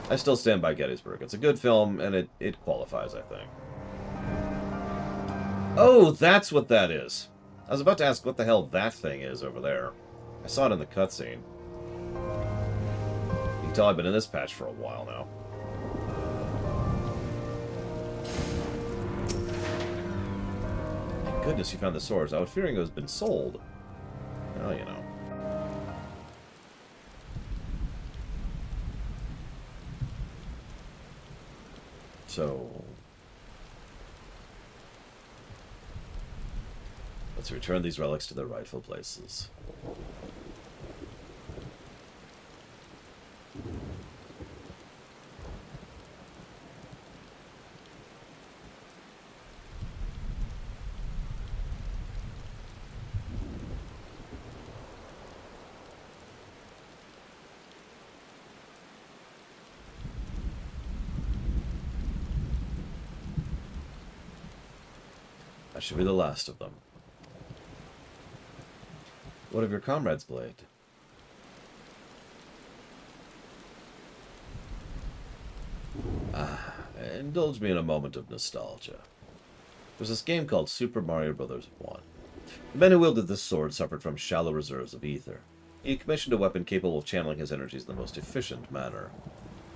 I still stand by Gettysburg. It's a good film, and it qualifies, I think. Oh, that's what that is. I was about to ask what the hell that thing is over there. I saw it in the cutscene. You can tell I've been in this patch for a while now. goodness you found the swords. I was fearing it was been sold. Well, you know. So... let's return these relics to their rightful places. That should be the last of them. What of your comrade's blade? Indulge me in a moment of nostalgia. There's this game called Super Mario Bros. 1. The man who wielded this sword suffered from shallow reserves of ether. He commissioned a weapon capable of channeling his energies in the most efficient manner.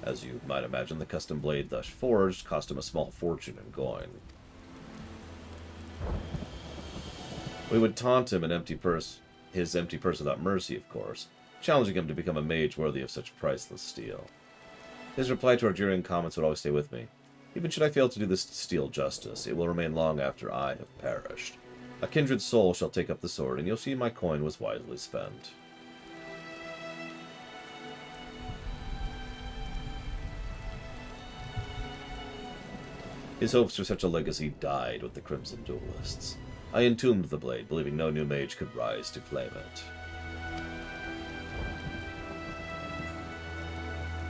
As you might imagine, the custom blade thus forged cost him a small fortune in coin. We would taunt him his empty purse without mercy, of course, challenging him to become a mage worthy of such priceless steel. His reply to our jeering comments would always stay with me. Even should I fail to do this steel justice, it will remain long after I have perished. A kindred soul shall take up the sword, and you'll see my coin was wisely spent. His hopes for such a legacy died with the Crimson Duelists. I entombed the blade, believing no new mage could rise to claim it.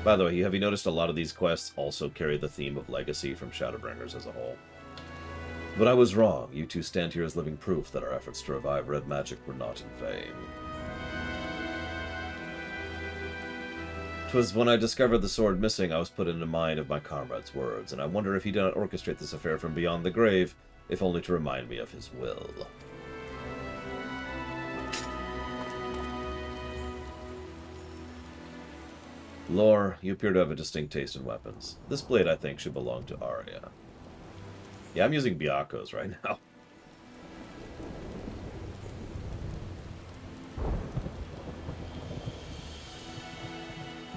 By the way, have you noticed a lot of these quests also carry the theme of legacy from Shadowbringers as a whole? But I was wrong. You two stand here as living proof that our efforts to revive red magic were not in vain. 'Twas when I discovered the sword missing I was put into mind of my comrade's words, and I wonder if he did not orchestrate this affair from beyond the grave, if only to remind me of his will. Lore, you appear to have a distinct taste in weapons. This blade, I think, should belong to Arya. Yeah, I'm using Byaku's right now.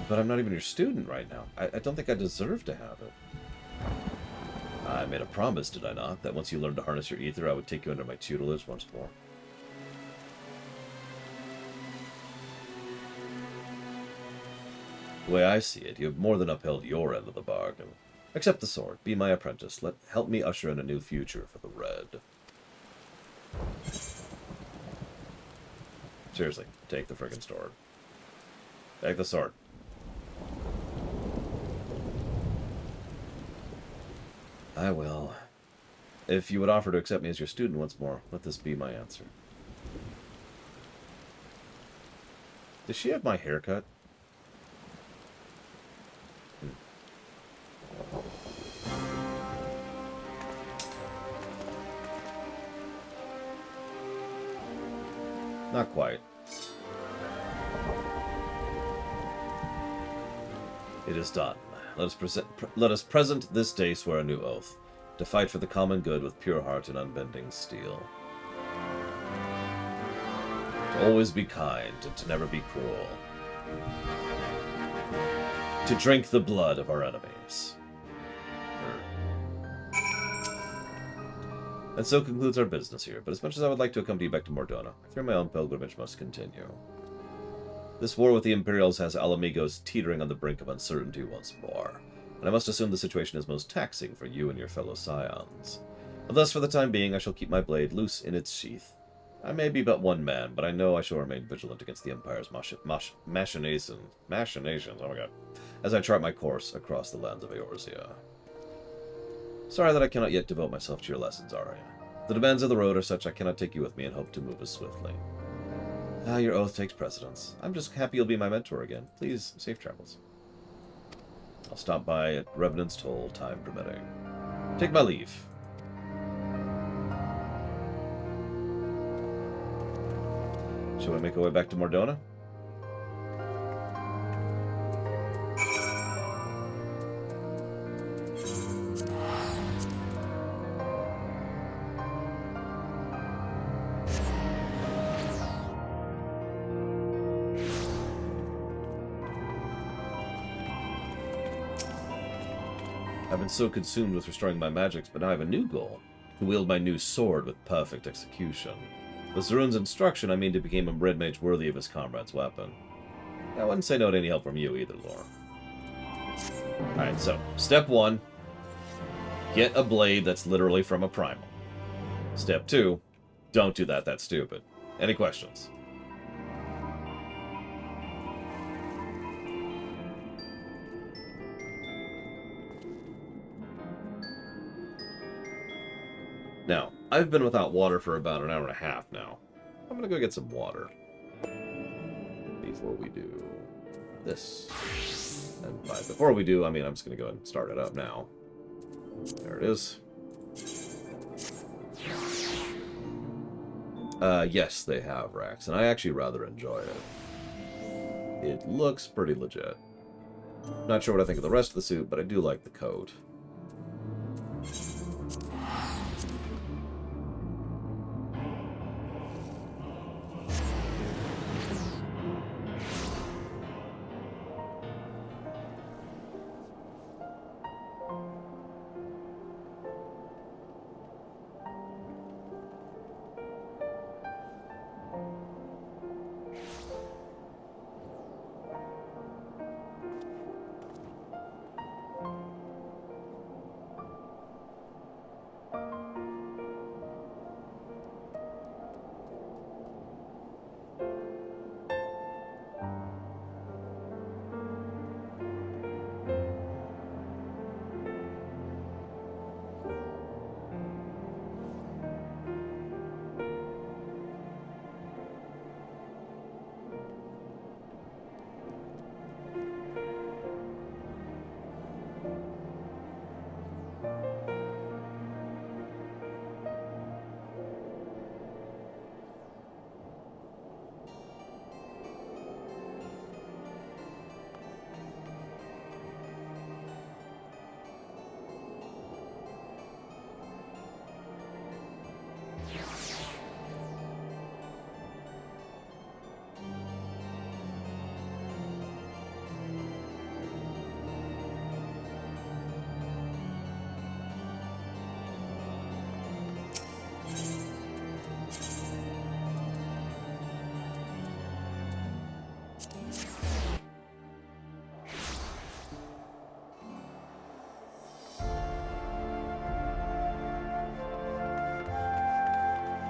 But I'm not even your student right now. I don't think I deserve to have it. I made a promise, did I not, that once you learned to harness your ether, I would take you under my tutelage once more. The way I see it, you have more than upheld your end of the bargain. Accept the sword, be my apprentice, help me usher in a new future for the Red. Seriously, take the friggin' sword. Take the sword. I will. If you would offer to accept me as your student once more, let this be my answer. Does she have my haircut? Not quite. It is done. Let us present this day swear a new oath, to fight for the common good with pure heart and unbending steel. To always be kind and to never be cruel. To drink the blood of our enemies. And so concludes our business here, but as much as I would like to accompany you back to Mordona, I fear my own pilgrimage must continue. This war with the Imperials has Alamigos teetering on the brink of uncertainty once more, and I must assume the situation is most taxing for you and your fellow scions. And thus, for the time being, I shall keep my blade loose in its sheath. I may be but one man, but I know I shall remain vigilant against the Empire's machinations, oh my god, as I chart my course across the lands of Eorzea. Sorry that I cannot yet devote myself to your lessons, Arya. The demands of the road are such I cannot take you with me and hope to move as swiftly. Your oath takes precedence. I'm just happy you'll be my mentor again. Please, safe travels. I'll stop by at Revenant's Toll, time permitting. Take my leave. Shall we make our way back to Mordona? I've been so consumed with restoring my magics, but now I have a new goal. To wield my new sword with perfect execution. With Zerun's instruction, I mean to become a red mage worthy of his comrade's weapon. I wouldn't say no to any help from you either, Laura. Alright, so, step 1. Get a blade that's literally from a primal. Step 2. Don't do that, that's stupid. Any questions? Now, I've been without water for about an hour and a half now. I'm gonna go get some water. Before we do this. And by before we do, I mean I'm just gonna go ahead and start it up now. There it is. Yes, they have racks, and I actually rather enjoy it. It looks pretty legit. Not sure what I think of the rest of the suit, but I do like the coat.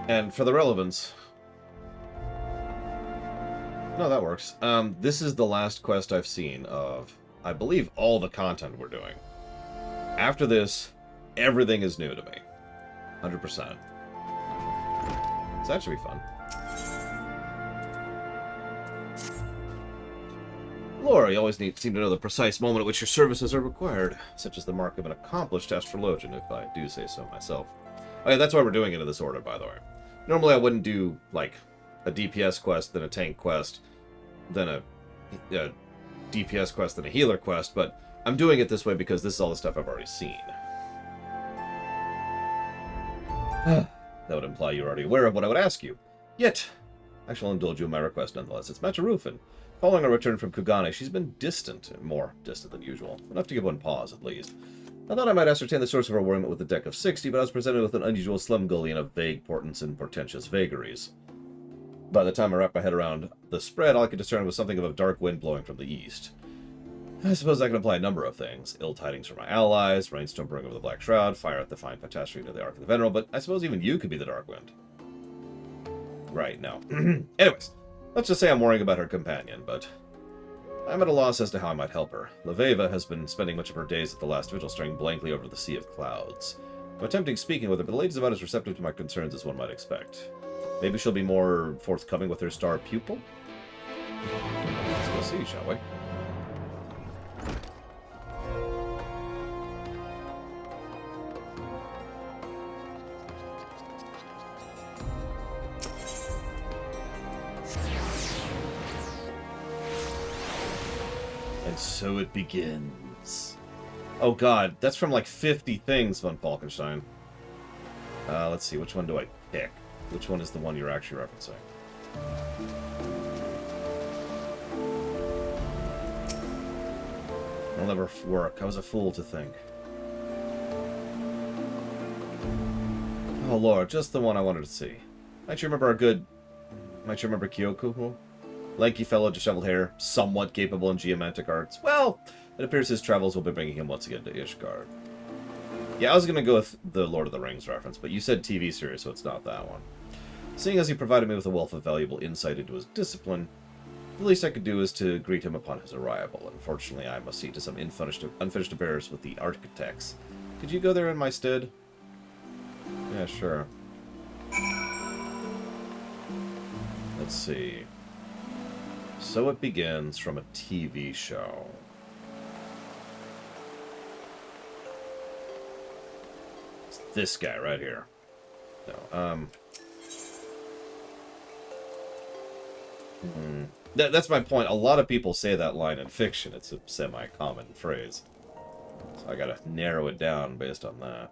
And for the relevance... No, that works. This is the last quest I've seen of, I believe, all the content we're doing. After this, everything is new to me. 100%. So that should be fun. Laura, you always seem to know the precise moment at which your services are required, such as the mark of an accomplished astrologian, if I do say so myself. Oh yeah, that's why we're doing it in this order, by the way. Normally I wouldn't do, like, a DPS quest, then a tank quest, then a DPS quest, then a healer quest, but I'm doing it this way because this is all the stuff I've already seen. That would imply you're already aware of what I would ask you. Yet, I shall indulge you in my request nonetheless. It's Matarufin. Following our return from Kugane, she's been distant, more distant than usual. Enough to give one pause, at least. I thought I might ascertain the source of her worriment with a deck of 60, but I was presented with an unusual slumgullion of vague portents and portentous vagaries. By the time I wrapped my head around the spread, all I could discern was something of a dark wind blowing from the east. I suppose I can apply a number of things. Ill tidings from my allies, rainstorm brewing over the Black Shroud, fire at the fine catastrophe near the Ark of the Venerable, but I suppose even you could be the Dark Wind. Right, no. Anyways, let's just say I'm worrying about her companion, but I'm at a loss as to how I might help her. Leveva has been spending much of her days at the last vigil staring blankly over the sea of clouds. I'm attempting speaking with her, but the lady's about as receptive to my concerns as one might expect. Maybe she'll be more forthcoming with her star pupil? Let's go see, shall we? And so it begins. Oh god, that's from like 50 things, Von Falkenstein. Let's see, which one do I pick? Which one is the one you're actually referencing? It'll never work. I was a fool to think. Oh, Lord, just the one I wanted to see. Might you remember Kyoku? Lanky fellow, disheveled hair, somewhat capable in geomantic arts. Well, it appears his travels will be bringing him once again to Ishgard. Yeah, I was going to go with the Lord of the Rings reference, but you said TV series, so it's not that one. Seeing as he provided me with a wealth of valuable insight into his discipline, the least I could do is to greet him upon his arrival. Unfortunately, I must see to some unfinished affairs with the architects. Could you go there in my stead? Yeah, sure. Let's see. So it begins from a TV show. It's this guy right here. No, That's my point. A lot of people say that line in fiction. It's a semi-common phrase. So I gotta narrow it down based on that.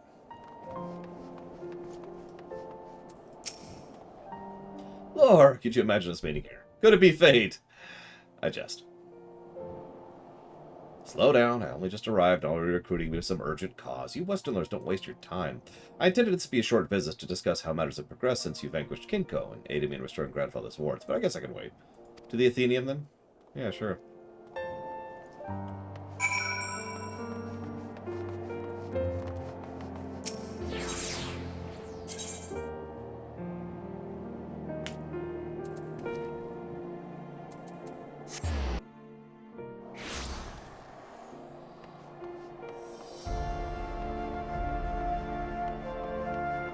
Lord, could you imagine us meeting here? Could it be fate? I jest. Slow down. I only just arrived, already recruiting me to some urgent cause. You Westerners don't waste your time. I intended it to be a short visit to discuss how matters have progressed since you vanquished Kinko and aided me in restoring grandfather's wards, but I guess I can wait. To the Athenium, then? Yeah, sure.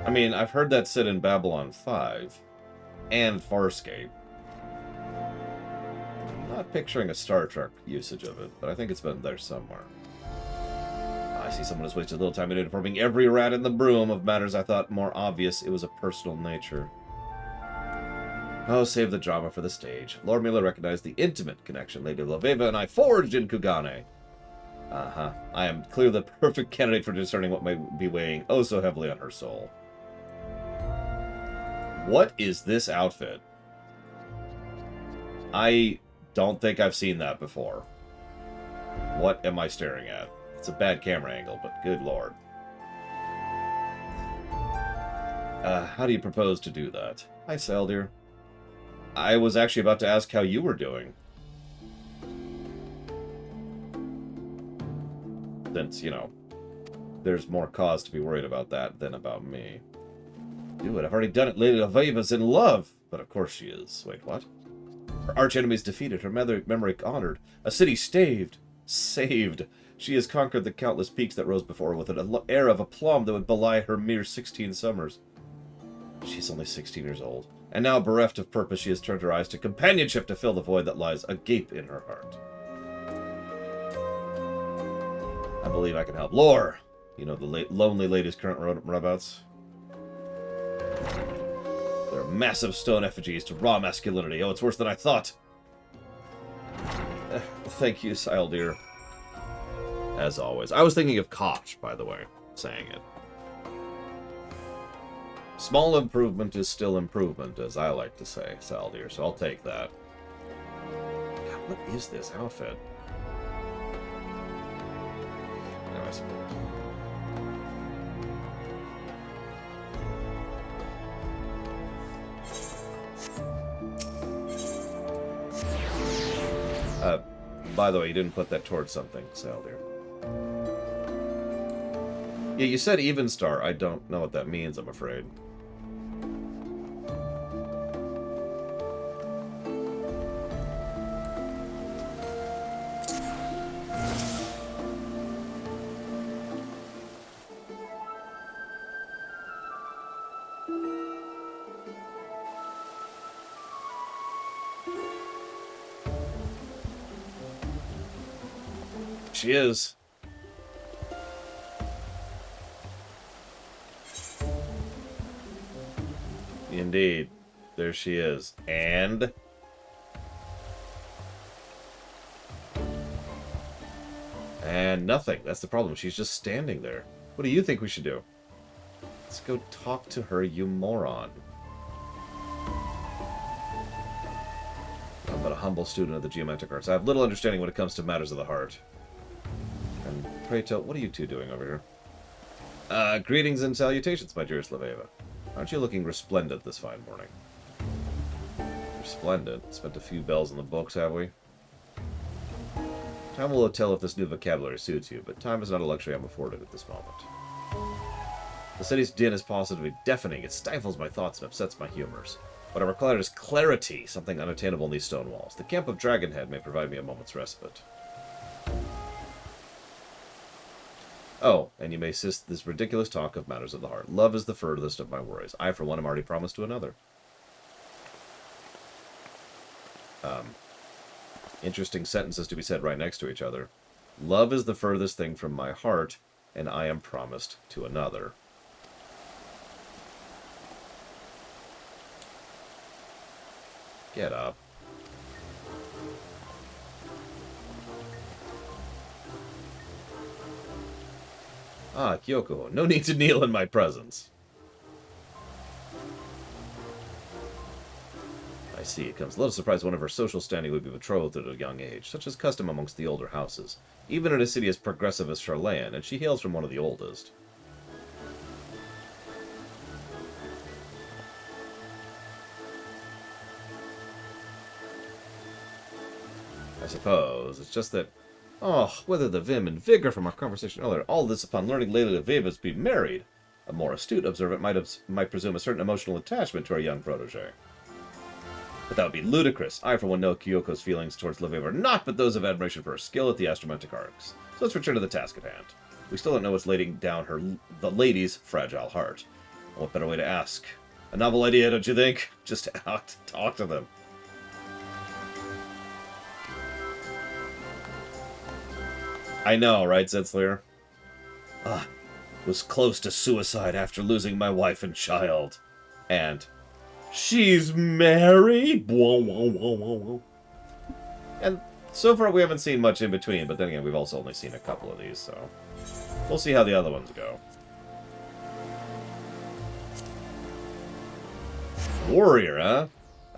I mean, I've heard that sit in Babylon 5 and Farscape. I'm not picturing a Star Trek usage of it, but I think it's been there somewhere. I see someone has wasted little time in informing every rat in the broom of matters I thought more obvious. It was a personal nature. Oh, save the drama for the stage. Lord Miller recognized the intimate connection Lady Loveva and I forged in Kugane. Uh-huh. I am clearly the perfect candidate for discerning what may be weighing oh so heavily on her soul. What is this outfit? I don't think I've seen that before. What am I staring at? It's a bad camera angle, but good lord. How do you propose to do that? Hi, Saldir. I was actually about to ask how you were doing. Since, you know, there's more cause to be worried about that than about me. Do it. I've already done it. Lady Aveva's in love. But of course she is. Wait, what? Her arch-enemies defeated. Her memory honored. A city staved. Saved. She has conquered the countless peaks that rose before her with an air of aplomb that would belie her mere 16 summers. She's only 16 years old. And now, bereft of purpose, she has turned her eyes to companionship to fill the void that lies agape in her heart. I believe I can help. Lore! You know, the lonely lady's current whereabouts? There are massive stone effigies to raw masculinity. Oh, it's worse than I thought. Thank you, Saldir. As always. I was thinking of Koch, by the way, saying it. Small improvement is still improvement, as I like to say, Saldir, so I'll take that. God, what is this outfit? Anyways. By the way, you didn't put that towards something, Saldir. Yeah, you said even star. I don't know what that means, I'm afraid. She is. Indeed. There she is. And nothing. That's the problem. She's just standing there. What do you think we should do? Let's go talk to her, you moron. I'm but a humble student of the geomantic arts. I have little understanding when it comes to matters of the heart. And pray tell, what are you two doing over here? Greetings and salutations, my dearest Loveva. Aren't you looking resplendent this fine morning? Resplendent. Spent a few bells in the books, have we? Time will tell if this new vocabulary suits you, but time is not a luxury I'm afforded at this moment. The city's din is positively deafening. It stifles my thoughts and upsets my humors. What I require is clarity, something unattainable in these stone walls. The camp of Dragonhead may provide me a moment's respite. Oh, and you may cease this ridiculous talk of matters of the heart. Love is the furthest of my worries. I, for one, am already promised to another. Interesting sentences to be said right next to each other. Love is the furthest thing from my heart, and I am promised to another. Get up. Ah, Kyoko, no need to kneel in my presence. I see. It comes a little surprise one of her social standing would be betrothed at a young age, such as custom amongst the older houses, even in a city as progressive as Charlayan, and she hails from one of the oldest. I suppose. It's just that, oh, whether the vim and vigor from our conversation earlier, all this upon learning Lady Leva's be married. A more astute observant might presume a certain emotional attachment to our young protege. But that would be ludicrous. I, for one, know Kyoko's feelings towards Leveva are not but those of admiration for her skill at the astromantic arts. So let's return to the task at hand. We still don't know what's laying down the lady's fragile heart. What better way to ask? A novel idea, don't you think? Just talk to them. I know, right, Zetzler? Was close to suicide after losing my wife and child. And she's married? And so far we haven't seen much in between, but then again, we've also only seen a couple of these, so we'll see how the other ones go. Warrior, huh?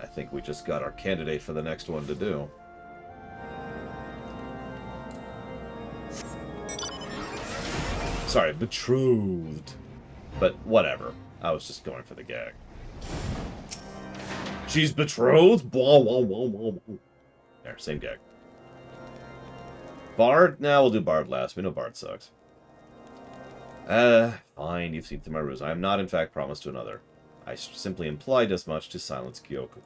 I think we just got our candidate for the next one to do. Sorry, betrothed. But whatever. I was just going for the gag. She's betrothed? There, same gag. Bard? Nah, we'll do Bard last. We know Bard sucks. Fine, you've seen through my ruse. I am not, in fact, promised to another. I simply implied as much to silence Kyoko.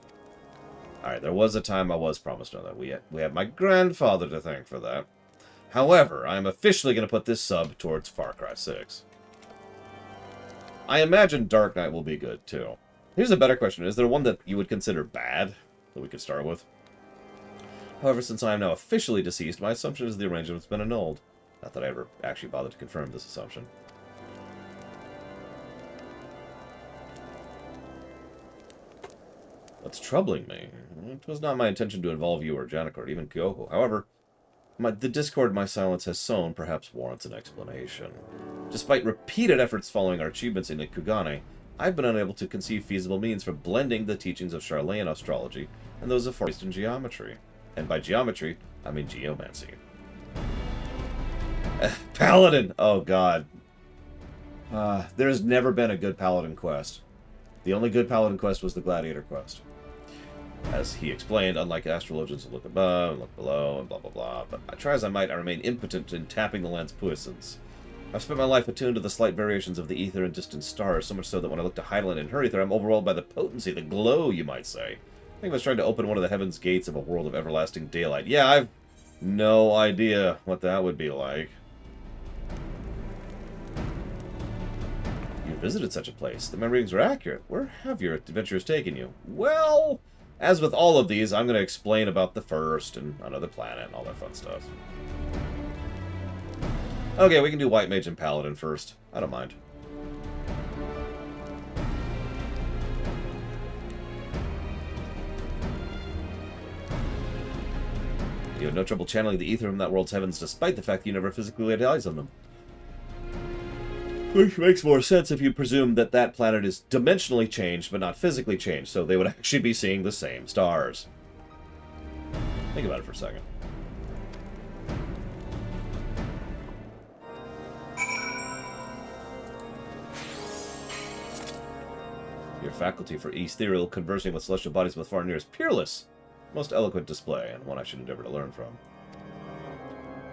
Alright, there was a time I was promised another. We have my grandfather to thank for that. However, I am officially going to put this sub towards Far Cry 6. I imagine Dark Knight will be good, too. Here's a better question. Is there one that you would consider bad that we could start with? However, since I am now officially deceased, my assumption is the arrangement's been annulled. Not that I ever actually bothered to confirm this assumption. What's troubling me? It was not my intention to involve you or Janica or even Kyoko. However, the discord my silence has sown perhaps warrants an explanation. Despite repeated efforts following our achievements in Kugane, I've been unable to conceive feasible means for blending the teachings of Charlayan astrology and those of Far Eastern geometry. And by geometry, I mean geomancy. Paladin! Oh god. There has never been a good Paladin quest. The only good Paladin quest was the Gladiator quest. As he explained, unlike Astrologians who look above and look below and blah blah blah, but try as I might, I remain impotent in tapping the land's puissance. I've spent my life attuned to the slight variations of the ether and distant stars, so much so that when I look to Hydaelyn and her ether, I'm overwhelmed by the potency, the glow, you might say. I think I was trying to open one of the heaven's gates of a world of everlasting daylight. Yeah, I've no idea what that would be like. You visited such a place. The memory rings are accurate. Where have your adventures taken you? Well, as with all of these, I'm going to explain about the first and another planet and all that fun stuff. Okay, we can do White Mage and Paladin first. I don't mind. You had no trouble channeling the ether from that world's heavens, despite the fact that you never physically laid eyes on them. Which makes more sense if you presume that that planet is dimensionally changed, but not physically changed, so they would actually be seeing the same stars. Think about it for a second. Your faculty for ethereal conversing with celestial bodies with far and near is peerless. Most eloquent display, and one I should endeavor to learn from.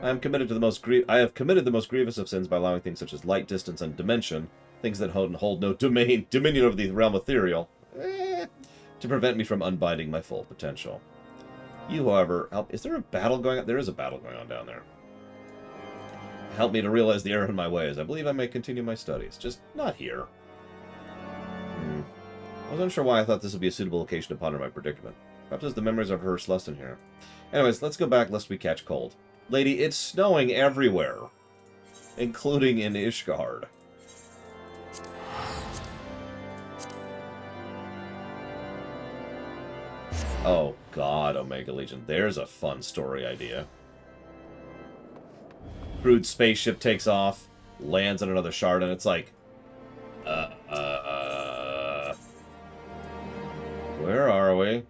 I have committed the most grievous of sins by allowing things such as light, distance, and dimension, things that hold no dominion over the realm ethereal, to prevent me from unbinding my full potential. You, however, help. Is there a battle going on? There is a battle going on down there. Help me to realize the error in my ways. I believe I may continue my studies. Just not here. I was unsure why I thought this would be a suitable location to ponder my predicament. Perhaps as the memories of her lesson here. Anyways, let's go back lest we catch cold. Lady, it's snowing everywhere. Including in Ishgard. Oh god, Omega Legion. There's a fun story idea. Crude spaceship takes off, lands on another shard, and it's like... Where are we?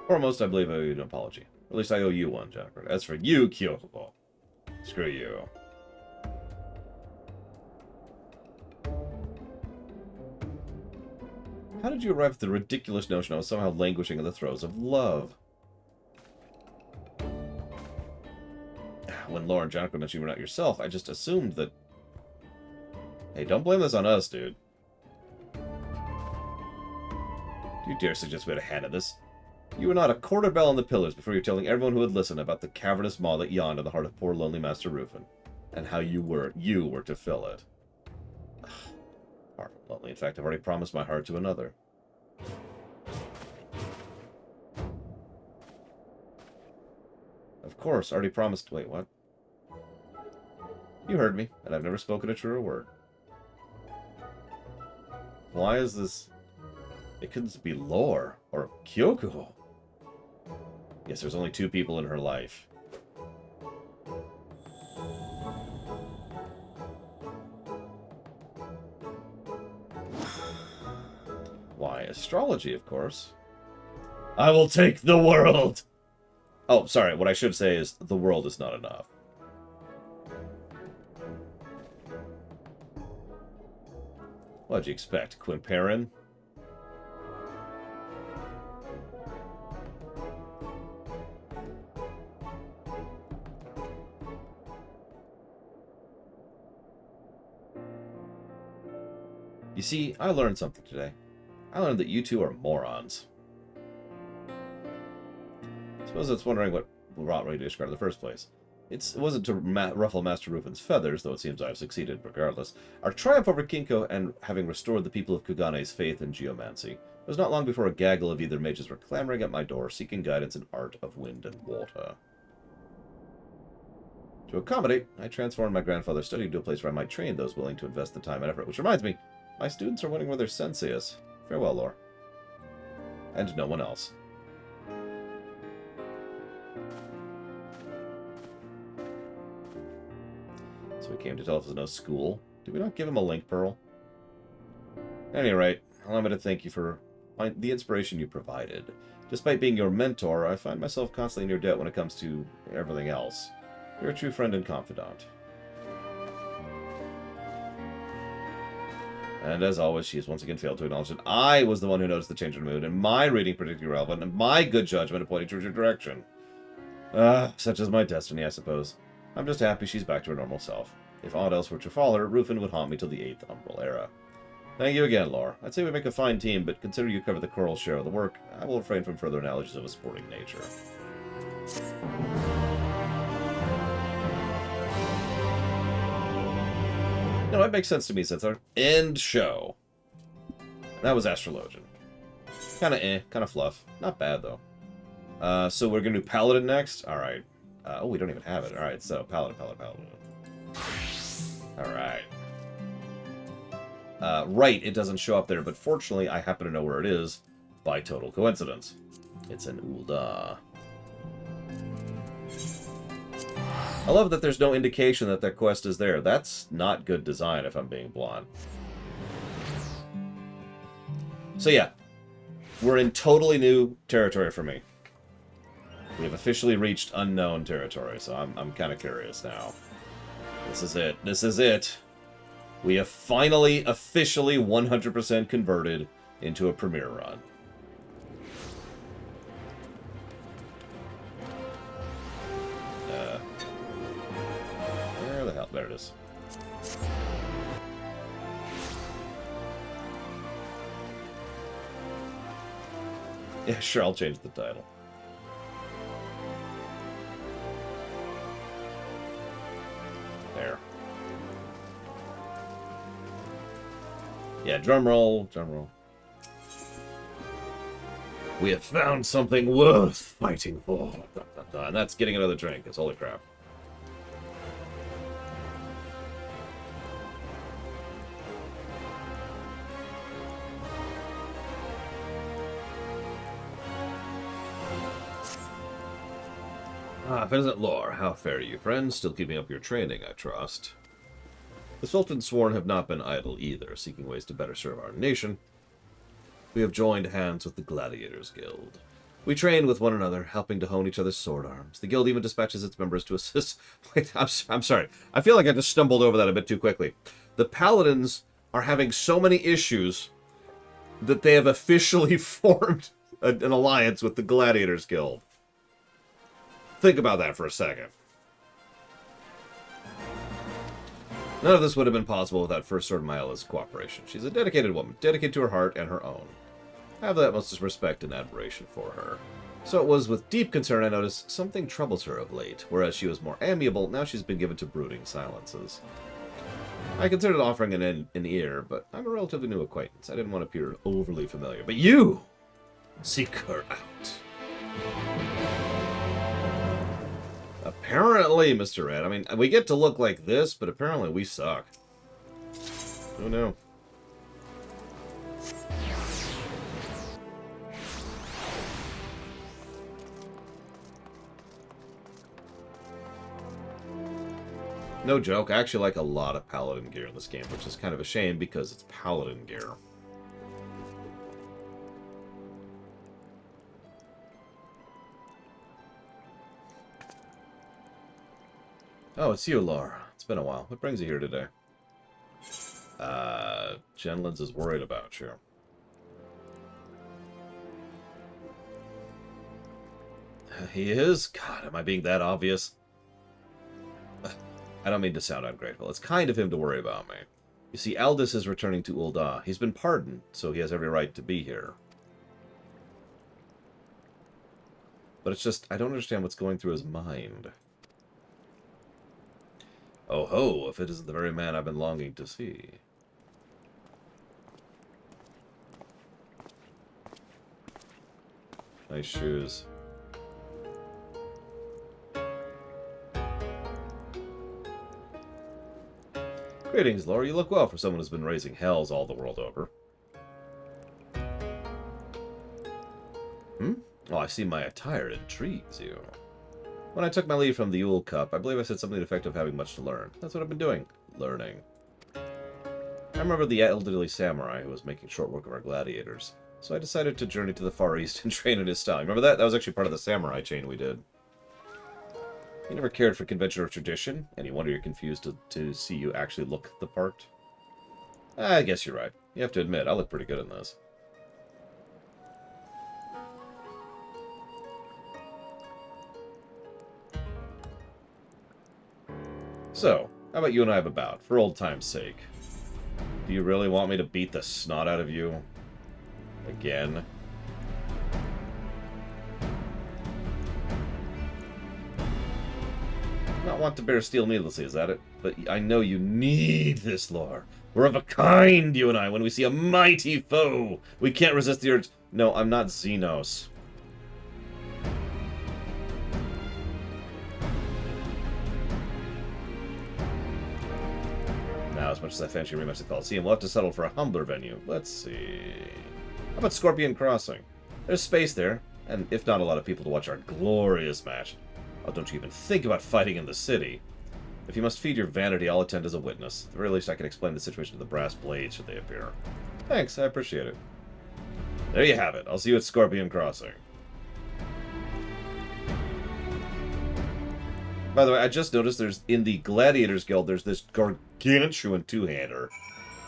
Foremost, I believe I owe you an apology. Or at least I owe you one, Jennifer. As for you, Kyoko, screw you. How did you arrive at the ridiculous notion I was somehow languishing in the throes of love? When Lauren Janko mentioned you were not yourself, I just assumed that... Hey, don't blame this on us, dude. Do you dare suggest we had a hand in this? You were not a quarter bell on the pillars before you're telling everyone who would listen about the cavernous maw that yawned in the heart of poor lonely Master Rufin, and how you were to fill it. Far from lonely. In fact, I've already promised my heart to another. Of course, already promised... Wait, what? You heard me, and I've never spoken a truer word. Why is this... It couldn't be Lore or Kyoko. Yes, there's only two people in her life. Why, astrology, of course. I will take the world! Oh, sorry, what I should say is, the world is not enough. What'd you expect, Quimperin? You see, I learned something today. I learned that you two are morons. I suppose that's wondering what brought me to Ishgard in the first place. It wasn't to ruffle Master Rufin's feathers, though it seems I have succeeded regardless. Our triumph over Kinko and having restored the people of Kugane's faith in geomancy. It was not long before a gaggle of either mages were clamoring at my door, seeking guidance in art of wind and water. To accommodate, I transformed my grandfather's study into a place where I might train those willing to invest the time and effort, which reminds me, my students are wondering where their sensei is. Farewell, Lore. And no one else. So he came to tell us there's no school. Did we not give him a link pearl? At any rate, allow me to thank you for the inspiration you provided. Despite being your mentor, I find myself constantly in your debt when it comes to everything else. You're a true friend and confidant. And as always, she has once again failed to acknowledge that I was the one who noticed the change in mood, and my reading particularly relevant, and my good judgment in pointing towards your direction. Such is my destiny, I suppose. I'm just happy she's back to her normal self. If aught else were to fall her, Rufin would haunt me till the 8th Umbral Era. Thank you again, Lore. I'd say we make a fine team, but considering you cover the choral share of the work, I will refrain from further analogies of a sporting nature. No, it makes sense to me since our end show. That was Astrologian. Kinda kinda fluff. Not bad, though. So we're gonna do Paladin next? Alright. Oh, we don't even have it. Alright, so Paladin. Alright. Right, it doesn't show up there, but fortunately I happen to know where it is. by total coincidence. It's an Ul'dah. I love that there's no indication that that quest is there. That's not good design, if I'm being blunt. So yeah, we're in totally new territory for me. We have officially reached unknown territory, so I'm kind of curious now. This is it. This is it. We have finally, officially 100% converted into a Premier run. Where the hell? There it is. Yeah, sure, I'll change the title. There. Yeah, drum roll, drum roll. We have found something worth fighting for. And that's getting another drink. It's holy crap. Ah, Vincent Lore, how fare you, friends? Still keeping up your training, I trust. The Sultan Sworn have not been idle either, seeking ways to better serve our nation. We have joined hands with the Gladiators Guild. We train with one another, helping to hone each other's sword arms. The guild even dispatches its members to assist... Wait, I'm sorry. I feel like I just stumbled over that a bit too quickly. The Paladins are having so many issues that they have officially formed an alliance with the Gladiators Guild. Think about that for a second. None of this would have been possible without First Sword Maila's cooperation. She's a dedicated woman, dedicated to her heart and her own. I have the utmost respect and admiration for her. So it was with deep concern I noticed something troubles her of late. Whereas she was more amiable, now she's been given to brooding silences. I considered offering an ear, but I'm a relatively new acquaintance. I didn't want to appear overly familiar. But you! Seek her out. Apparently, Mr. Red. I mean, we get to look like this, but apparently we suck. Who knew? No joke, I actually like a lot of Paladin gear in this game, which is kind of a shame because it's Paladin gear. Oh, it's you, Laura. It's been a while. What brings you here today? Genlins is worried about you. He is? God, am I being that obvious? I don't mean to sound ungrateful. It's kind of him to worry about me. You see, Aldous is returning to Ul'dah. He's been pardoned, so he has every right to be here. But it's just, I don't understand what's going through his mind. Oh ho, if it isn't the very man I've been longing to see. Nice shoes. Greetings, Laura. You look well for someone who's been raising hells all the world over. Oh, I see my attire intrigues you. When I took my leave from the Yule Cup, I believe I said something effective having much to learn. That's what I've been doing. Learning. I remember the elderly samurai who was making short work of our gladiators. So I decided to journey to the Far East and train in his style. Remember that? That was actually part of the samurai chain we did. You never cared for convention or tradition, and you wonder you're confused to see you actually look the part? I guess you're right. You have to admit, I look pretty good in this. So, how about you and I have a bout, for old time's sake? Do you really want me to beat the snot out of you? Again? Not want to bear steel needlessly, is that it? But I know you need this lore. We're of a kind, you and I, when we see a mighty foe. We can't resist the urge. No, I'm not Xenos. Now, as much as I fancy a rematch of the Coliseum, we'll have to settle for a humbler venue. Let's see. How about Scorpion Crossing? There's space there, and if not a lot of people to watch our glorious match. Oh, don't you even think about fighting in the city. If you must feed your vanity, I'll attend as a witness. At the very least, I can explain the situation to the brass blades should they appear. Thanks, I appreciate it. There you have it. I'll see you at Scorpion Crossing. By the way, I just noticed there's, in the Gladiators Guild, there's this gargantuan two-hander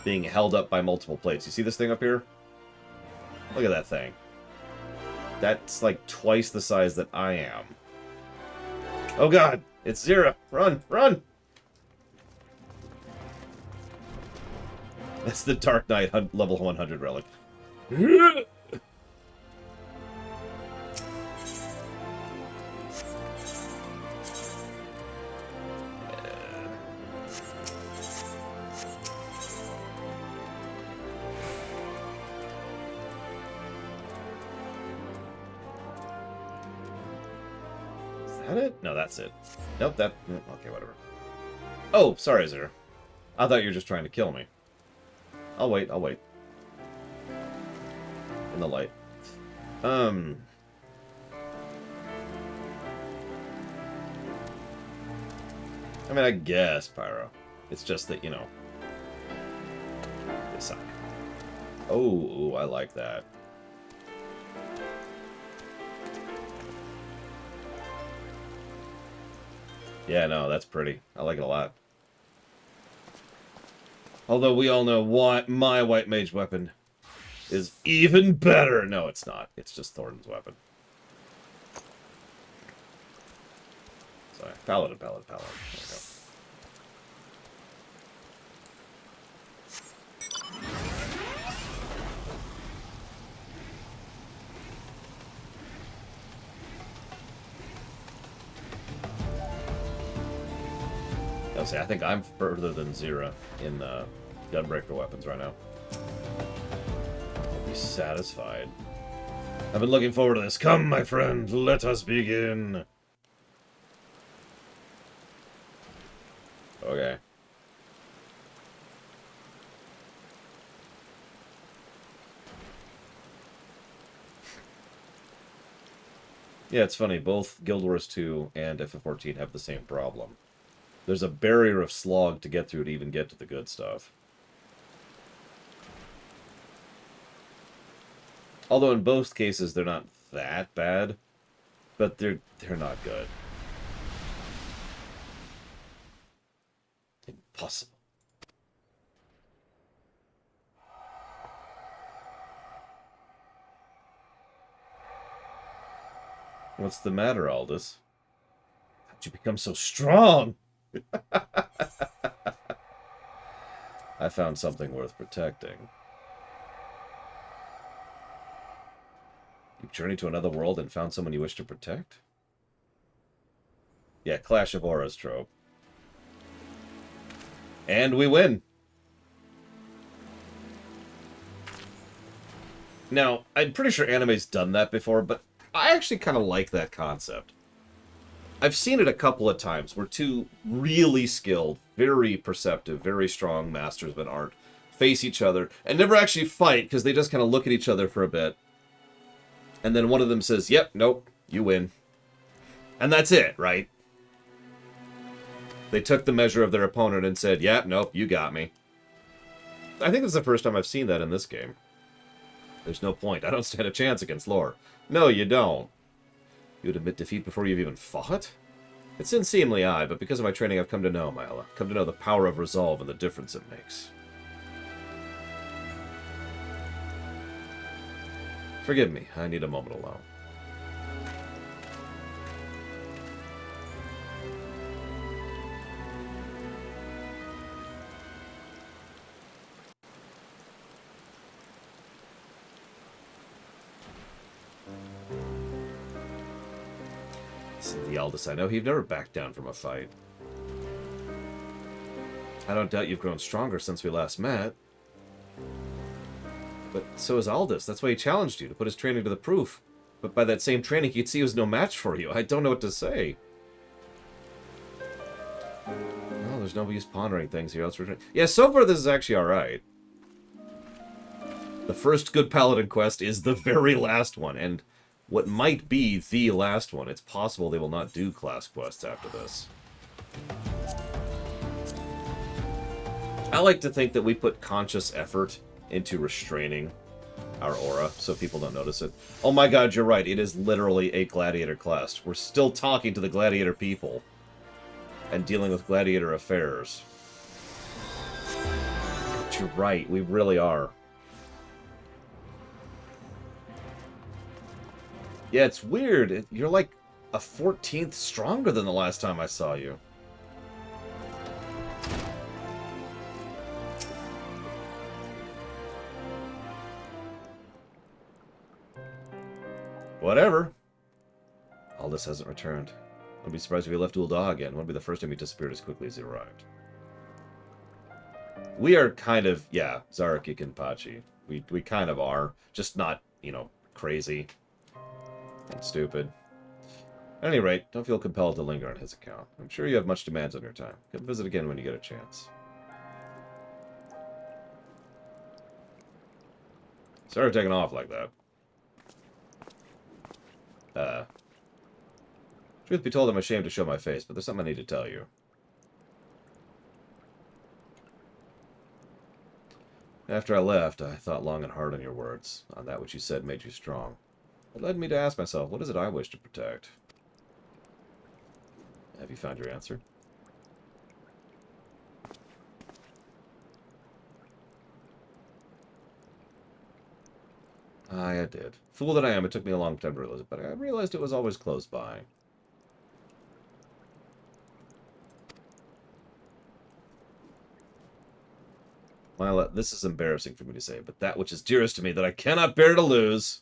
being held up by multiple plates. You see this thing up here? Look at that thing. That's like twice the size that I am. Oh god! It's Zera! Run! Run! That's the Dark Knight level 100 relic. Is that it? No, that's it. Nope, that... Okay, whatever. Oh, sorry, Zera. I thought you were just trying to kill me. I'll wait, I'll wait. In the light. I mean, I guess, Pyro. It's just that, you know... They suck. Oh, I like that. Yeah, no, that's pretty. I like it a lot. Although we all know my White Mage weapon is even better. No, it's not. It's just Thornton's weapon. Sorry. Paladin. There we go. I'll say, I think I'm further than Zera in Gunbreaker weapons right now. I'll be satisfied. I've been looking forward to this. Come, my friend, let us begin. Okay. Yeah, it's funny. Both Guild Wars 2 and FF14 have the same problem. There's a barrier of slog to get through to even get to the good stuff. Although in both cases they're not that bad, but they're not good. Impossible. What's the matter, Aldous? How'd you become so strong? I found something worth protecting. You journeyed to another world and found someone you wish to protect? Yeah, Clash of Auras trope. And we win! Now, I'm pretty sure anime's done that before, but I actually kind of like that concept. I've seen it a couple of times where two really skilled, very perceptive, very strong masters of an art face each other and never actually fight because they just kind of look at each other for a bit. And then one of them says, yep, nope, you win. And that's it, right? They took the measure of their opponent and said, yep, nope, you got me. I think it's the first time I've seen that in this game. There's no point. I don't stand a chance against Lore. No, you don't. You would admit defeat before you've even fought? It's unseemly, aye, but because of my training I've come to know, Myla. Come to know the power of resolve and the difference it makes. Forgive me, I need a moment alone. The Aldous I know, he've never backed down from a fight. I don't doubt you've grown stronger since we last met. But so has Aldous. That's why he challenged you, to put his training to the proof. But by that same training, he'd see he was no match for you. I don't know what to say. Well, there's no use pondering things here. Else we're... Yeah, so far this is actually alright. The first good Paladin quest is the very last one, and what might be the last one. It's possible they will not do class quests after this. I like to think that we put conscious effort into restraining our aura so people don't notice it. Oh my god, you're right. It is literally a gladiator class. We're still talking to the gladiator people and dealing with gladiator affairs. But you're right. We really are. Yeah, it's weird. You're like a 14th stronger than the last time I saw you. Whatever. Aldous hasn't returned. I'd be surprised if he left Ul'dah again. Wouldn't be the first time he disappeared as quickly as he arrived. We are kind of, yeah, Zarakik and Pachi. We kind of are. Just not, you know, crazy and stupid. At any rate, don't feel compelled to linger on his account. I'm sure you have much demands on your time. Come visit again when you get a chance. Sorry for taking off like that. Truth be told, I'm ashamed to show my face, but there's something I need to tell you. After I left, I thought long and hard on your words, on that which you said made you strong. It led me to ask myself, what is it I wish to protect? Have you found your answer? Aye, I did. Fool that I am, it took me a long time to realize it, but I realized it was always close by. Well, this is embarrassing for me to say, but that which is dearest to me that I cannot bear to lose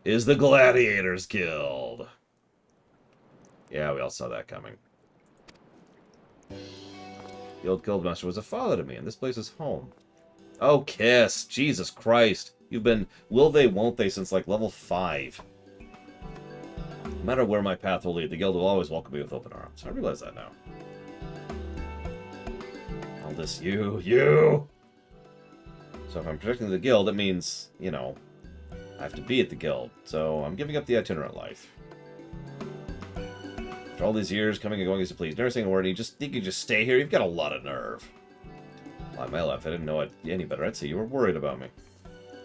is the Gladiators Guild. Yeah, we all saw that coming. The old guildmaster was a father to me, and this place is home. Oh, Kiss! Jesus Christ! You've been will they, won't they since, like, level 5. No matter where my path will lead, the guild will always welcome me with open arms. I realize that now. All this, you! So if I'm protecting the guild, it means, you know, I have to be at the guild. So I'm giving up the itinerant life. After all these years, coming and going as you please, never saying a word, you think you just stay here? You've got a lot of nerve. Lie my life, I didn't know it any better. I'd say you were worried about me.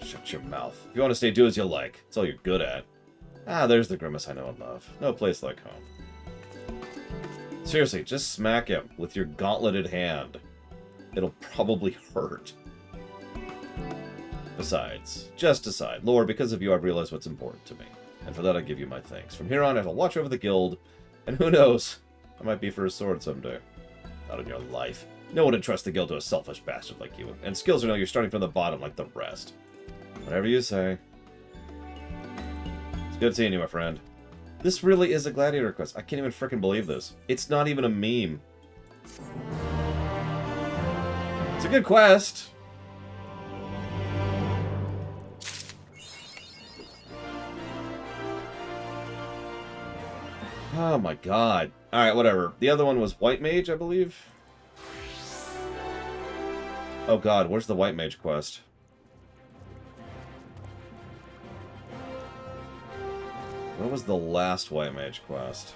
Shut your mouth. If you want to stay, do as you like. It's all you're good at. Ah, there's the grimace I know and love. No place like home. Seriously, just smack him with your gauntleted hand. It'll probably hurt. Besides, just aside, Lord, because of you I've realized what's important to me. And for that I give you my thanks. From here on I shall watch over the guild, and who knows, I might be for a sword someday. Not in your life. No one would trust the guild to a selfish bastard like you. And skills are no, you're starting from the bottom like the rest. Whatever you say. It's good seeing you, my friend. This really is a gladiator quest. I can't even frickin' believe this. It's not even a meme. It's a good quest. Oh my god. Alright, whatever. The other one was White Mage, I believe? Oh god, where's the White Mage quest? What was the last White Mage quest?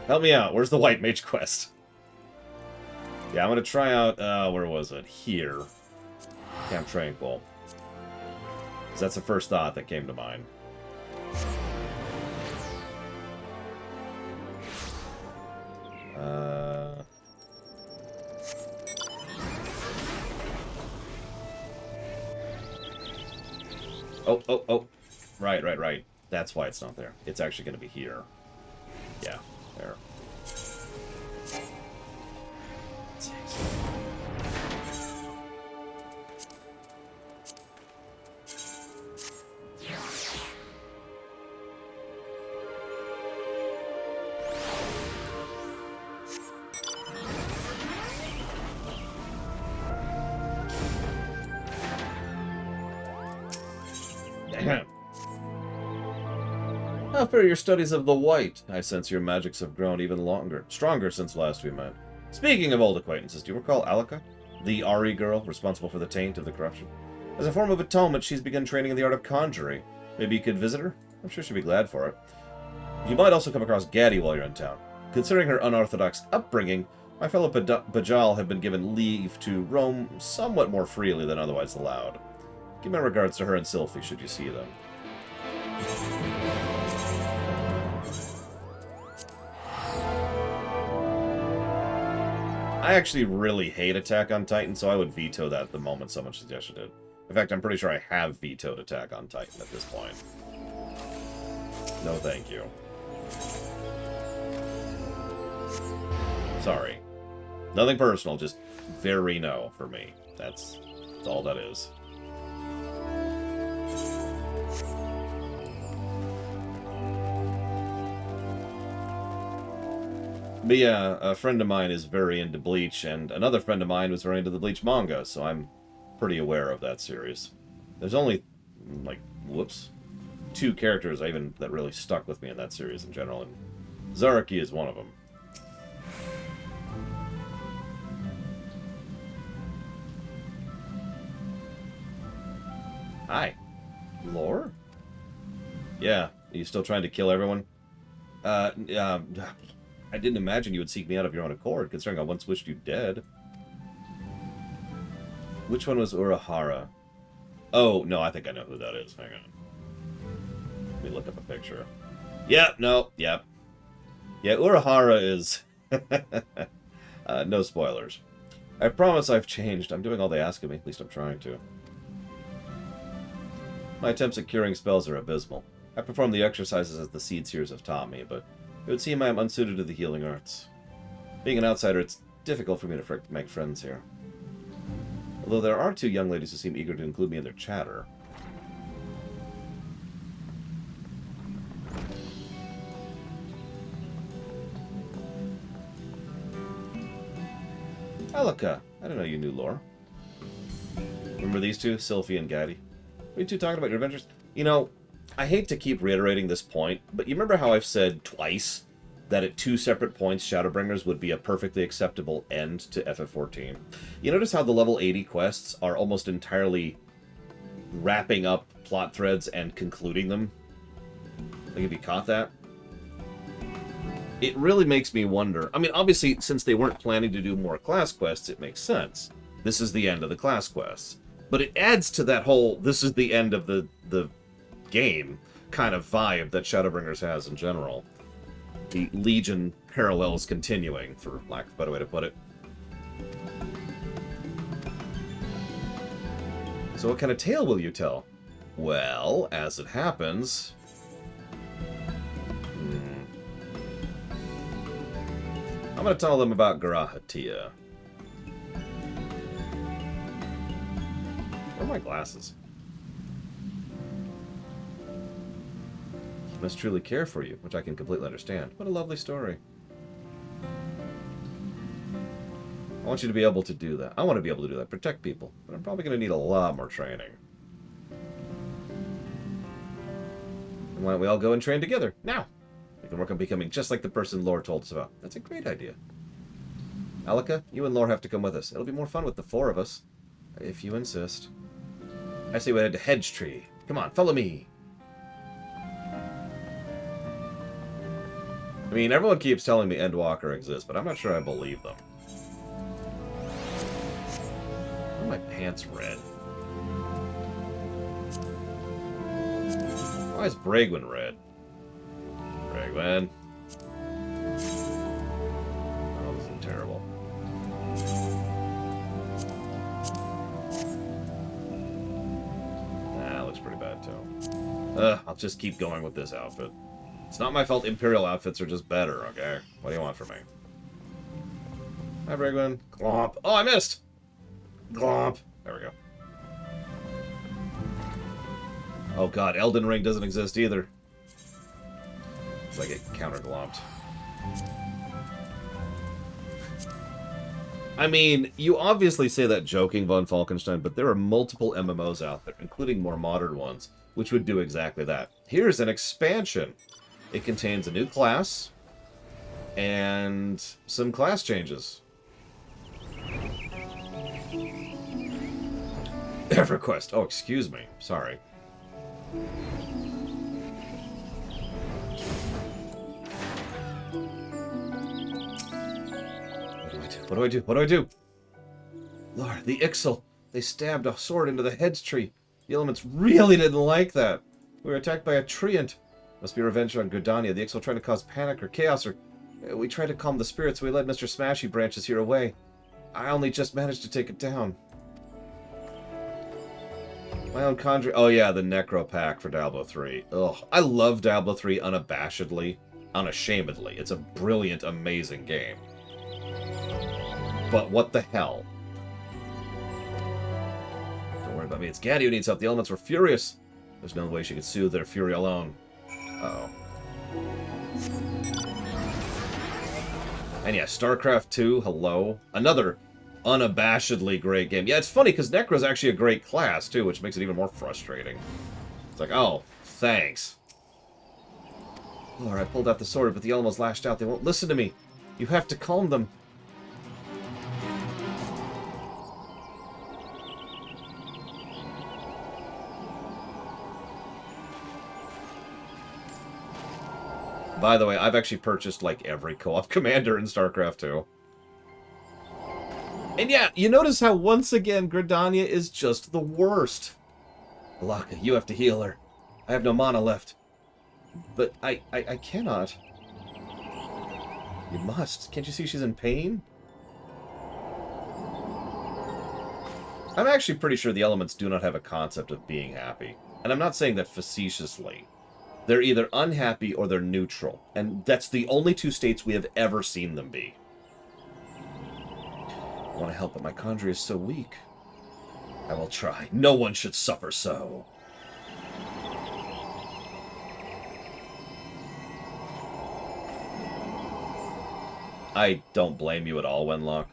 Help me out, where's the White Mage quest? Yeah, I'm gonna try out, where was it? Here. Camp Tranquil. Because that's the first thought that came to mind. Oh. Right. That's why it's not there. It's actually going to be here. Yeah, there. How fare your studies of the white? I sense your magics have grown even stronger since last we met. Speaking of old acquaintances, do you recall Alaka? The Ari girl, responsible for the taint of the corruption. As a form of atonement, she's begun training in the art of conjuring. Maybe you could visit her? I'm sure she'd be glad for it. You might also come across Gaddy while you're in town. Considering her unorthodox upbringing, my fellow Bajal have been given leave to roam somewhat more freely than otherwise allowed. Give my regards to her and Sylphie, should you see them. I actually really hate Attack on Titan, so I would veto that the moment someone suggested it. In fact, I'm pretty sure I have vetoed Attack on Titan at this point. No thank you. Sorry. Nothing personal, just very no for me. That's all that is. But yeah, a friend of mine is very into Bleach, and another friend of mine was very into the Bleach manga, so I'm pretty aware of that series. There's only, like, whoops, 2 characters that really stuck with me in that series in general, and Zaraki is one of them. Hi. Lore? Yeah, are you still trying to kill everyone? I didn't imagine you would seek me out of your own accord, considering I once wished you dead. Which one was Urahara? Oh, no, I think I know who that is. Hang on. Let me look up a picture. Yep, no, yep. Yeah, Urahara is... no spoilers. I promise I've changed. I'm doing all they ask of me. At least I'm trying to. My attempts at curing spells are abysmal. I perform the exercises as the Seed Seers have taught me, but it would seem I am unsuited to the healing arts. Being an outsider, it's difficult for me to make friends here. Although there are 2 young ladies who seem eager to include me in their chatter. Alaka, I didn't know you knew lore. Remember these 2, Sylphie and Gaddy? Are you 2 talking about your adventures? You know, I hate to keep reiterating this point, but you remember how I've said twice that at 2 separate points Shadowbringers would be a perfectly acceptable end to FF14? You notice how the level 80 quests are almost entirely wrapping up plot threads and concluding them? Like, have you caught that? It really makes me wonder. I mean, obviously, since they weren't planning to do more class quests, it makes sense. This is the end of the class quests. But it adds to that whole, this is the end of the game kind of vibe that Shadowbringers has in general. The Legion parallels continuing, for lack of a better way to put it. So what kind of tale will you tell? Well, as it happens... I'm going to tell them about Garahatia. Where are my glasses? He must truly care for you, which I can completely understand. What a lovely story. I want you to be able to do that. I want to be able to do that. Protect people. But I'm probably going to need a lot more training. And why don't we all go and train together? Now! We can work on becoming just like the person Lore told us about. That's a great idea. Alaka, you and Lore have to come with us. It'll be more fun with the 4 of us. If you insist. I say we head to Hedge Tree. Come on, follow me. I mean, everyone keeps telling me Endwalker exists, but I'm not sure I believe them. Why are my pants red? Why is Bragwin red? Bragwin. Oh, this is terrible. Nah, looks pretty bad too. I'll just keep going with this outfit. It's not my fault Imperial outfits are just better, okay? What do you want from me? Hi, Bragwin. Glomp. Oh, I missed! Glomp. There we go. Oh god, Elden Ring doesn't exist either. So I get counter-glomped. I mean, you obviously say that joking, Von Falkenstein, but there are multiple MMOs out there, including more modern ones, which would do exactly that. Here's an expansion. It contains a new class and some class changes. EverQuest. Oh, excuse me. Sorry. What do I do? What do I do? Lord, the Ixal. They stabbed a sword into the heads tree. The elements really didn't like that. We were attacked by a treant. Must be revenge on Gridania. The Ixal trying to cause panic or chaos, or we tried to calm the spirits, so we led Mr. Smashy Branches here away. I only just managed to take it down. My own conjure... Oh yeah, the Necro Pack for Diablo 3. Ugh. I love Diablo 3 unabashedly. Unashamedly. It's a brilliant, amazing game. But what the hell? Don't worry about me. It's Gaddy who needs help. The elements were furious. There's no way she could soothe their fury alone. Uh-oh. And yeah, StarCraft 2, hello. Another unabashedly great game. Yeah, it's funny, because Necro's actually a great class, too, which makes it even more frustrating. It's like, oh, thanks. Lord, I pulled out the sword, but the elements lashed out. They won't listen to me. You have to calm them. By the way, I've actually purchased, like, every co-op commander in StarCraft 2. And yeah, you notice how, once again, Gridania is just the worst. Alaka, you have to heal her. I have no mana left. But I cannot. You must. Can't you see she's in pain? I'm actually pretty sure the elements do not have a concept of being happy. And I'm not saying that facetiously. They're either unhappy or they're neutral. And that's the only two states we have ever seen them be. I want to help, but my conjurer is so weak. I will try. No one should suffer so. I don't blame you at all, Wenlock.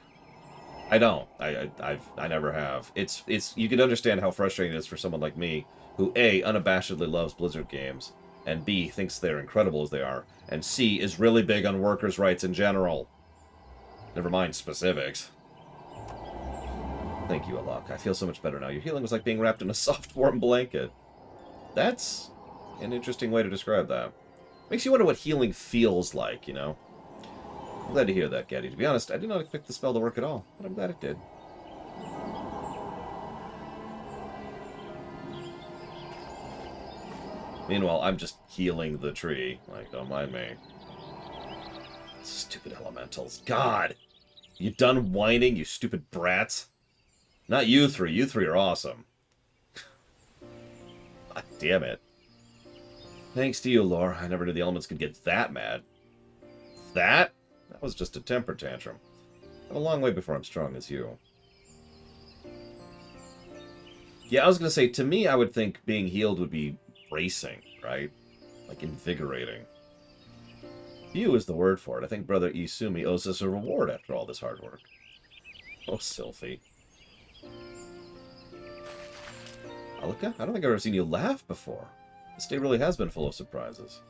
I don't. I never have. It's you can understand how frustrating it is for someone like me, who A, unabashedly loves Blizzard games, and B, thinks they're incredible as they are, and C, is really big on workers' rights in general. Never mind specifics. Thank you, Alok. I feel so much better now. Your healing was like being wrapped in a soft, warm blanket. That's an interesting way to describe that. Makes you wonder what healing feels like, you know? I'm glad to hear that, Gaddy. To be honest, I did not expect the spell to work at all, but I'm glad it did. Meanwhile, I'm just healing the tree. Like, don't mind me. Stupid elementals. God! You done whining, you stupid brats? Not you three. You three are awesome. God damn it. Thanks to you, Lore. I never knew the elements could get that mad. That? That was just a temper tantrum. I'm a long way before I'm strong as you. Yeah, I was going to say, to me, I would think being healed would be bracing, right? Like invigorating. You is the word for it. I think Brother Isumi owes us a reward after all this hard work. Oh, Sylphie. Alika, I don't think I've ever seen you laugh before. This day really has been full of surprises.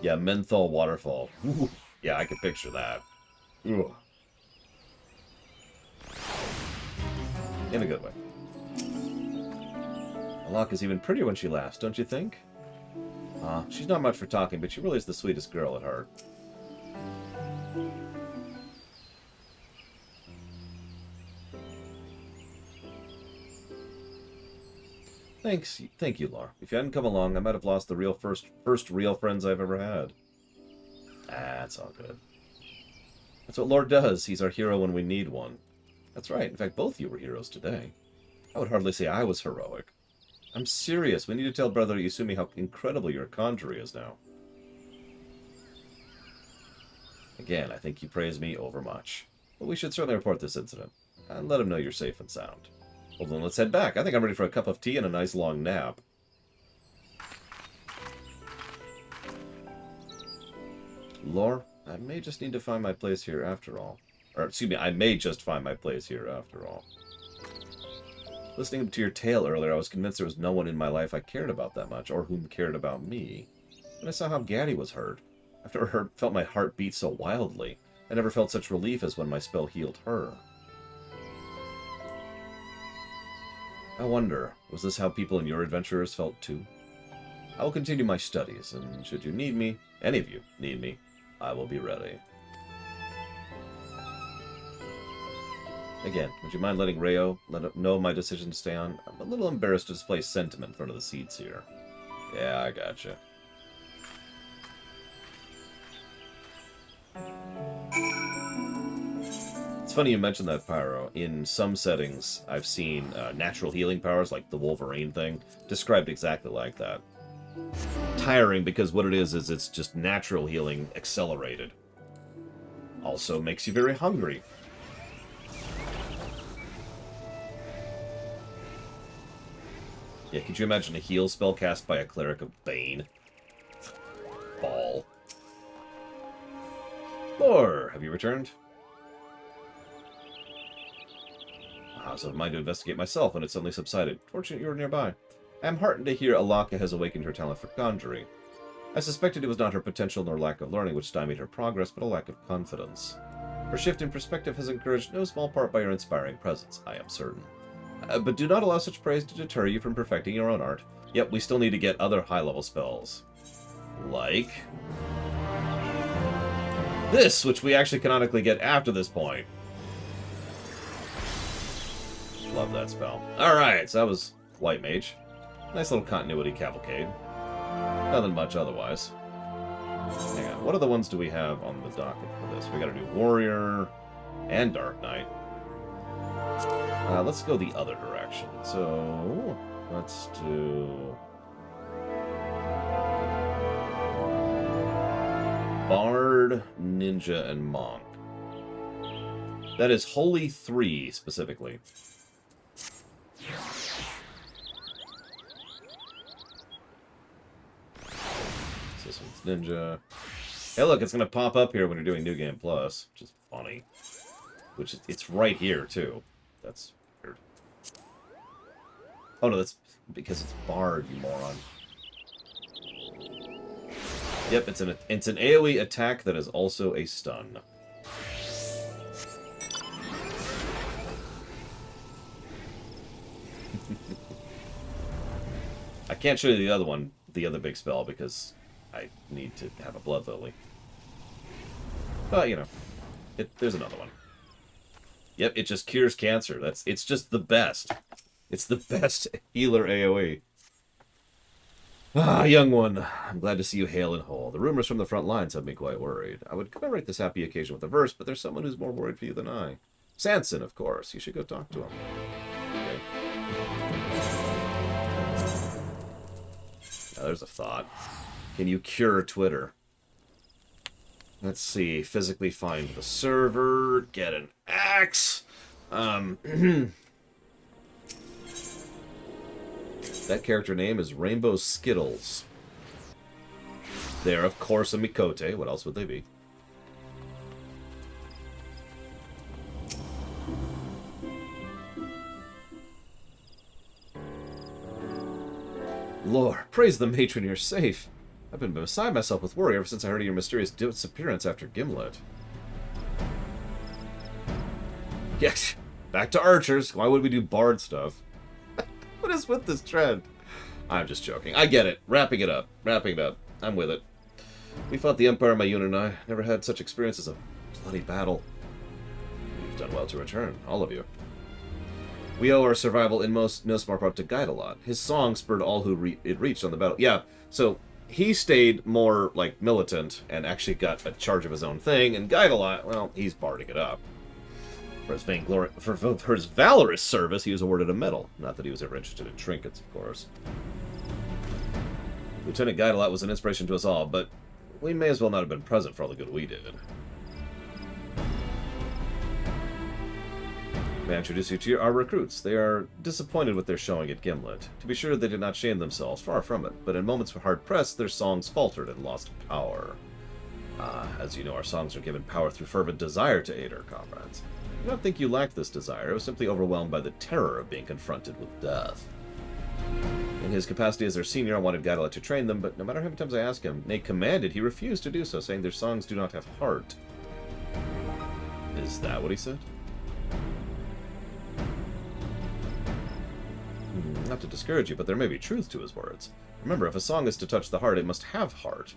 Yeah, menthol waterfall. Ooh, yeah, I can picture that. Ooh. In a good way. Alaka's even prettier when she laughs, don't you think? She's not much for talking, but she really is the sweetest girl at heart. Thank you, Lar. If you hadn't come along, I might have lost the real first real friends I've ever had. That's all good. That's what Lord does. He's our hero when we need one. That's right. In fact, both you were heroes today. I would hardly say I was heroic. I'm serious. We need to tell Brother Yasumi how incredible your conjurer is now. Again, I think you praise me overmuch. But we should certainly report this incident. And let him know you're safe and sound. Well then, let's head back. I think I'm ready for a cup of tea and a nice long nap. Lore, I may just need to find my place here after all. Or, excuse me, I may just find my place here after all. Listening to your tale earlier, I was convinced there was no one in my life I cared about that much, or whom cared about me. And I saw how Gaddy was hurt. I've never felt my heart beat so wildly. I never felt such relief as when my spell healed her. I wonder, was this how people in your adventurers felt too? I will continue my studies, and should you need me, any of you need me, I will be ready. Again, would you mind letting Rayo know my decision to stay on? I'm a little embarrassed to display sentiment in front of the seats here. Yeah, I gotcha. It's funny you mentioned that, Pyro. In some settings, I've seen natural healing powers, like the Wolverine thing, described exactly like that. Tiring because what it is it's just natural healing accelerated. Also makes you very hungry. Yeah, could you imagine a heal spell cast by a cleric of Bane? Ball. Lore, have you returned? I was of mind to investigate myself when it suddenly subsided. Fortunate you were nearby. I am heartened to hear Alaka has awakened her talent for conjuring. I suspected it was not her potential nor lack of learning which stymied her progress, but a lack of confidence. Her shift in perspective has encouraged no small part by her inspiring presence, I am certain. But do not allow such praise to deter you from perfecting your own art. Yep, we still need to get other high-level spells. Like this, which we actually canonically get after this point. Love that spell. Alright, so that was White Mage. Nice little continuity cavalcade. Nothing much otherwise. Hang on, what other ones do we have on the docket for this? We gotta do Warrior and Dark Knight. Let's go the other direction. So, let's do Bard, Ninja, and Monk. That is Holy 3, specifically. This one's Ninja. Hey, look, it's going to pop up here when you're doing New Game Plus, which is funny. Which, it's right here, too. That's weird. Oh, no, that's because it's Bard, you moron. Yep, it's an AoE attack that is also a stun. I can't show you the other one, the other big spell, because I need to have a Blood Lily. But, you know, there's another one. Yep, it just cures cancer. It's just the best. It's the best healer AoE. Ah, young one, I'm glad to see you hale and whole. The rumors from the front lines have me quite worried. I would commemorate this happy occasion with a verse, but there's someone who's more worried for you than I. Sanson, of course. You should go talk to him. Okay. Now, there's a thought. Can you cure Twitter? Let's see. Physically find the server. Get an axe. That character name is Rainbow Skittles. They're, of course, a Mikote. What else would they be? Lord, praise the matron you're safe. I've been beside myself with worry ever since I heard of your mysterious disappearance after Gimlet. Yes, back to archers. Why would we do bard stuff? What is with this trend? I'm just joking. I get it. Wrapping it up. I'm with it. We fought the Empire, my unit and I. Never had such experience as a bloody battle. You've done well to return, all of you. We owe our survival in no small part to Guide-a-Lot. His song spurred all who it reached on the battle. Yeah, so he stayed more, like, militant and actually got a charge of his own thing, and Guide-a-Lot, well, he's barding it up. For his valorous service, he was awarded a medal. Not that he was ever interested in trinkets, of course. Lieutenant Guide-a-Lot was an inspiration to us all, but we may as well not have been present for all the good we did. May I introduce you to our recruits? They are disappointed with their showing at Gimlet. To be sure, they did not shame themselves, far from it, but in moments of hard press, their songs faltered and lost power. As you know, our songs are given power through fervent desire to aid our comrades. I don't think you lacked this desire. I was simply overwhelmed by the terror of being confronted with death. In his capacity as their senior, I wanted Gadala to train them, but no matter how many times I asked him, nay, commanded, he refused to do so, saying their songs do not have heart. Is that what he said? Not to discourage you, but there may be truth to his words. Remember, if a song is to touch the heart, it must have heart.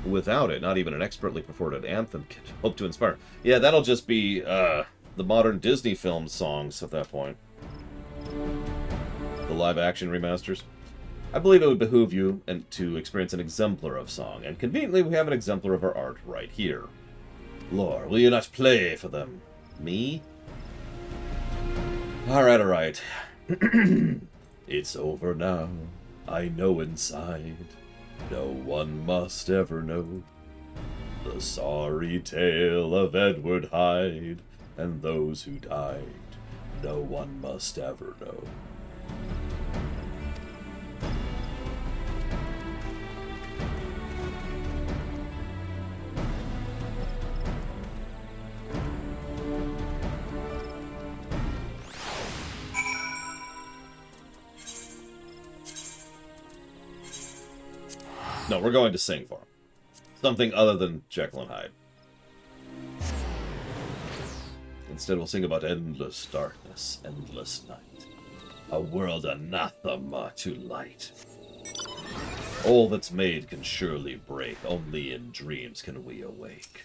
Without it, not even an expertly performed anthem can hope to inspire. Yeah, that'll just be the modern Disney film songs at that point. The live-action remasters. I believe it would behoove you to experience an exemplar of song, and conveniently we have an exemplar of our art right here. Lore, will you not play for them? Me? Alright, alright. It's over now, I know inside. No one must ever know the sorry tale of Edward Hyde and those who died. No one must ever know. No, we're going to sing for him. Something other than Jekyll and Hyde. Instead, we'll sing about endless darkness, endless night. A world anathema to light. All that's made can surely break. Only in dreams can we awake.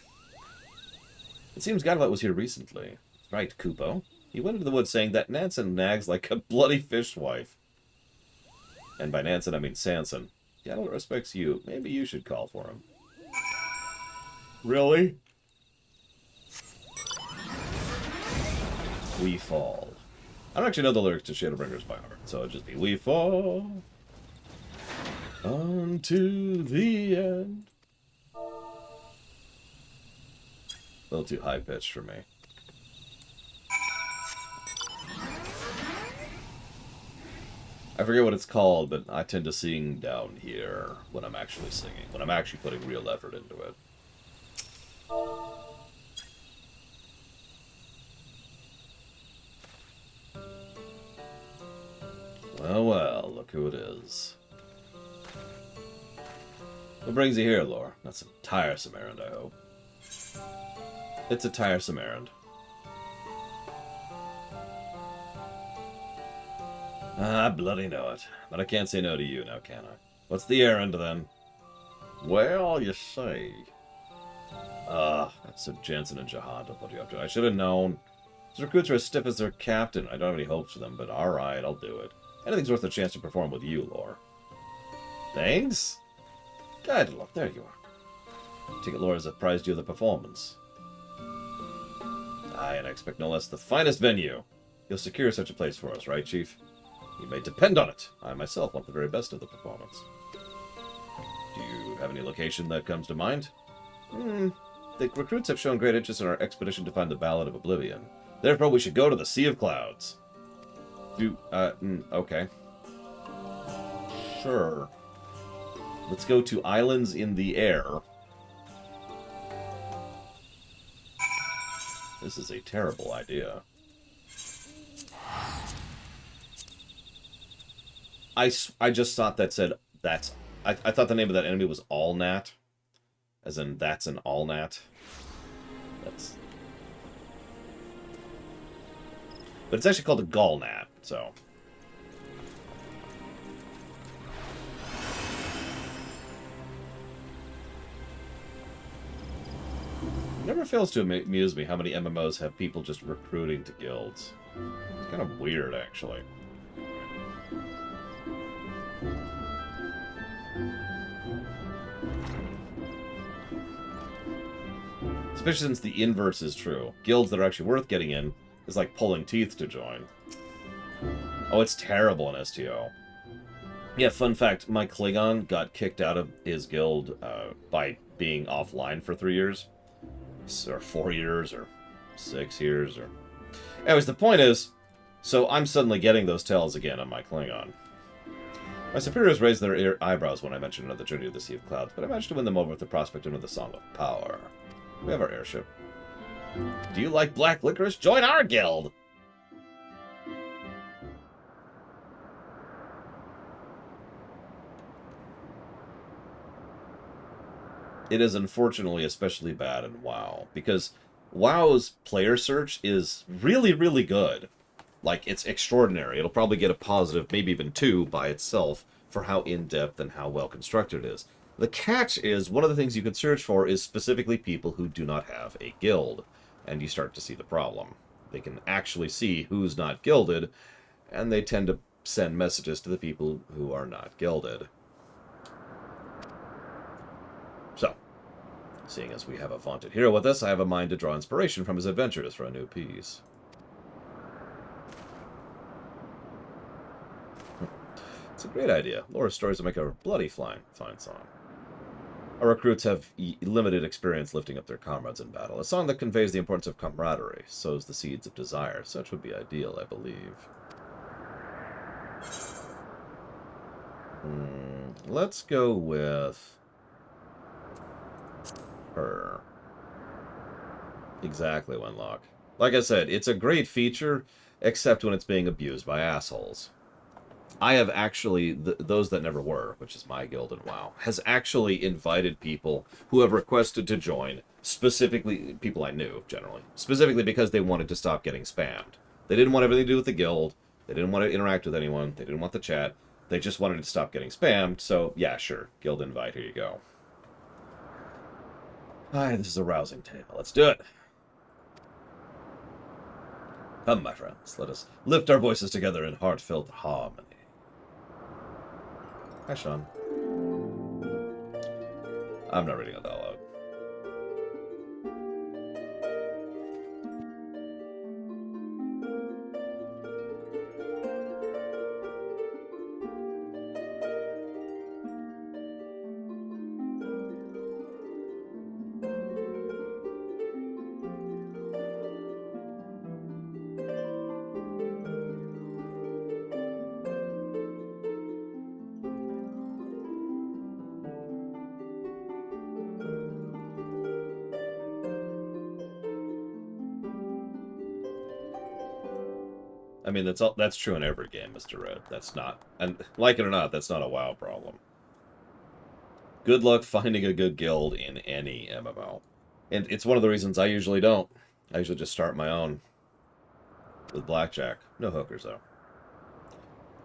It seems Godlight was here recently. Right, Kupo. He went into the woods saying that Nansen nags like a bloody fishwife. And by Nansen, I mean Sanson. Gadol respects you. Maybe you should call for him. Really? We fall. I don't actually know the lyrics to Shadowbringers by heart, so it'd just be we fall unto the end. A little too high-pitched for me. I forget what it's called, but I tend to sing down here when I'm actually singing, when I'm actually putting real effort into it. Well, well, look who it is. What brings you here, Lore? That's a tiresome errand, I hope. It's a tiresome errand. I bloody know it. But I can't say no to you now, can I? What's the errand, then? Well, you see. That's Jansen and Jahan to put you up to. I should have known. These recruits are as stiff as their captain. I don't have any hopes for them, but alright, I'll do it. Anything's worth a chance to perform with you, Lore. Thanks? Good luck. There you are. Take it Lore has apprised you of the performance. Aye, and I expect no less the finest venue. You'll secure such a place for us, right, Chief? You may depend on it. I myself want the very best of the performance. Do you have any location that comes to mind? The recruits have shown great interest in our expedition to find the Ballad of Oblivion. Therefore, we should go to the Sea of Clouds. Okay. Sure. Let's go to Islands in the Air. This is a terrible idea. I just thought that said that's... I thought the name of that enemy was Allnat. As in, that's an Allnat. That's... But it's actually called a Gallnat, so... It never fails to amuse me how many MMOs have people just recruiting to guilds. It's kind of weird, actually. Especially since the inverse is true. Guilds that are actually worth getting in is like pulling teeth to join. Oh, it's terrible in STO. Yeah, fun fact, my Klingon got kicked out of his guild by being offline for 3 years. Or 4 years, or 6 years, or... Anyways, the point is, so I'm suddenly getting those tells again on my Klingon. My superiors raised their eyebrows when I mentioned another journey to the Sea of Clouds, but I managed to win them over with the prospect of the Song of Power. We have our airship. Do you like black licorice? Join our guild! it is unfortunately especially bad in WoW, because WoW's player search is really, really good. Like, it's extraordinary. It'll probably get a positive, maybe even 2 by itself, for how in-depth and how well-constructed it is. The catch is, one of the things you can search for is specifically people who do not have a guild, and you start to see the problem. They can actually see who's not guilded, and they tend to send messages to the people who are not gilded. So, seeing as we have a vaunted hero with us, I have a mind to draw inspiration from his adventures for a new piece. It's a great idea. Laura's stories will make a bloody fine song. Our recruits have limited experience lifting up their comrades in battle. A song that conveys the importance of camaraderie, sows the seeds of desire. Such would be ideal, I believe. Let's go with her. Exactly, Wenlock. Like I said, it's a great feature, except when it's being abused by assholes. I have actually, those that never were, which is my guild in WoW, has actually invited people who have requested to join, specifically, people I knew, generally, specifically because they wanted to stop getting spammed. They didn't want everything to do with the guild, they didn't want to interact with anyone, they didn't want the chat, they just wanted to stop getting spammed, so yeah, sure, guild invite, here you go. Alright, this is a rousing tale, let's do it! Come, my friends, let us lift our voices together in heartfelt harmony. Hi, Sean. I'm not reading it all out. I mean, that's true in every game, Mr. Red. That's not, and like it or not, that's not a WoW problem. Good luck finding a good guild in any MMO. And it's one of the reasons I usually don't. I usually just start my own with blackjack. No hookers, though.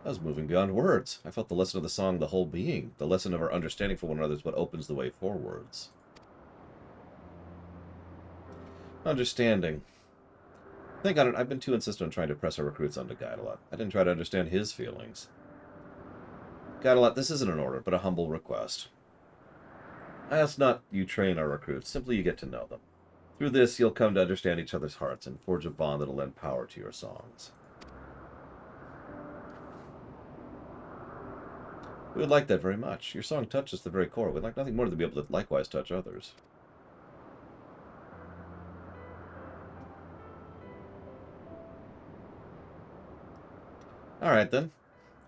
I was moving beyond words. I felt the lesson of the song, the whole being. The lesson of our understanding for one another is what opens the way forwards. Understanding. Thank God, I've been too insistent on trying to press our recruits onto Guidalot. I didn't try to understand his feelings. Guidalot, this isn't an order, but a humble request. I ask not you train our recruits, simply you get to know them. Through this, you'll come to understand each other's hearts and forge a bond that'll lend power to your songs. We would like that very much. Your song touches the very core. We'd like nothing more than to be able to likewise touch others. Alright then.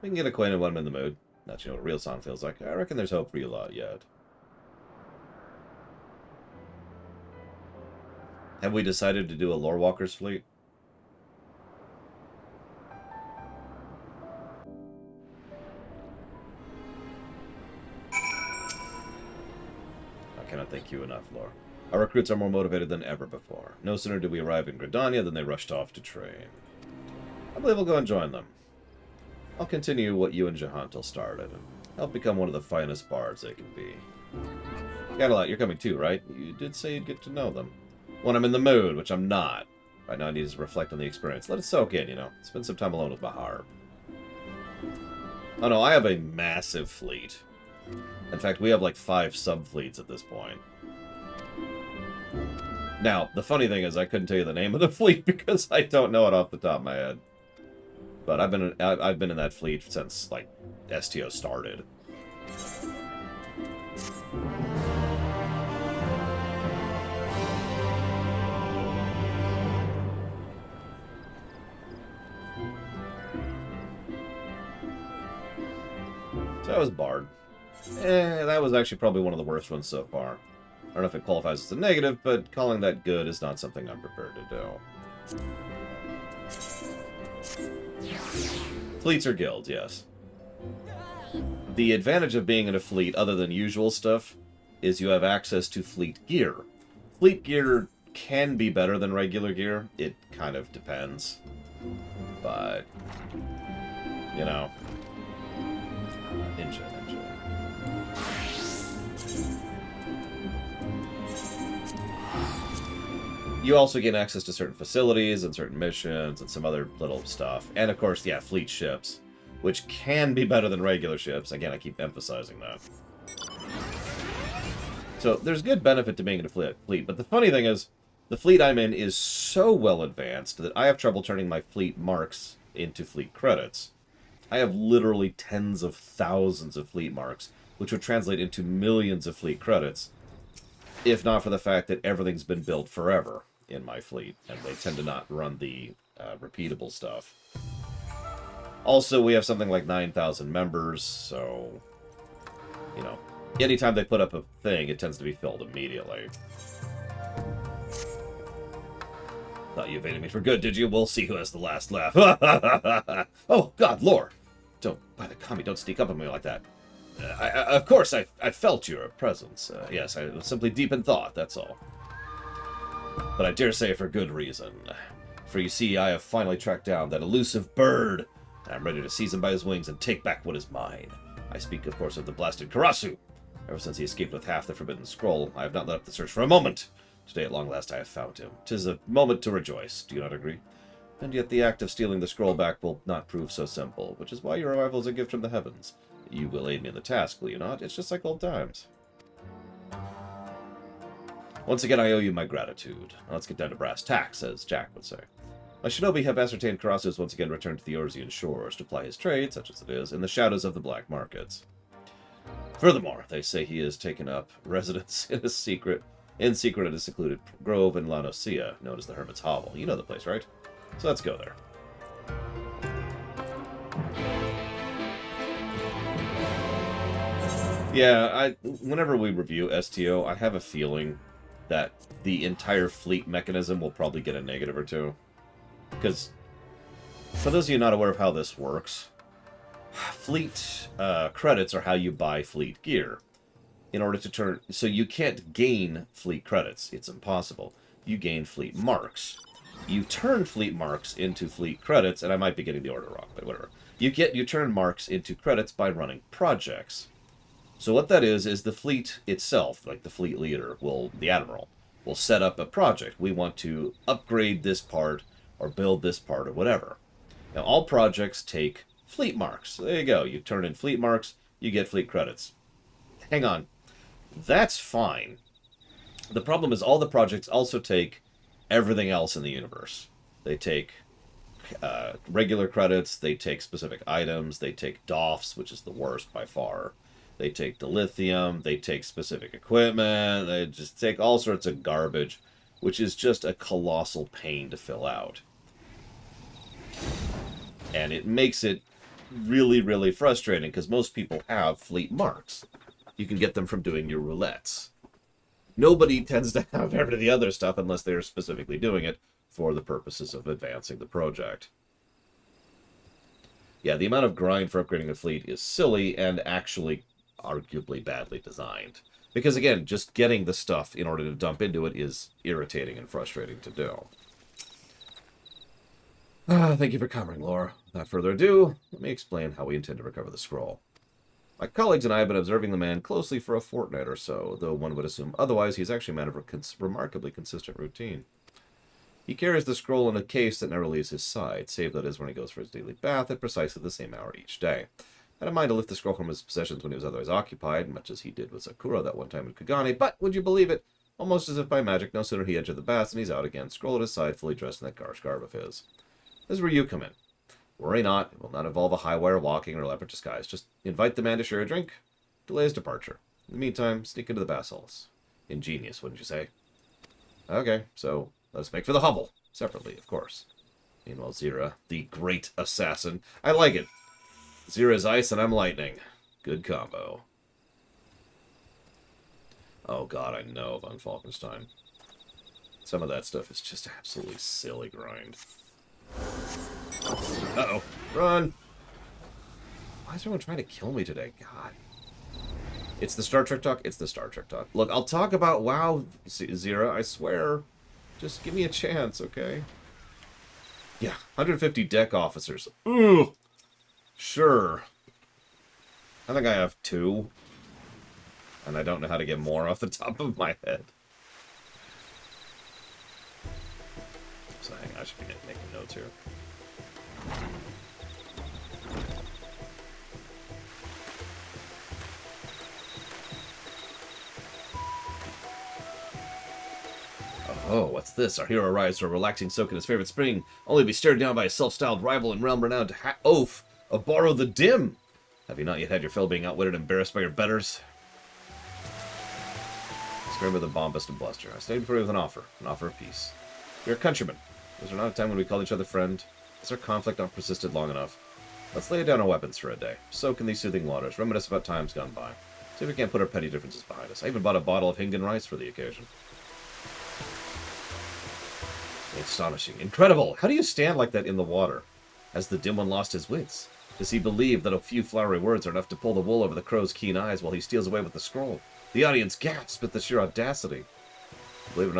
We can get acquainted when I'm in the mood. Not you know what a real song feels like. I reckon there's hope for you lot yet. Have we decided to do a Lore Walker's fleet? I cannot thank you enough, Lore. Our recruits are more motivated than ever before. No sooner did we arrive in Gridania than they rushed off to train. I believe we'll go and join them. I'll continue what you and Jahantel started, and help become one of the finest bards they can be. Guidalot, you're coming too, right? You did say you'd get to know them. When I'm in the mood, which I'm not. Right now I need to reflect on the experience. Let it soak in, you know. Spend some time alone with Bahar. Oh no, I have a massive fleet. In fact, we have like 5 sub-fleets at this point. Now, the funny thing is I couldn't tell you the name of the fleet because I don't know it off the top of my head. But I've been in that fleet since, like, STO started. So that was Bard. That was actually probably one of the worst ones so far. I don't know if it qualifies as a negative, but calling that good is not something I'm prepared to do. Fleets are guilds, yes. The advantage of being in a fleet, other than usual stuff, is you have access to fleet gear. Fleet gear can be better than regular gear. It kind of depends. But, you know. Ninja. You also gain access to certain facilities and certain missions and some other little stuff. And of course, yeah, fleet ships, which can be better than regular ships. Again, I keep emphasizing that. So there's good benefit to being in a fleet. But the funny thing is, the fleet I'm in is so well advanced that I have trouble turning my fleet marks into fleet credits. I have literally tens of thousands of fleet marks, which would translate into millions of fleet credits, if not for the fact that everything's been built forever in my fleet, and they tend to not run the repeatable stuff. Also, we have something like 9,000 members, so, you know, anytime they put up a thing, it tends to be filled immediately. Thought you evaded me for good, did you? We'll see who has the last laugh. Oh, God, Lord! Don't, by the commie, don't sneak up on me like that. Of course, I felt your presence. Yes, I was simply deep in thought, that's all. But I dare say for good reason. For you see, I have finally tracked down that elusive bird. I'm ready to seize him by his wings and take back what is mine. I speak, of course, of the blasted Karasu. Ever since he escaped with half the Forbidden Scroll, I have not let up the search for a moment. Today, at long last, I have found him. 'Tis a moment to rejoice, do you not agree? And yet the act of stealing the scroll back will not prove so simple, which is why your arrival is a gift from the heavens. You will aid me in the task, will you not? It's just like old times. Once again, I owe you my gratitude. Now let's get down to brass tacks, as Jack would say. My shinobi have ascertained Karasu has once again returned to the Orzian shores to ply his trade, such as it is, in the shadows of the black markets. Furthermore, they say he has taken up residence in secret at a secluded grove in La Nocia, known as the Hermit's Hovel. You know the place, right? So let's go there. Yeah, whenever we review STO, I have a feeling that the entire fleet mechanism will probably get a negative or two. Because, for those of you not aware of how this works, fleet credits are how you buy fleet gear. In order to turn... So you can't gain fleet credits. It's impossible. You gain fleet marks. You turn fleet marks into fleet credits, and I might be getting the order wrong, but whatever. You turn marks into credits by running projects. So what that is the fleet itself, like the fleet leader, the admiral, will set up a project. We want to upgrade this part, or build this part, or whatever. Now, all projects take fleet marks. There you go. You turn in fleet marks, you get fleet credits. Hang on. That's fine. The problem is all the projects also take everything else in the universe. They take regular credits, they take specific items, they take DOFs, which is the worst by far. They take dilithium, they take specific equipment, they just take all sorts of garbage, which is just a colossal pain to fill out. And it makes it really, really frustrating, because most people have fleet marks. You can get them from doing your roulettes. Nobody tends to have any of the other stuff unless they're specifically doing it for the purposes of advancing the project. Yeah, the amount of grind for upgrading a fleet is silly and actually arguably badly designed. Because again, just getting the stuff in order to dump into it is irritating and frustrating to do. Thank you for coming, Laura. Without further ado, let me explain how we intend to recover the scroll. My colleagues and I have been observing the man closely for a fortnight or so, though one would assume otherwise. He's actually a man of a remarkably consistent routine. He carries the scroll in a case that never leaves his side, save that is when he goes for his daily bath at precisely the same hour each day. I had in mind to lift the scroll from his possessions when he was otherwise occupied, much as he did with Sakura that one time in Kagane, but, would you believe it, almost as if by magic, no sooner he entered the bath than he's out again, scroll at his side, fully dressed in that garsh garb of his. This is where you come in. Worry not, it will not involve a high wire walking or elaborate disguise. Just invite the man to share a drink, delay his departure. In the meantime, sneak into the basilisks. Ingenious, wouldn't you say? Okay, so let's make for the hovel. Separately, of course. Meanwhile, Zira, the great assassin. I like it. Zira's ice and I'm lightning. Good combo. Oh god, I know von Falkenstein. Some of that stuff is just absolutely silly grind. Uh-oh. Run! Why is everyone trying to kill me today? God. It's the Star Trek talk. It's the Star Trek talk. Look, I'll talk about WoW, Zira, I swear. Just give me a chance, okay? Yeah, 150 deck officers. Ooh, sure. I think I have 2. And I don't know how to get more off the top of my head. So hang on, I should be making notes here. Oh, what's this? Our hero arrives for a relaxing soak in his favorite spring, only to be stared down by a self-styled rival and realm-renowned oaf of Borrow the Dim. Have you not yet had your fill being outwitted and embarrassed by your betters? Scream with a bombast and bluster. I stand before you with an offer of peace. You're a countryman. Was there not a time when we called each other friend? Has our conflict not persisted long enough? Let's lay down our weapons for a day. Soak in these soothing waters, reminisce about times gone by. See if we can't put our petty differences behind us. I even bought a bottle of Hingan rice for the occasion. Astonishing. Incredible! How do you stand like that in the water? Has the dim one lost his wits? Does he believe that a few flowery words are enough to pull the wool over the crow's keen eyes while he steals away with the scroll? The audience gasps at the sheer audacity. Believe it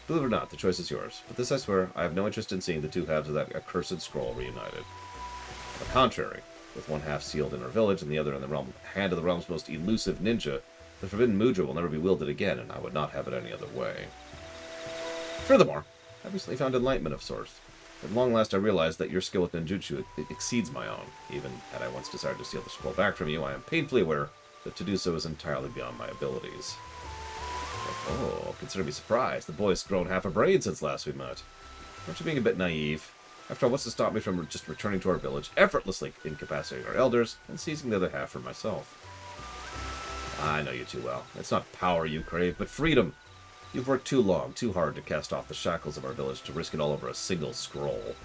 or not, the choice is yours. But this I swear, I have no interest in seeing the two halves of that accursed scroll reunited. On the contrary, with one half sealed in our village and the other in the hand of the realm's most elusive ninja, the forbidden mudra will never be wielded again, and I would not have it any other way. Furthermore, I recently found enlightenment of sorts. At long last I realized that your skill with ninjutsu exceeds my own. Even had I once desired to steal the scroll back from you, I am painfully aware that to do so is entirely beyond my abilities. Oh, consider me surprised. The boy's grown half a brain since last we met. Aren't you being a bit naive? After all, what's to stop me from just returning to our village, effortlessly incapacitating our elders, and seizing the other half for myself? I know you too well. It's not power you crave, but freedom. You've worked too long, too hard to cast off the shackles of our village to risk it all over a single scroll.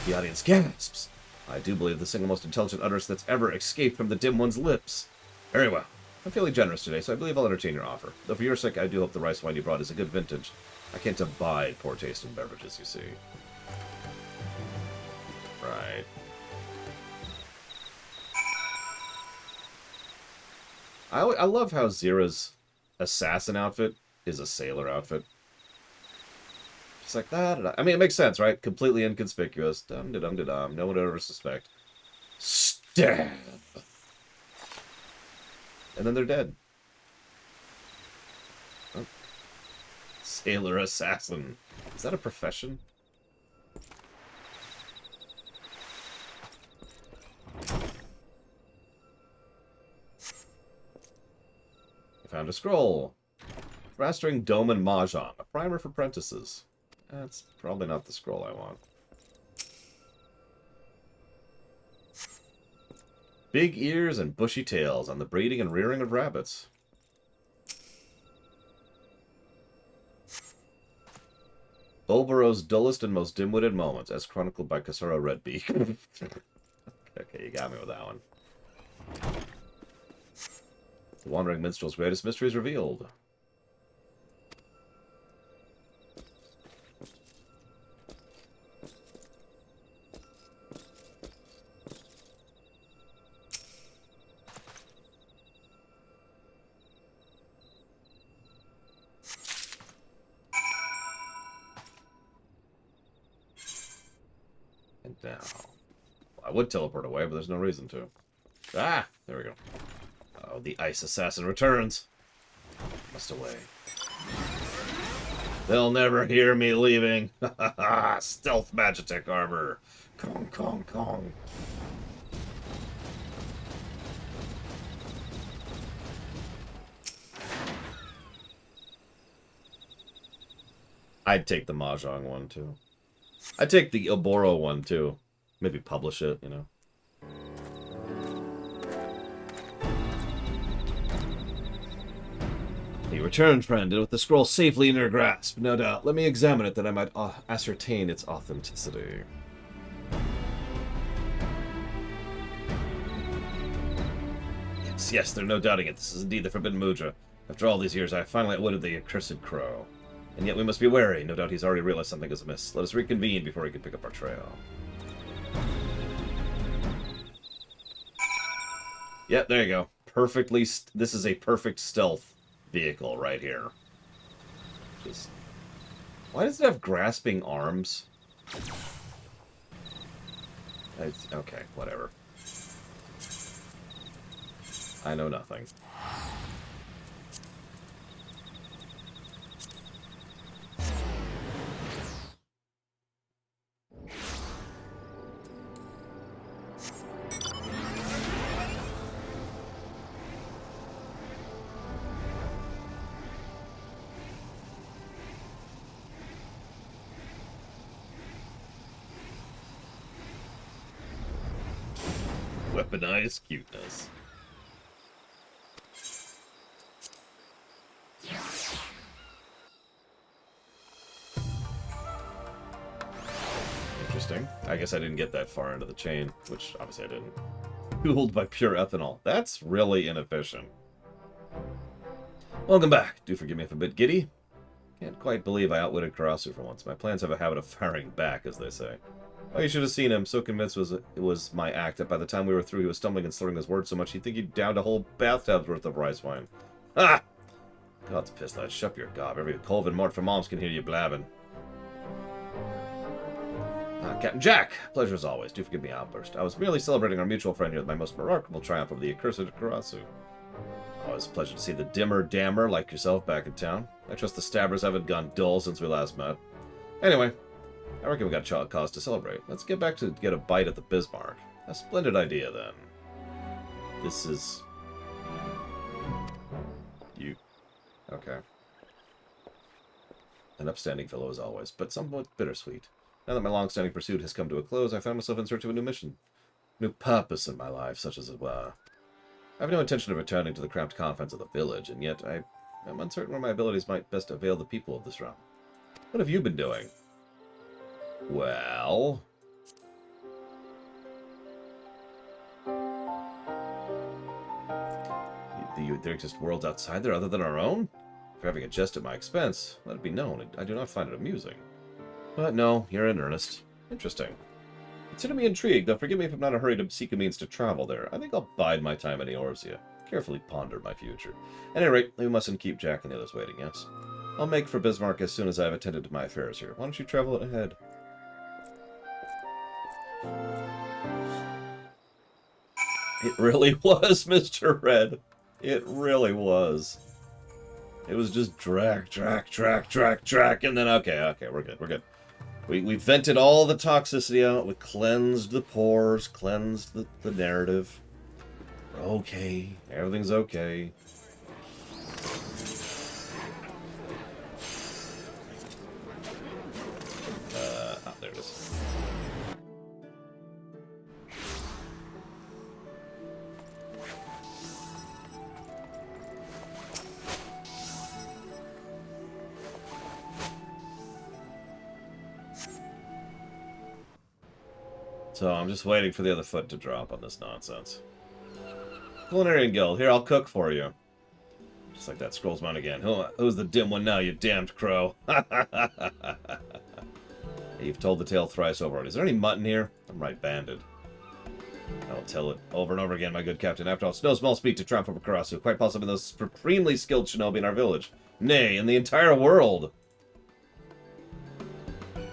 The audience gasps. I do believe the single most intelligent utterance that's ever escaped from the dim one's lips. Very well. I'm feeling generous today, so I believe I'll entertain your offer. Though for your sake, I do hope the rice wine you brought is a good vintage. I can't abide poor taste in beverages, you see. Right. I love how Zira's assassin outfit is a sailor outfit. Just like that. I mean, it makes sense, right? Completely inconspicuous. Dum-de-dum-de-dum. No one would ever suspect. Stab! And then they're dead. Oh. Sailor assassin. Is that a profession? I found a scroll. Mastering Dome and Mahjong. A primer for apprentices. That's probably not the scroll I want. Big ears and bushy tails on the breeding and rearing of rabbits. Bulbaro's dullest and most dim-witted moments, as chronicled by Kasura Redbeak. Okay, you got me with that one. The Wandering Minstrel's greatest mystery is revealed. And now, I would teleport away, but there's no reason to. Ah, there we go. Oh, the ice assassin returns. Must away. They'll never hear me leaving. Stealth Magitek armor. Kong, Kong, Kong. I'd take the Mahjong one, too. I'd take the Oboro one, too. Maybe publish it, you know. You returned, friend, and with the scroll safely in your grasp. No doubt. Let me examine it that I might ascertain its authenticity. Yes, there's no doubting it. This is indeed the Forbidden Mudra. After all these years, I have finally outwitted the accursed crow. And yet we must be wary. No doubt he's already realized something is amiss. Let us reconvene before he can pick up our trail. Yep, there you go. this is a perfect stealth vehicle right here. Just, why does it have grasping arms? Okay, whatever. I know nothing. Weaponized cuteness. Interesting. I guess I didn't get that far into the chain, which obviously I didn't. Fueled by pure ethanol. That's really inefficient. Welcome back. Do forgive me if I'm a bit giddy. Can't quite believe I outwitted Karasu for once. My plans have a habit of firing back, as they say. Oh, you should have seen him. So convinced it was my act that by the time we were through, he was stumbling and slurring his words so much he'd think he'd downed a whole bathtub's worth of rice wine. Ah! God's pissed, lad. Shut your gob. Every cove and mort from moms can hear you blabbing. Captain Jack! Pleasure as always. Do forgive me outburst. I was merely celebrating our mutual friend here with my most remarkable triumph over the accursed Karasu. Always a pleasure to see the dimmer dammer like yourself back in town. I trust the stabbers haven't gone dull since we last met. Anyway, I reckon we got a cause to celebrate. Let's get back to get a bite at the Bismarck. A splendid idea, then. This is... you. Okay. An upstanding fellow as always, but somewhat bittersweet. Now that my long-standing pursuit has come to a close, I found myself in search of a new mission. New purpose in my life, such as it were. I have no intention of returning to the cramped confines of the village, and yet I am uncertain where my abilities might best avail the people of this realm. What have you been doing? Well... there exist worlds outside there other than our own? If you're having a jest at my expense, let it be known, I do not find it amusing. But no, you're in earnest. Interesting. Consider me intrigued, though forgive me if I'm not in a hurry to seek a means to travel there. I think I'll bide my time in Eorzea. Carefully ponder my future. At any rate, we mustn't keep Jack and the others waiting, yes? I'll make for Bismarck as soon as I have attended to my affairs here. Why don't you travel ahead? It really was, Mr. Red. It really was. It was just drag, and then okay, we're good. We vented all the toxicity out, we cleansed the pores, cleansed the narrative. We're okay, everything's okay. There it is. So I'm just waiting for the other foot to drop on this nonsense. Culinarian Guild, here, I'll cook for you. Just like that scrolls mine again. Who's the dim one now, you damned crow? You've told the tale thrice over. Is there any mutton here? I'm right banded. I'll tell it over and over again, my good captain. After all, it's no small feat to triumph over Karasu. Quite possibly the most supremely skilled shinobi in our village. Nay, in the entire world.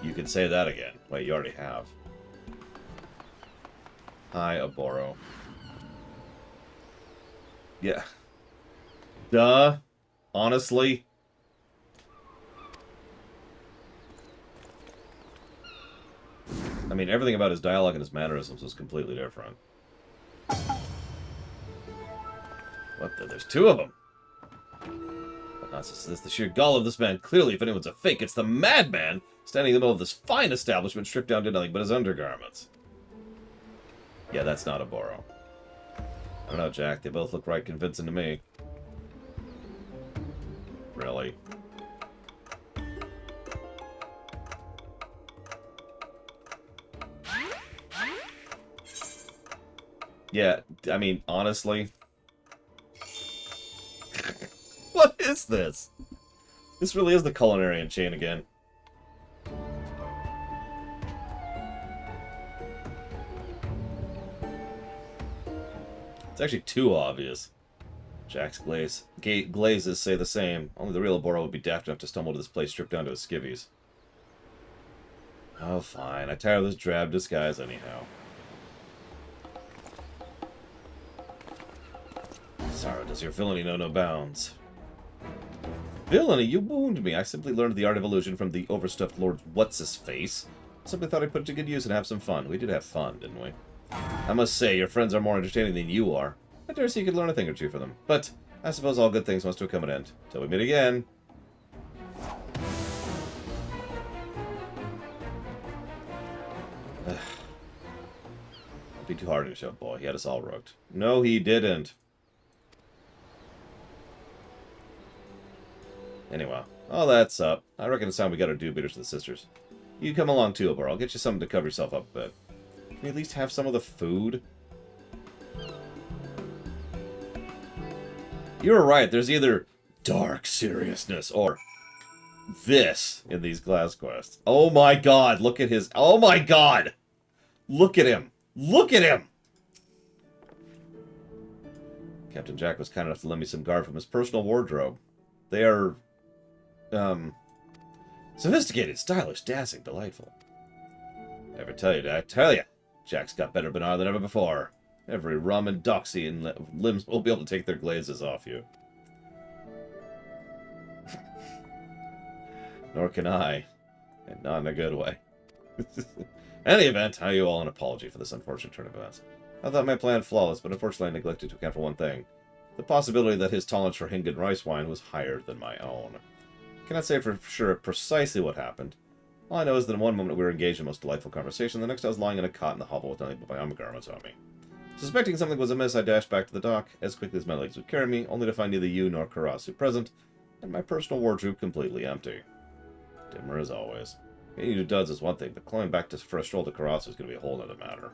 You could say that again. Wait, you already have. Hi, Aboro. Yeah. Duh. Honestly. I mean, everything about his dialogue and his mannerisms was completely different. What the? There's two of them. But not just this. The sheer gall of this man. Clearly, if anyone's a fake, it's the madman standing in the middle of this fine establishment stripped down to nothing but his undergarments. Yeah, that's not a Boro. I don't know, Jack. They both look right convincing to me. Really? Yeah, I mean, honestly. What is this? This really is the culinarian chain again. It's actually too obvious. Jack's glazes say the same. Only the real Abora would be daft enough to stumble to this place stripped down to his skivvies. Oh, fine. I tire of this drab disguise anyhow. Sorrow, does your villainy know no bounds? Villainy? You wound me. I simply learned the art of illusion from the overstuffed Lord What's-His-Face. Simply thought I'd put it to good use and have some fun. We did have fun, didn't we? I must say, your friends are more entertaining than you are. I dare say you could learn a thing or two from them. But I suppose all good things must have come an end. Till we meet again. Don't be too hard on yourself, boy. He had us all rooked. No, he didn't. Anyway, all that's up. I reckon it's time we got our do-beaters to the sisters. You come along too, Abor. I'll get you something to cover yourself up a bit. Can you at least have some of the food? You were right. There's either dark seriousness or this in these class quests. Oh my god, look at his... Oh my god! Look at him! Look at him! Captain Jack was kind enough to lend me some garb from his personal wardrobe. They are... sophisticated, stylish, dazzling, delightful. Never tell you, did I tell you? Jack's got better Benar than ever before. Every rum and doxy and limbs will be able to take their glazes off you. Nor can I. And not in a good way. Any event, I owe you all an apology for this unfortunate turn of events. I thought my plan flawless, but unfortunately I neglected to account for one thing. The possibility that his tolerance for Hingan rice wine was higher than my own. I cannot say for sure precisely what happened. All I know is that in one moment we were engaged in a most delightful conversation, the next I was lying in a cot in the hovel with nothing but my undergarments on me. Suspecting something was amiss, I dashed back to the dock as quickly as my legs would carry me, only to find neither you nor Karasu present, and my personal wardrobe completely empty. Dimmer as always. Getting you to duds is one thing, but climbing back for a stroll to Karasu is going to be a whole other matter.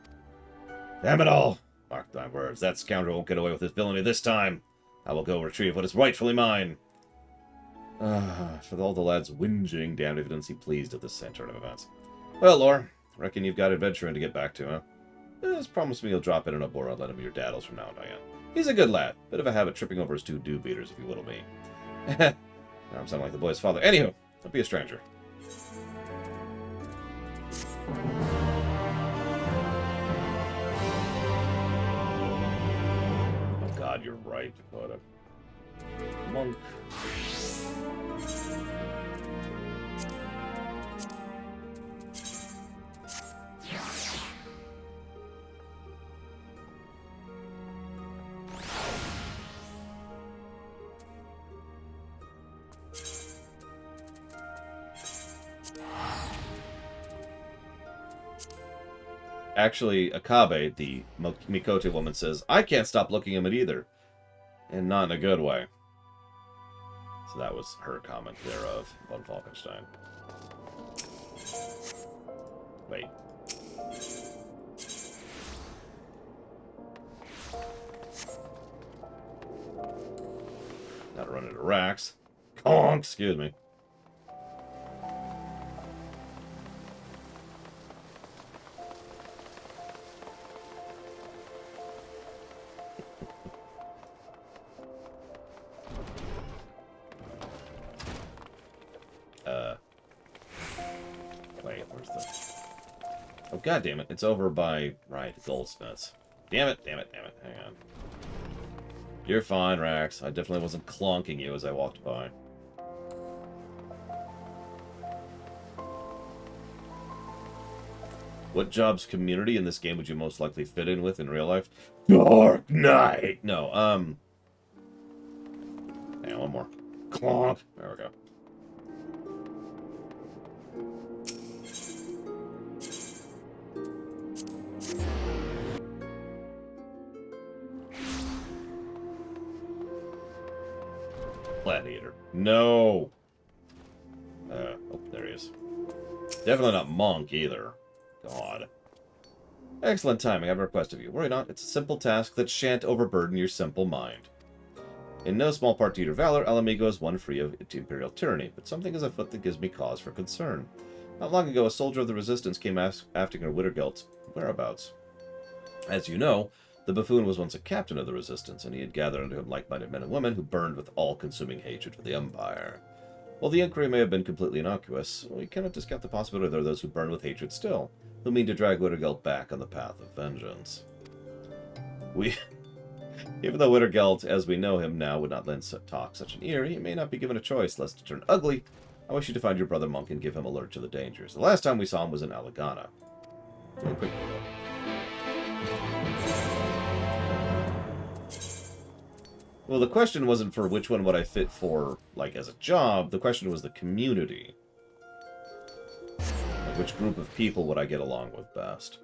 Damn it all! Mark my words, that scoundrel won't get away with his villainy this time. I will go retrieve what is rightfully mine. For all the lads whinging, damned if he doesn't seem pleased at this turn of events. Well, Lore, reckon you've got adventuring to get back to, huh? Just promise me you'll drop in on Abora and let him be your daddles from now on, Diane. He's a good lad. Bit of a habit tripping over his two do-beaters, if you will me. Now I'm sounding like the boy's father. Anywho, don't be a stranger. Oh god, you're right. What a monk. Actually, Akabe, the Mikote woman, says, I can't stop looking at him either. And not in a good way. So that was her comment thereof, von Falkenstein. Wait. Gotta run into racks. Conk! Excuse me. Wait, where's the... Oh, god damn it. It's over by... Right, Goldsmiths. Damn it, damn it, damn it. Hang on. You're fine, Rax. I definitely wasn't clonking you as I walked by. What jobs community in this game would you most likely fit in with in real life? Dark Knight! No, hang on, one more. Clonk! There we go. Gladiator. No! Oh, there he is. Definitely not monk, either. God. Excellent timing. I have a request of you. Worry not. It's a simple task that shan't overburden your simple mind. In no small part to your valor, Alamigo is one free of imperial tyranny, but something is afoot that gives me cause for concern. Not long ago, a soldier of the Resistance came asking her Wittergelt's whereabouts. As you know, The buffoon was once a captain of the Resistance, and he had gathered under him like-minded men and women who burned with all-consuming hatred for the Empire. While the inquiry may have been completely innocuous, we cannot discount the possibility there are those who burn with hatred still, who mean to drag Wittergelt back on the path of vengeance. Even though Wittergelt, as we know him now, would not lend talk such an ear, he may not be given a choice, lest it turn ugly. I wish you to find your brother monk and give him alert to the dangers. The last time we saw him was in Alagana. Quick. Well, the question wasn't for which one would I fit for, like, as a job. The question was the community. Like, which group of people would I get along with best?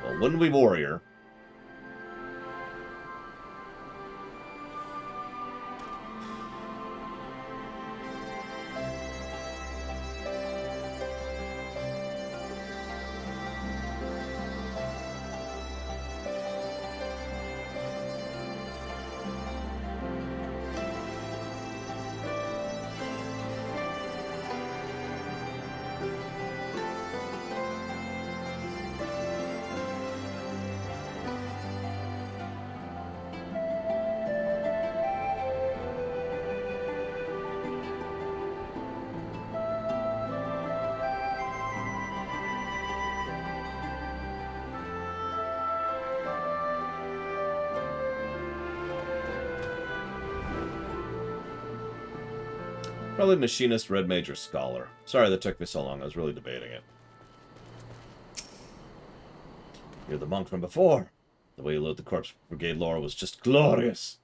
Well, wouldn't we warrior? Probably Machinist, Red Mage, or Scholar. Sorry that took me so long. I was really debating it. You're the monk from before. The way you load the Corpse Brigade lore was just glorious.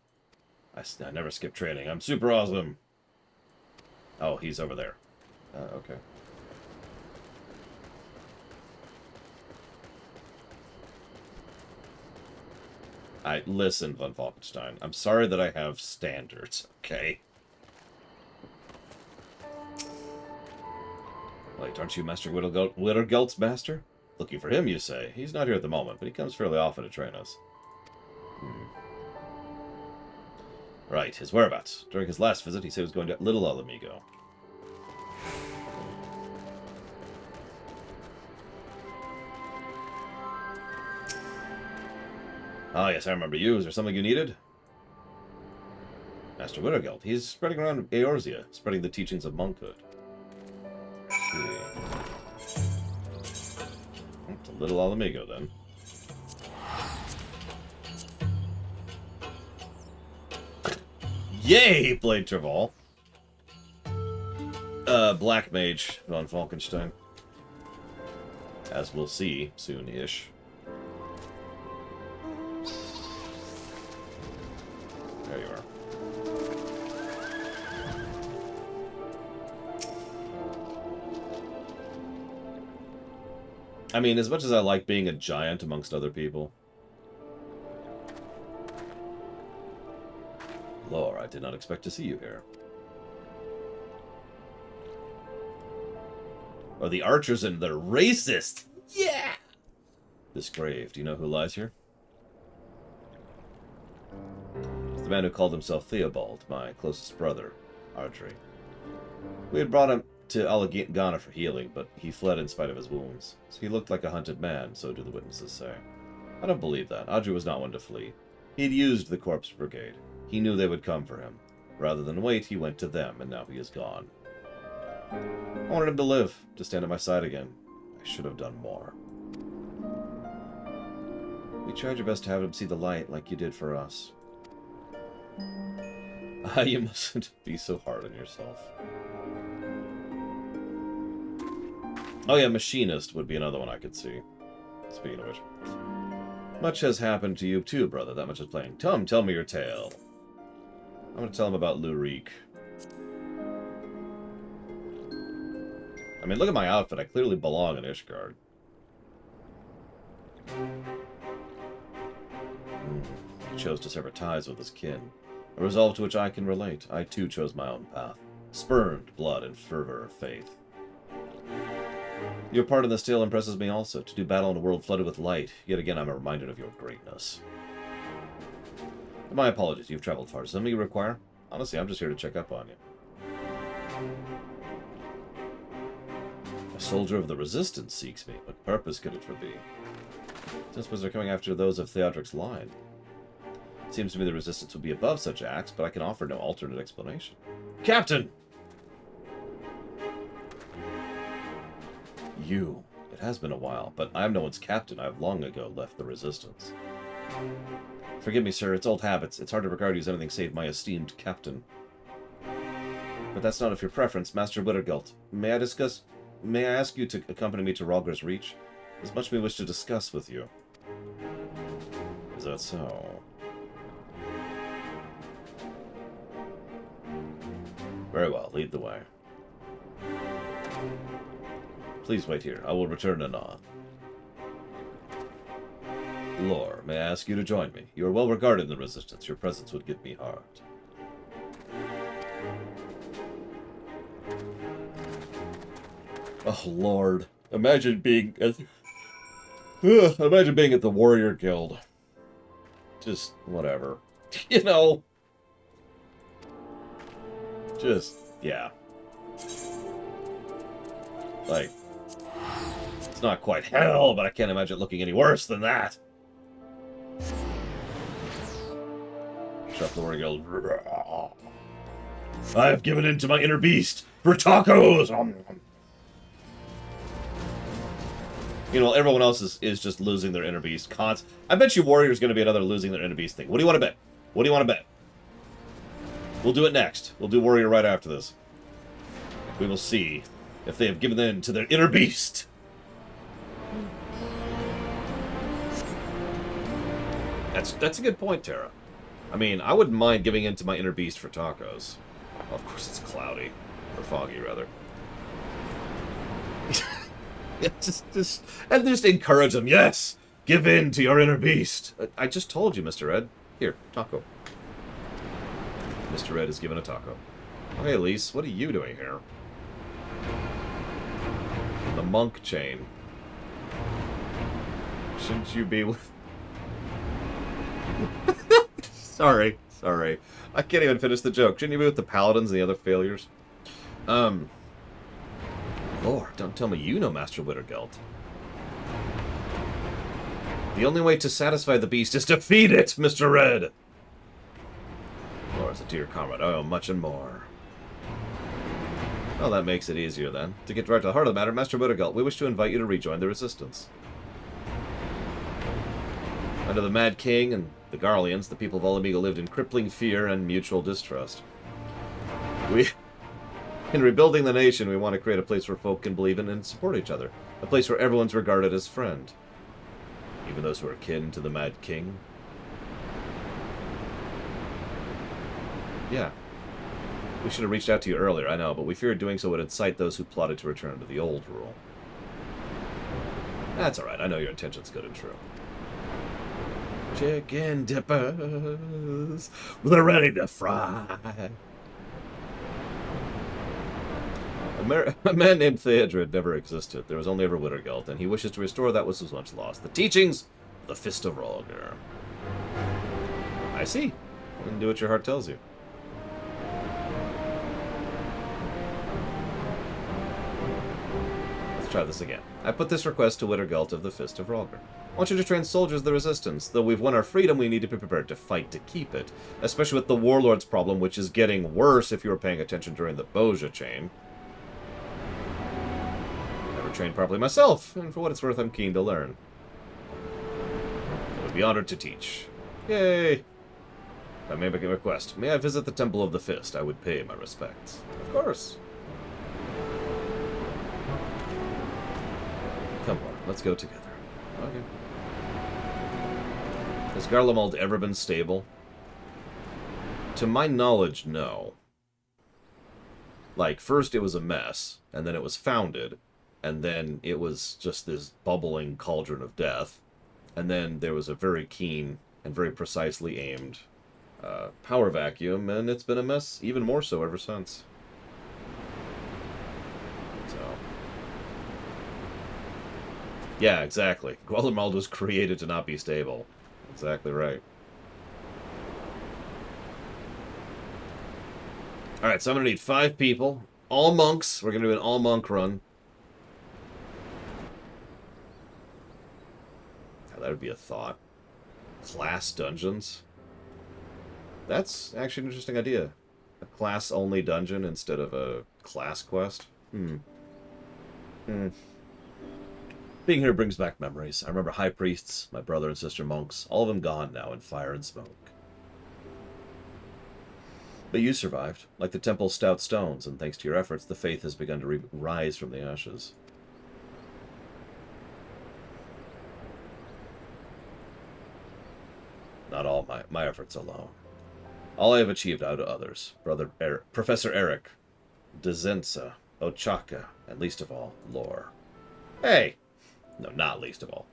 I never skip training. I'm super awesome. Oh, he's over there. Okay. Listen, von Falkenstein. I'm sorry that I have standards, okay? Wait, aren't you Master Wittergelt's master? Looking for him, you say? He's not here at the moment, but he comes fairly often to train us. Right, his whereabouts. During his last visit, he said he was going to Little Alamigo. Ah, yes, I remember you. Is there something you needed? Master Wittergelt. He's spreading around Eorzea, spreading the teachings of monkhood. To Little Alamigo, then. Yay, Blade Traval. Black Mage, von Falkenstein. As we'll see soon-ish. There you are. I mean, as much as I like being a giant amongst other people. Lore, I did not expect to see you here. Oh, the archers and they're racist! Yeah! This grave, do you know who lies here? It's the man who called himself Theobald, my closest brother, Ardry. We had brought him to Alagana for healing, but he fled in spite of his wounds. So he looked like a hunted man, so do the witnesses say. I don't believe that. Audrey was not one to flee. He'd used the Corpse Brigade. He knew they would come for him. Rather than wait, he went to them, and now he is gone. I wanted him to live, to stand at my side again. I should have done more. We tried your best to have him see the light, like you did for us. You mustn't be so hard on yourself. Oh yeah, Machinist would be another one I could see. Speaking of which. Much has happened to you too, brother. That much is plain. Tom, tell me your tale. I'm going to tell him about Lurik. I mean, look at my outfit. I clearly belong in Ishgard. He chose to sever ties with his kin. A resolve to which I can relate. I too chose my own path. Spurned blood and fervor of faith. Your part in this tale impresses me also. To do battle in a world flooded with light. Yet again, I'm reminded of your greatness. My apologies. You've traveled far. Is something you require? Honestly, I'm just here to check up on you. soldier of the Resistance seeks me. What purpose could it be? I suppose they're coming after those of Theodric's line. It seems to me the Resistance would be above such acts, but I can offer no alternate explanation. Captain! You. It has been a while, but I am no one's captain. I have long ago left the Resistance. Forgive me, sir. It's old habits. It's hard to regard you as anything save my esteemed captain. But that's not of your preference, Master Wittergelt. May I ask you to accompany me to Rhalgr's Reach? There's much we wish to discuss with you. Is that so? Very well, lead the way. Please wait here. I will return anon. Lore, may I ask you to join me? You are well regarded in the Resistance. Your presence would give me heart. Oh, Lord. Imagine being at the Warrior Guild. Just, whatever. You know? Just, yeah. Like, it's not quite hell, but I can't imagine it looking any worse than that. Shut up, the Warrior Guild. I have given in to my inner beast for tacos! You know, everyone else is just losing their inner beast. I bet you Warrior's going to be another losing their inner beast thing. What do you want to bet? What do you want to bet? We'll do it next. We'll do Warrior right after this. We will see if they have given in to their inner beast. That's a good point, Tara. I mean, I wouldn't mind giving in to my inner beast for tacos. Well, of course, it's cloudy. Or foggy, rather. Yeah, just encourage them. Yes! Give in to your inner beast. I just told you, Mr. Ed. Here, taco. Mr. Ed is given a taco. Oh, hey, Elise, what are you doing here? The monk chain. Shouldn't you be with... Sorry. I can't even finish the joke. Shouldn't you be with the Paladins and the other failures? Lord, don't tell me you know Master Wittergelt. The only way to satisfy the beast is to feed it, Mr. Red! Lord, as a dear comrade, I owe much and more. Well, that makes it easier, then. To get right to the heart of the matter, Master Wittergelt, we wish to invite you to rejoin the Resistance. Under the Mad King and the Garleans, the people of Olamiga lived in crippling fear and mutual distrust. In rebuilding the nation, we want to create a place where folk can believe in and support each other. A place where everyone's regarded as friend. Even those who are kin to the Mad King. Yeah. We should have reached out to you earlier, I know, but we feared doing so would incite those who plotted to return to the old rule. That's alright, I know your intention's good and true. Chicken dippers, they're ready to fry. A man named Theodred never existed. There was only ever Wittergelt, and he wishes to restore that which was once lost. The teachings of the Fist of Rhalgr. I see. And do what your heart tells you. Let's try this again. I put this request to Wittergelt of the Fist of Rhalgr. I want you to train soldiers of the Resistance. Though we've won our freedom, we need to be prepared to fight to keep it. Especially with the Warlord's problem, which is getting worse if you were paying attention during the Boja chain. Never trained properly myself, and for what it's worth, I'm keen to learn. I would be honored to teach. Yay! If I may make a request, may I visit the Temple of the Fist? I would pay my respects. Of course. Come on, let's go together. Okay. Has Garlemald ever been stable? To my knowledge, no. Like, first it was a mess, and then it was founded, and then it was just this bubbling cauldron of death, and then there was a very keen and very precisely aimed power vacuum, and it's been a mess even more so ever since. So... yeah, exactly. Garlemald was created to not be stable. Exactly right. Alright, so I'm going to need 5 people. All monks. We're going to do an all-monk run. That would be a thought. Class dungeons? That's actually an interesting idea. A class-only dungeon instead of a class quest? Being here brings back memories. I remember high priests, my brother and sister monks, all of them gone now in fire and smoke. But you survived, like the temple's stout stones, and thanks to your efforts, the faith has begun to rise from the ashes. Not all my efforts alone. All I have achieved out of others. Professor Eric, Dezensa, Ochaka, and least of all, Lore. Hey! No, not least of all.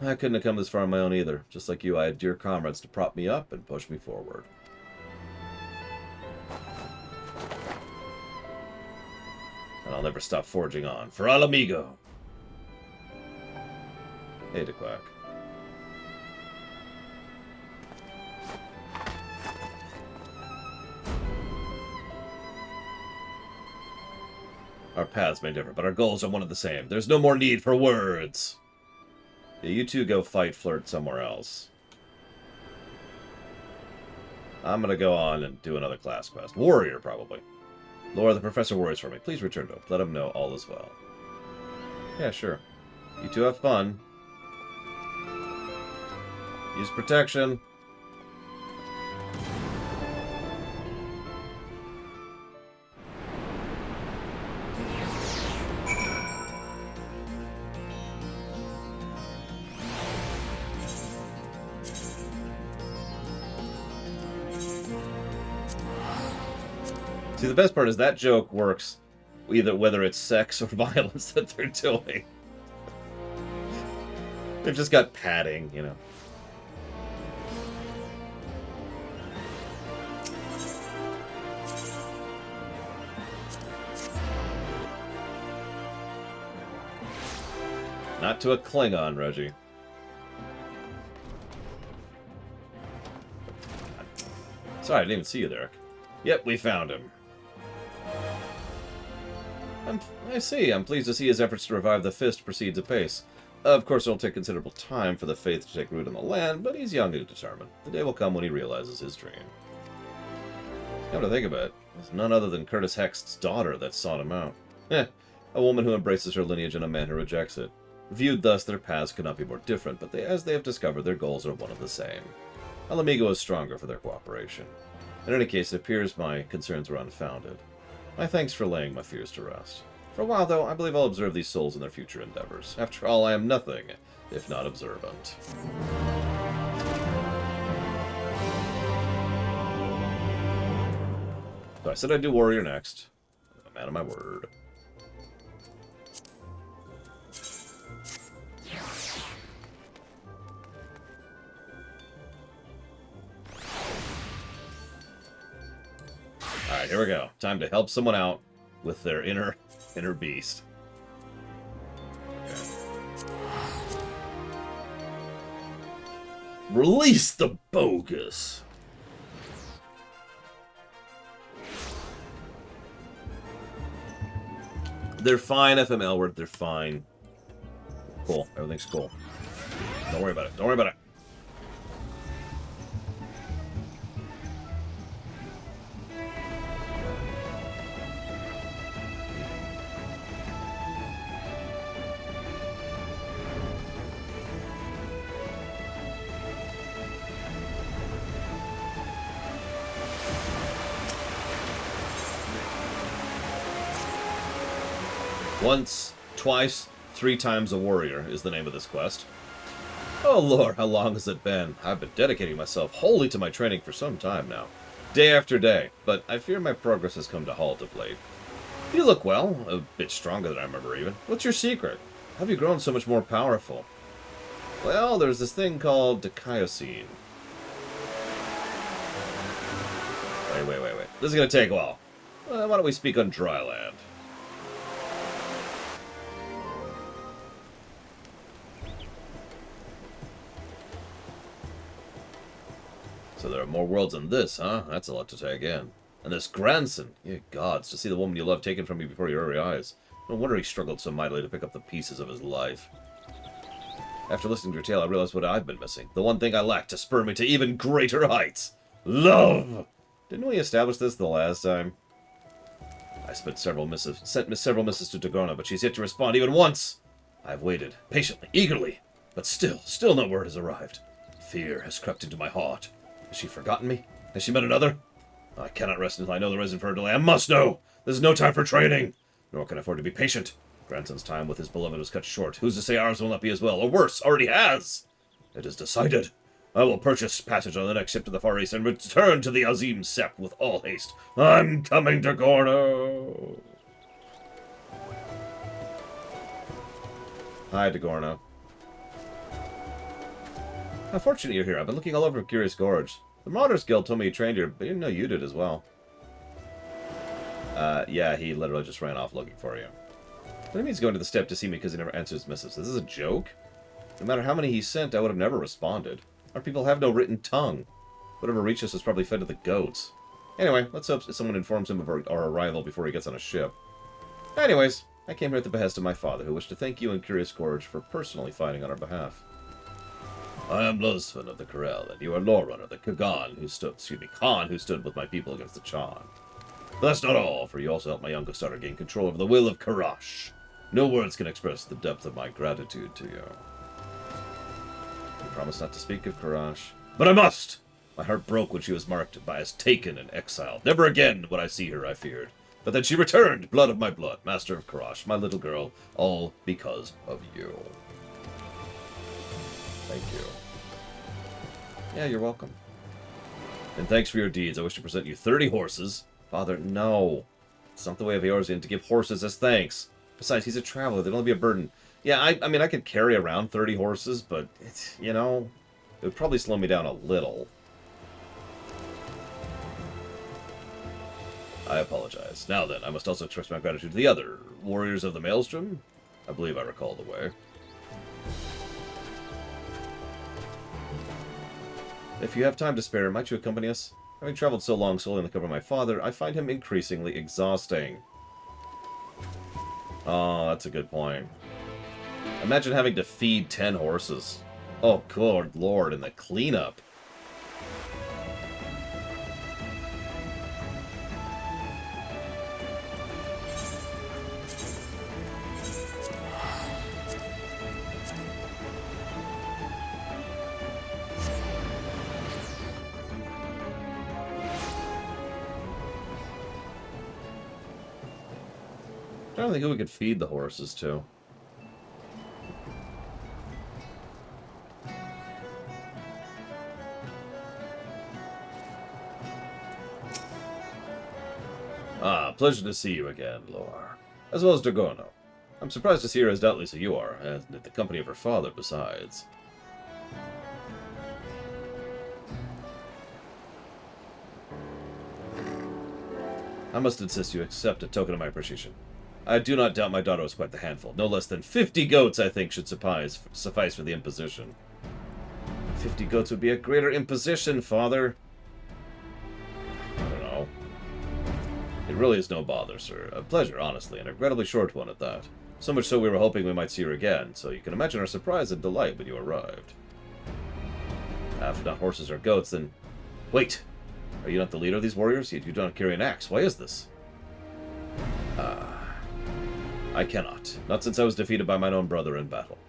I couldn't have come this far on my own either. Just like you, I had dear comrades to prop me up and push me forward. And I'll never stop forging on. For al amigo! Hey, DeQuack. Our paths may differ, but our goals are one and the same. There's no more need for words! Yeah, you two go flirt somewhere else. I'm gonna go on and do another class quest. Warrior, probably. Laura, the professor worries for me. Please return to him. Let him know all is well. Yeah, sure. You two have fun. Use protection. See, the best part is that joke works either whether it's sex or violence that they're doing. They've just got padding, you know. Not to a Klingon, Reggie. Sorry, I didn't even see you there. Yep, we found him. I see. I'm pleased to see his efforts to revive the Fist proceeds apace. Of course, it'll take considerable time for the faith to take root in the land, but he's young and determined. The day will come when he realizes his dream. Come to think of it, it's none other than Curtis Hext's daughter that sought him out. A woman who embraces her lineage and a man who rejects it. Viewed thus, their paths could not be more different, but as they have discovered, their goals are one and the same. Al Amigo is stronger for their cooperation. In any case, it appears my concerns were unfounded. My thanks for laying my fears to rest. For a while, though, I believe I'll observe these souls in their future endeavors. After all, I am nothing if not observant. So I said I'd do Warrior next. I'm a man of my word. Alright, here we go. Time to help someone out with their inner beast. Okay. Release the bogus! They're fine, FM Elward. They're fine. Cool. Everything's cool. Don't worry about it. Don't worry about it. Once, twice, 3 times a warrior is the name of this quest. Oh lord, how long has it been? I've been dedicating myself wholly to my training for some time now. Day after day, but I fear my progress has come to halt of late. You look well, a bit stronger than I remember even. What's your secret? How have you grown so much more powerful? Well, there's this thing called Dikaiosine. Wait. This is gonna take a while. Why don't we speak on dry land? So So there are more worlds than this, huh? That's a lot to take in. And this grandson, ye gods, to see the woman you love taken from you before your very eyes. No wonder he struggled so mightily to pick up the pieces of his life. After listening to your tale, I realized what I've been missing. The one thing I lacked to spur me to even greater heights. Love! Didn't we establish this the last time? I sent several missives to Dagorna, but she's yet to respond even once. I've waited, patiently, eagerly, but still no word has arrived. Fear has crept into my heart. Has she forgotten me? Has she met another? I cannot rest until I know the reason for her delay. I must know! This is no time for training! Nor can I afford to be patient. Grandson's time with his beloved was cut short. Who's to say ours will not be as well, or worse, already has? It is decided. I will purchase passage on the next ship to the Far East and return to the Azim Sept with all haste. I'm coming to Gorno! Hi, Dagorno. How fortunate you're here. I've been looking all over Curious Gorge. The Marauders Guild told me you trained here, but I didn't know you did as well. Yeah, he literally just ran off looking for you. What do you mean he's going to the step to see me because he never answers missives? This is a joke? No matter how many he sent, I would have never responded. Our people have no written tongue. Whatever reached us was probably fed to the goats. Anyway, let's hope someone informs him of our arrival before he gets on a ship. Anyways, I came here at the behest of my father, who wished to thank you and Curious Gorge for personally fighting on our behalf. I am Losfin of the Corel, and you are Lorerunner, the Khan who stood with my people against the Chan. But that's not all, for you also helped my youngest daughter gain control over the will of Karash. No words can express the depth of my gratitude to you. You promised not to speak of Karash. But I must! My heart broke when she was marked by as taken and exiled. Never again would I see her, I feared. But then she returned, blood of my blood, master of Karash, my little girl, all because of you. Thank you. Yeah, you're welcome. And thanks for your deeds. I wish to present you 30 horses. Father, no. It's not the way of Eorzean to give horses as thanks. Besides, he's a traveler. They'd only be a burden. Yeah, I mean, I could carry around 30 horses, but, it's, you know, it would probably slow me down a little. I apologize. Now then, I must also express my gratitude to the other warriors of the Maelstrom. I believe I recall the way. If you have time to spare, might you accompany us? Having traveled so long solely on the cover of my father, I find him increasingly exhausting. Oh, that's a good point. Imagine having to feed 10 horses. Oh, good lord, and the cleanup. I don't think who we could feed the horses to. Ah, pleasure to see you again, Loar. As well as Dagorno. I'm surprised to see her as doubtless as you are, and in the company of her father besides. I must insist you accept a token of my appreciation. I do not doubt my daughter was quite the handful. No less than 50 goats, I think, should suffice for the imposition. 50 goats would be a greater imposition, Father. I don't know. It really is no bother, sir. A pleasure, honestly, and a regrettably short one at that. So much so we were hoping we might see her again, so you can imagine our surprise and delight when you arrived. If not horses or goats, then... Wait! Are you not the leader of these warriors? You do not carry an axe. Why is this? I cannot. Not since I was defeated by mine own brother in battle.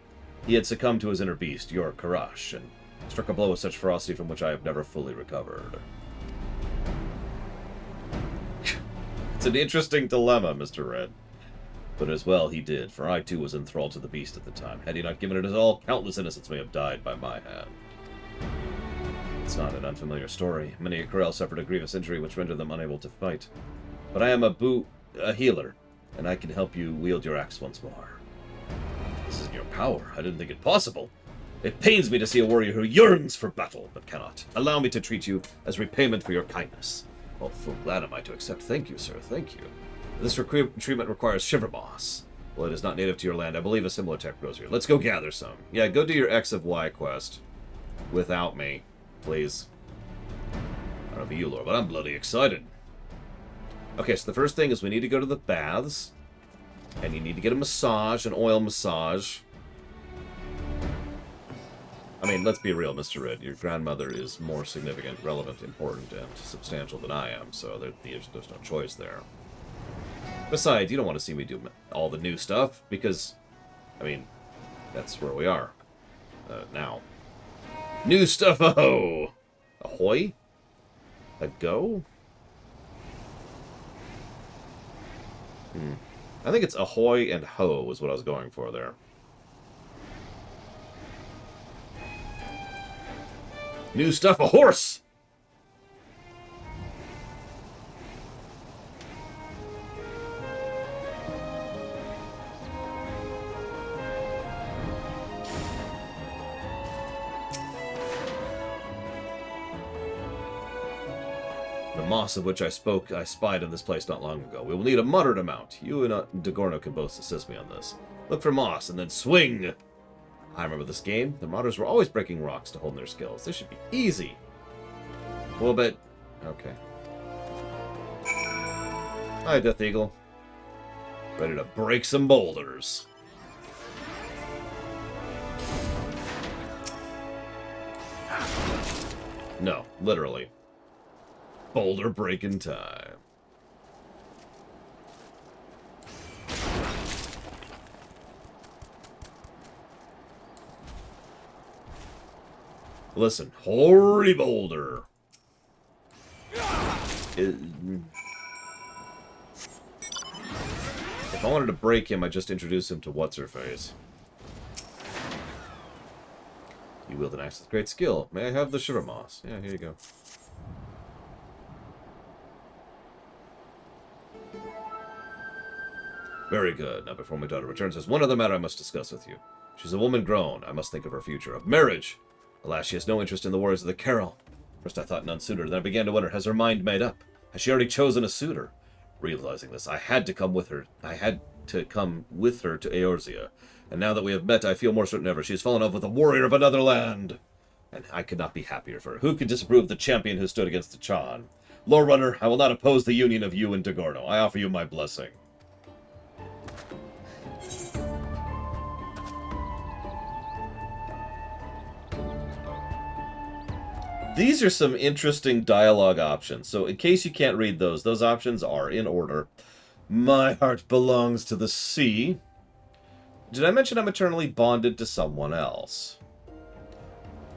He had succumbed to his inner beast, your Karash, and struck a blow with such ferocity from which I have never fully recovered. It's an interesting dilemma, Mr. Red. But as well he did, for I too was enthralled to the beast at the time. Had he not given it his all, countless innocents may have died by my hand. It's not an unfamiliar story. Many a Corel suffered a grievous injury which rendered them unable to fight. But I am a healer, and I can help you wield your axe once more. This is in your power. I didn't think it possible. It pains me to see a warrior who yearns for battle, but cannot. Allow me to treat you as repayment for your kindness. Oh, full glad am I to accept. Thank you, sir. Thank you. This treatment requires shiver moss. Well, it is not native to your land. I believe a similar tech grows here. Let's go gather some. Yeah, go do your XIV quest. Without me. Please. don't know about you, Lord, but I'm bloody excited. Okay, so the first thing is we need to go to the baths. And you need to get a massage, an oil massage. I mean, let's be real, Mr. Red. Your grandmother is more significant, relevant, important, and substantial than I am, so there's no choice there. Besides, you don't want to see me do all the new stuff, because, I mean, that's where we are. Now. New stuff, oh! Ahoy? A go? I think it's ahoy and ho was what I was going for there. New stuff, a horse! The moss of which I spoke, I spied in this place not long ago. We will need a moderate amount. You and Dagorno can both assist me on this. Look for moss and then swing! I remember this game. The modders were always breaking rocks to hold their skills. This should be easy. A little bit. Okay. Hi, Death Eagle. Ready to break some boulders. No, literally. Boulder breaking time. Listen, hoary boulder. If I wanted to break him, I'd just introduce him to What's-Her-Face. You wield an axe with great skill. May I have the sugar moss? Yeah, here you go. Very good. Now, before my daughter returns, there's one other matter I must discuss with you. She's a woman grown. I must think of her future. Of marriage. Alas, she has no interest in the warriors of the Carol. First I thought none sooner, then I began to wonder, has her mind made up? Has she already chosen a suitor? Realizing this, I had to come with her. I had to come with her to Eorzea. And now that we have met, I feel more certain than ever. She has fallen in love with a warrior of another land. And I could not be happier for her. Who could disapprove of the champion who stood against the Chan? Lord Runner, I will not oppose the union of you and Dagorno. I offer you my blessing. These are some interesting dialogue options. So in case you can't read those options are in order. My heart belongs to the sea. Did I mention I'm eternally bonded to someone else?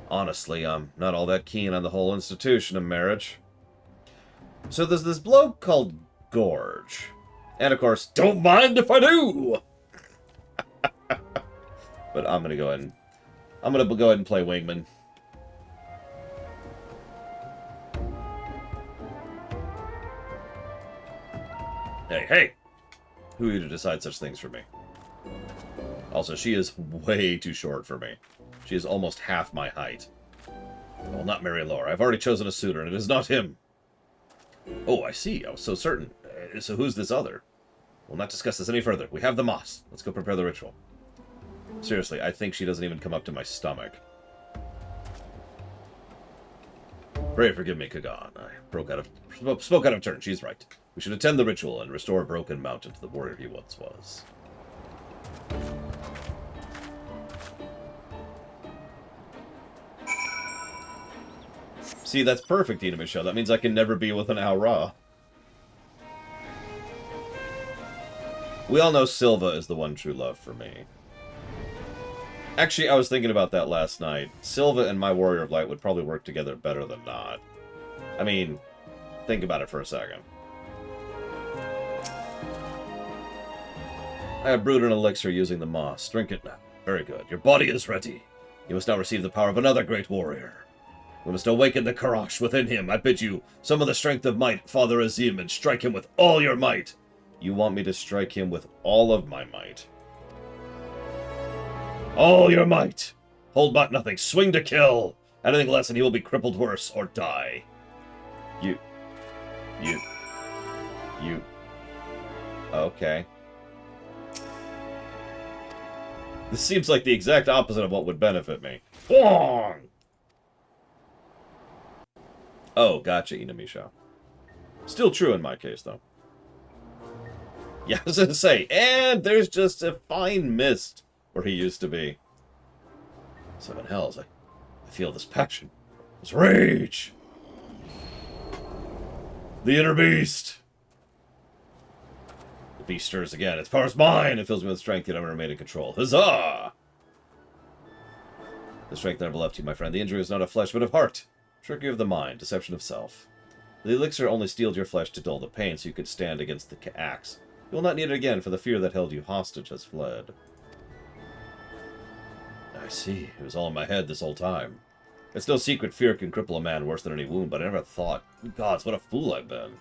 Honestly, I'm not all that keen on the whole institution of marriage. So there's this bloke called Gorge. And of course, don't mind if I do! But I'm gonna go ahead and play Wingman. Hey! Who are you to decide such things for me? Also, she is way too short for me. She is almost half my height. I will not marry Laura. I've already chosen a suitor, and it is not him. Oh, I see. I was so certain. So who's this other? We'll not discuss this any further. We have the moss. Let's go prepare the ritual. Seriously, I think she doesn't even come up to my stomach. Pray forgive me, Kagan. I spoke out of turn. She's right. We should attend the ritual and restore Broken Mountain to the warrior he once was. See, that's perfect, Ina Michelle. That means I can never be with an Aura. We all know Silva is the one true love for me. Actually, I was thinking about that last night. Silva and my Warrior of Light would probably work together better than not. I mean, think about it for a second. I have brewed an elixir using the moss. Drink it now. Very good. Your body is ready. You must now receive the power of another great warrior. We must awaken the Karash within him. I bid you, summon the strength of might, Father Azim, and strike him with all your might. You want me to strike him with all of my might? All your might! Hold back nothing. Swing to kill! Anything less and he will be crippled worse or die. You. Okay. This seems like the exact opposite of what would benefit me. Bong! Oh, gotcha, Inamisha. Still true in my case, though. Yeah, I was gonna say, and there's just a fine mist where he used to be. Seven hells, I feel this passion. This rage! The inner beast! The beast stirs again. Its power's mine! It fills me with strength, yet I remain in control. Huzzah! The strength never left you, my friend. The injury is not of flesh, but of heart. Trickery of the mind, deception of self. The elixir only steeled your flesh to dull the pain, so you could stand against the axe. You will not need it again, for the fear that held you hostage has fled. I see. It was all in my head this whole time. It's no secret fear can cripple a man worse than any wound, but I never thought... Gods, what a fool I've been.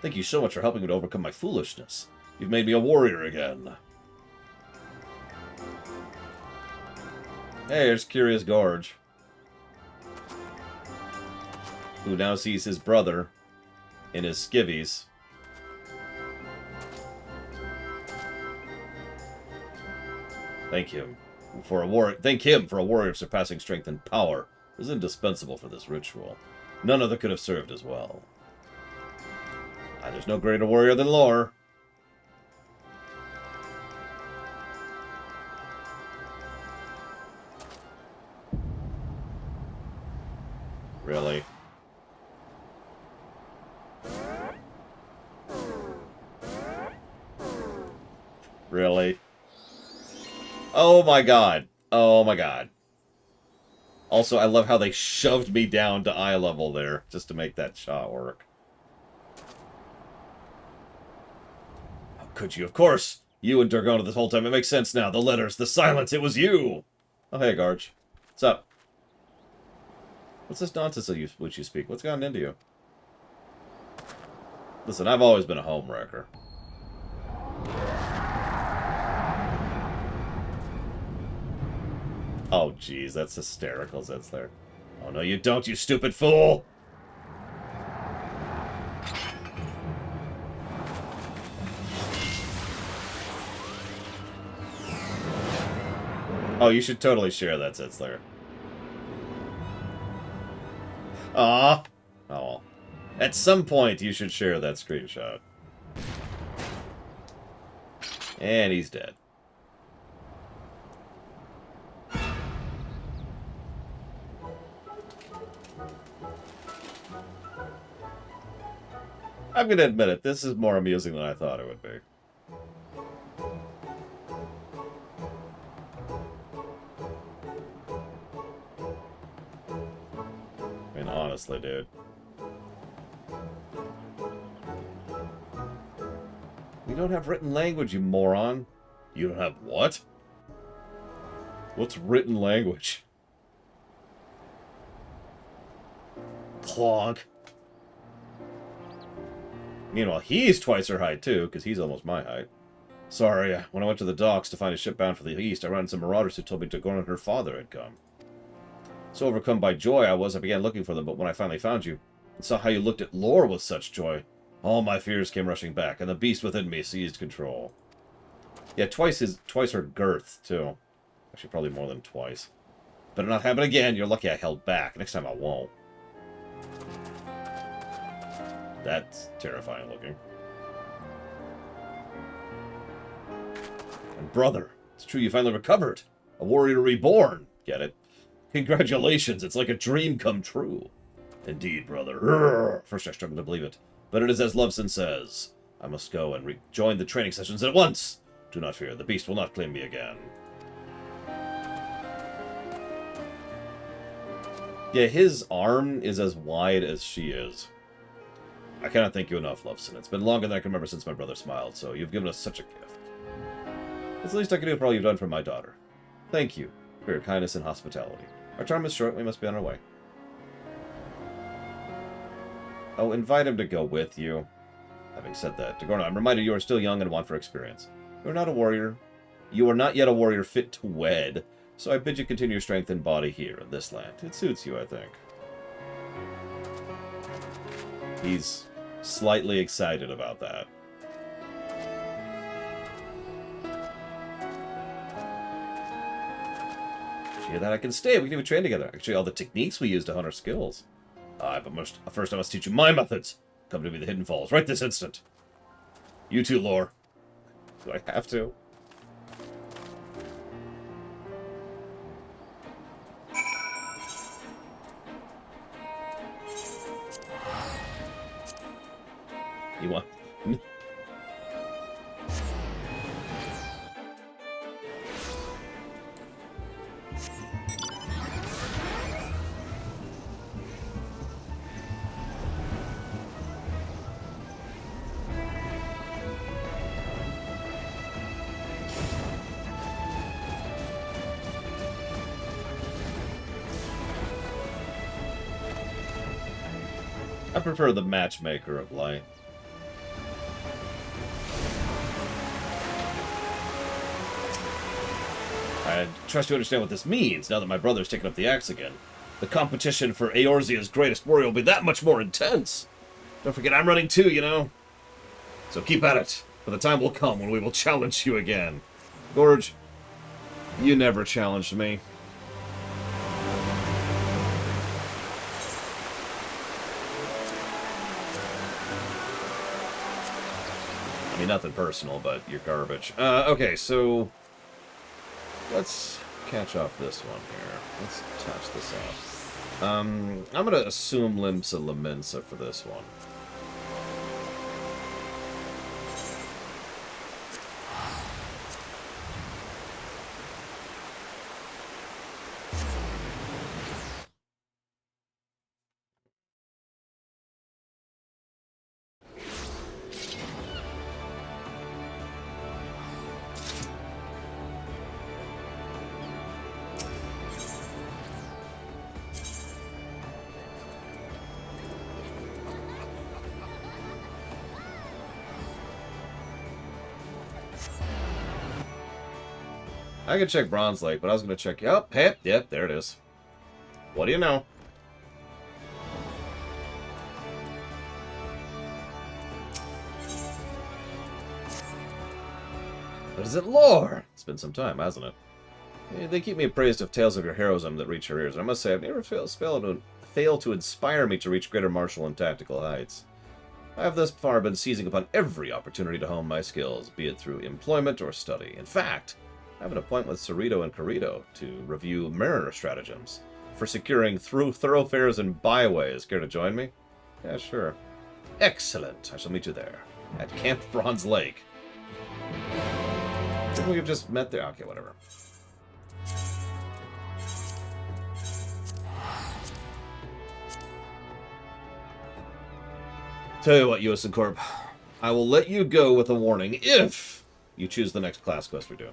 Thank you so much for helping me to overcome my foolishness. You've made me a warrior again. Hey, there's Curious Gorge, who now sees his brother in his skivvies. Thank him for a warrior of surpassing strength and power. It is indispensable for this ritual. None other could have served as well. There's no greater warrior than Lore. Really? Really? Oh my god. Oh my god. Also, I love how they shoved me down to eye level there, just to make that shot work. How could you? Of course! You and Dargona this whole time. It makes sense now. The letters, the silence, it was you! Oh, hey, Garge. What's up? What's this nonsense which you speak? What's gotten into you? Listen, I've always been a homewrecker. Oh, jeez, that's hysterical, that's there. Oh, no, you don't, you stupid fool! Oh, you should totally share that, Zitzler. Aw. Oh. At some point, you should share that screenshot. And he's dead. I'm gonna admit it, this is more amusing than I thought it would be. I mean, honestly, dude. We don't have written language, you moron. You don't have what? What's written language? Clonk. Meanwhile, he's twice her height, too, because he's almost my height. Sorry, when I went to the docks to find a ship bound for the east, I ran into some marauders who told me Dargona and her father had come. So overcome by joy I began looking for them, but when I finally found you, and saw how you looked at Lore with such joy, all my fears came rushing back, and the beast within me seized control. Yeah, twice her girth, too. Actually, probably more than twice. Better not happen again. You're lucky I held back. Next time I won't. That's terrifying looking. And brother, it's true you finally recovered. A warrior reborn. Get it? Congratulations, it's like a dream come true. Indeed, brother. Urgh. First I struggled to believe it, but it is as Loveson says. I must go and rejoin the training sessions at once. Do not fear, the beast will not claim me again. Yeah, his arm is as wide as she is. I cannot thank you enough, Loveson. It's been longer than I can remember since my brother smiled, so you've given us such a gift. It's the least I can do for all you've done for my daughter. Thank you for your kindness and hospitality. Our time is short, we must be on our way. Oh, invite him to go with you. Having said that, Dargona, I'm reminded you are still young and want for experience. You are not a warrior. You are not yet a warrior fit to wed, so I bid you continue your strength and body here in this land. It suits you, I think. He's slightly excited about that. Did you hear that? I can stay. We can even train together. Actually, all the techniques we use to hone our skills. Aye, but first I must teach you my methods. Come to me, the Hidden Falls, right this instant. You too, Lore. Do I have to? You want... I prefer the Matchmaker of Light. I trust you understand what this means, now that my brother's taken up the axe again. The competition for Eorzea's greatest warrior will be that much more intense. Don't forget, I'm running too, you know? So keep at it, for the time will come when we will challenge you again. Gorge, you never challenged me. I mean, nothing personal, but you're garbage. Okay, so... let's catch off this one here. Let's touch this off. I'm going to assume Limsa Lamensa for this one. I could check Bronze Lake, but I was going to check... Yep, there it is. What do you know? What is it, lore? It's been some time, hasn't it? They keep me appraised of tales of your heroism that reach your ears. I must say, I've never failed to inspire me to reach greater martial and tactical heights. I have thus far been seizing upon every opportunity to hone my skills, be it through employment or study. In fact... I have an appointment with Cerrito and Carrito to review mariner stratagems for securing thoroughfares and byways. Care to join me? Yeah, sure. Excellent. I shall meet you there at Camp Bronze Lake. Didn't we have just met there? Okay, whatever. Tell you what, Yosin Corp. I will let you go with a warning if you choose the next class quest we do.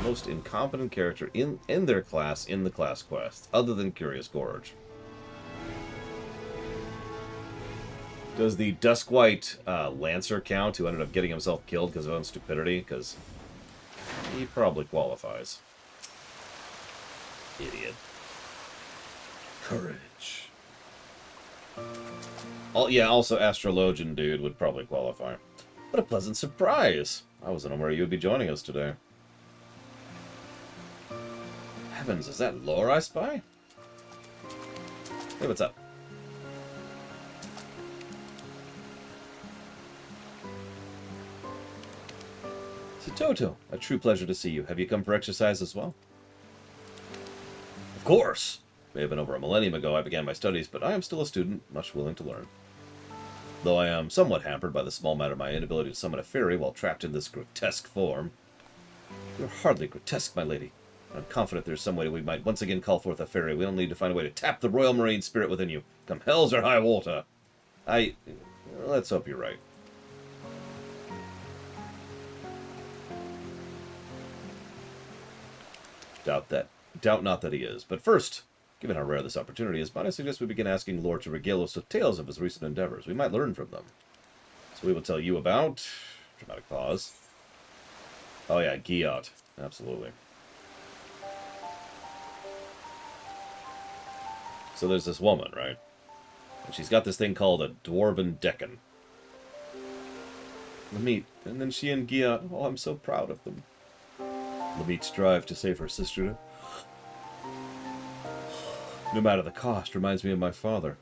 Most incompetent character in their class in the class quest, other than Curious Gorge. Does the Duskwhite Lancer count, who ended up getting himself killed because of his own stupidity? Because he probably qualifies. Idiot. Courage. Also Astrologian dude would probably qualify. What a pleasant surprise! I wasn't aware you would be joining us today. Heavens, is that lore I spy? Hey, what's up? Satoto, a true pleasure to see you. Have you come for exercise as well? Of course! May have been over a millennium ago I began my studies, but I am still a student, much willing to learn. Though I am somewhat hampered by the small matter of my inability to summon a fairy while trapped in this grotesque form. You're hardly grotesque, my lady. I'm confident there's some way we might once again call forth a fairy. We only need to find a way to tap the Royal Marine spirit within you. Come hells or high water. Let's hope you're right. Doubt not that he is. But first, given how rare this opportunity is, might I suggest we begin asking Lord to regale us with tales of his recent endeavors. We might learn from them. So we will tell you about... Dramatic pause. Oh yeah, Giot. Absolutely. So there's this woman, right? And she's got this thing called a Dwarven Deccan. Lamit, and then she and Giot, oh, I'm so proud of them. Lamit strive to save her sister. No matter the cost, reminds me of my father.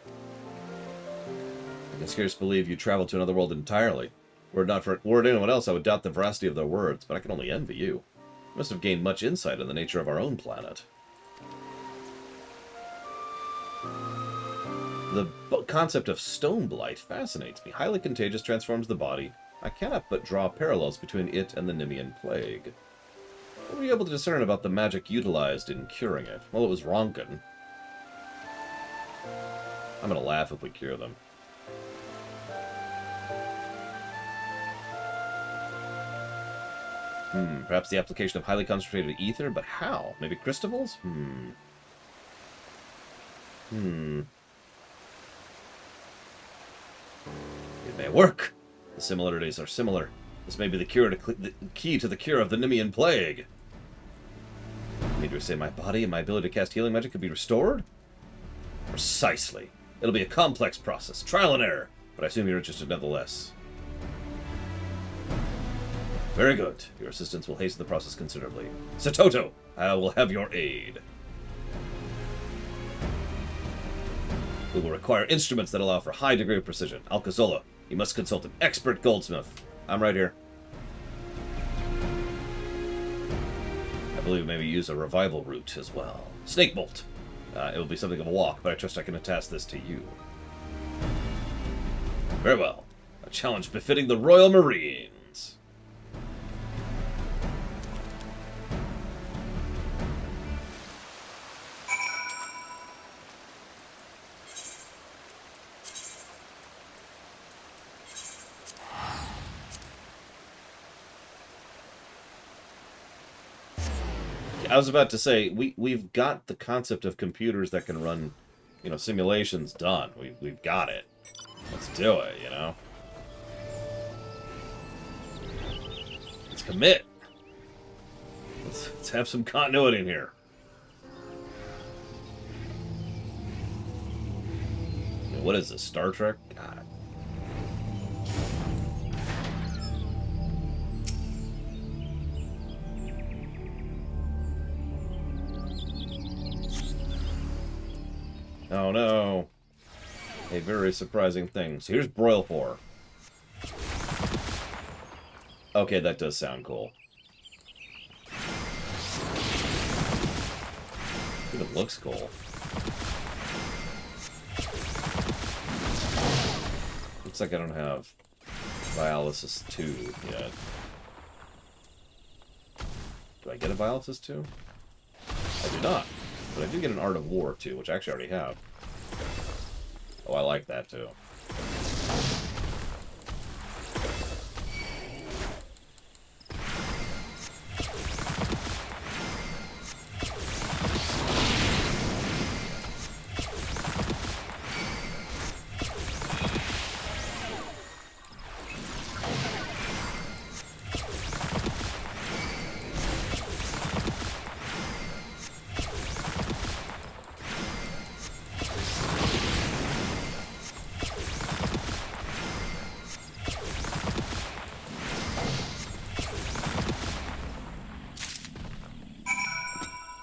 I can scarce believe you traveled to another world entirely. Were it not for anyone else, I would doubt the veracity of their words, but I can only envy you. You must have gained much insight in the nature of our own planet. The concept of stone blight fascinates me. Highly contagious, transforms the body. I cannot but draw parallels between it and the Nemean plague. What were you able to discern about the magic utilized in curing it? Well, it was Ronkin. I'm gonna laugh if we cure them. Perhaps the application of highly concentrated ether, but how? Maybe crystals? It may work. The similarities are similar. This may be the key to the cure of the Nemean plague. You mean to say my body and my ability to cast healing magic could be restored? Precisely. It'll be a complex process, trial and error, but I assume you're interested nevertheless. Very good. Your assistance will hasten the process considerably. Satoto, I will have your aid. We will require instruments that allow for high degree of precision. Alcazola, you must consult an expert goldsmith. I'm right here. I believe maybe use a revival route as well. Snake bolt. It will be something of a walk, but I trust I can attach this to you. Very well. A challenge befitting the Royal Marines. I was about to say, we've got the concept of computers that can run, simulations done. We've got it. Let's do it, Let's commit. Let's have some continuity in here. What is this, Star Trek? God. Oh no. A very surprising thing. So here's Broil 4. Okay, that does sound cool. It even looks cool. Looks like I don't have Dialysis 2 yet. Do I get a Dialysis 2? I do not. But I do get an Art of War, too, which I actually already have. Oh, I like that, too.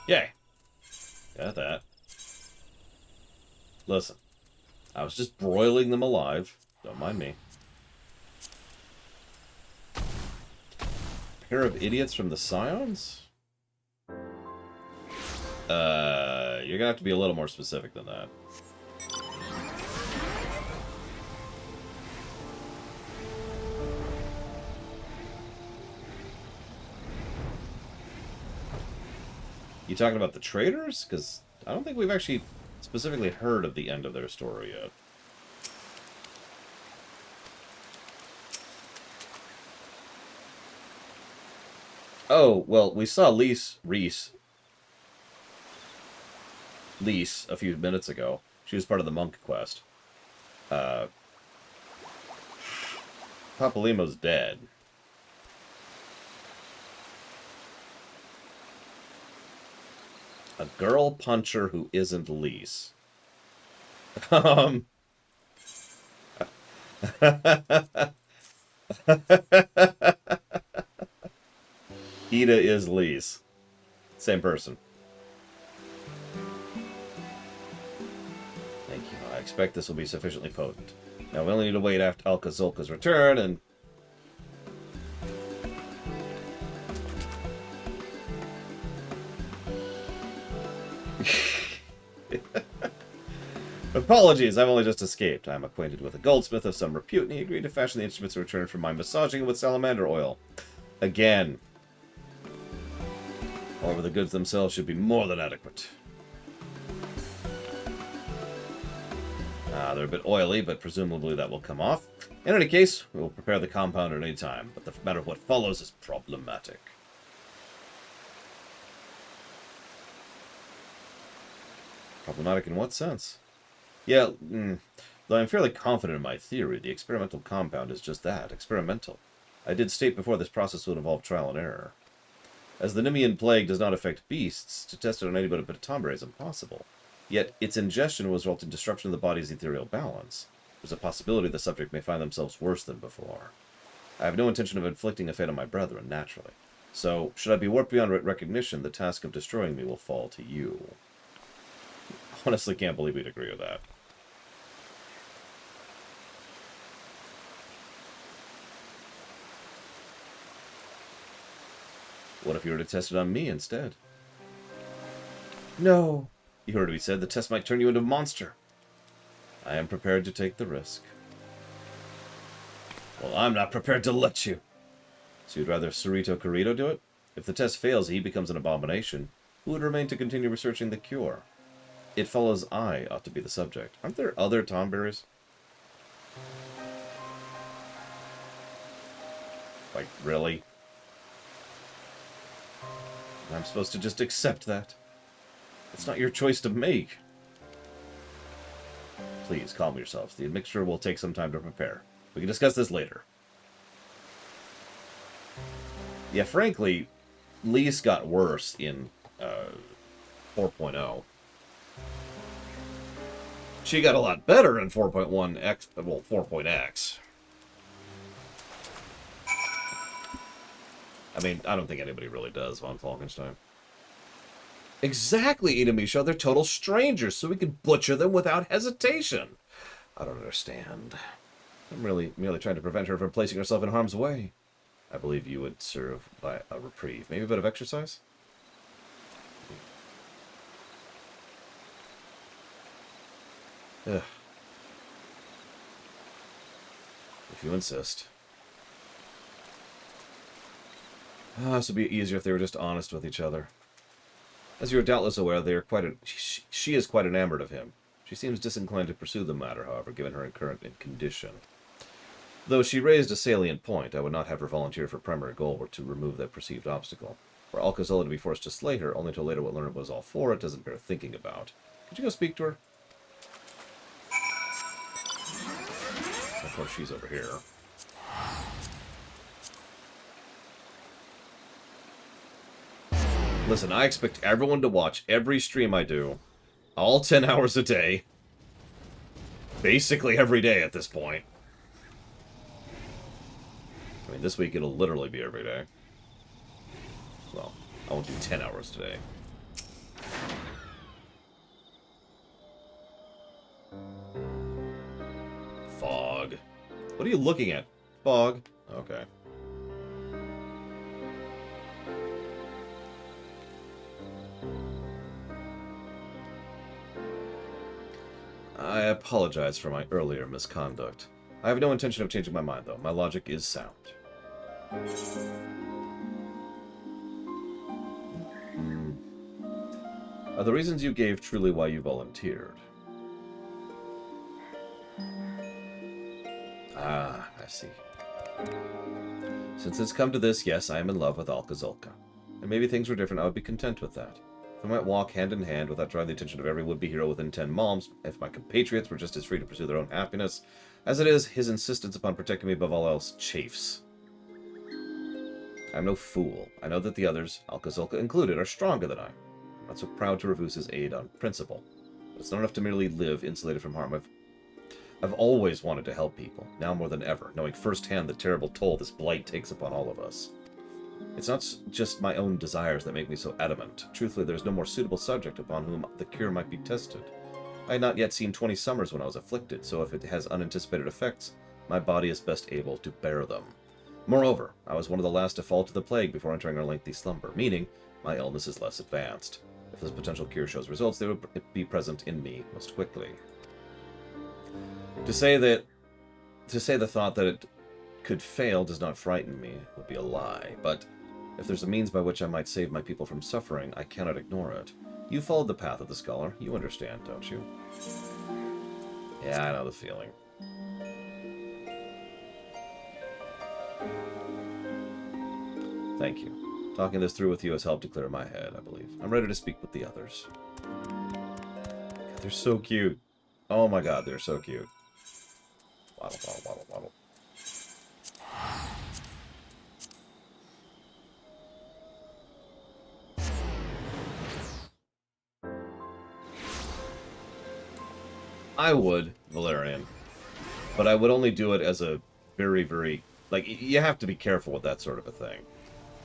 Yay. Got that. Listen. I was just broiling them alive. Don't mind me. Pair of idiots from the Scions? You're gonna have to be a little more specific than that. You talking about the traders? Because I don't think we've actually specifically heard of the end of their story yet. Oh, well, we saw Lise a few minutes ago. She was part of the monk quest. Papalimo's dead. A girl puncher who isn't Lise. Ida is Lise. Same person. expect this will be sufficiently potent. Now we only need to wait after Alka-Zolka's return, and... Apologies, I've only just escaped. I am acquainted with a goldsmith of some repute, and he agreed to fashion the instruments in return for my massaging with salamander oil. Again. However, the goods themselves should be more than adequate. They're a bit oily, but presumably that will come off. In any case, we will prepare the compound at any time, but the matter of what follows is problematic. Problematic in what sense? Yeah, though I'm fairly confident in my theory, the experimental compound is just that, experimental. I did state before this process would involve trial and error. As the Nemean plague does not affect beasts, to test it on anybody but a tomber is impossible. Yet, its ingestion will result in disruption of the body's ethereal balance. There's a possibility the subject may find themselves worse than before. I have no intention of inflicting a fate on my brethren, naturally. So, should I be warped beyond recognition, the task of destroying me will fall to you. Honestly can't believe we'd agree with that. What if you were to test it on me instead? No. You heard what he said. The test might turn you into a monster. I am prepared to take the risk. Well, I'm not prepared to let you. So you'd rather Cerrito Corrido do it? If the test fails, he becomes an abomination. Who would remain to continue researching the cure? It follows I ought to be the subject. Aren't there other tomberries? Like, really? I'm supposed to just accept that? It's not your choice to make. Please, calm yourselves. The mixture will take some time to prepare. We can discuss this later. Yeah, frankly, Lise got worse in 4.0. She got a lot better in 4.1x, well, 4.x. I mean, I don't think anybody really does von Falkenstein. Exactly, Inamisha. They're total strangers, so we can butcher them without hesitation. I don't understand. I'm really merely trying to prevent her from placing herself in harm's way. I believe you would serve by a reprieve. Maybe a bit of exercise? Ugh. If you insist. This would be easier if they were just honest with each other. As you are doubtless aware, they are she is quite enamored of him. She seems disinclined to pursue the matter, however, given her current condition. Though she raised a salient point, I would not have her volunteer if her primary goal were to remove that perceived obstacle. For Alka-Zola to be forced to slay her, only to later learn it was all for it, doesn't bear thinking about. Could you go speak to her? Of course, she's over here. Listen, I expect everyone to watch every stream I do, all 10 hours a day, basically every day at this point. I mean, this week it'll literally be every day. Well, I won't do 10 hours today. Fog. What are you looking at? Fog. Okay. I apologize for my earlier misconduct. I have no intention of changing my mind, though. My logic is sound. Are the reasons you gave truly why you volunteered? Ah, I see. Since it's come to this, yes, I am in love with Alka-Zolka. And maybe things were different, I would be content with that. If I might walk hand in hand without drawing the attention of every would-be hero within 10 malms, if my compatriots were just as free to pursue their own happiness, as it is, his insistence upon protecting me above all else chafes. I am no fool. I know that the others, Alka-Zolka included, are stronger than I. I'm not so proud to refuse his aid on principle. But it's not enough to merely live insulated from harm. I've always wanted to help people, now more than ever, knowing firsthand the terrible toll this blight takes upon all of us. It's not just my own desires that make me so adamant. Truthfully, there's no more suitable subject upon whom the cure might be tested. I had not yet seen 20 summers when I was afflicted, so if it has unanticipated effects, my body is best able to bear them. Moreover, I was one of the last to fall to the plague before entering our lengthy slumber, meaning my illness is less advanced. If this potential cure shows results, they would be present in me most quickly. To say the thought that it could fail does not frighten me would be a lie, but if there's a means by which I might save my people from suffering, I cannot ignore it. You followed the path of the scholar. You understand, don't you? Yeah, I know the feeling. Thank you. Talking this through with you has helped to clear my head, I believe. I'm ready to speak with the others. God, they're so cute. Oh my god, they're so cute. Waddle, waddle, waddle, waddle. I would, Valerian. But I would only do it as a very, very... Like, you have to be careful with that sort of a thing.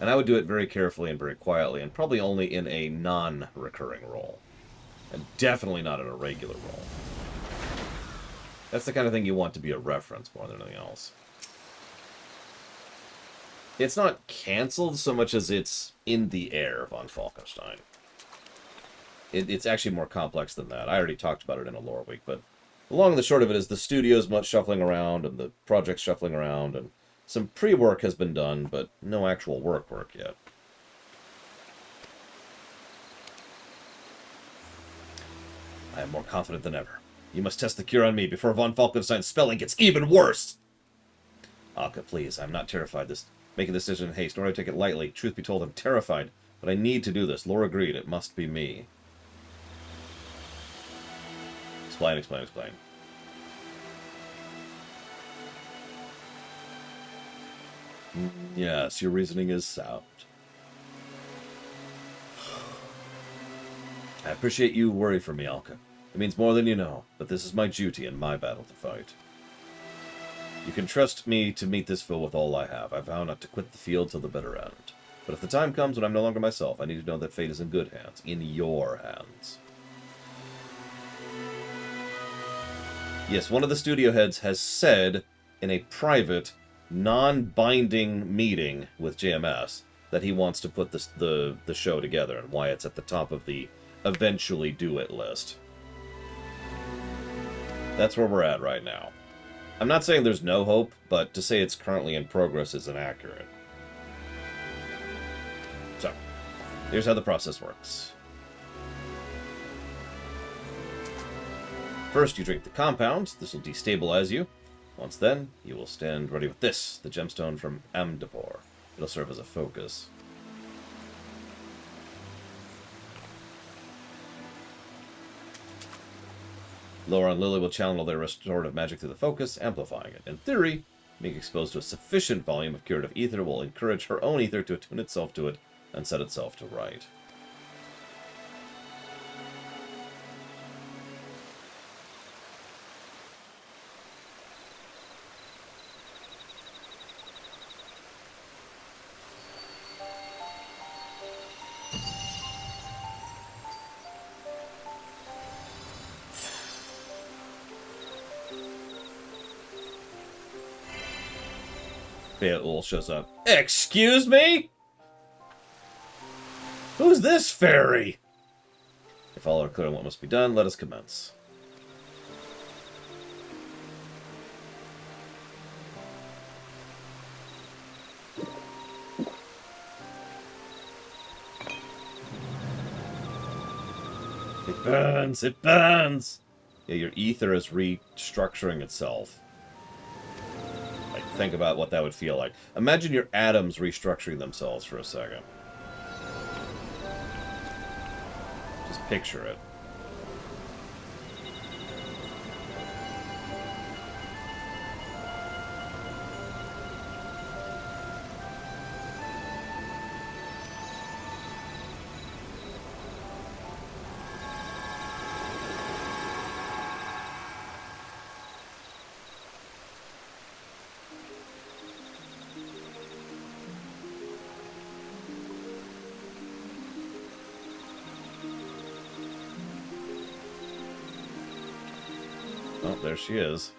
And I would do it very carefully and very quietly, and probably only in a non-recurring role. And definitely not in a regular role. That's the kind of thing you want to be a reference more than anything else. It's not cancelled so much as it's in the air, von Falkenstein. It's actually more complex than that. I already talked about it in a lore week, but the long and the short of it is the studio's much shuffling around, and the project's shuffling around, and some pre-work has been done, but no actual work yet. I am more confident than ever. You must test the cure on me before von Falkenstein's spelling gets even worse! Alka, please, I'm not terrified. Making this decision in haste, nor do I take it lightly. Truth be told, I'm terrified, but I need to do this. Lore agreed. It must be me. Explain, explain, explain. Yes, your reasoning is sound. I appreciate you worry for me, Alka. It means more than you know, but this is my duty and my battle to fight. You can trust me to meet this foe with all I have. I vow not to quit the field till the bitter end. But if the time comes when I'm no longer myself, I need to know that fate is in good hands. In your hands. Yes, one of the studio heads has said in a private, non-binding meeting with JMS that he wants to put the show together and why it's at the top of the eventually do it list. That's where we're at right now. I'm not saying there's no hope, but to say it's currently in progress is inaccurate. So, here's how the process works. First, you drink the compound. This will destabilize you. Once then, you will stand ready with this, the gemstone from Amdapor. It'll serve as a focus. Laura and Lily will channel their restorative magic through the focus, amplifying it. In theory, being exposed to a sufficient volume of curative ether will encourage her own ether to attune itself to it and set itself to right. Beatul shows up. Excuse me? Who's this fairy? If all are clear on what must be done, let us commence. It burns! It burns! Yeah, your ether is restructuring itself. Think about what that would feel like. Imagine your atoms restructuring themselves for a second. Just picture it. there she is.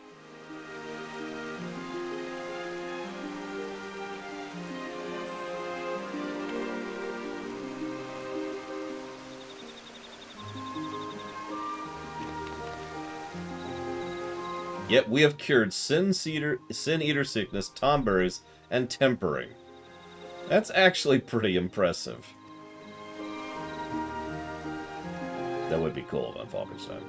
Yet we have cured Sin Eater sickness, Tomberries, and tempering. That's actually pretty impressive. That would be cool on Falkenstein.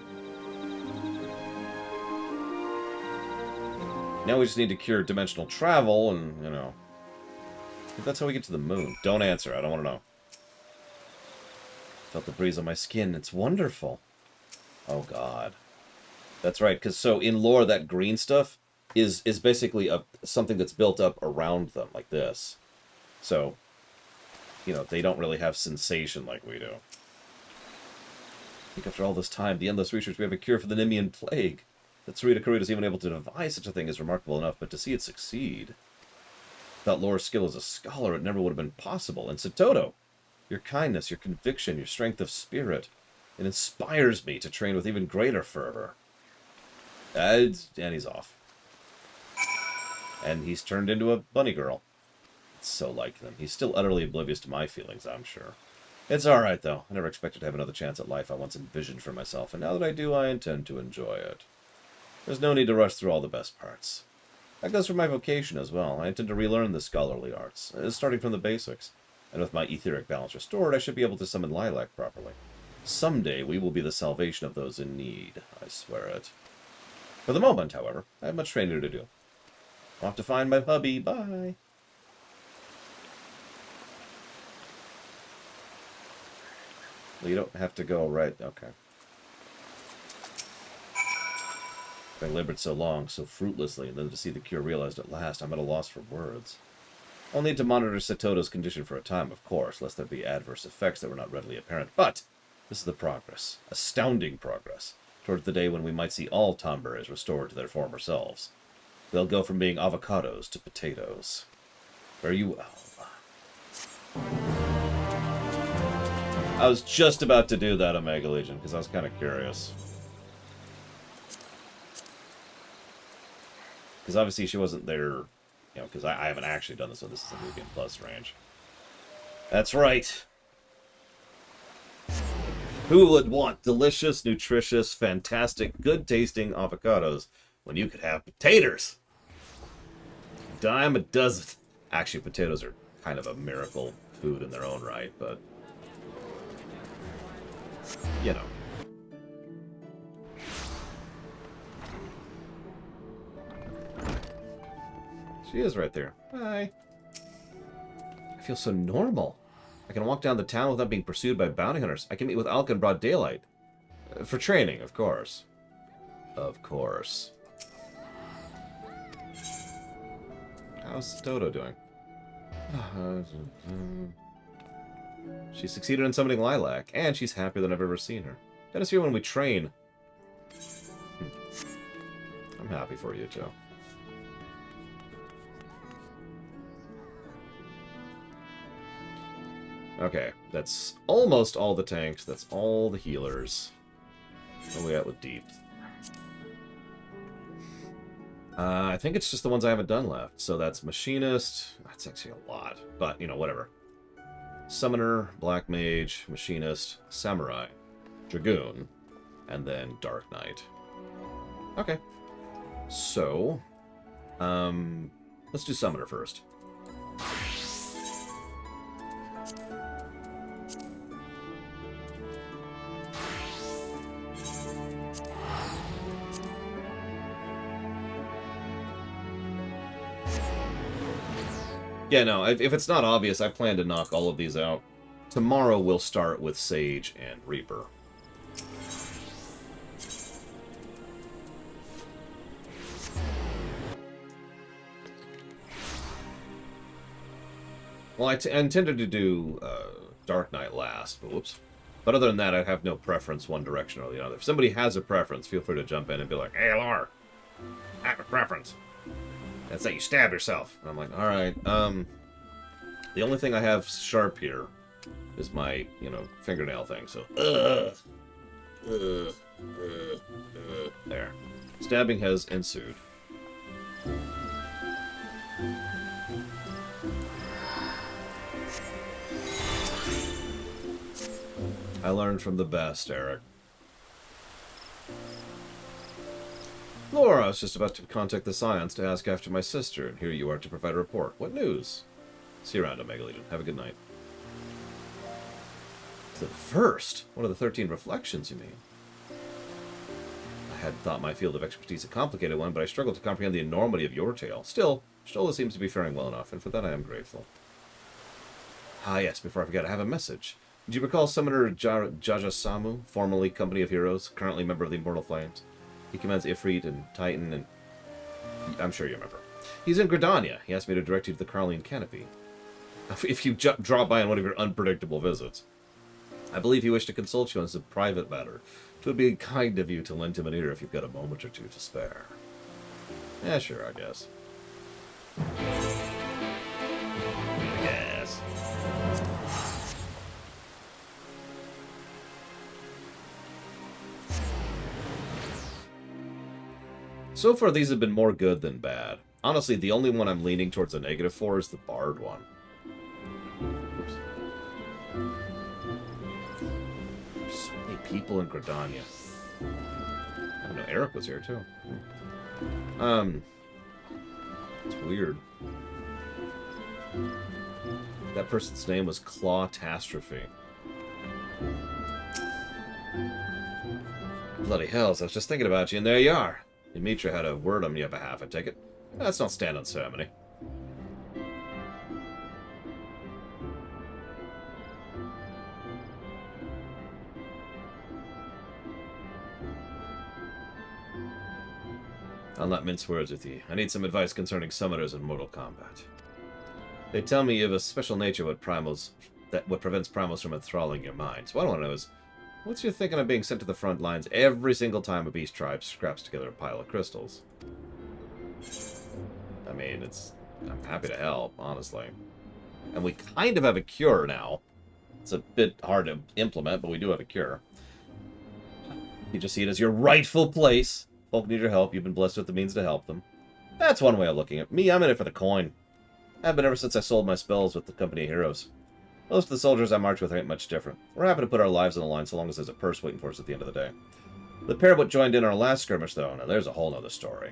Now we just need to cure dimensional travel, and, you know... I think that's how we get to the moon. Don't answer, I don't want to know. Felt the breeze on my skin, it's wonderful. Oh god. That's right, because so in lore, that green stuff is basically something that's built up around them, like this. So, you know, they don't really have sensation like we do. I think after all this time, the endless research, we have a cure for the Nimian plague. That Sarita Kurita's even able to devise such a thing is remarkable enough, but to see it succeed... Without Laura's skill as a scholar, it never would have been possible. And Satoto, your kindness, your conviction, your strength of spirit, it inspires me to train with even greater fervor. And he's off. And he's turned into a bunny girl. It's so like them. He's still utterly oblivious to my feelings, I'm sure. It's alright, though. I never expected to have another chance at life I once envisioned for myself, and now that I do, I intend to enjoy it. There's no need to rush through all the best parts. That goes for my vocation as well. I intend to relearn the scholarly arts, starting from the basics. And with my etheric balance restored, I should be able to summon Lilac properly. Someday we will be the salvation of those in need, I swear it. For the moment, however, I have much training to do. Off to find my hubby. Bye. Well, you don't have to go right. Okay. I labored so long, so fruitlessly, and then to see the cure realized at last, I'm at a loss for words. I'll need to monitor Satoto's condition for a time, of course, lest there be adverse effects that were not readily apparent. But this is the progress. Astounding progress. Towards the day when we might see all Tomberries restored to their former selves. They'll go from being avocados to potatoes. Fare you well. I was just about to do that, Omega Legion, because I was kind of curious. Because obviously she wasn't there, you know, because I haven't actually done this one. This is a New Game Plus range. That's right. Who would want delicious, nutritious, fantastic, good-tasting avocados when you could have potatoes? Dime a dozen. Actually, potatoes are kind of a miracle food in their own right, but... you know. She is right there. Hi. I feel so normal. I can walk down the town without being pursued by bounty hunters. I can meet with Alka in broad daylight. For training, of course. Of course. How's Dodo doing? She succeeded in summoning Lilac, and she's happier than I've ever seen her. Let us hear when we train. I'm happy for you, Joe. Okay, that's almost all the tanks. That's all the healers. Where are we at with deep? I think it's just the ones I haven't done left. So that's Machinist. That's actually a lot. But, you know, whatever. Summoner, Black Mage, Machinist, Samurai, Dragoon, and then Dark Knight. Okay. So, let's do Summoner first. Yeah, no, if it's not obvious, I plan to knock all of these out. Tomorrow we'll start with Sage and Reaper. Well, I intended to do Dark Knight last, but whoops. But other than that, I have no preference one direction or the other. If somebody has a preference, feel free to jump in and be like, "Hey, Lar, I have a preference. That's that you stab yourself." And I'm like, alright, the only thing I have sharp here is my, you know, fingernail thing, so, there. Stabbing has ensued. I learned from the best, Eric. Laura, I was just about to contact the Scions to ask after my sister, and here you are to provide a report. What news? See you around, Omega Legion. Have a good night. The first? One of the 13 reflections, you mean? I had thought my field of expertise a complicated one, but I struggle to comprehend the enormity of your tale. Still, Stola seems to be faring well enough, and for that I am grateful. Ah, yes, before I forget, I have a message. Did you recall Summoner Jaja Samu, formerly Company of Heroes, currently member of the Immortal Flames? He commands Ifrit and Titan, and I'm sure you remember. He's in Gridania. He asked me to direct you to the Carlian Canopy. If you drop by on one of your unpredictable visits. I believe he wished to consult you on some private matter. It would be kind of you to lend him an ear if you've got a moment or two to spare. Yeah, sure, I guess. Yes. So far, these have been more good than bad. Honestly, the only one I'm leaning towards a negative for is the Bard one. Oops. There's so many people in Gridania. I don't know, Eric was here too. It's weird. That person's name was Clawtastrophe. Bloody hells, I was just thinking about you, and there you are. Dimitra had a word on your behalf, I take it. Let's not stand on ceremony. I'll not mince words with you. I need some advice concerning summoners in Mortal Kombat. They tell me you have a special nature what prevents primals from enthralling your mind. So what I want to know is, what's your thinking of being sent to the front lines every single time a beast tribe scraps together a pile of crystals? I mean, I'm happy to help, honestly. And we kind of have a cure now. It's a bit hard to implement, but we do have a cure. You just see it as your rightful place. Folk need your help. You've been blessed with the means to help them. That's one way of looking at it. Me, I'm in it for the coin. I've been ever since I sold my spells with the Company of Heroes. Most of the soldiers I march with ain't much different. We're happy to put our lives on the line so long as there's a purse waiting for us at the end of the day. The pair what joined in our last skirmish, though, now there's a whole nother story.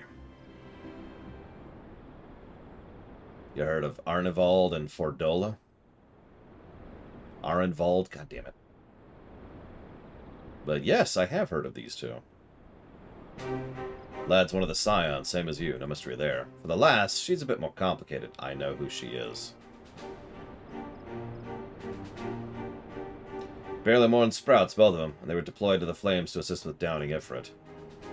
You heard of Arnivald and Fordola? Arenvald? God damn it. But yes, I have heard of these two. Lad's one of the Scions, same as you, no mystery there. For the last, she's a bit more complicated. I know who she is. Barely more than sprouts, both of them, and they were deployed to the flames to assist with downing Ifrit.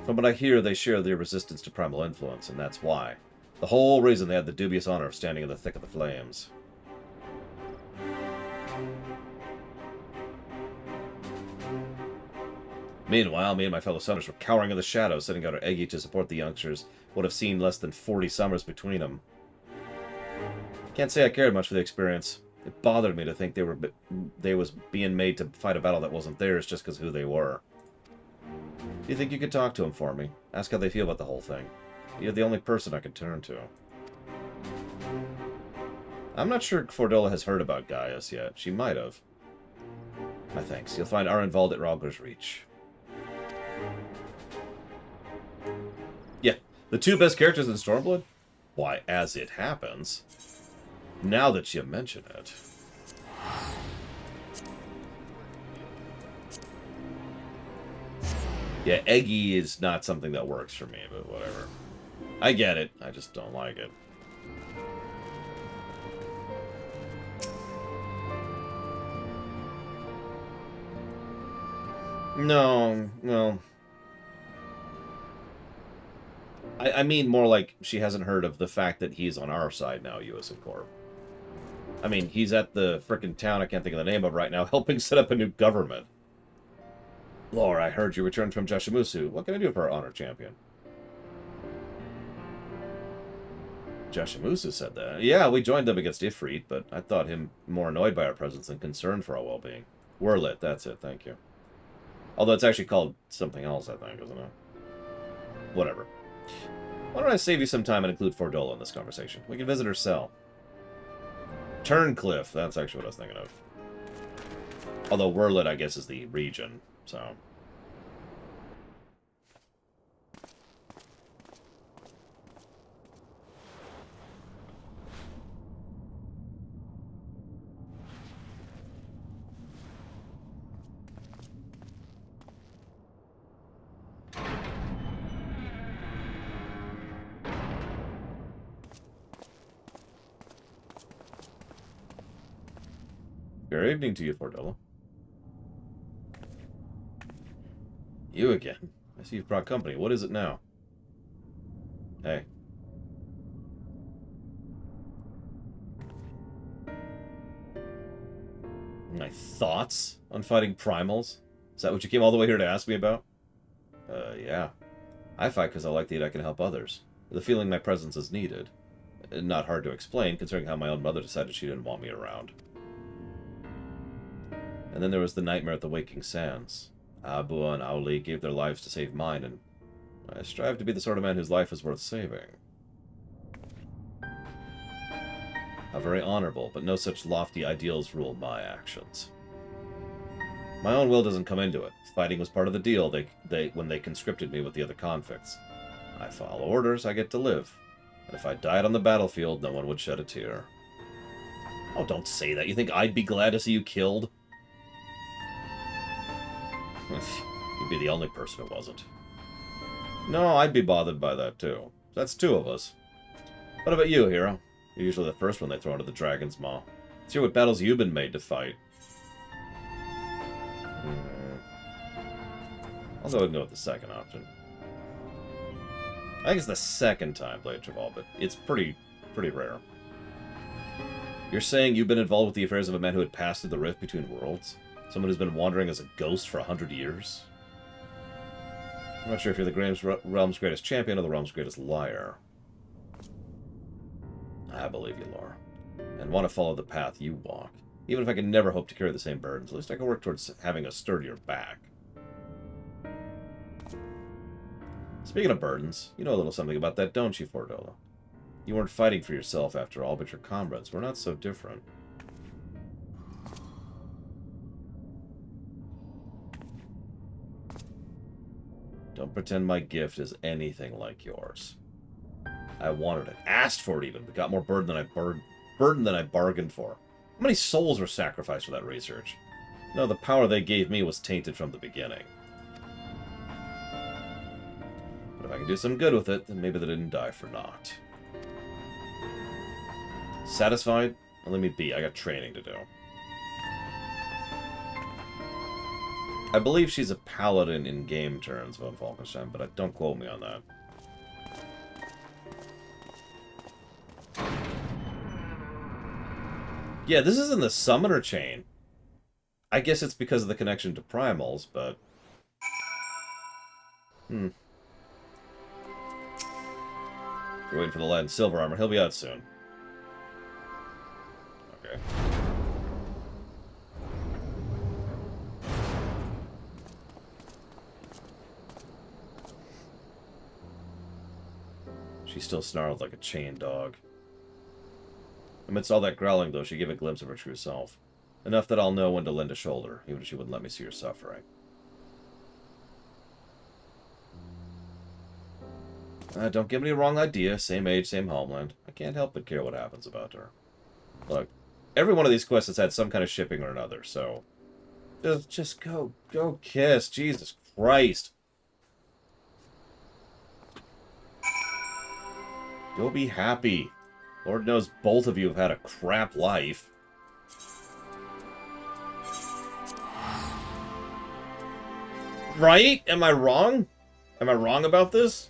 From what I hear, they share their resistance to primal influence, and that's why. The whole reason they had the dubious honor of standing in the thick of the flames. Meanwhile, me and my fellow summers were cowering in the shadows, sitting out our Eggy to support the youngsters. Would have seen less than 40 summers between them. Can't say I cared much for the experience. It bothered me to think they was being made to fight a battle that wasn't theirs just because of who they were. Do you think you could talk to them for me? Ask how they feel about the whole thing. You're the only person I can turn to. I'm not sure Fordola has heard about Gaius yet. She might have. My thanks. You'll find Arenvald at Rogler's Reach. Yeah, the two best characters in Stormblood? Why, as it happens... Now that you mention it. Yeah, Eggy is not something that works for me, but whatever. I get it. I just don't like it. No. I mean more like she hasn't heard of the fact that he's on our side now, USN Corp. I mean, he's at the frickin' town I can't think of the name of right now, helping set up a new government. Laura, I heard you returned from Jashimusu. What can I do for our honor champion? Jashimusu said that. Yeah, we joined them against Ifrit, but I thought him more annoyed by our presence than concerned for our well-being. Werlit, that's it, thank you. Although it's actually called something else, I think, isn't it? whatever. Why don't I save you some time and include Fordola in this conversation? We can visit her cell. Turncliffe, that's actually what I was thinking of. Although Werlet, I guess, is the region, so... Good evening to you, Fordola. You again. I see you've brought company. What is it now? Hey. My thoughts on fighting primals? Is that what you came all the way here to ask me about? Yeah. I fight because I like that I can help others. The feeling my presence is needed. Not hard to explain, considering how my own mother decided she didn't want me around. And then there was the nightmare at the Waking Sands. Abu and Auli gave their lives to save mine, and I strive to be the sort of man whose life is worth saving. How very honorable, but no such lofty ideals rule my actions. My own will doesn't come into it. Fighting was part of the deal when they conscripted me with the other convicts. I follow orders, I get to live. And if I died on the battlefield, no one would shed a tear. Oh, don't say that. You think I'd be glad to see you killed? You'd be the only person who wasn't. No, I'd be bothered by that, too. That's two of us. What about you, hero? You're usually the first one they throw into the dragon's maw. Let's hear what battles you've been made to fight. I'll go ahead and go with the second option. I think it's the second time played Traval, but it's pretty rare. You're saying you've been involved with the affairs of a man who had passed through the rift between worlds? Someone who's been wandering as a ghost for 100 years? I'm not sure if you're the realm's greatest champion or the realm's greatest liar. I believe you, Laura. And want to follow the path you walk. Even if I can never hope to carry the same burdens, at least I can work towards having a sturdier back. Speaking of burdens, you know a little something about that, don't you, Fordola? You weren't fighting for yourself, after all, but your comrades were not so different. Don't pretend my gift is anything like yours. I wanted it, asked for it even, but got more burden than I bargained for. How many souls were sacrificed for that research? No, the power they gave me was tainted from the beginning. But if I can do some good with it, then maybe they didn't die for naught. Satisfied? Well, let me be. I got training to do. I believe she's a paladin in game terms, von Falkenstein, but don't quote me on that. Yeah, this is in the summoner chain. I guess it's because of the connection to primals, but... You're waiting for the lad in silver armor. He'll be out soon. Okay. She still snarled like a chained dog. Amidst all that growling, though, she gave a glimpse of her true self. Enough that I'll know when to lend a shoulder, even if she wouldn't let me see her suffering. Don't give me the wrong idea. Same age, same homeland. I can't help but care what happens about her. Look, every one of these quests has had some kind of shipping or another, so... Just go kiss. Jesus Christ. Go be happy. Lord knows both of you have had a crap life. Right? Am I wrong? Am I wrong about this?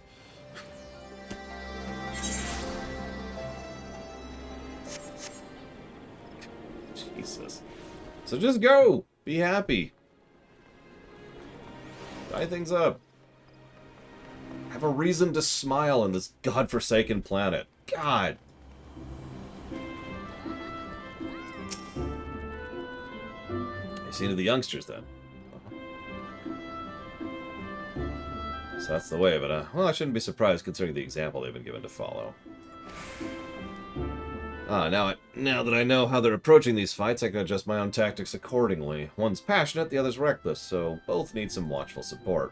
Jesus. So just go. Be happy. Tie things up. Have a reason to smile on this godforsaken planet. God. You see to the youngsters, then. So that's the way, but, well, I shouldn't be surprised considering the example they've been given to follow. Now that I know how they're approaching these fights, I can adjust my own tactics accordingly. One's passionate, the other's reckless, so both need some watchful support.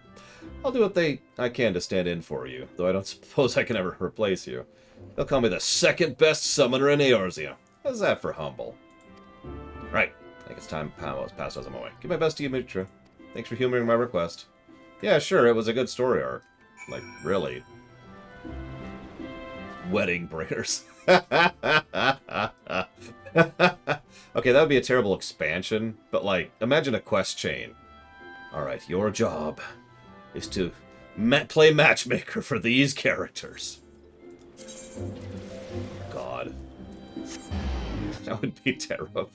I'll do what I can to stand in for you, though I don't suppose I can ever replace you. They'll call me the second best summoner in Eorzea. How's that for humble? Right, I think it's time to pass on my way. Give my best to you, Mitra. Thanks for humoring my request. Yeah, sure, it was a good story arc. Like, really. Wedding bringers. Okay, that would be a terrible expansion, but, like, imagine a quest chain. Alright, your job is to play matchmaker for these characters. God. That would be terrible.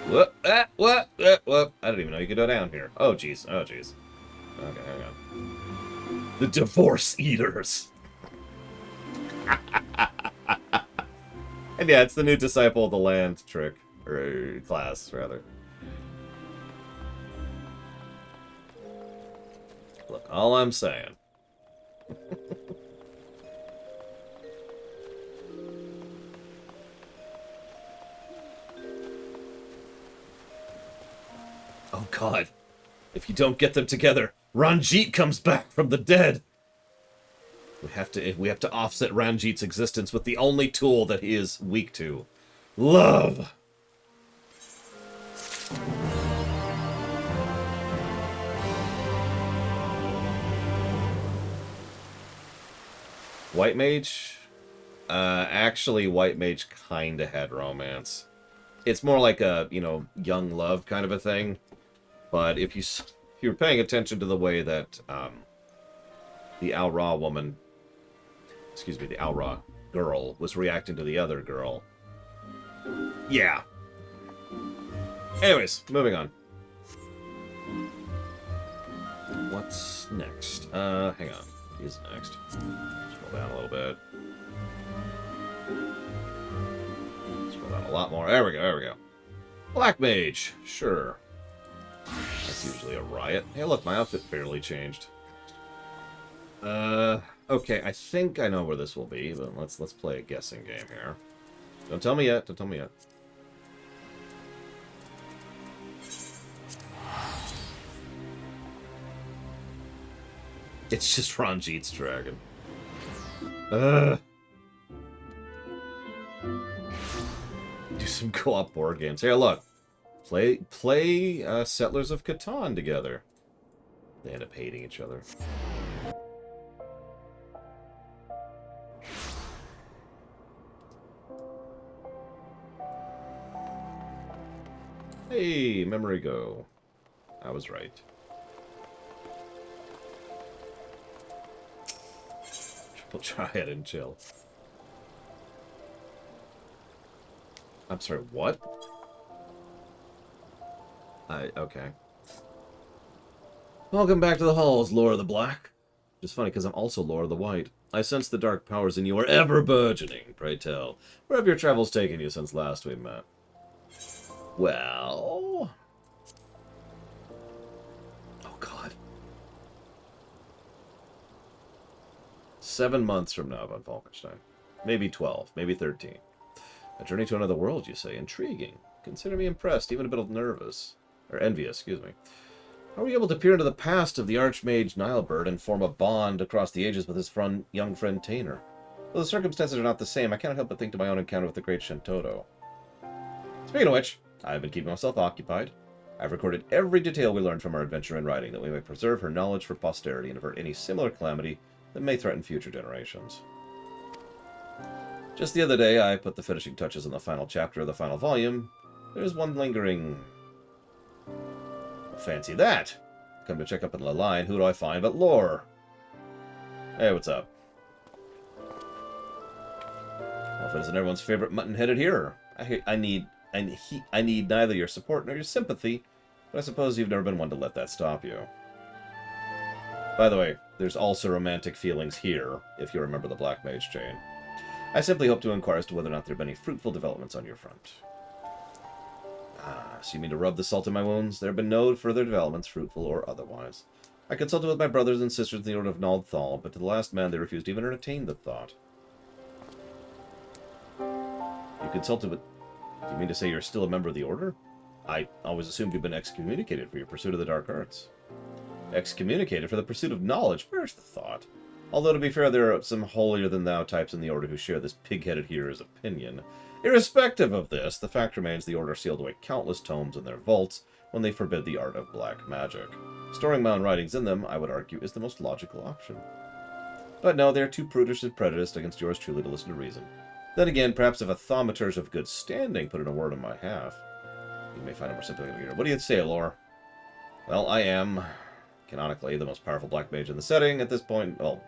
What? What? I didn't even know you could go down here. Oh, jeez. Oh, jeez. Okay, hang on. The Divorce Eaters. And yeah, it's the new Disciple of the Land trick. Or class, rather. Look, all I'm saying. Oh god. If you don't get them together, Ranjit comes back from the dead. We have to offset Ranjit's existence with the only tool that he is weak to. Love. White Mage? Actually, White Mage kinda had romance. It's more like a, young love kind of a thing. But if you're paying attention to the way that the Al-Ra woman, the Al-Ra girl was reacting to the other girl. Yeah. Anyways, moving on. What's next? Hang on. He's next. Scroll down a little bit. Scroll down a lot more. There we go. Black Mage. Sure. That's usually a riot. Hey, look, my outfit barely changed. Okay, I think I know where this will be, but let's play a guessing game here. Don't tell me yet. It's just Ranjit's dragon. Do some co-op board games. Here, look. Play Settlers of Catan together. They end up hating each other. Hey, memory go. I was right. Triple Triad and chill. I'm sorry, what? Okay. Welcome back to the halls, Lord of the Black. Just funny, because I'm also Lord of the White. I sense the dark powers in you are ever burgeoning, pray tell. Where have your travels taken you since last we met? Well... Oh, God. 7 months from now, von Falkenstein. Maybe 12, maybe 13. A journey to another world, you say? Intriguing. Consider me impressed, even a bit nervous. Or envious, excuse me. How were you able to peer into the past of the Archmage Nilebird and form a bond across the ages with his young friend Tainer? Though the circumstances are not the same, I cannot help but think to my own encounter with the great Shintoto. Speaking of which, I have been keeping myself occupied. I've recorded every detail we learned from our adventure in writing, that we may preserve her knowledge for posterity and avert any similar calamity that may threaten future generations. Just the other day, I put the finishing touches on the final chapter of the final volume. There's one lingering... Fancy that! Come to check up on the line, who do I find but Lore? Hey, what's up? Well, if it isn't everyone's favorite mutton-headed hero, I need neither your support nor your sympathy, but I suppose you've never been one to let that stop you. By the way, There's also romantic feelings here, if you remember the Black Mage chain. I simply hope to inquire as to whether or not there have been any fruitful developments on your front. Ah, so you mean to rub the salt in my wounds? There have been no further developments, fruitful or otherwise. I consulted with my brothers and sisters in the Order of Nald Thal, but to the last man they refused to even entertain the thought. You consulted with... Do you mean to say you're still a member of the Order? I always assumed you'd been excommunicated for your pursuit of the dark arts. Excommunicated for the pursuit of knowledge? Where's the thought? Although, to be fair, there are some holier-than-thou types in the Order who share this pig-headed hero's opinion. Irrespective of this, the fact remains the Order sealed away countless tomes in their vaults when they forbid the art of black magic. Storing my own writings in them, I would argue, is the most logical option. But no, they are too prudish and prejudiced against yours truly to listen to reason. Then again, perhaps if a thaumaturge of good standing put in a word on my behalf, you may find it more sympathetic here. What do you say, Lore? Well, I am, canonically, the most powerful black mage in the setting at this point. Well,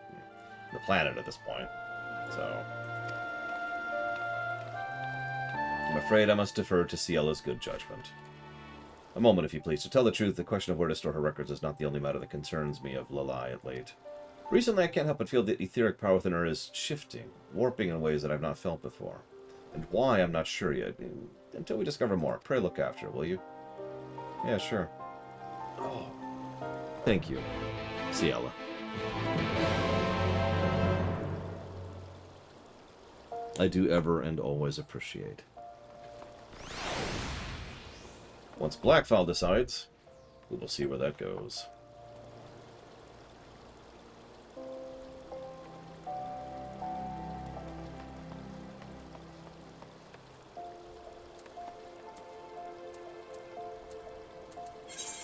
the planet at this point. So, I'm afraid I must defer to Ciella's good judgment. A moment, if you please. To tell the truth, the question of where to store her records is not the only matter that concerns me of Lalai at late. Recently, I can't help but feel the etheric power within her is shifting, warping in ways that I've not felt before. And why, I'm not sure yet. Until we discover more. Pray look after her, will you? Yeah, sure. Oh, thank you, Ciella. I do ever and always appreciate. Once Blackfile decides, we will see where that goes.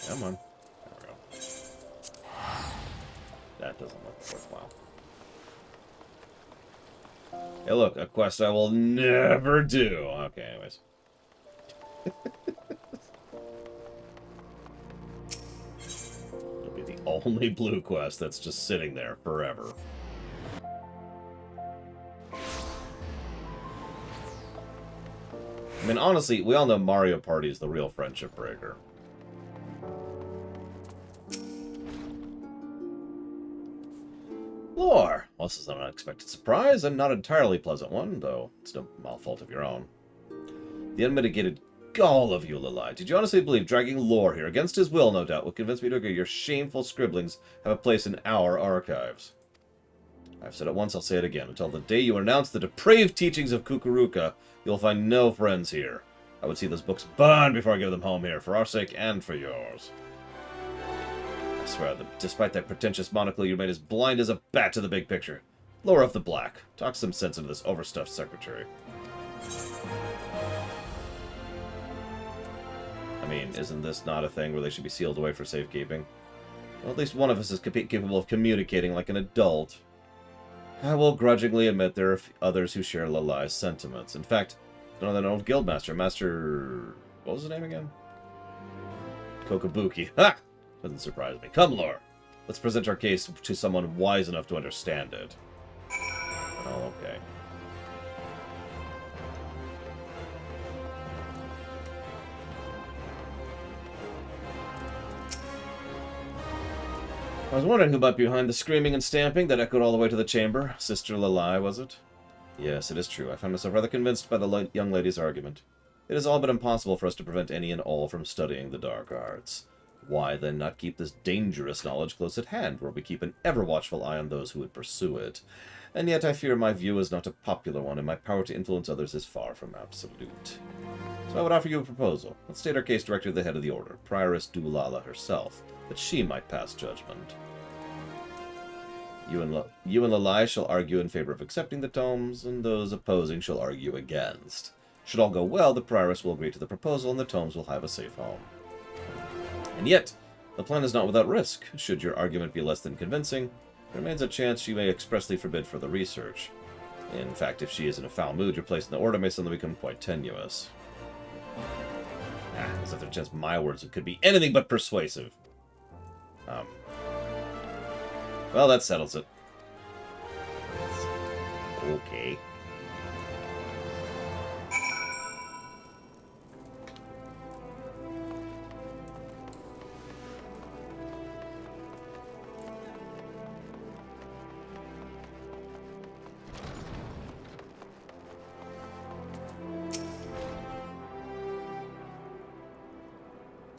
Come on. There we go. That doesn't look worthwhile. Hey, look, a quest I will never do. Okay, anyways. It'll be the only blue quest that's just sitting there forever. I mean, honestly, we all know Mario Party is the real friendship breaker. Lore! Well, this is an unexpected surprise, and not an entirely pleasant one, though it's no fault of your own. The unmitigated gall of you, Lalai. Did you honestly believe dragging Lore here, against his will, no doubt, would convince me to agree your shameful scribblings have a place in our archives? I've said it once, I'll say it again. Until the day you announce the depraved teachings of Kukuruka, you'll find no friends here. I would see those books burn before I give them home here, for our sake and for yours. I swear that despite that pretentious monocle, you remain as blind as a bat to the big picture. Lore of the Black. Talk some sense into this overstuffed secretary. I mean, isn't this not a thing where they should be sealed away for safekeeping? Well, at least one of us is capable of communicating like an adult. I will grudgingly admit there are others who share Lalai's sentiments. In fact, none than an old guildmaster, Master... what was his name again? Kokabuki. Ha! Doesn't surprise me. Come, Lore. Let's present our case to someone wise enough to understand it. Oh, okay. I was wondering who might be behind the screaming and stamping that echoed all the way to the chamber. Sister Lalai, was it? Yes, it is true. I found myself rather convinced by the young lady's argument. It has all been impossible for us to prevent any and all from studying the dark arts. Why, then, not keep this dangerous knowledge close at hand, where we keep an ever-watchful eye on those who would pursue it? And yet I fear my view is not a popular one, and my power to influence others is far from absolute. So I would offer you a proposal. Let's state our case directly to the head of the order, Prioress Dulala herself, that she might pass judgment. You and Lalai shall argue in favor of accepting the tomes, and those opposing shall argue against. Should all go well, the Prioress will agree to the proposal, and the tomes will have a safe home. And yet, the plan is not without risk. Should your argument be less than convincing, there remains a chance she may expressly forbid further research. In fact, if she is in a foul mood, your place in the order may suddenly become quite tenuous. As if there's a chance my words could be anything but persuasive. Well, that settles it. Okay.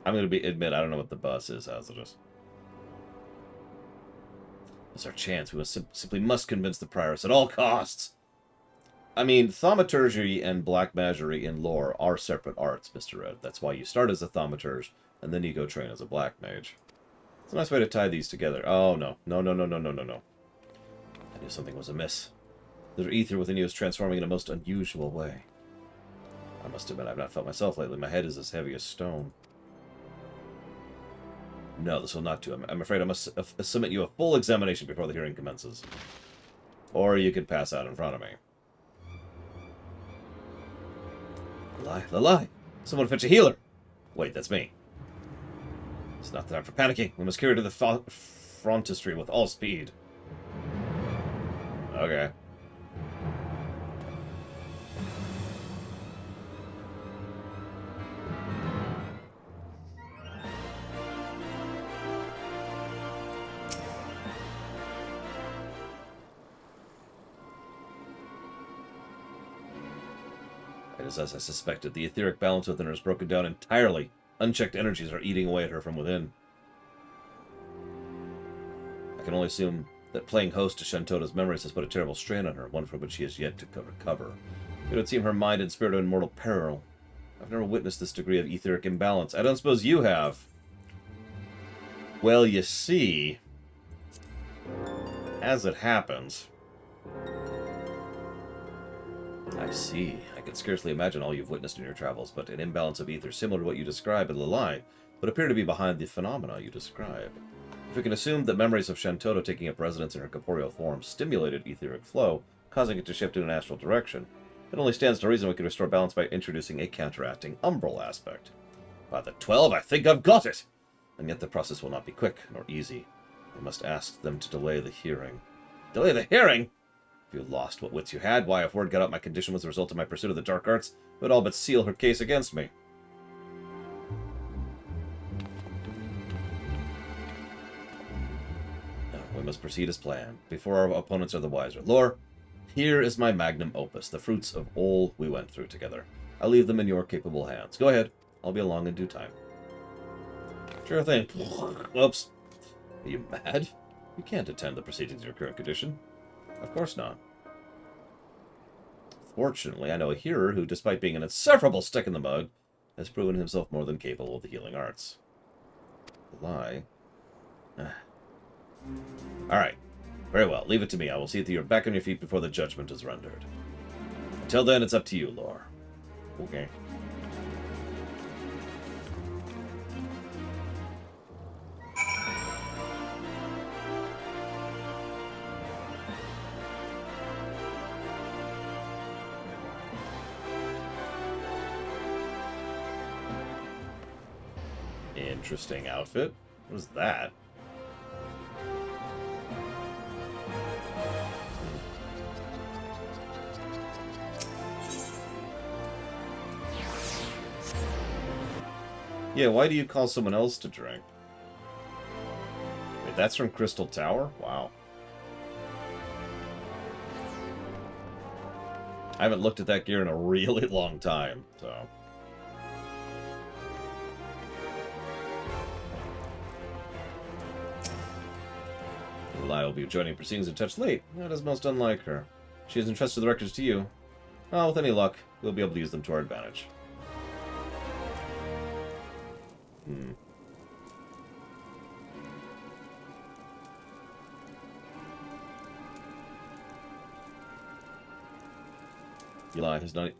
I'm going to admit I don't know what the bus is hazardous. It's our chance. We simply must convince the prioress at all costs. I mean, thaumaturgy and black magery in lore are separate arts, Mr. Red. That's why you start as a thaumaturge, and then you go train as a black mage. It's a nice way to tie these together. Oh, no. No, no, no, no, no, no, no. I knew something was amiss. The ether within you is transforming in a most unusual way. I must admit, I've not felt myself lately. My head is as heavy as stone. No, this will not do. I'm afraid I must submit you a full examination before the hearing commences. Or you could pass out in front of me. Lalai! Someone fetch a healer! Wait, that's me. It's not time for panicking. We must carry her to the frontistry with all speed. Okay. It is as I suspected. The etheric balance within her is broken down entirely. Unchecked energies are eating away at her from within. I can only assume that playing host to Shantota's memories has put a terrible strain on her, one from which she has yet to recover. It would seem her mind and spirit are in mortal peril. I've never witnessed this degree of etheric imbalance. I don't suppose you have. Well, you see, as it happens... I see. I can scarcely imagine all you've witnessed in your travels, but an imbalance of ether similar to what you describe in Lalai would appear to be behind the phenomena you describe. If we can assume that memories of Shantota taking up residence in her corporeal form stimulated etheric flow, causing it to shift in an astral direction, it only stands to reason we can restore balance by introducing a counteracting umbral aspect. By the 12, I think I've got it! And yet the process will not be quick nor easy. We must ask them to delay the hearing. Delay the hearing? If you lost what wits you had, why, if word got out my condition was the result of my pursuit of the dark arts, it would all but seal her case against me. No, we must proceed as planned, before our opponents are the wiser. Lore, here is my magnum opus, the fruits of all we went through together. I'll leave them in your capable hands. Go ahead. I'll be along in due time. Sure thing. Oops. Are you mad? You can't attend the proceedings in your current condition. Of course not. Fortunately, I know a hearer who, despite being an insufferable stick in the mud, has proven himself more than capable of the healing arts. Lie. Alright. Very well. Leave it to me. I will see that you're back on your feet before the judgment is rendered. Until then, it's up to you, Lore. Okay. Interesting outfit. What was that? Yeah, why do you call someone else to drink? Wait, that's from Crystal Tower? Wow. I haven't looked at that gear in a really long time, so... Lie will be joining proceedings a touch late. That is most unlike her. She has entrusted the records to you. Well, with any luck, we'll be able to use them to our advantage.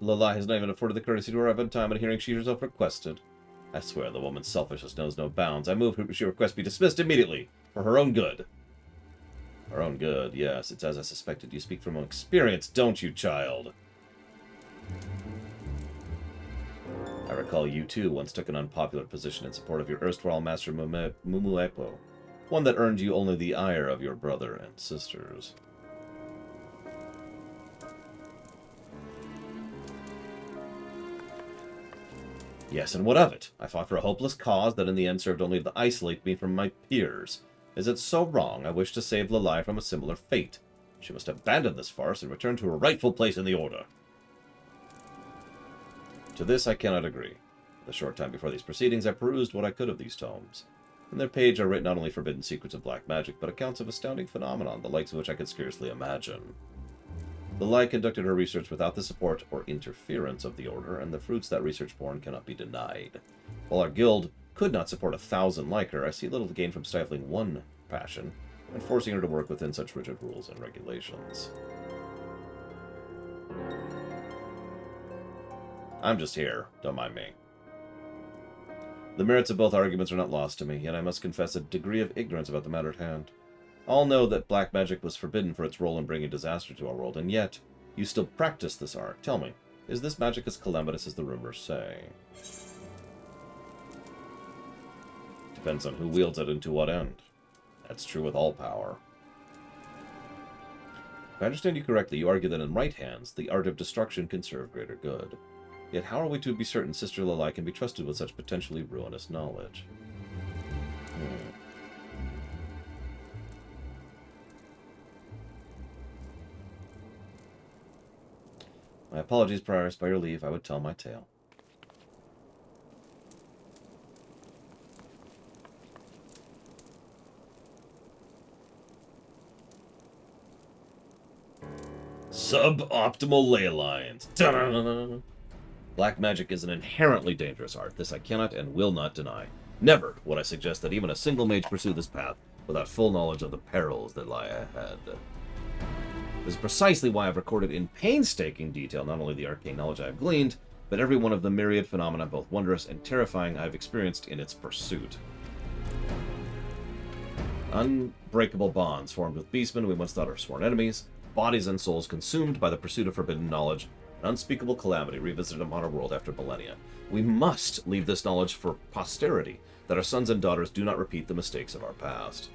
Lalai has not even afforded the courtesy to arrive on time at a hearing she herself requested. I swear the woman's selfishness knows no bounds. I move she request be dismissed immediately, for her own good. Our own good, yes. It's as I suspected. You speak from experience, don't you, child? I recall you, too, once took an unpopular position in support of your erstwhile master Mumuepo, one that earned you only the ire of your brother and sisters. Yes, and what of it? I fought for a hopeless cause that in the end served only to isolate me from my peers. Is it so wrong? I wish to save Lalai from a similar fate. She must abandon this farce and return to her rightful place in the Order. To this I cannot agree. The short time before these proceedings, I perused what I could of these tomes. In their page are written not only forbidden secrets of black magic, but accounts of astounding phenomena, the likes of which I could scarcely imagine. The Lie conducted her research without the support or interference of the Order, and the fruits that research born cannot be denied. While our guild could not support 1,000 like her, I see little to gain from stifling one passion and forcing her to work within such rigid rules and regulations. I'm just here. Don't mind me. The merits of both arguments are not lost to me, yet I must confess a degree of ignorance about the matter at hand. All know that black magic was forbidden for its role in bringing disaster to our world, and yet you still practice this art. Tell me, is this magic as calamitous as the rumors say? Depends on who wields it and to what end. That's true with all power. If I understand you correctly, you argue that in right hands, the art of destruction can serve greater good. Yet how are we to be certain Sister Lalai can be trusted with such potentially ruinous knowledge? My apologies, Prioress. By your leave, I would tell my tale. Suboptimal ley lines. Ta-da! Black magic is an inherently dangerous art. This I cannot and will not deny. Never would I suggest that even a single mage pursue this path without full knowledge of the perils that lie ahead. This is precisely why I've recorded in painstaking detail not only the arcane knowledge I have gleaned, but every one of the myriad phenomena, both wondrous and terrifying, I have experienced in its pursuit. Unbreakable bonds formed with beastmen we once thought are sworn enemies, bodies and souls consumed by the pursuit of forbidden knowledge, an unspeakable calamity revisited upon our world after millennia. We must leave this knowledge for posterity, that our sons and daughters do not repeat the mistakes of our past.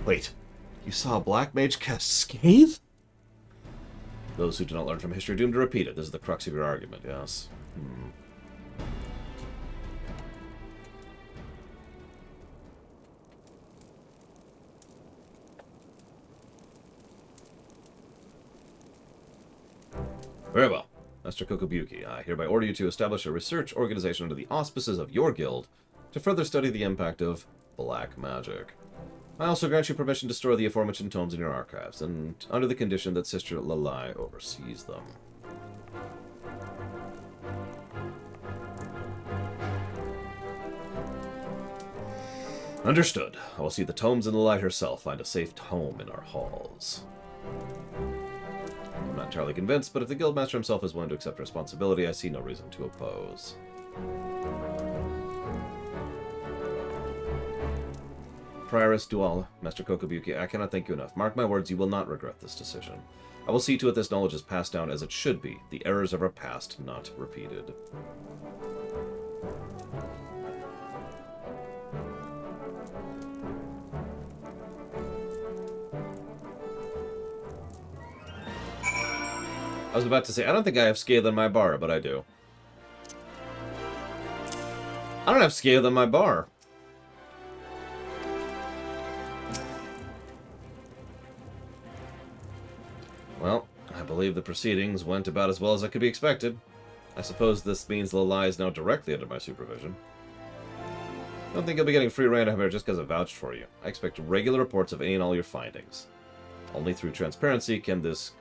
Wait, you saw a black mage cast Scathe? Those who do not learn from history are doomed to repeat it. This is the crux of your argument, yes. Very well. Master Kokobuki, I hereby order you to establish a research organization under the auspices of your guild to further study the impact of black magic. I also grant you permission to store the aforementioned tomes in your archives, and under the condition that Sister Lalai oversees them. Understood. I will see the tomes and Lalai herself find a safe home in our halls. I'm not entirely convinced, but if the Guildmaster himself is willing to accept responsibility, I see no reason to oppose. Prioress Dual, Master Kokobuki, I cannot thank you enough. Mark my words, you will not regret this decision. I will see to it this knowledge is passed down as it should be, the errors of our past not repeated. I was about to say, I don't think I have Scathe on my bar, but I do. I don't have Scathe on my bar. Well, I believe the proceedings went about as well as it could be expected. I suppose this means Lalai is now directly under my supervision. I don't think you'll be getting free rein of her just because I vouched for you. I expect regular reports of any and all your findings. Only through transparency can this...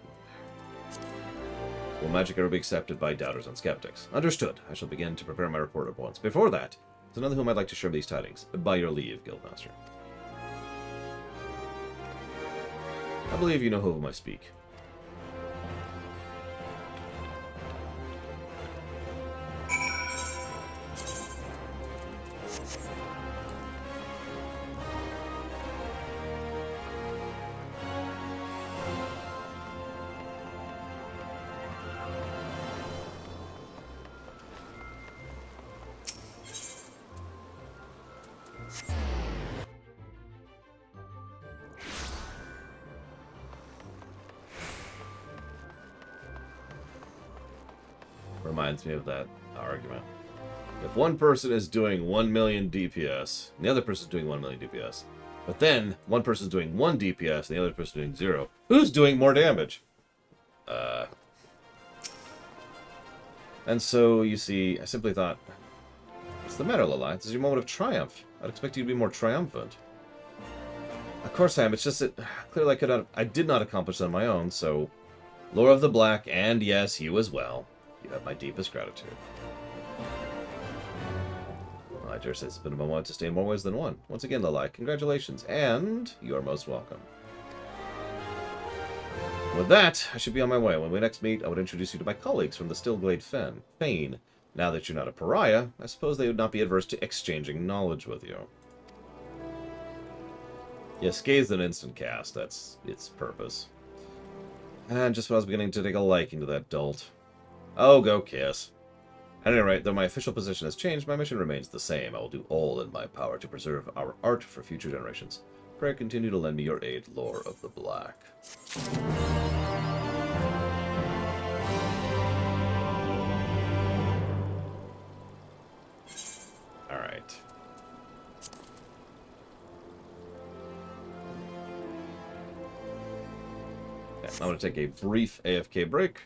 will magic ever be accepted by doubters and skeptics. Understood. I shall begin to prepare my report at once. Before that, there's another whom I'd like to share these tidings. By your leave, Guildmaster. I believe you know whom I speak. Reminds me of that argument. If one person is doing 1 million DPS, and the other person is doing 1 million DPS, but then one person is doing 1 DPS, and the other person is doing 0, who's doing more damage? And so, you see, I simply thought, what's the matter, Lilith? This is your moment of triumph. I'd expect you to be more triumphant. Of course I am. It's just that clearly I did not accomplish it on my own, so Lord of the Black, and yes, you as well. You have my deepest gratitude. Well, I dare say it's been a moment to stay in more ways than one. Once again, Lilith, congratulations, and you are most welcome. With that, I should be on my way. When we next meet, I would introduce you to my colleagues from the Stillglade Fane. Now that you're not a pariah, I suppose they would not be adverse to exchanging knowledge with you. Yes, Scathe an instant cast. That's its purpose. And just when I was beginning to take a liking to that dolt. Oh, go kiss. At any rate, though my official position has changed, my mission remains the same. I will do all in my power to preserve our art for future generations. Pray continue to lend me your aid, Lord of the Black. Alright. Yeah, I'm going to take a brief AFK break.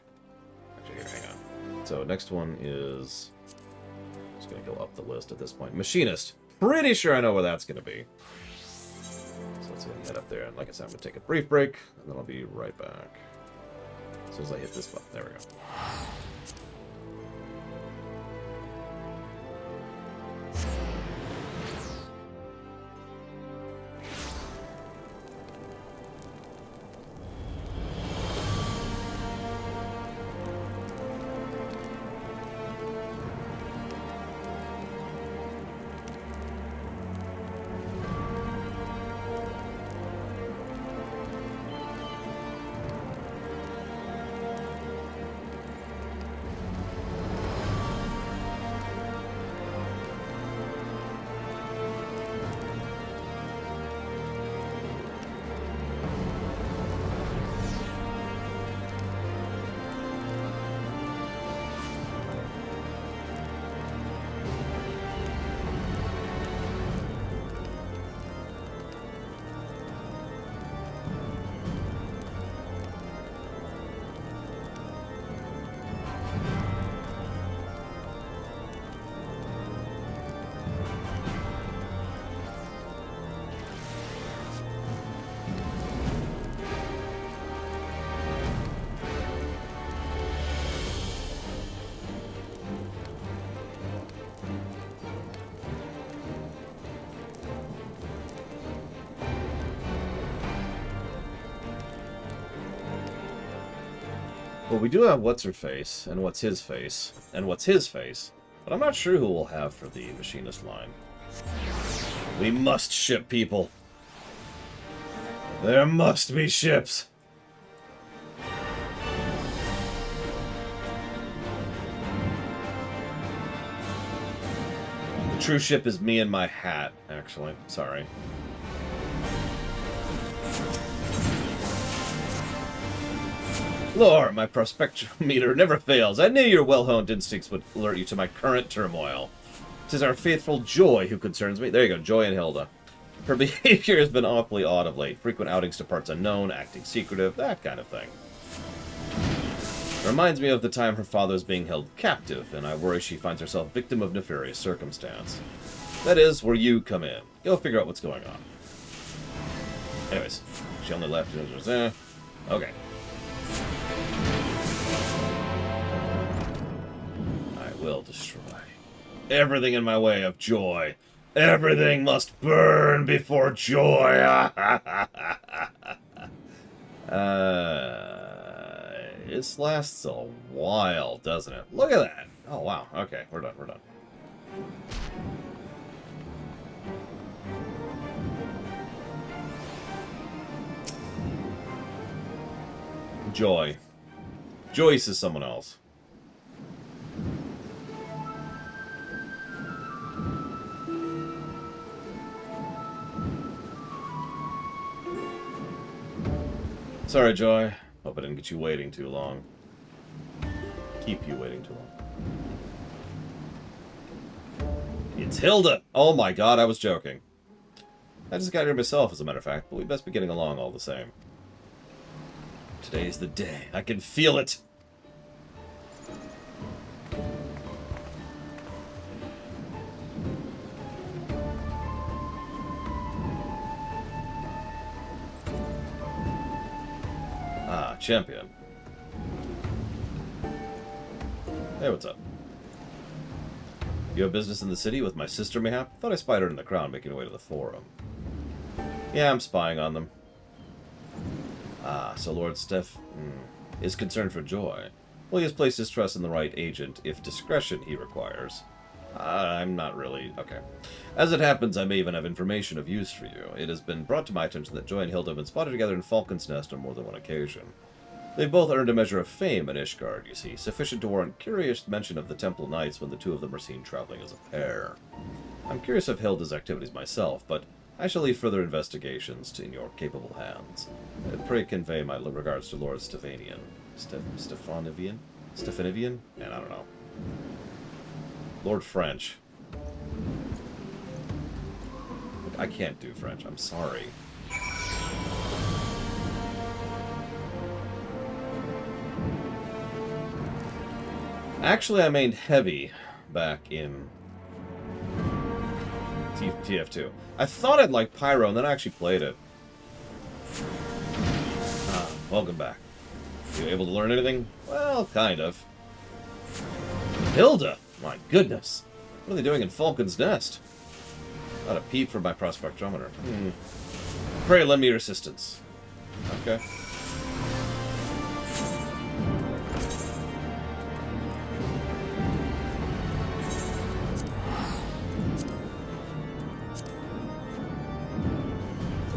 Actually, here, hang on. So, next one is... just going to go up the list at this point. Machinist. Pretty sure I know where that's going to be. So let's go ahead and head up there. And like I said, I'm going to take a brief break, and then I'll be right back. As soon as I hit this button. There we go. Well, we do have what's-her-face, and what's his face, and what's his face, but I'm not sure who we'll have for the Machinist line. We must ship people. There must be ships. The true ship is me and my hat, actually. Sorry. Lord, my prospectometer never fails. I knew your well-honed instincts would alert you to my current turmoil. 'Tis our faithful Joy who concerns me. There you go, Joy and Hilda. Her behavior has been awfully odd of late. Frequent outings to parts unknown, acting secretive, that kind of thing. Reminds me of the time her father is being held captive, and I worry she finds herself victim of nefarious circumstance. That is where you come in. Go figure out what's going on. Anyways, she only left. Okay. I will destroy everything in my way of Joy. Everything must burn before Joy. This lasts a while, doesn't it? Look at that. Oh, wow. Okay, we're done. We're done. Joy. Joyce is someone else. Sorry, Joy. Hope I didn't get you waiting too long. Keep you waiting too long. It's Hilda! Oh my god, I was joking. I just got here myself, as a matter of fact, but we best be getting along all the same. Today's the day. I can feel it! champion. Hey, what's up? You have business in the city with my sister, mayhap? Thought I spied her in the crowd making her way to the forum. Yeah, I'm spying on them. Ah, so Lord Steph is concerned for Joy. Well, he has placed his trust in the right agent, if discretion he requires. I'm not really... Okay. As it happens, I may even have information of use for you. It has been brought to my attention that Joy and Hilda have been spotted together in Falcon's Nest on more than one occasion. They've both earned a measure of fame in Ishgard, you see, sufficient to warrant curious mention of the Temple Knights when the two of them are seen traveling as a pair. I'm curious of Hilda's activities myself, but I shall leave further investigations in your capable hands. Pray convey my regards to Lord Stephanian. Stephanivian? Stephanivian? And I don't know. Lord French. Look, I can't do French, I'm sorry. Actually, I mained heavy back in TF2. I thought I'd like Pyro, and then I actually played it. Ah, welcome back. You able to learn anything? Well, kind of. Hilda! My goodness! What are they doing in Falcon's Nest? Not a peep from my prospectrometer. Pray lend me your assistance. Okay.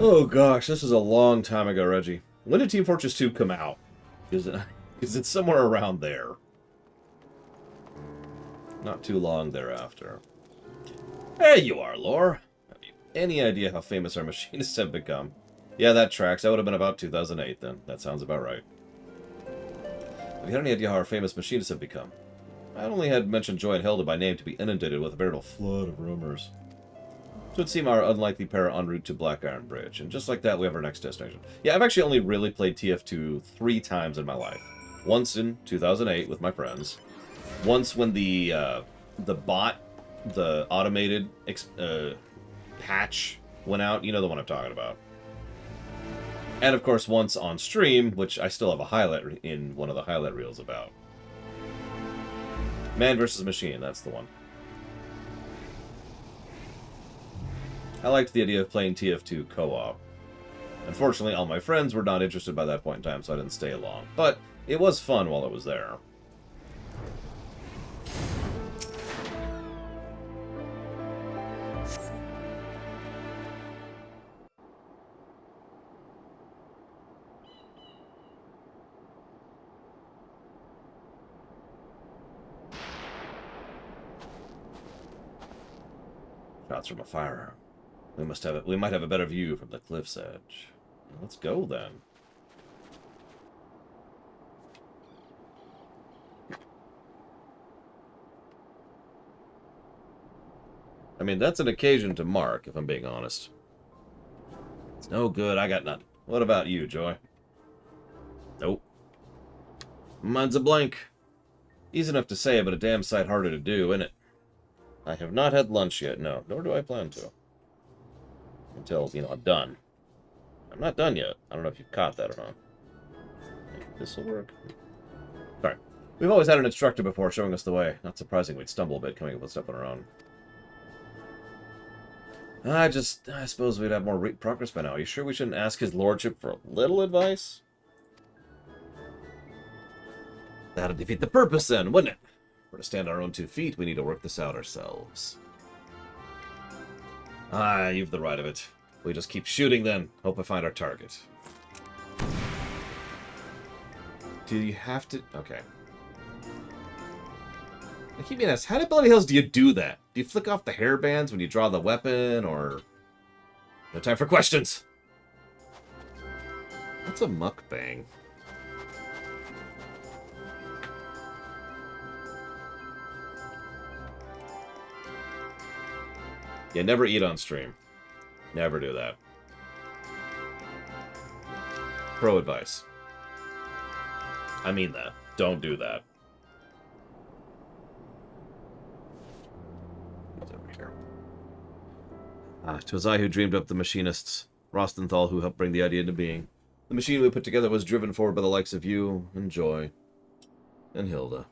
Oh gosh, this is a long time ago, Reggie. When did Team Fortress 2 come out? Is it somewhere around there? Not too long thereafter. There you are, Lore. Have you any idea how famous our machinists have become? Yeah, that tracks. That would have been about 2008 then. That sounds about right. Have you had any idea how our famous machinists have become? I only had mentioned Joy and Hilda by name to be inundated with a veritable flood of rumors. So it would seem our unlikely pair en route to Black Iron Bridge. And just like that, we have our next destination. Yeah, I've actually only really played TF2 3 times in my life. Once in 2008 with my friends. Once when the bot, the automated patch went out. You know the one I'm talking about. And of course once on stream, which I still have a highlight in one of the highlight reels about. Man versus Machine, that's the one. I liked the idea of playing TF2 co-op. Unfortunately, all my friends were not interested by that point in time, so I didn't stay long. But it was fun while it was there. Shots from a firearm. We might have a better view from the cliff's edge. Let's go then. I mean, that's an occasion to mark, if I'm being honest. It's no good, I got nothing. What about you, Joy? Nope. Mine's a blank. Easy enough to say, but a damn sight harder to do, isn't it? I have not had lunch yet, no. Nor do I plan to. Until, you know, I'm done. I'm not done yet. I don't know if you've caught that or not. Maybe this'll work. Sorry. We've always had an instructor before showing us the way. Not surprising we'd stumble a bit coming up with stuff on our own. I suppose we'd have more progress by now. Are you sure we shouldn't ask his lordship for a little advice? That'd defeat the purpose then, wouldn't it? For to stand on our own 2 feet, we need to work this out ourselves. Ah, you've the right of it. We just keep shooting then. Hope I find our target. Do you have to... Okay. I keep being asked, how the bloody hells do you do that? Do you flick off the hairbands when you draw the weapon, or... No time for questions! What's a mukbang? Yeah, never eat on stream. Never do that. Pro advice. I mean that. Don't do that. What's over here? Ah, 'twas I who dreamed up the machinists. Rostenthal who helped bring the idea into being. The machine we put together was driven forward by the likes of you and Joy and Hilda.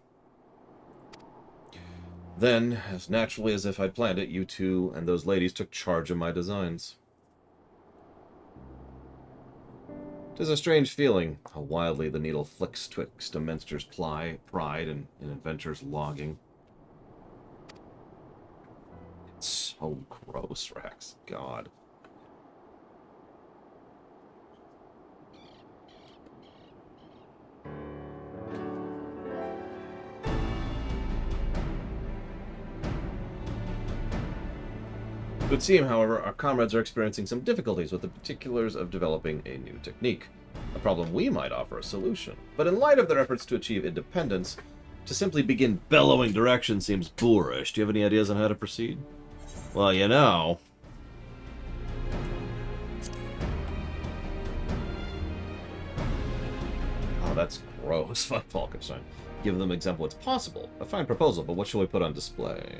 Then, as naturally as if I'd planned it, you two and those ladies took charge of my designs. 'Tis a strange feeling, how wildly the needle flicks twixt a minster's pride and an inventor's logging. It's so gross, Rex. God. It would seem, however, our comrades are experiencing some difficulties with the particulars of developing a new technique. A problem we might offer a solution. But in light of their efforts to achieve independence, to simply begin bellowing direction seems boorish. Do you have any ideas on how to proceed? Well, you know... Oh, that's gross. Fuck Falkenstein. Give them an example what's possible. A fine proposal, but what shall we put on display?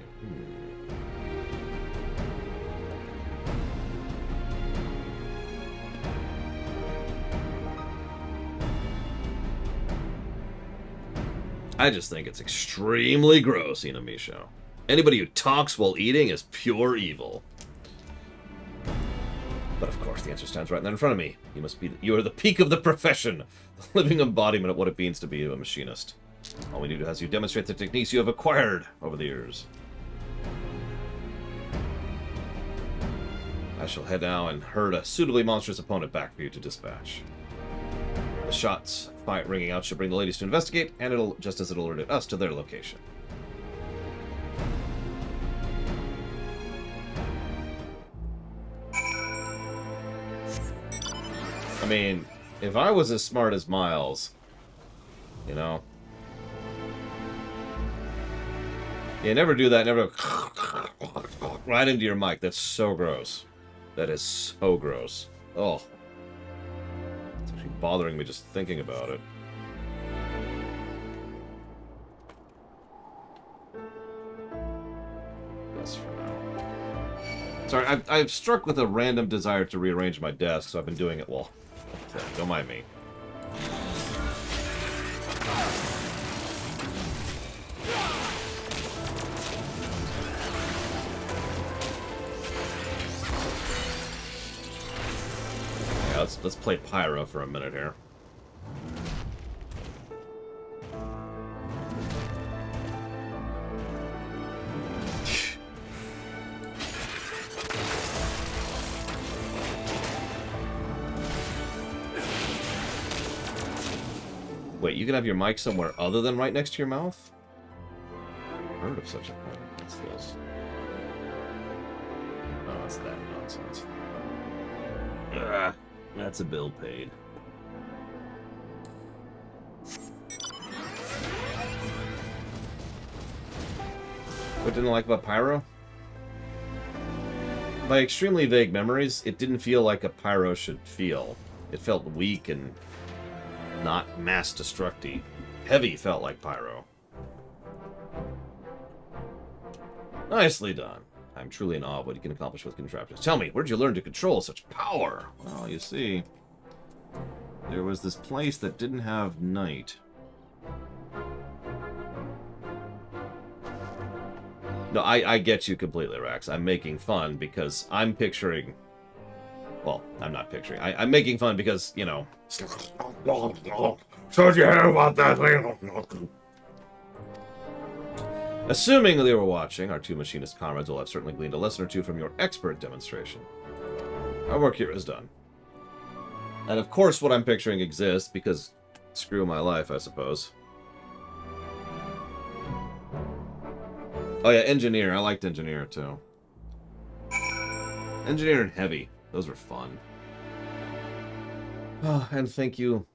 I just think it's extremely gross, Inamisho. Anybody who talks while eating is pure evil. But of course, the answer stands right there in front of me. You are the peak of the profession, the living embodiment of what it means to be a machinist. All we need is you demonstrate the techniques you have acquired over the years. I shall head now and herd a suitably monstrous opponent back for you to dispatch. The shots ringing out should bring the ladies to investigate, and it'll just as it alerted us to their location. I mean, if I was as smart as Miles, you know, you never do that. Never right into your mic. That's so gross. That is so gross. Oh. Bothering me just thinking about it. Yes, for now. Sorry, I've struck with a random desire to rearrange my desk, so I've been doing it well. Don't mind me. Let's play Pyro for a minute here. Wait, you can have your mic somewhere other than right next to your mouth? I've heard of such a thing. What's this? Oh, it's that nonsense. Ugh. That's a bill paid. What didn't I like about Pyro? By extremely vague memories, it didn't feel like a Pyro should feel. It felt weak and not mass destructy. Heavy felt like Pyro. Nicely done. I'm truly in awe of what you can accomplish with contraptions. Tell me, where'd you learn to control such power? Well, you see, there was this place that didn't have night. No, I get you completely, Rax. I'm making fun because I'm picturing... Well, I'm not picturing. I'm making fun because, you know... So you hear about that thing? Assuming they were watching, our two machinist comrades will have certainly gleaned a lesson or two from your expert demonstration. Our work here is done. And of course what I'm picturing exists, because screw my life, I suppose. Oh yeah, Engineer. I liked Engineer, too. Engineer and Heavy. Those were fun. Oh, and thank you,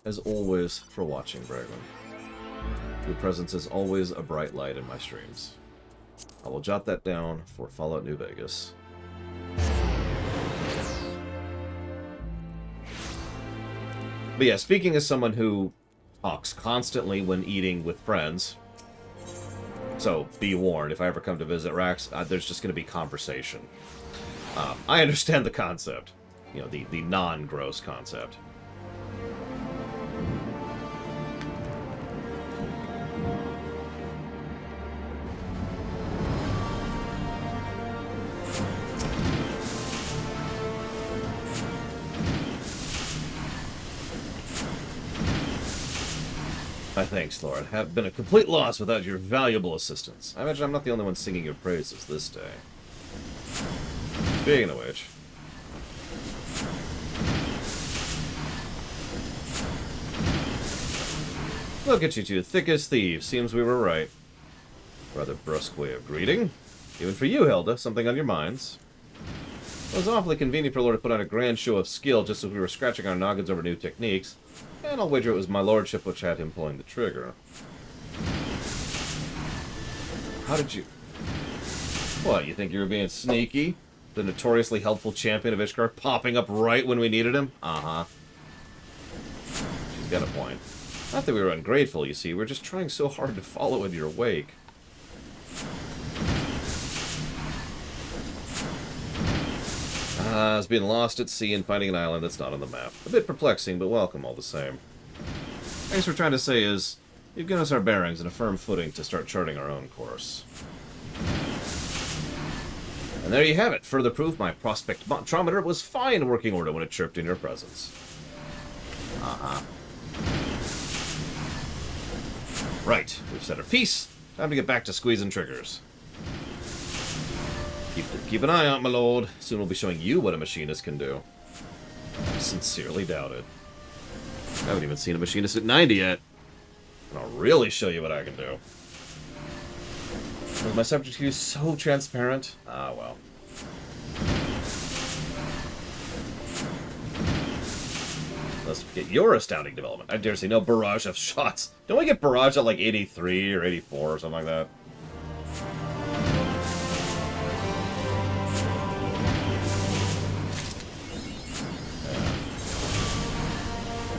as always, for watching, Bregman. Your presence is always a bright light in my streams. I will jot that down for Fallout New Vegas. But yeah, speaking as someone who talks constantly when eating with friends, so be warned, if I ever come to visit Rax, there's just going to be conversation. I understand the concept. You know, the non-gross concept. My thanks, Lord. Have been a complete loss without your valuable assistance. I imagine I'm not the only one singing your praises this day. Speaking of which... Look at you two, thick as thieves. Seems we were right. Rather brusque way of greeting. Even for you, Hilda, something on your minds. It was awfully convenient for Lord to put on a grand show of skill just as we were scratching our noggins over new techniques. And I'll wager it was my lordship which had him pulling the trigger. How did you... What, you think you were being sneaky? The notoriously helpful champion of Ishgard popping up right when we needed him? Uh-huh. She's got a point. Not that we were ungrateful, you see. We're just trying so hard to follow in your wake. As being lost at sea and finding an island that's not on the map. A bit perplexing, but welcome all the same. I guess what we're trying to say is, you've given us our bearings and a firm footing to start charting our own course. And there you have it. Further proof my prospectometer was fine working order when it chirped in your presence. Uh-huh. Right, we've said our piece. Time to get back to squeezing triggers. Keep an eye out, my lord. Soon we'll be showing you what a machinist can do. I sincerely doubt it. I haven't even seen a machinist at 90 yet. And I'll really show you what I can do. Was my subject here so transparent? Ah, well. Let's get your astounding development. I dare say no barrage of shots. Don't we get barrage at like 83 or 84 or something like that?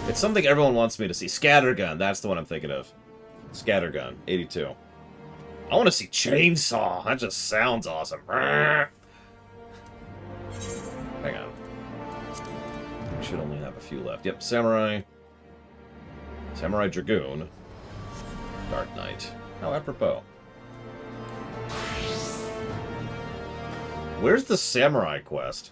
It's something everyone wants me to see. Scattergun, that's the one I'm thinking of. Scattergun, 82. I want to see Chainsaw. That just sounds awesome. Hang on. We should only have a few left. Yep, Samurai. Samurai Dragoon. Dark Knight. How apropos. Where's the Samurai quest?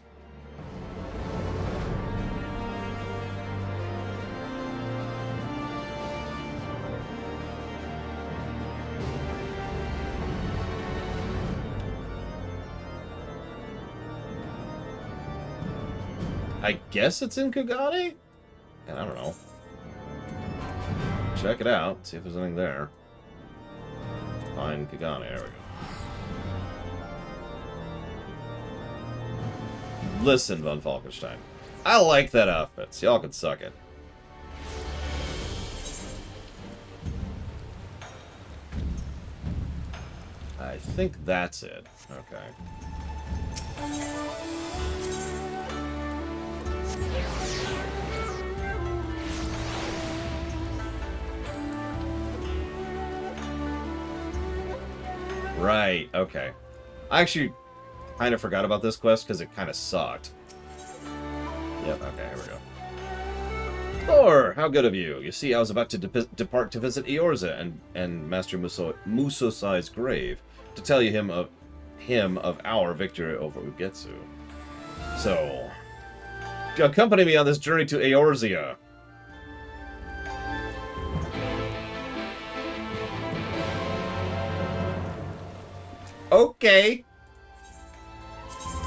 I guess it's in Kagane? And I don't know. Check it out. See if there's anything there. Find Kagane. There we go. Listen, Von Falkenstein. I like that outfit. So y'all can suck it. I think that's it. Okay. Right, okay. I actually kind of forgot about this quest because it kind of sucked. Yep, okay, here we go. Thor, how good of you. You see, I was about to depart to visit Eorza and Master Musosai's grave to tell you him of our victory over Ugetsu. So, accompany me on this journey to Eorzea. Okay.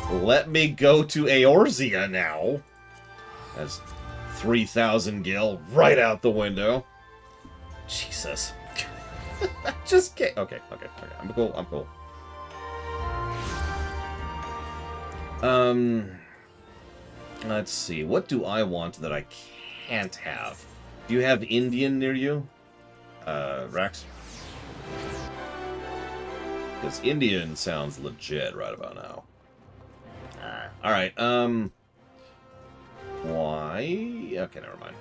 Let me go to Eorzea now. That's 3,000 gil right out the window. Jesus. Just get... Okay. I'm cool. Let's see. What do I want that I can't have? Do you have Indian near you? Rax? Because Indian sounds legit right about now. Alright, why? Okay, never mind.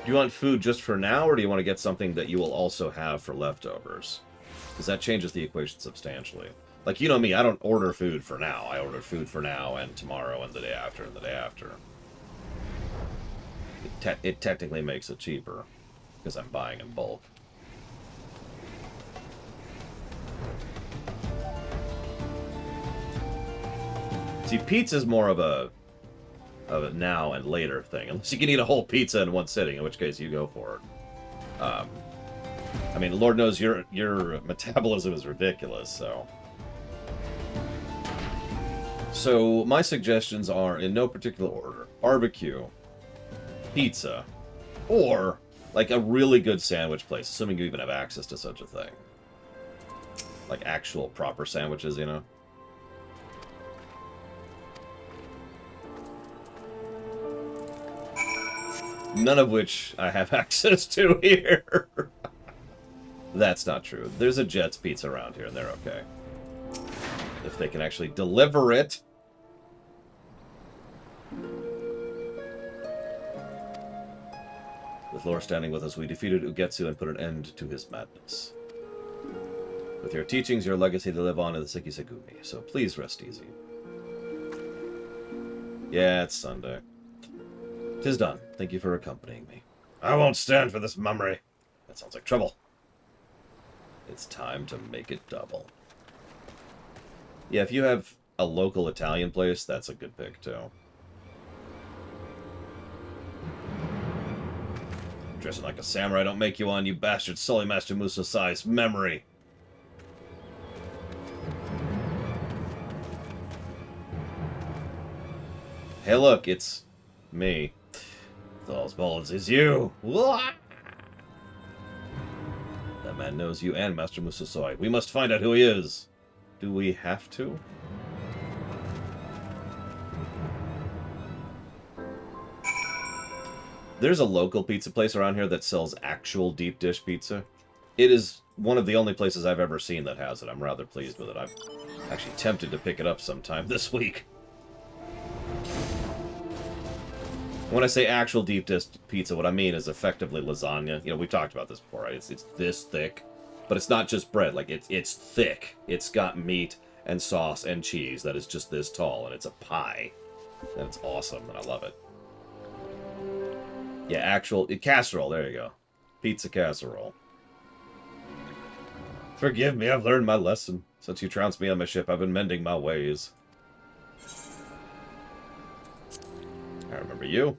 Do you want food just for now, or do you want to get something that you will also have for leftovers? Because that changes the equation substantially. Like, you know me, I don't order food for now. I order food for now and tomorrow and the day after and the day after. It technically makes it cheaper because I'm buying in bulk. See, pizza's more of a now and later thing. Unless you can eat a whole pizza in one sitting, in which case you go for it. I mean, Lord knows your metabolism is ridiculous, so... So, my suggestions are, in no particular order, barbecue, pizza, or, like, a really good sandwich place, assuming you even have access to such a thing. Like, actual proper sandwiches, you know? None of which I have access to here. That's not true. There's a Jets Pizza around here, and they're okay. If they can actually deliver it. With Lore standing with us, we defeated Ugetsu and put an end to his madness. With your teachings, your legacy to live on in the Sekisegumi, so please rest easy. Yeah, it's Sunday. 'Tis done. Thank you for accompanying me. I won't stand for this mummery. That sounds like trouble. It's time to make it double. Yeah, if you have a local Italian place, that's a good pick, too. Dressing like a samurai don't make you one, you bastard. Sully Master Musasai's memory. Hey, look, it's me. Those bullets is you. That man knows you and Master Musasai. We must find out who he is. Do we have to? There's a local pizza place around here that sells actual deep dish pizza. It is one of the only places I've ever seen that has it. I'm rather pleased with it. I'm actually tempted to pick it up sometime this week. When I say actual deep dish pizza, what I mean is effectively lasagna. You know, we've talked about this before, right? It's this thick, but it's not just bread. Like, it's thick. It's got meat and sauce and cheese that is just this tall, and it's a pie. And it's awesome, and I love it. Yeah, actual casserole. There you go. Pizza casserole. Forgive me, I've learned my lesson. Since you trounced me on my ship, I've been mending my ways. I remember you.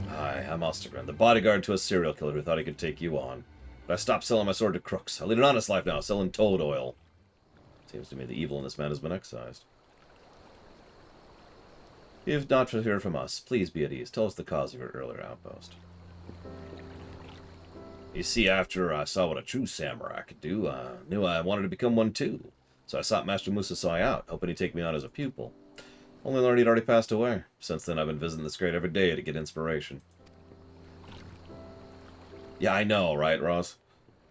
Hi, I'm Ostergren, the bodyguard to a serial killer who thought he could take you on. But I stopped selling my sword to crooks. I lead an honest life now, selling toad oil. Seems to me the evil in this man has been excised. If not to hear from us, please be at ease. Tell us the cause of your earlier outpost. You see, after I saw what a true samurai could do, I knew I wanted to become one too. So I sought Master Musasai out, hoping he'd take me on as a pupil. Only learned he'd already passed away. Since then, I've been visiting this grade every day to get inspiration. Yeah, I know, right, Ross?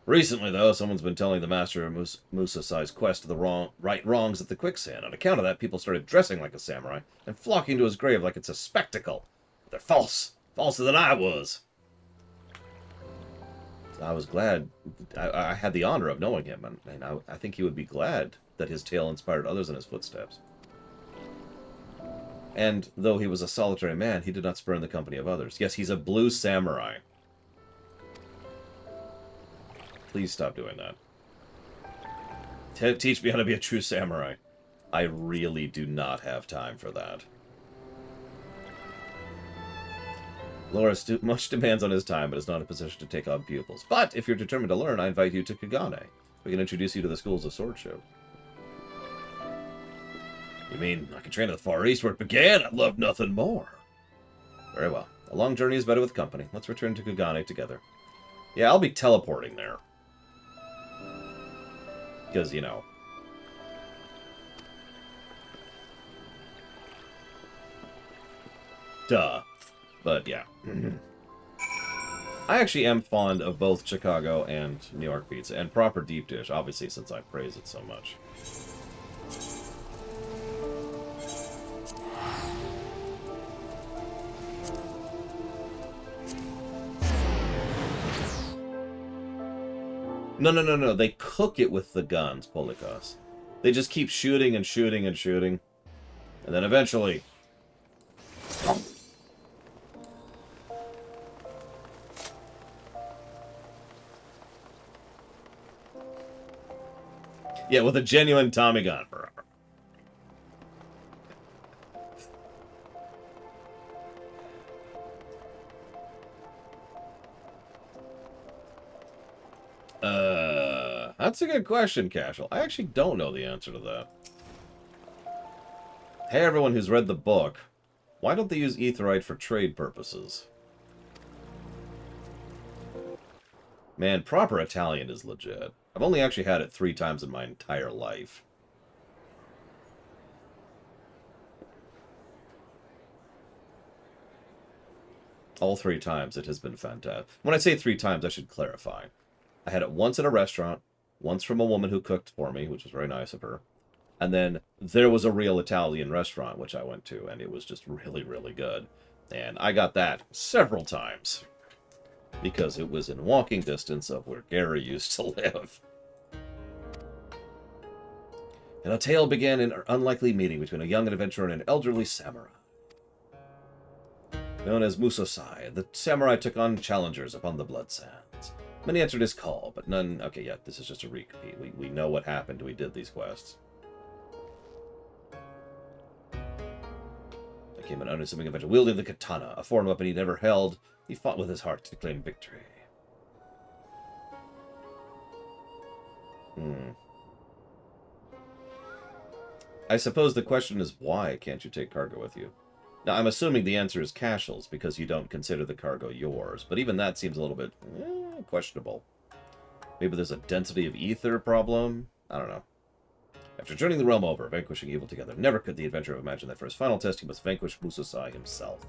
Recently, though, someone's been telling the Master of Musasai's quest to the right wrongs at the quicksand. On account of that, people started dressing like a samurai and flocking to his grave like it's a spectacle. But they're false. Falser than I was. I was glad. I had the honor of knowing him, and I think he would be glad that his tale inspired others in his footsteps. And though he was a solitary man, he did not spurn the company of others. Yes, he's a blue samurai. Please stop doing that. Teach me how to be a true samurai. I really do not have time for that. Laura much demands on his time, but is not in a position to take on pupils. But if you're determined to learn, I invite you to Kagane. We can introduce you to the schools of swordship. You mean I can train at the Far East where it began? I'd love nothing more. Very well. A long journey is better with company. Let's return to Kagane together. Yeah, I'll be teleporting there. Because, you know. Duh. But, yeah. I actually am fond of both Chicago and New York pizza, and proper deep dish, obviously, since I praise it so much. No, no, no, no. They cook it with the guns, Polikos. They just keep shooting and shooting and shooting. And then eventually... Yeah, with a genuine Tommy gun. That's a good question, Casual. I actually don't know the answer to that. Hey, everyone who's read the book, why don't they use Aetheryte for trade purposes? Man, proper Italian is legit. I've only actually had it 3 times in my entire life. All 3 times it has been fantastic. When I say 3 times, I should clarify. I had it once at a restaurant, once from a woman who cooked for me, which was very nice of her. And then there was a real Italian restaurant, which I went to, and it was just really, really good. And I got that several times, because it was in walking distance of where Gary used to live. And a tale began in an unlikely meeting between a young adventurer and an elderly samurai. Known as Musosai, the samurai took on challengers upon the blood sands. Many answered his call, but none... Okay, yeah, this is just a repeat. We know what happened. We did these quests. Came an unassuming adventure, wielding the katana, a foreign weapon he never held. He fought with his heart to claim victory. I suppose the question is, why can't you take cargo with you? Now, I'm assuming the answer is Cashel's, because you don't consider the cargo yours, but even that seems a little bit questionable. Maybe there's a density of ether problem? I don't know. After journeying the realm over, vanquishing evil together, never could the adventurer imagine that for his final test he must vanquish Musosai himself.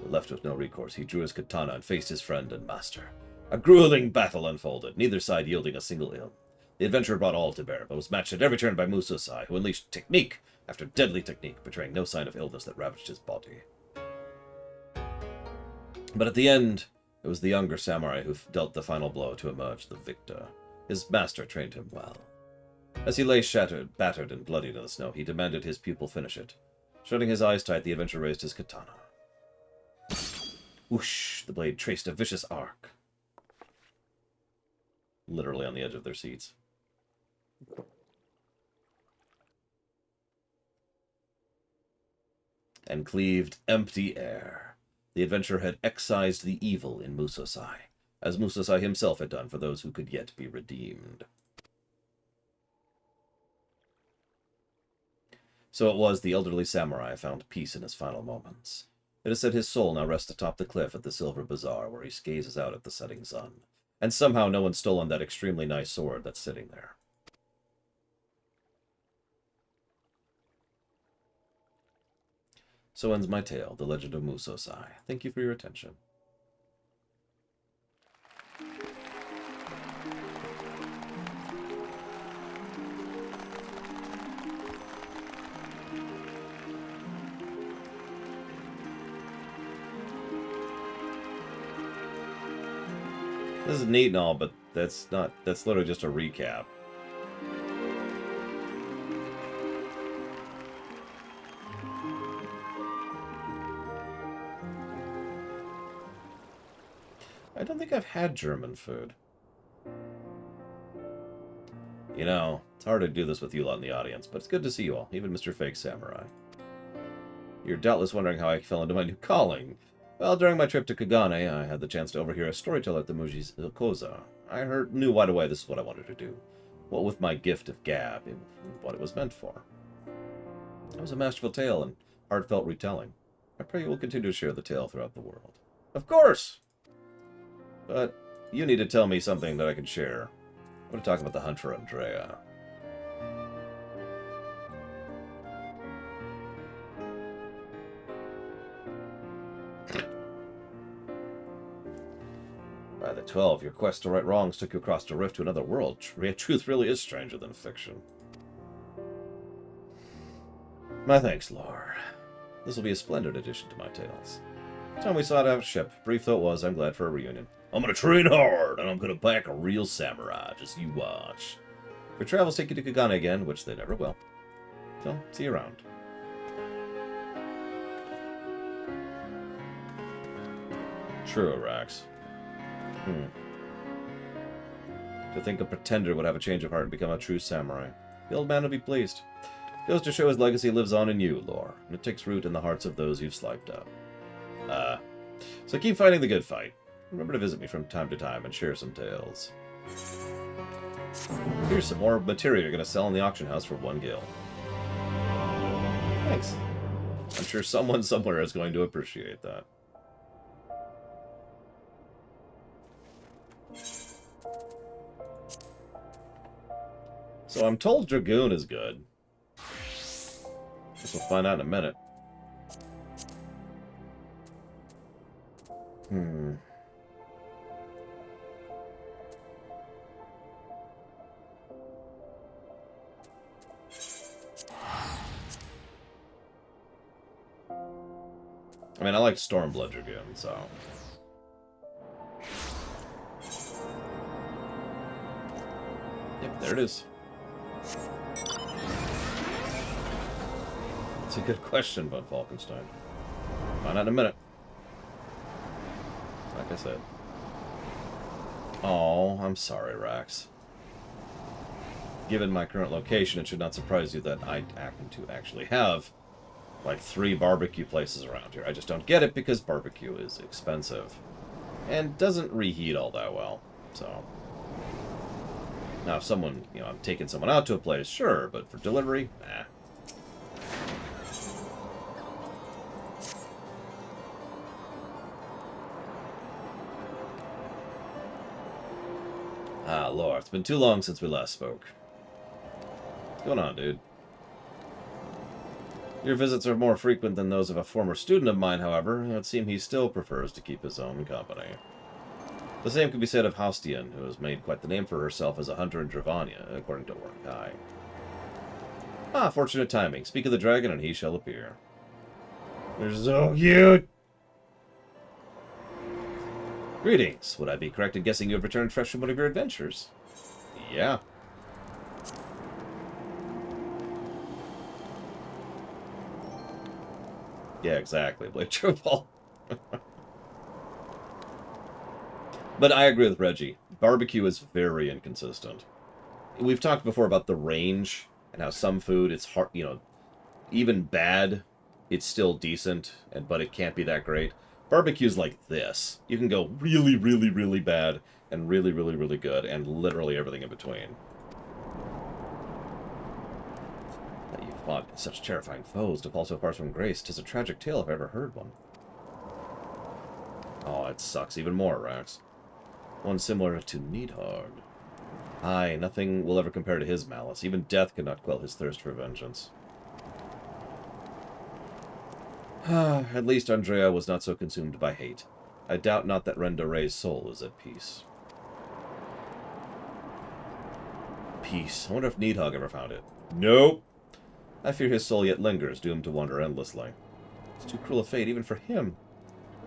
Left with no recourse, he drew his katana and faced his friend and master. A grueling battle unfolded, neither side yielding a single ill. The adventurer brought all to bear, but was matched at every turn by Musosai, who unleashed technique after deadly technique, betraying no sign of illness that ravaged his body. But at the end, it was the younger samurai who dealt the final blow to emerge the victor. His master trained him well. As he lay shattered, battered, and bloodied in the snow, he demanded his pupil finish it. Shutting his eyes tight, the adventurer raised his katana. Whoosh! The blade traced a vicious arc. Literally on the edge of their seats. And cleaved empty air. The adventurer had excised the evil in Musosai, as Musosai himself had done for those who could yet be redeemed. So it was the elderly samurai found peace in his final moments. It is said his soul now rests atop the cliff at the Silver Bazaar, where he gazes out at the setting sun. And somehow no one's stolen that extremely nice sword that's sitting there. So ends my tale, The Legend of Musosai. Thank you for your attention. This is neat and all, but that's literally just a recap. I don't think I've had German food. You know, it's hard to do this with you lot in the audience, but it's good to see you all, even Mr. Fake Samurai. You're doubtless wondering how I fell into my new calling. Well, during my trip to Kagane, I had the chance to overhear a storyteller at the Muji's Koza. I knew right away this is what I wanted to do. What with my gift of gab, and what it was meant for. It was a masterful tale and heartfelt retelling. I pray you will continue to share the tale throughout the world. Of course! But you need to tell me something that I can share. I want to talk about the hunt for Andrea. By the 12, your quest to right wrongs took you across the rift to another world. Truth really is stranger than fiction. My thanks, Lore. This will be a splendid addition to my tales. Time we sought out a ship. Brief though it was, I'm glad for a reunion. I'm gonna train hard, and I'm gonna back a real samurai. Just you watch. If your travels take you to Kagane again, which they never will. So, see you around. True, Arax. To think a pretender would have a change of heart and become a true samurai. The old man would be pleased. Goes to show his legacy lives on in you, Lore, and it takes root in the hearts of those you've sliced up. So keep fighting the good fight. Remember to visit me from time to time and share some tales. Here's some more material you're going to sell in the auction house for 1 gil. Thanks. I'm sure someone somewhere is going to appreciate that. So I'm told Dragoon is good. Guess we'll find out in a minute. I mean, I like Stormblood Dragoon, so... Yep, there it is. It's a good question, Bud Falkenstein. Find out in a minute. Like I said. Oh, I'm sorry, Rax. Given my current location, it should not surprise you that I happen to actually have like 3 barbecue places around here. I just don't get it because barbecue is expensive. And doesn't reheat all that well, so... Now, if someone, you know, I'm taking someone out to a place, sure, but for delivery, nah. Ah, Lord, it's been too long since we last spoke. What's going on, dude? Your visits are more frequent than those of a former student of mine, however. It would seem he still prefers to keep his own company. The same could be said of Haustian, who has made quite the name for herself as a hunter in Dravania, according to Orkai. Ah, fortunate timing. Speak of the dragon, and he shall appear. They're so cute! Greetings. Would I be correct in guessing you have returned fresh from one of your adventures? Yeah. Yeah, exactly. Blade Troupe. But I agree with Reggie. Barbecue is very inconsistent. We've talked before about the range and how some food, it's hard, you know, even bad, it's still decent, but it can't be that great. Barbecue's like this. You can go really, really, really bad and really, really, really good, and literally everything in between. That you fought such terrifying foes to fall so far from grace. 'Tis a tragic tale if I ever heard one. Oh, it sucks even more, Rax. One similar to Needhard. Aye, nothing will ever compare to his malice. Even death could not quell his thirst for vengeance. At least Andrea was not so consumed by hate. I doubt not that Rendore's soul is at peace. Peace. I wonder if Needhog ever found it. Nope. I fear his soul yet lingers, doomed to wander endlessly. It's too cruel a fate, even for him.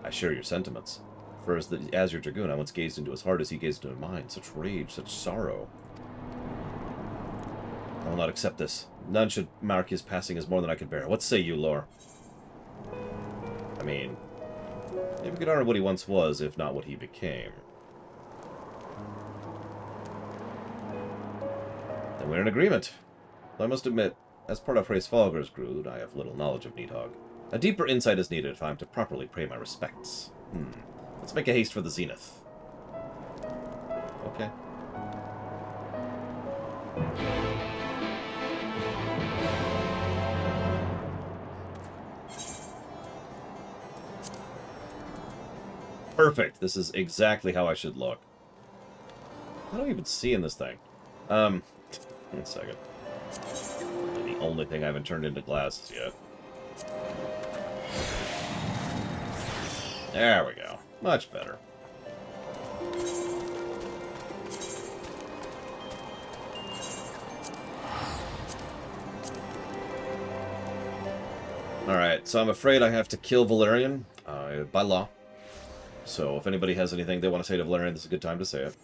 I share your sentiments. For as your dragoon, I once gazed into his heart as he gazed into mine. Such rage, such sorrow. I will not accept this. None should mark his passing as more than I can bear. What say you, Lore? I mean, maybe we could honor what he once was, if not what he became. Then we're in agreement. Though I must admit, as part of Hrace Falger's brood, I have little knowledge of Needhog. A deeper insight is needed if I am to properly pay my respects. Let's make a haste for the zenith. Okay. Perfect. This is exactly how I should look. How do I even see in this thing? One second. The only thing I haven't turned into glasses yet. There we go. Much better. Alright, so I'm afraid I have to kill Valerian by law. So if anybody has anything they want to say to Valerian, this is a good time to say it.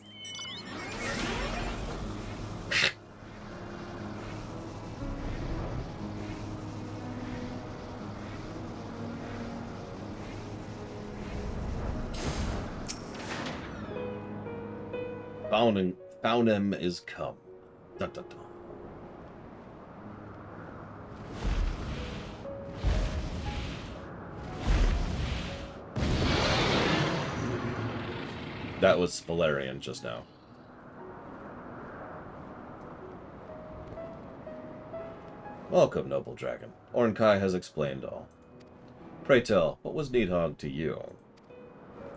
Found him is come. Dun, dun, dun. That was Valerian just now. Welcome, noble dragon. Ornkai has explained all. Pray tell, what was Needhog to you?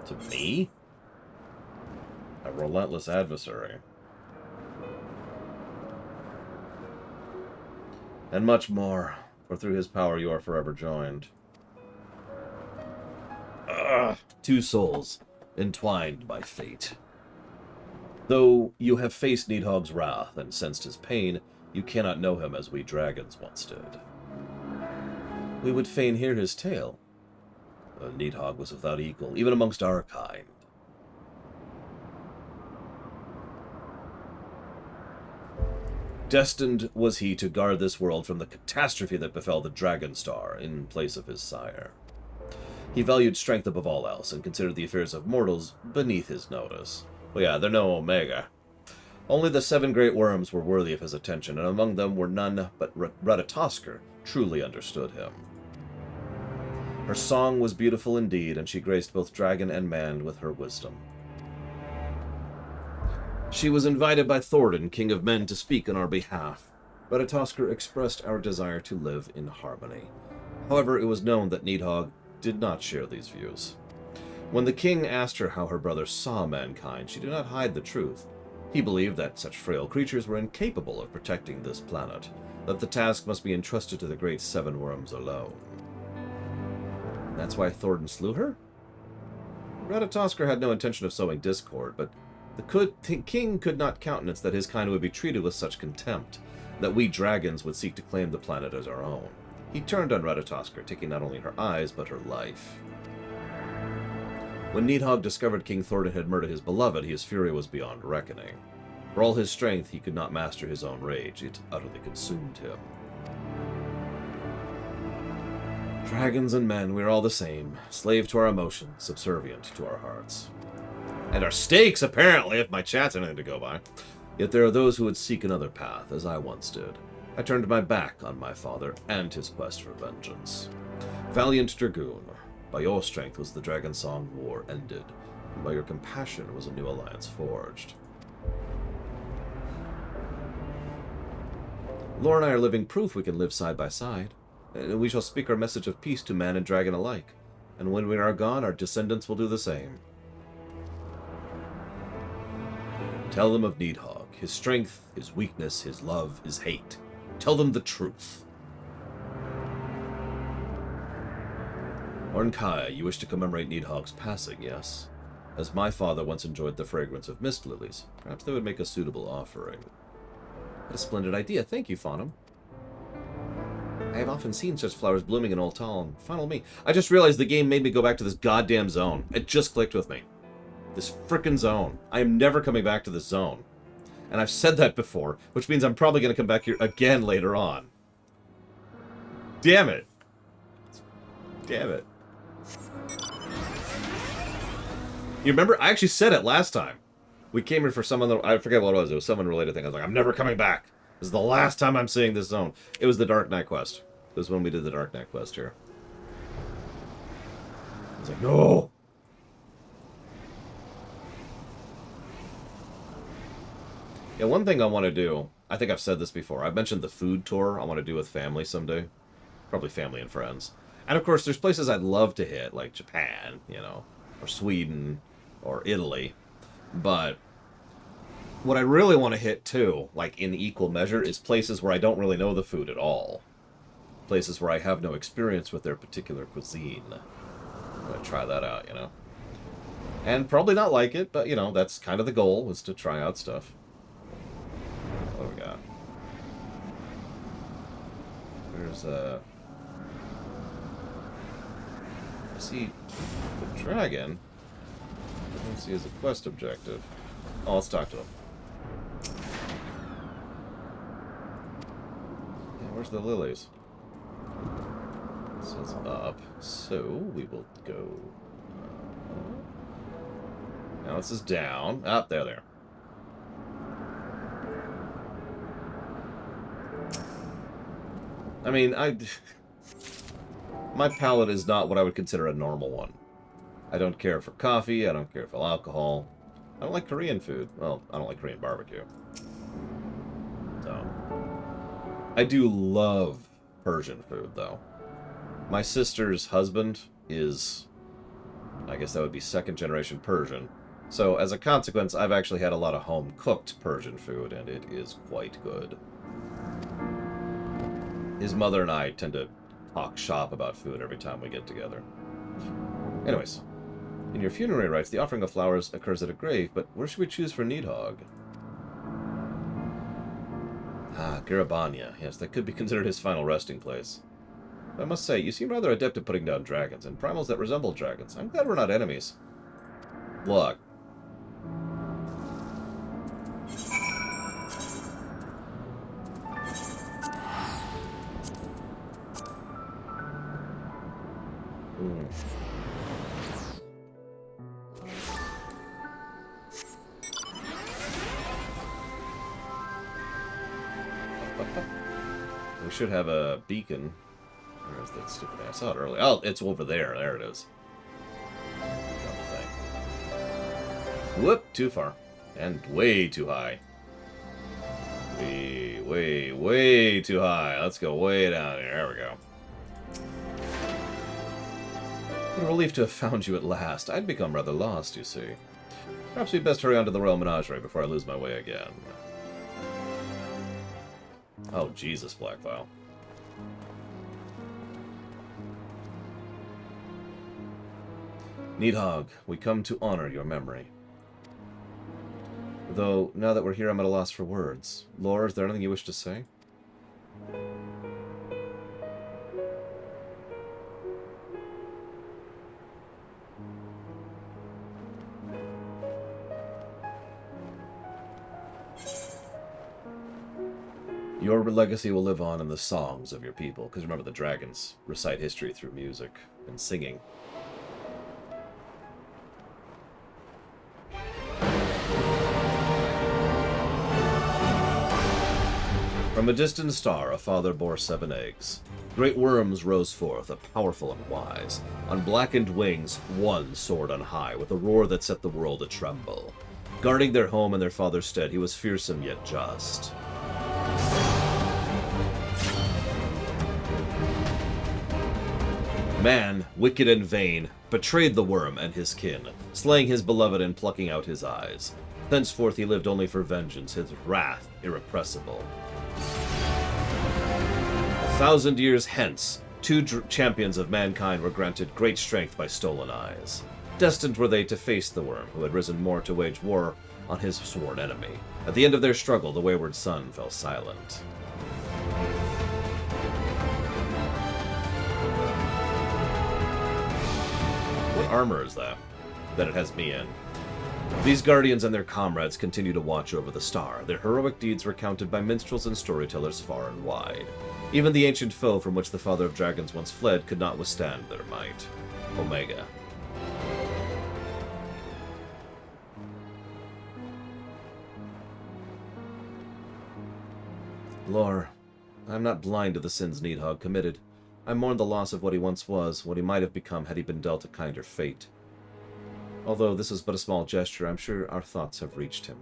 To me? A relentless adversary. And much more, for through his power you are forever joined. Two souls, entwined by fate. Though you have faced Needhog's wrath and sensed his pain, you cannot know him as we dragons once did. We would fain hear his tale. Needhog was without equal, even amongst our kind. Destined was he to guard this world from the catastrophe that befell the Dragon Star in place of his sire. He valued strength above all else, and considered the affairs of mortals beneath his notice. Well, yeah, they're no Omega. Only the 7 great worms were worthy of his attention, and among them were none but Ratatoskr truly understood him. Her song was beautiful indeed, and she graced both dragon and man with her wisdom. She was invited by Thordan, King of Men, to speak on our behalf. Ratatoskr expressed our desire to live in harmony. However, it was known that Needhog did not share these views. When the king asked her how her brother saw mankind, she did not hide the truth. He believed that such frail creatures were incapable of protecting this planet, that the task must be entrusted to the great 7 worms alone. And that's why Thordan slew her? Ratatoskr had no intention of sowing discord, but the king could not countenance that his kind would be treated with such contempt, that we dragons would seek to claim the planet as our own. He turned on Ratatoskr, taking not only her eyes, but her life. When Needhog discovered King Thordan had murdered his beloved, his fury was beyond reckoning. For all his strength, he could not master his own rage. It utterly consumed him. Dragons and men, we are all the same, slave to our emotions, subservient to our hearts. And our stakes, apparently, if my chat's anything to go by. Yet there are those who would seek another path, as I once did. I turned my back on my father and his quest for vengeance. Valiant Dragoon, by your strength was the Dragon Song War ended, and by your compassion was a new alliance forged. Lore and I are living proof we can live side by side, and we shall speak our message of peace to man and dragon alike, and when we are gone, our descendants will do the same. Tell them of Needhog, his strength, his weakness, his love, his hate. Tell them the truth. Ornkai, you wish to commemorate Needhog's passing, yes? As my father once enjoyed the fragrance of mist lilies, perhaps they would make a suitable offering. What a splendid idea. Thank you, Faunum. I have often seen such flowers blooming in Old Town. Final me. I just realized the game made me go back to this goddamn zone. It just clicked with me. This frickin' zone. I am never coming back to this zone. And I've said that before, which means I'm probably going to come back here again later on. Damn it. Damn it. You remember? I actually said it last time. We came here for some other... I forget what it was. It was someone related thing. I was like, I'm never coming back. This is the last time I'm seeing this zone. It was the Dark Knight quest. It was when we did the Dark Knight quest here. I was like, no! Yeah, one thing I want to do, I think I've said this before, I've mentioned the food tour I want to do with family someday. Probably family and friends. And of course, there's places I'd love to hit, like Japan, you know, or Sweden, or Italy. But what I really want to hit, too, like in equal measure, is places where I don't really know the food at all. Places where I have no experience with their particular cuisine. I'm going to try that out, you know. And probably not like it, but, you know, that's kind of the goal, is to try out stuff. What do we got? There's See, the dragon, I don't see as a quest objective. Oh, let's talk to him. Yeah, where's the lilies? This is up, so we will go. Now this is down. Up there. I mean, my palate is not what I would consider a normal one. I don't care for coffee. I don't care for alcohol. I don't like Korean food. Well, I don't like Korean barbecue. So, I do love Persian food, though. My sister's husband is, I guess that would be second-generation Persian. So, as a consequence, I've actually had a lot of home-cooked Persian food, and it is quite good. His mother and I tend to talk shop about food every time we get together. Anyways, in your funerary rites, the offering of flowers occurs at a grave, but where should we choose for Nidhogg? Ah, Garabanya. Yes, that could be considered his final resting place. But I must say, you seem rather adept at putting down dragons, and primals that resemble dragons. I'm glad we're not enemies. Look. We should have a beacon. Where's that stupid ass? I saw it earlier. Oh, it's over there. There it is. Whoop! Too far. And way too high. Way too high. Let's go way down here. There we go. What a relief to have found you at last. I'd become rather lost, you see. Perhaps we'd best hurry on to the Royal Menagerie before I lose my way again. Oh, Jesus, Blackfile. Nidhogg, we come to honor your memory. Though, now that we're here, I'm at a loss for words. Lore, is there anything you wish to say? Your legacy will live on in the songs of your people, because remember, the dragons recite history through music and singing. From a distant star, a father bore 7 eggs. Great worms rose forth, a powerful and wise. On blackened wings, one soared on high, with a roar that set the world a-tremble. Guarding their home in their father's stead, he was fearsome yet just. Man, wicked and vain, betrayed the worm and his kin, slaying his beloved and plucking out his eyes. Thenceforth he lived only for vengeance, his wrath irrepressible. 1,000 years hence, 2 champions of mankind were granted great strength by stolen eyes. Destined were they to face the worm, who had risen more to wage war on his sworn enemy. At the end of their struggle, the wayward son fell silent. What armor is that it has me in? These guardians and their comrades continue to watch over the star, their heroic deeds recounted by minstrels and storytellers far and wide. Even the ancient foe from which the father of dragons once fled could not withstand their might. Omega. Lore, I am not blind to the sins Nidhogg committed. I mourn the loss of what he once was, what he might have become had he been dealt a kinder fate. Although this is but a small gesture, I'm sure our thoughts have reached him.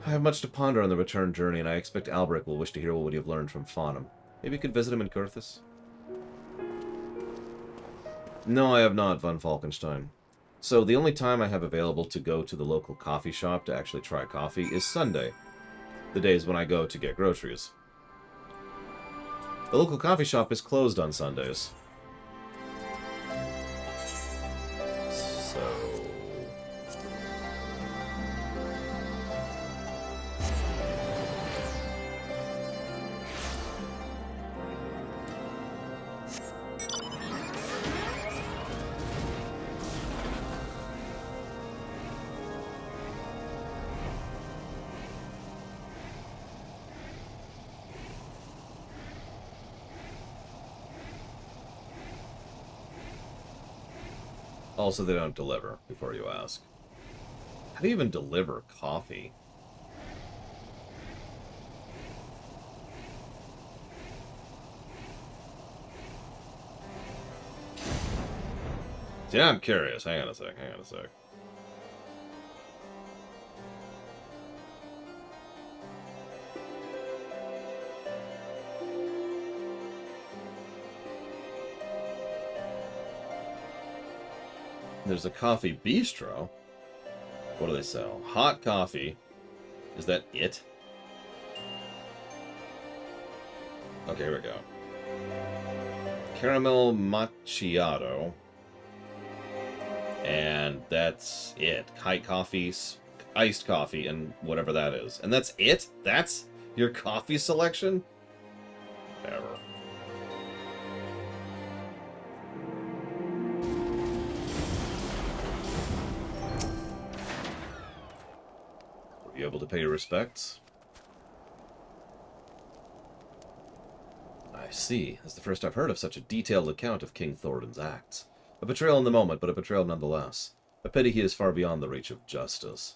I have much to ponder on the return journey, and I expect Albrecht will wish to hear what we have learned from Faunum. Maybe you could visit him in Kurthus? No, I have not, von Falkenstein. So the only time I have available to go to the local coffee shop to actually try coffee is Sunday, the days when I go to get groceries. The local coffee shop is closed on Sundays. So... Also, they don't deliver, before you ask. How do you even deliver coffee? Yeah, I'm curious. Hang on a sec. There's a coffee bistro. What do they sell? Hot coffee. Is that it? Okay, here we go. Caramel macchiato. And that's it. High coffee, iced coffee, and whatever that is. And that's it? That's your coffee selection? Whatever. Were you able to pay your respects? I see. That's the first I've heard of such a detailed account of King Thoradin's acts. A betrayal in the moment, but a betrayal nonetheless. A pity he is far beyond the reach of justice.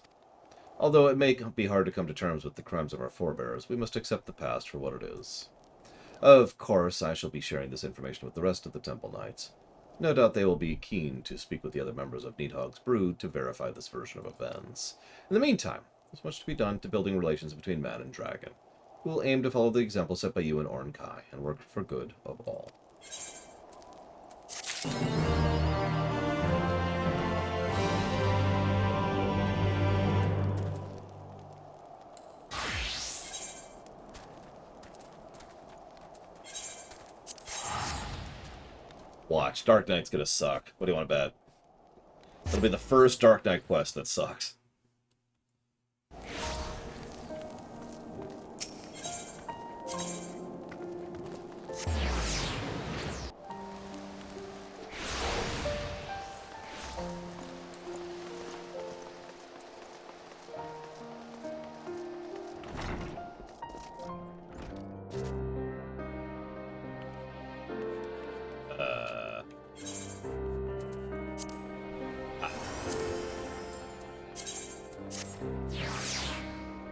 Although it may be hard to come to terms with the crimes of our forebears, we must accept the past for what it is. Of course, I shall be sharing this information with the rest of the Temple Knights. No doubt they will be keen to speak with the other members of Needhog's brood to verify this version of events. In the meantime, there's much to be done to building relations between man and dragon. We will aim to follow the example set by you and Orn Kai, and work for good of all. Watch, Dark Knight's gonna suck. What do you want to bet? It'll be the first Dark Knight quest that sucks.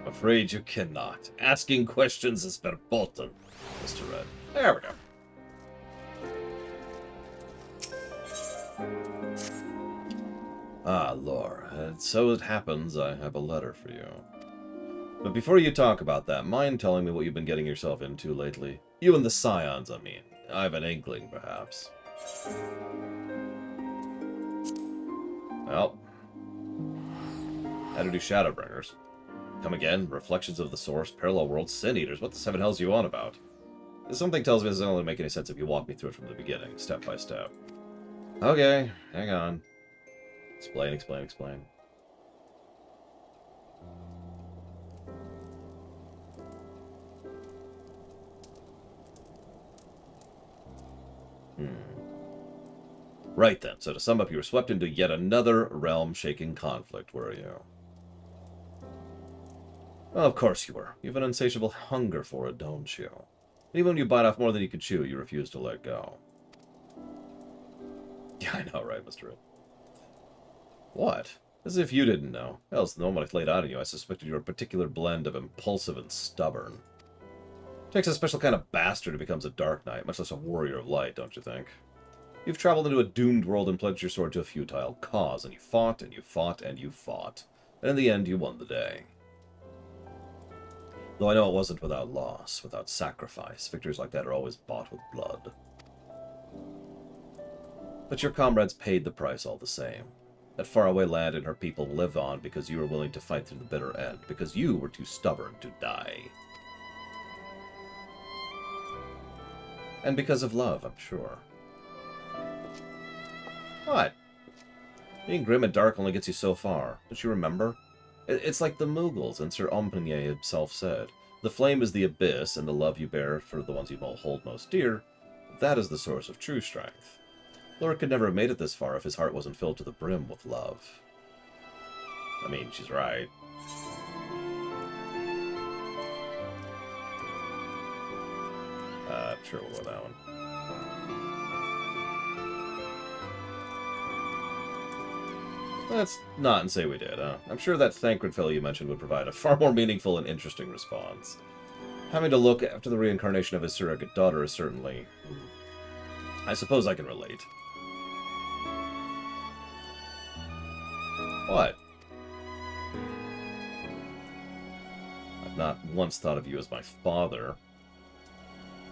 Afraid you cannot. Asking questions is verboten, Mr. Red. There we go. Ah, Lore. So it happens I have a letter for you. But before you talk about that, mind telling me what you've been getting yourself into lately? You and the Scions, I mean. I have an inkling, perhaps. Well. How to do Shadowbringers? Come again? Reflections of the Source, Parallel Worlds, Sin Eaters. What the seven hell's you on about? Something tells me this doesn't really make any sense if you walk me through it from the beginning, step by step. Okay, hang on. Explain. Right then, so to sum up, you were swept into yet another realm-shaking conflict, were you? Well, of course you were. You have an insatiable hunger for it, don't you? And even when you bite off more than you can chew, you refuse to let go. Yeah, I know, right, Mr. Red? What? As if you didn't know. Else, the moment I laid out on you, I suspected you were a particular blend of impulsive and stubborn. It takes a special kind of bastard who becomes a Dark Knight, much less a warrior of light, don't you think? You've traveled into a doomed world and pledged your sword to a futile cause, and you fought, and you fought, and you fought. And in the end, you won the day. Though I know it wasn't without loss, without sacrifice. Victories like that are always bought with blood. But your comrades paid the price all the same. That faraway land and her people live on because you were willing to fight through the bitter end, because you were too stubborn to die. And because of love, I'm sure. What? Being grim and dark only gets you so far. Don't you remember? It's like the Mughals, and Sir Omnier himself said. The flame is the abyss, and the love you bear for the ones you hold most dear, that is the source of true strength. Lord could never have made it this far if his heart wasn't filled to the brim with love. I mean, she's right. Sure, we'll go with that one. Let's not and say we did, huh? I'm sure that Thancred fellow you mentioned would provide a far more meaningful and interesting response. Having to look after the reincarnation of his surrogate daughter is certainly... I suppose I can relate. What? I've not once thought of you as my father.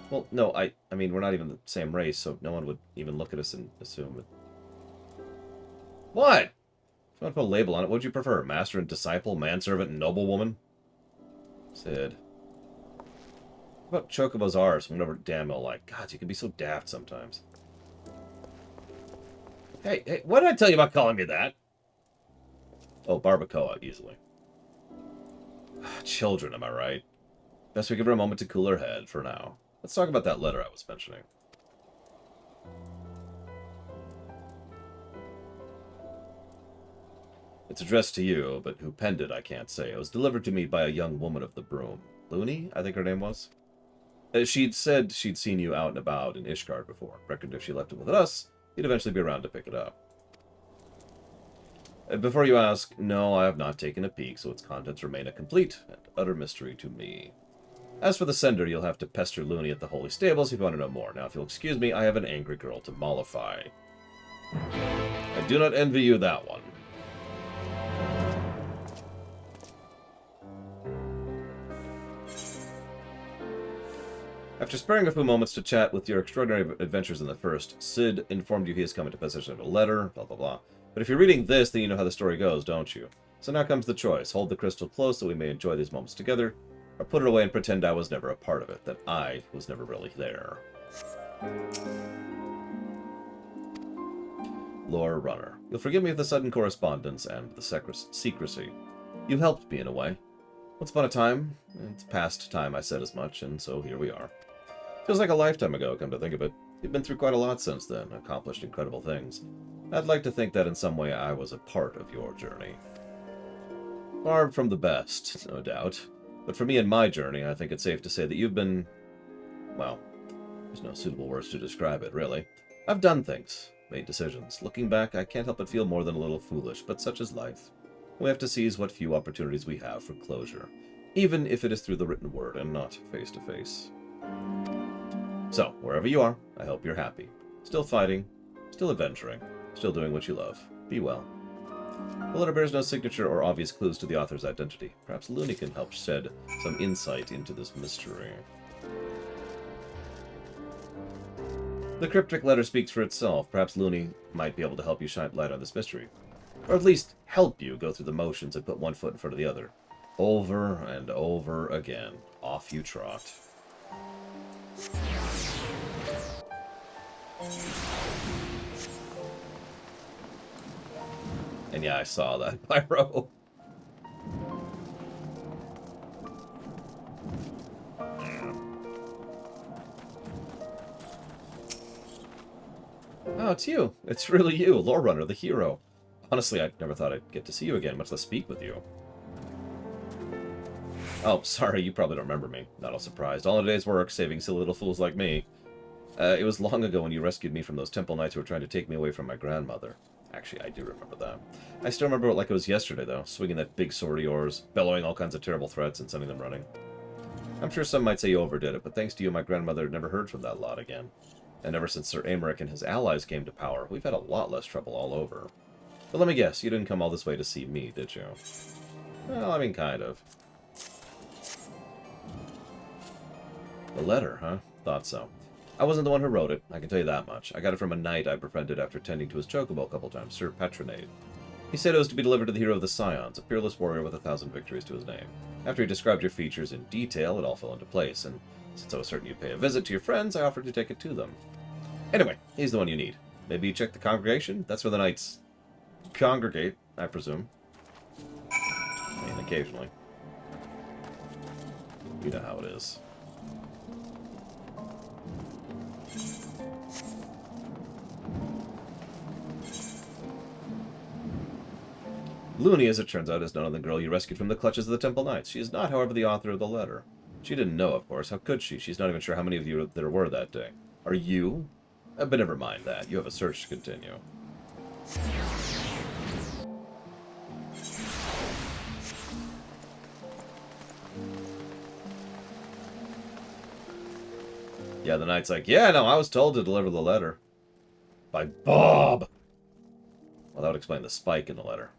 Well, no, I mean, we're not even the same race, so no one would even look at us and assume it. What? If you want to put a label on it, what would you prefer? Master and disciple, manservant and noblewoman? Sid. What about Chocobo's ours? Whenever Damil, like, God, you can be so daft sometimes. Hey, what did I tell you about calling me that? Oh, barbacoa, easily. Children, am I right? Best we give her a moment to cool her head for now. Let's talk about that letter I was mentioning. It's addressed to you, but who penned it I can't say. It was delivered to me by a young woman of the broom. Looney, I think her name was. She'd said she'd seen you out and about in Ishgard before. Reckoned if she left it with us, you'd eventually be around to pick it up. Before you ask, no, I have not taken a peek, so its contents remain a complete and utter mystery to me. As for the sender, you'll have to pester Looney at the Holy Stables if you want to know more. Now, if you'll excuse me, I have an angry girl to mollify. I do not envy you that one. After sparing a few moments to chat with your extraordinary adventures in the first, Sid informed you he has come into possession of a letter, blah blah blah. But if you're reading this, then you know how the story goes, don't you? So now comes the choice. Hold the crystal close so we may enjoy these moments together, or put it away and pretend I was never a part of it, that I was never really there. Lore Runner. You'll forgive me for the sudden correspondence and the secrecy. You helped me in a way. Once upon a time, it's past time I said as much, and so here we are. Feels like a lifetime ago, come to think of it. You've been through quite a lot since then, accomplished incredible things. I'd like to think that in some way I was a part of your journey. Far from the best, no doubt. But for me and my journey, I think it's safe to say that you've been... well, there's no suitable words to describe it, really. I've done things, made decisions. Looking back, I can't help but feel more than a little foolish, but such is life. We have to seize what few opportunities we have for closure, even if it is through the written word and not face-to-face. So, wherever you are, I hope you're happy. Still fighting, still adventuring, still doing what you love. Be well. The letter bears no signature or obvious clues to the author's identity. Perhaps Looney can help shed some insight into this mystery. The cryptic letter speaks for itself. Perhaps Looney might be able to help you shine light on this mystery. Or at least help you go through the motions and put one foot in front of the other. Over and over again. Off you trot. And yeah, I saw that, Pyro. Oh, it's you. It's really you, Lore Runner, the hero. Honestly, I never thought I'd get to see you again, much less speak with you. Oh, sorry, you probably don't remember me. Not all surprised. All in a day's work, saving silly little fools like me. It was long ago when you rescued me from those temple knights who were trying to take me away from my grandmother. Actually, I do remember that. I still remember it like it was yesterday, though, swinging that big sword of yours, bellowing all kinds of terrible threats and sending them running. I'm sure some might say you overdid it, but thanks to you, my grandmother never heard from that lot again. And ever since Sir Aymeric and his allies came to power, we've had a lot less trouble all over. But let me guess, you didn't come all this way to see me, did you? Well, I mean, kind of. The letter, huh? Thought so. I wasn't the one who wrote it, I can tell you that much. I got it from a knight I befriended after tending to his chocobo a couple times, Sir Patron. He said it was to be delivered to the hero of the Scions, a peerless warrior with 1,000 victories to his name. After he described your features in detail, it all fell into place, and since I was certain you'd pay a visit to your friends, I offered to take it to them. Anyway, he's the one you need. Maybe you check the congregation? That's where the knights congregate, I presume. I mean, occasionally. You know how it is. Looney, as it turns out, is none other than the girl you rescued from the clutches of the Temple Knights. She is not, however, the author of the letter. She didn't know, of course. How could she? She's not even sure how many of you there were that day. Are you? But never mind that. You have a search to continue. Yeah, the knight's like, yeah, no, I was told to deliver the letter. By Bob! Well, that would explain the spike in the letter.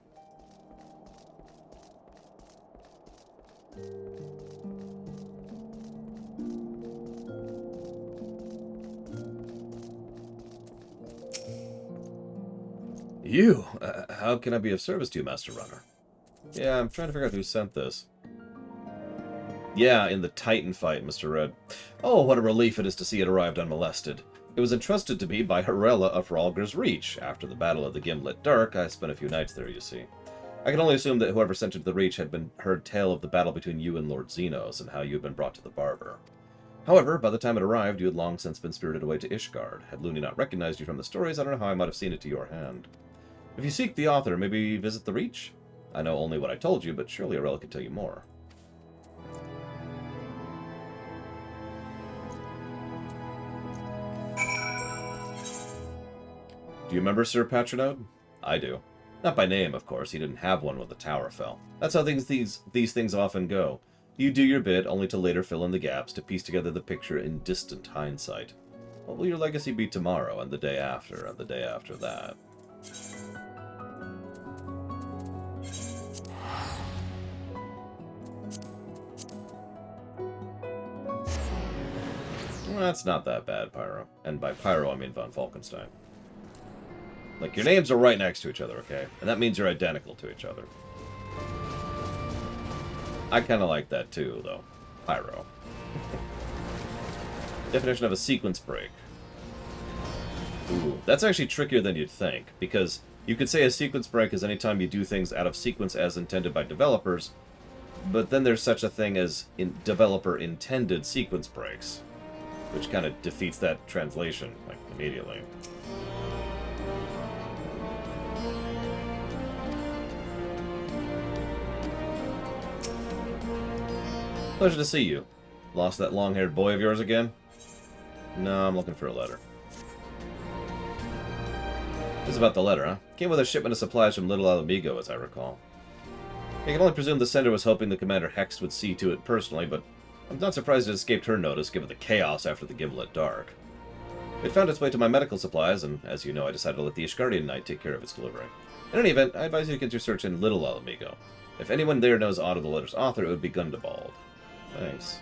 You? How can I be of service to you, Master Runner? Yeah, I'm trying to figure out who sent this. Yeah, in the Titan fight, Mr. Red. Oh, what a relief it is to see it arrived unmolested. It was entrusted to me by Harella of Rhalgr's Reach. After the Battle of the Gimlet Dark, I spent a few nights there, you see. I can only assume that whoever sent it to the Reach had heard tale of the battle between you and Lord Xenos, and how you had been brought to the Barber. However, by the time it arrived, you had long since been spirited away to Ishgard. Had Looney not recognized you from the stories, I don't know how I might have seen it to your hand. If you seek the author, maybe visit the Reach? I know only what I told you, but surely Harella could tell you more. Do you remember Sir Patronode? I do. Not by name, of course. He didn't have one when the tower fell. That's how these things often go. You do your bit, only to later fill in the gaps, to piece together the picture in distant hindsight. What will your legacy be tomorrow, and the day after, and the day after that? Well, that's not that bad, Pyro. And by Pyro, I mean Von Falkenstein. Like, your names are right next to each other, okay? And that means you're identical to each other. I kind of like that too, though. Pyro. Definition of a sequence break. Ooh, that's actually trickier than you'd think, because you could say a sequence break is any time you do things out of sequence as intended by developers, but then there's such a thing as developer-intended sequence breaks, which kind of defeats that translation, like, immediately. Pleasure to see you. Lost that long-haired boy of yours again? No, I'm looking for a letter. This is about the letter, huh? Came with a shipment of supplies from Little Alamigo, as I recall. I can only presume the sender was hoping the Commander Hext would see to it personally, but I'm not surprised it escaped her notice, given the chaos after the Gimlet Dark. It found its way to my medical supplies, and as you know, I decided to let the Ishgardian Knight take care of its delivery. In any event, I advise you to get your search in Little Alamigo. If anyone there knows aught of the letter's author, it would be Gundabald. Thanks.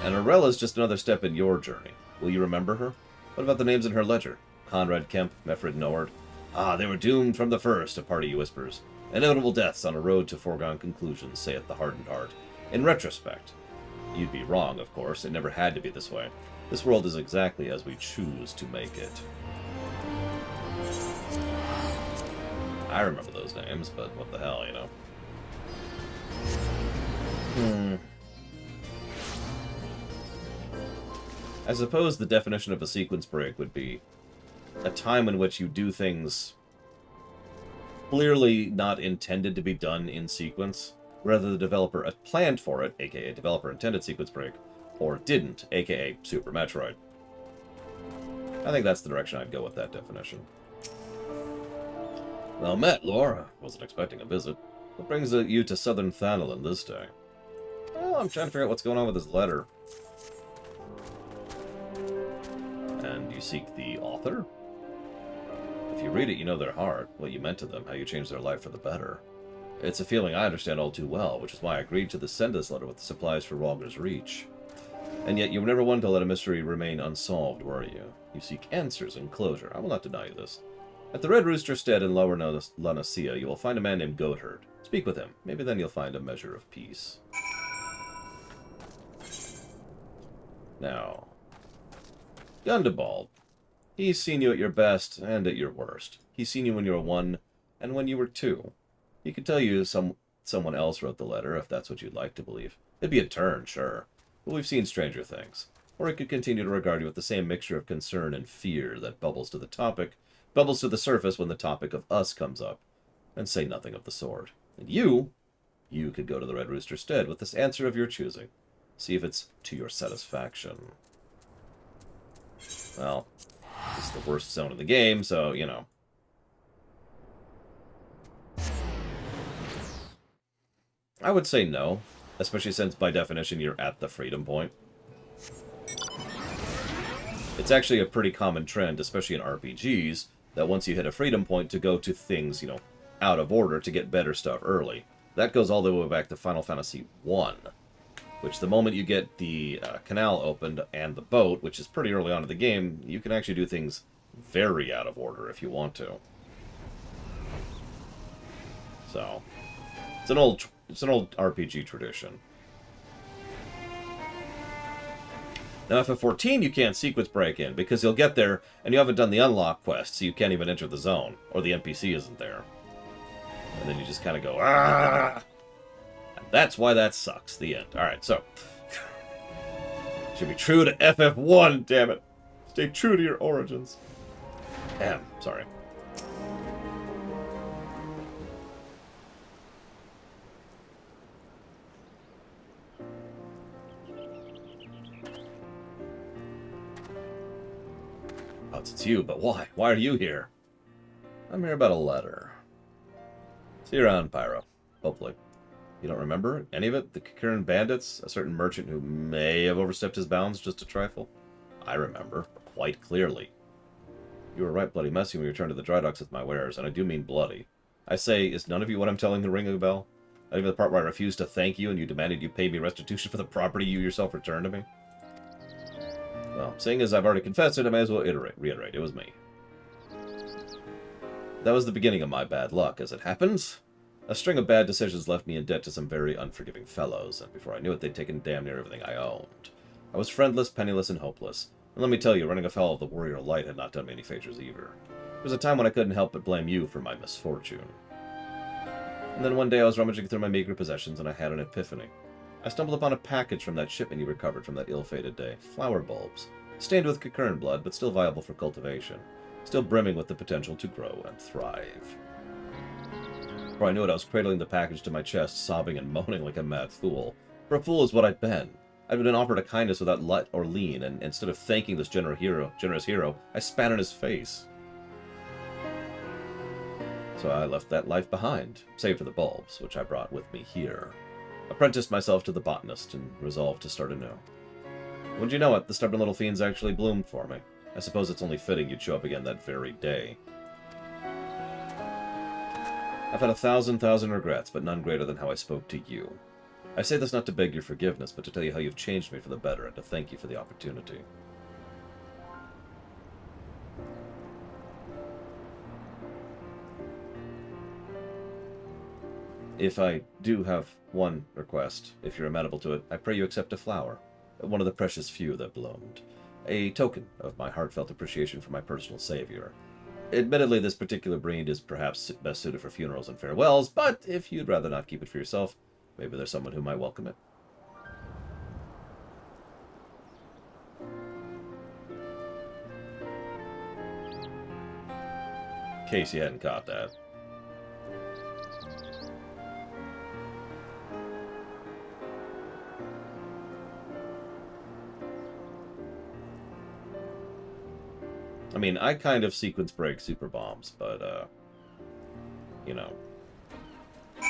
And Arella's just another step in your journey. Will you remember her? What about the names in her ledger? Conrad Kemp, Mefred Nord. Ah, they were doomed from the first, a party whispers. Inevitable deaths on a road to foregone conclusions, saith the hardened heart. In retrospect. You'd be wrong, of course. It never had to be this way. This world is exactly as we choose to make it. I remember those names, but what the hell, you know? I suppose the definition of a sequence break would be a time in which you do things clearly not intended to be done in sequence, whether the developer planned for it, aka developer intended sequence break, or didn't, aka Super Metroid. I think that's the direction I'd go with that definition. Well met, Laura. Wasn't expecting a visit. What brings you to Southern Thanalin this day? Well, I'm trying to figure out what's going on with his letter. And you seek the author? If you read it, you know their heart, what you meant to them, how you changed their life for the better. It's a feeling I understand all too well, which is why I agreed to send this letter with the supplies for Rhalgr's Reach. And yet you were never one to let a mystery remain unsolved, were you? You seek answers and closure. I will not deny you this. At the Red Rooster Stead in Lower Lanacia, you will find a man named Goatherd. Speak with him. Maybe then you'll find a measure of peace. Now, Gundabald. He's seen you at your best and at your worst. He's seen you when you were 1 and when you were 2. He could tell you someone else wrote the letter, if that's what you'd like to believe. It'd be a turn, sure. But we've seen stranger things. Or he could continue to regard you with the same mixture of concern and fear that bubbles to the surface when the topic of us comes up, and say nothing of the sort. And you could go to the Red Rooster Stead with this answer of your choosing. See if it's to your satisfaction. Well, this is the worst zone in the game, so, you know. I would say no. especially since, by definition, you're at the freedom point. It's actually a pretty common trend, especially in RPGs, that once you hit a freedom point to go to things, out of order to get better stuff early. That goes all the way back to Final Fantasy I, which the moment you get the canal opened and the boat, which is pretty early on in the game, you can actually do things very out of order if you want to. So, it's an old RPG tradition. Now, FF14 you can't sequence break in, because you'll get there, and you haven't done the unlock quest, so you can't even enter the zone, or the NPC isn't there. And then you just kind of go, ah! And that's why that sucks, the end. Alright, so. Should be true to FF1, damn it. Stay true to your origins. Damn, sorry. Oh, it's you, but why? Why are you here? I'm here about a letter. See you around, Pyro. Hopefully. You don't remember any of it? The Kikuran bandits? A certain merchant who may have overstepped his bounds just a trifle? I remember. Quite clearly. You were right bloody messy when we returned to the dry docks with my wares, and I do mean bloody. I say, is none of you what I'm telling the ring a bell? Not even the part where I refused to thank you and you demanded you pay me restitution for the property you yourself returned to me? Well, seeing as I've already confessed it, I may as well reiterate. It was me. That was the beginning of my bad luck, as it happens. A string of bad decisions left me in debt to some very unforgiving fellows, and before I knew it, they'd taken damn near everything I owned. I was friendless, penniless, and hopeless. And let me tell you, running afoul of the Warrior Light had not done me any favors either. There was a time when I couldn't help but blame you for my misfortune. And then one day I was rummaging through my meager possessions, and I had an epiphany. I stumbled upon a package from that shipment you recovered from that ill-fated day. Flower bulbs. Stained with Kikuran blood, but still viable for cultivation. Still brimming with the potential to grow and thrive. Before I knew it, I was cradling the package to my chest, sobbing and moaning like a mad fool. For a fool is what I'd been. I'd been offered a kindness without let or lean, and instead of thanking this generous hero, I spat in his face. So I left that life behind, save for the bulbs, which I brought with me here. Apprenticed myself to the botanist, and resolved to start anew. Wouldn't you know it, the stubborn little fiends actually bloomed for me. I suppose it's only fitting you'd show up again that very day. I've had 1,000 regrets, but none greater than how I spoke to you. I say this not to beg your forgiveness, but to tell you how you've changed me for the better, and to thank you for the opportunity. If I do have one request, if you're amenable to it, I pray you accept a flower. One of the precious few that bloomed. A token of my heartfelt appreciation for my personal savior. Admittedly, this particular breed is perhaps best suited for funerals and farewells, but if you'd rather not keep it for yourself, maybe there's someone who might welcome it. In case you hadn't caught that. I mean, I kind of sequence break super bombs, but,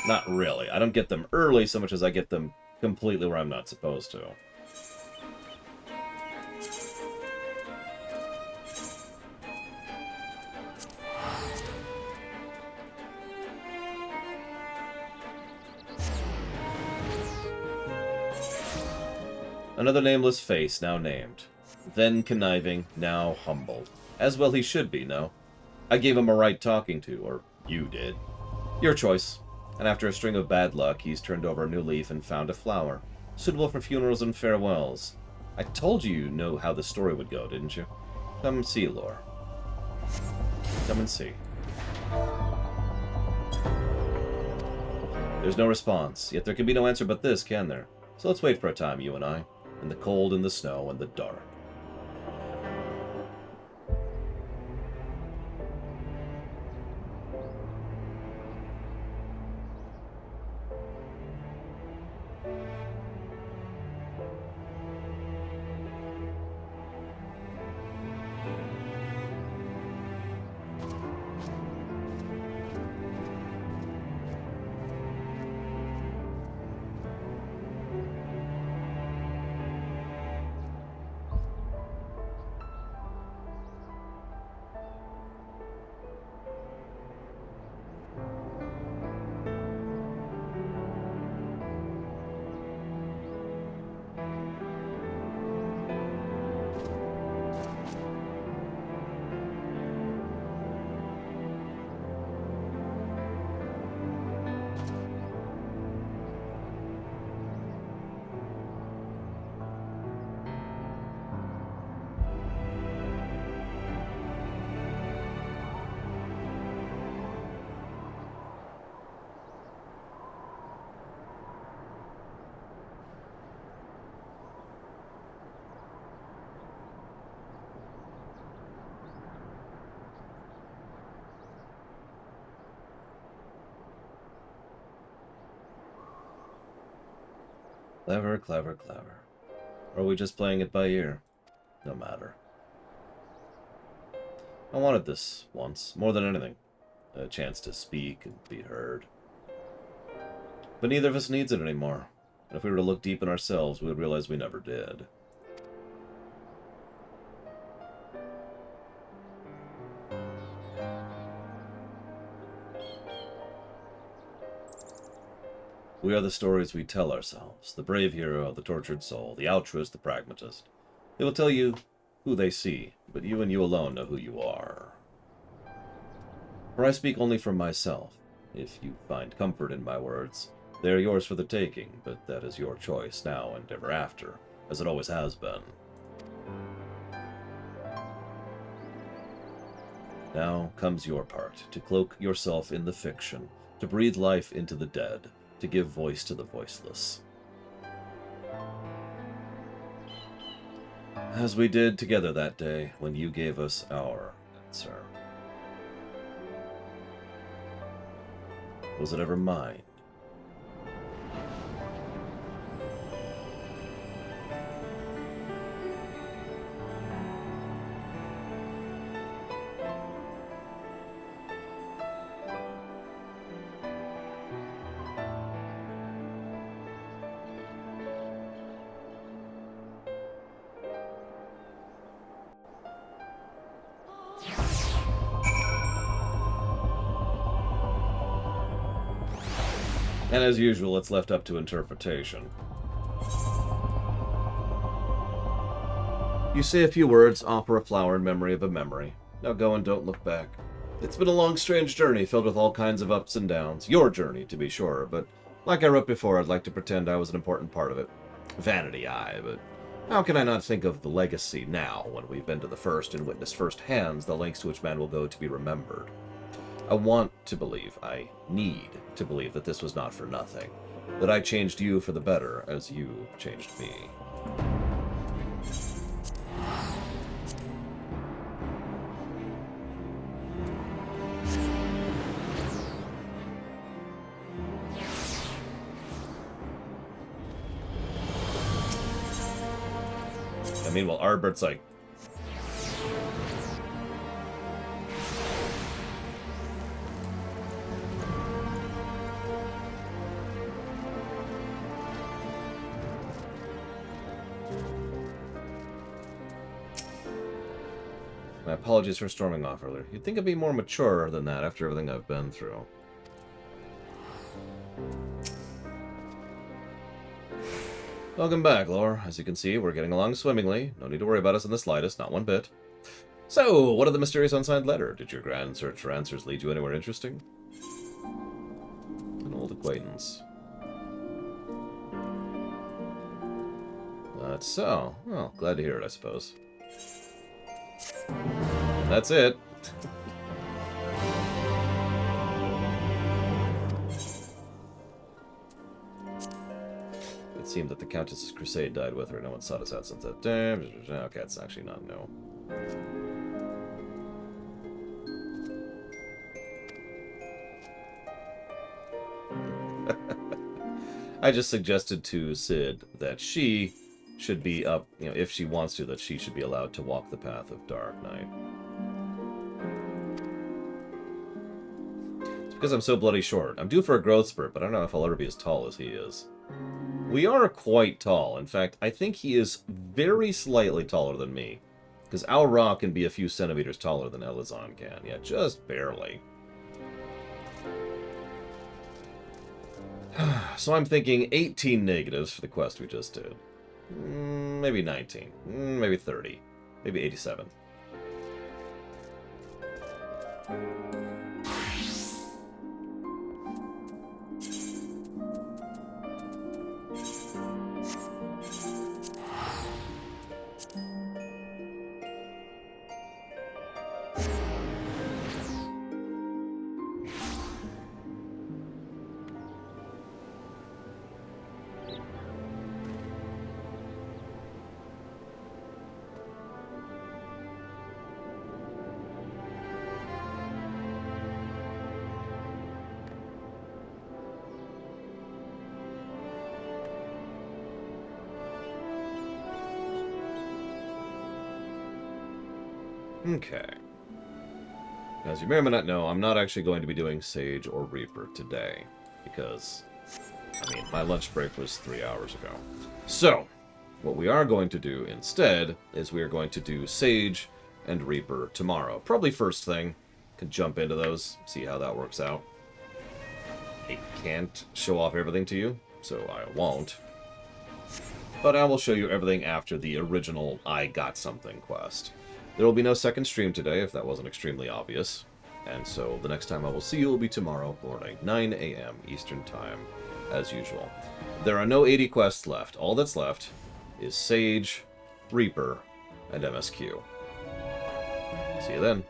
not really. I don't get them early so much as I get them completely where I'm not supposed to. Another nameless face, now named. Then conniving, now humbled. As well he should be, no? I gave him a right talking to, or you did. Your choice. And after a string of bad luck, he's turned over a new leaf and found a flower. Suitable for funerals and farewells. I told you know how the story would go, didn't you? Come see, Lore. Come and see. There's no response, yet there can be no answer but this, can there? So let's wait for a time, you and I. In the cold, in the snow, and the dark. Clever, clever, clever. Or are we just playing it by ear? No matter. I wanted this once, more than anything. A chance to speak and be heard. But neither of us needs it anymore. And if we were to look deep in ourselves, we would realize we never did. We are the stories we tell ourselves. The brave hero, the tortured soul, the altruist, the pragmatist. They will tell you who they see, but you and you alone know who you are. For I speak only from myself. If you find comfort in my words, they are yours for the taking, but that is your choice now and ever after, as it always has been. Now comes your part, to cloak yourself in the fiction, to breathe life into the dead, to give voice to the voiceless. As we did together that day when you gave us our answer. Was it ever mine? And as usual, it's left up to interpretation. You say a few words, offer a flower in memory of a memory. Now go and don't look back. It's been a long, strange journey filled with all kinds of ups and downs. Your journey, to be sure, but like I wrote before, I'd like to pretend I was an important part of it. Vanity, aye, but how can I not think of the legacy now, when we've been to the first and witnessed firsthand the lengths to which man will go to be remembered? I want to believe, I need to believe that this was not for nothing. That I changed you for the better, as you changed me. And meanwhile, Arbert's like, my apologies for storming off earlier. You'd think I'd be more mature than that after everything I've been through. Welcome back, Lore. As you can see, we're getting along swimmingly. No need to worry about us in the slightest, not one bit. So, what of the mysterious unsigned letter? Did your grand search for answers lead you anywhere interesting? An old acquaintance. That's so. Well, glad to hear it, I suppose. That's it. It seemed that the Countess's crusade died with her. No one sought us out since that day. Okay, it's actually not no. I just suggested to Sid that she should be up, if she wants to, that she should be allowed to walk the path of Dark Knight. It's because I'm so bloody short. I'm due for a growth spurt, but I don't know if I'll ever be as tall as he is. We are quite tall. In fact, I think he is very slightly taller than me. Because Al Ra can be a few centimeters taller than Elizon can. Yeah, just barely. So I'm thinking 18 negatives for the quest we just did. Maybe 19. Maybe 30. Maybe 87. Okay. As you may or may not know, I'm not actually going to be doing Sage or Reaper today, because, I mean, my lunch break was 3 hours ago. So, what we are going to do instead is we are going to do Sage and Reaper tomorrow. Probably first thing. Could jump into those, see how that works out. I can't show off everything to you, so I won't. But I will show you everything after the original I Got Something quest. There will be no second stream today, if that wasn't extremely obvious. And so the next time I will see you will be tomorrow morning, 9 a.m. Eastern Time, as usual. There are no 80 quests left. All that's left is Sage, Reaper, and MSQ. See you then.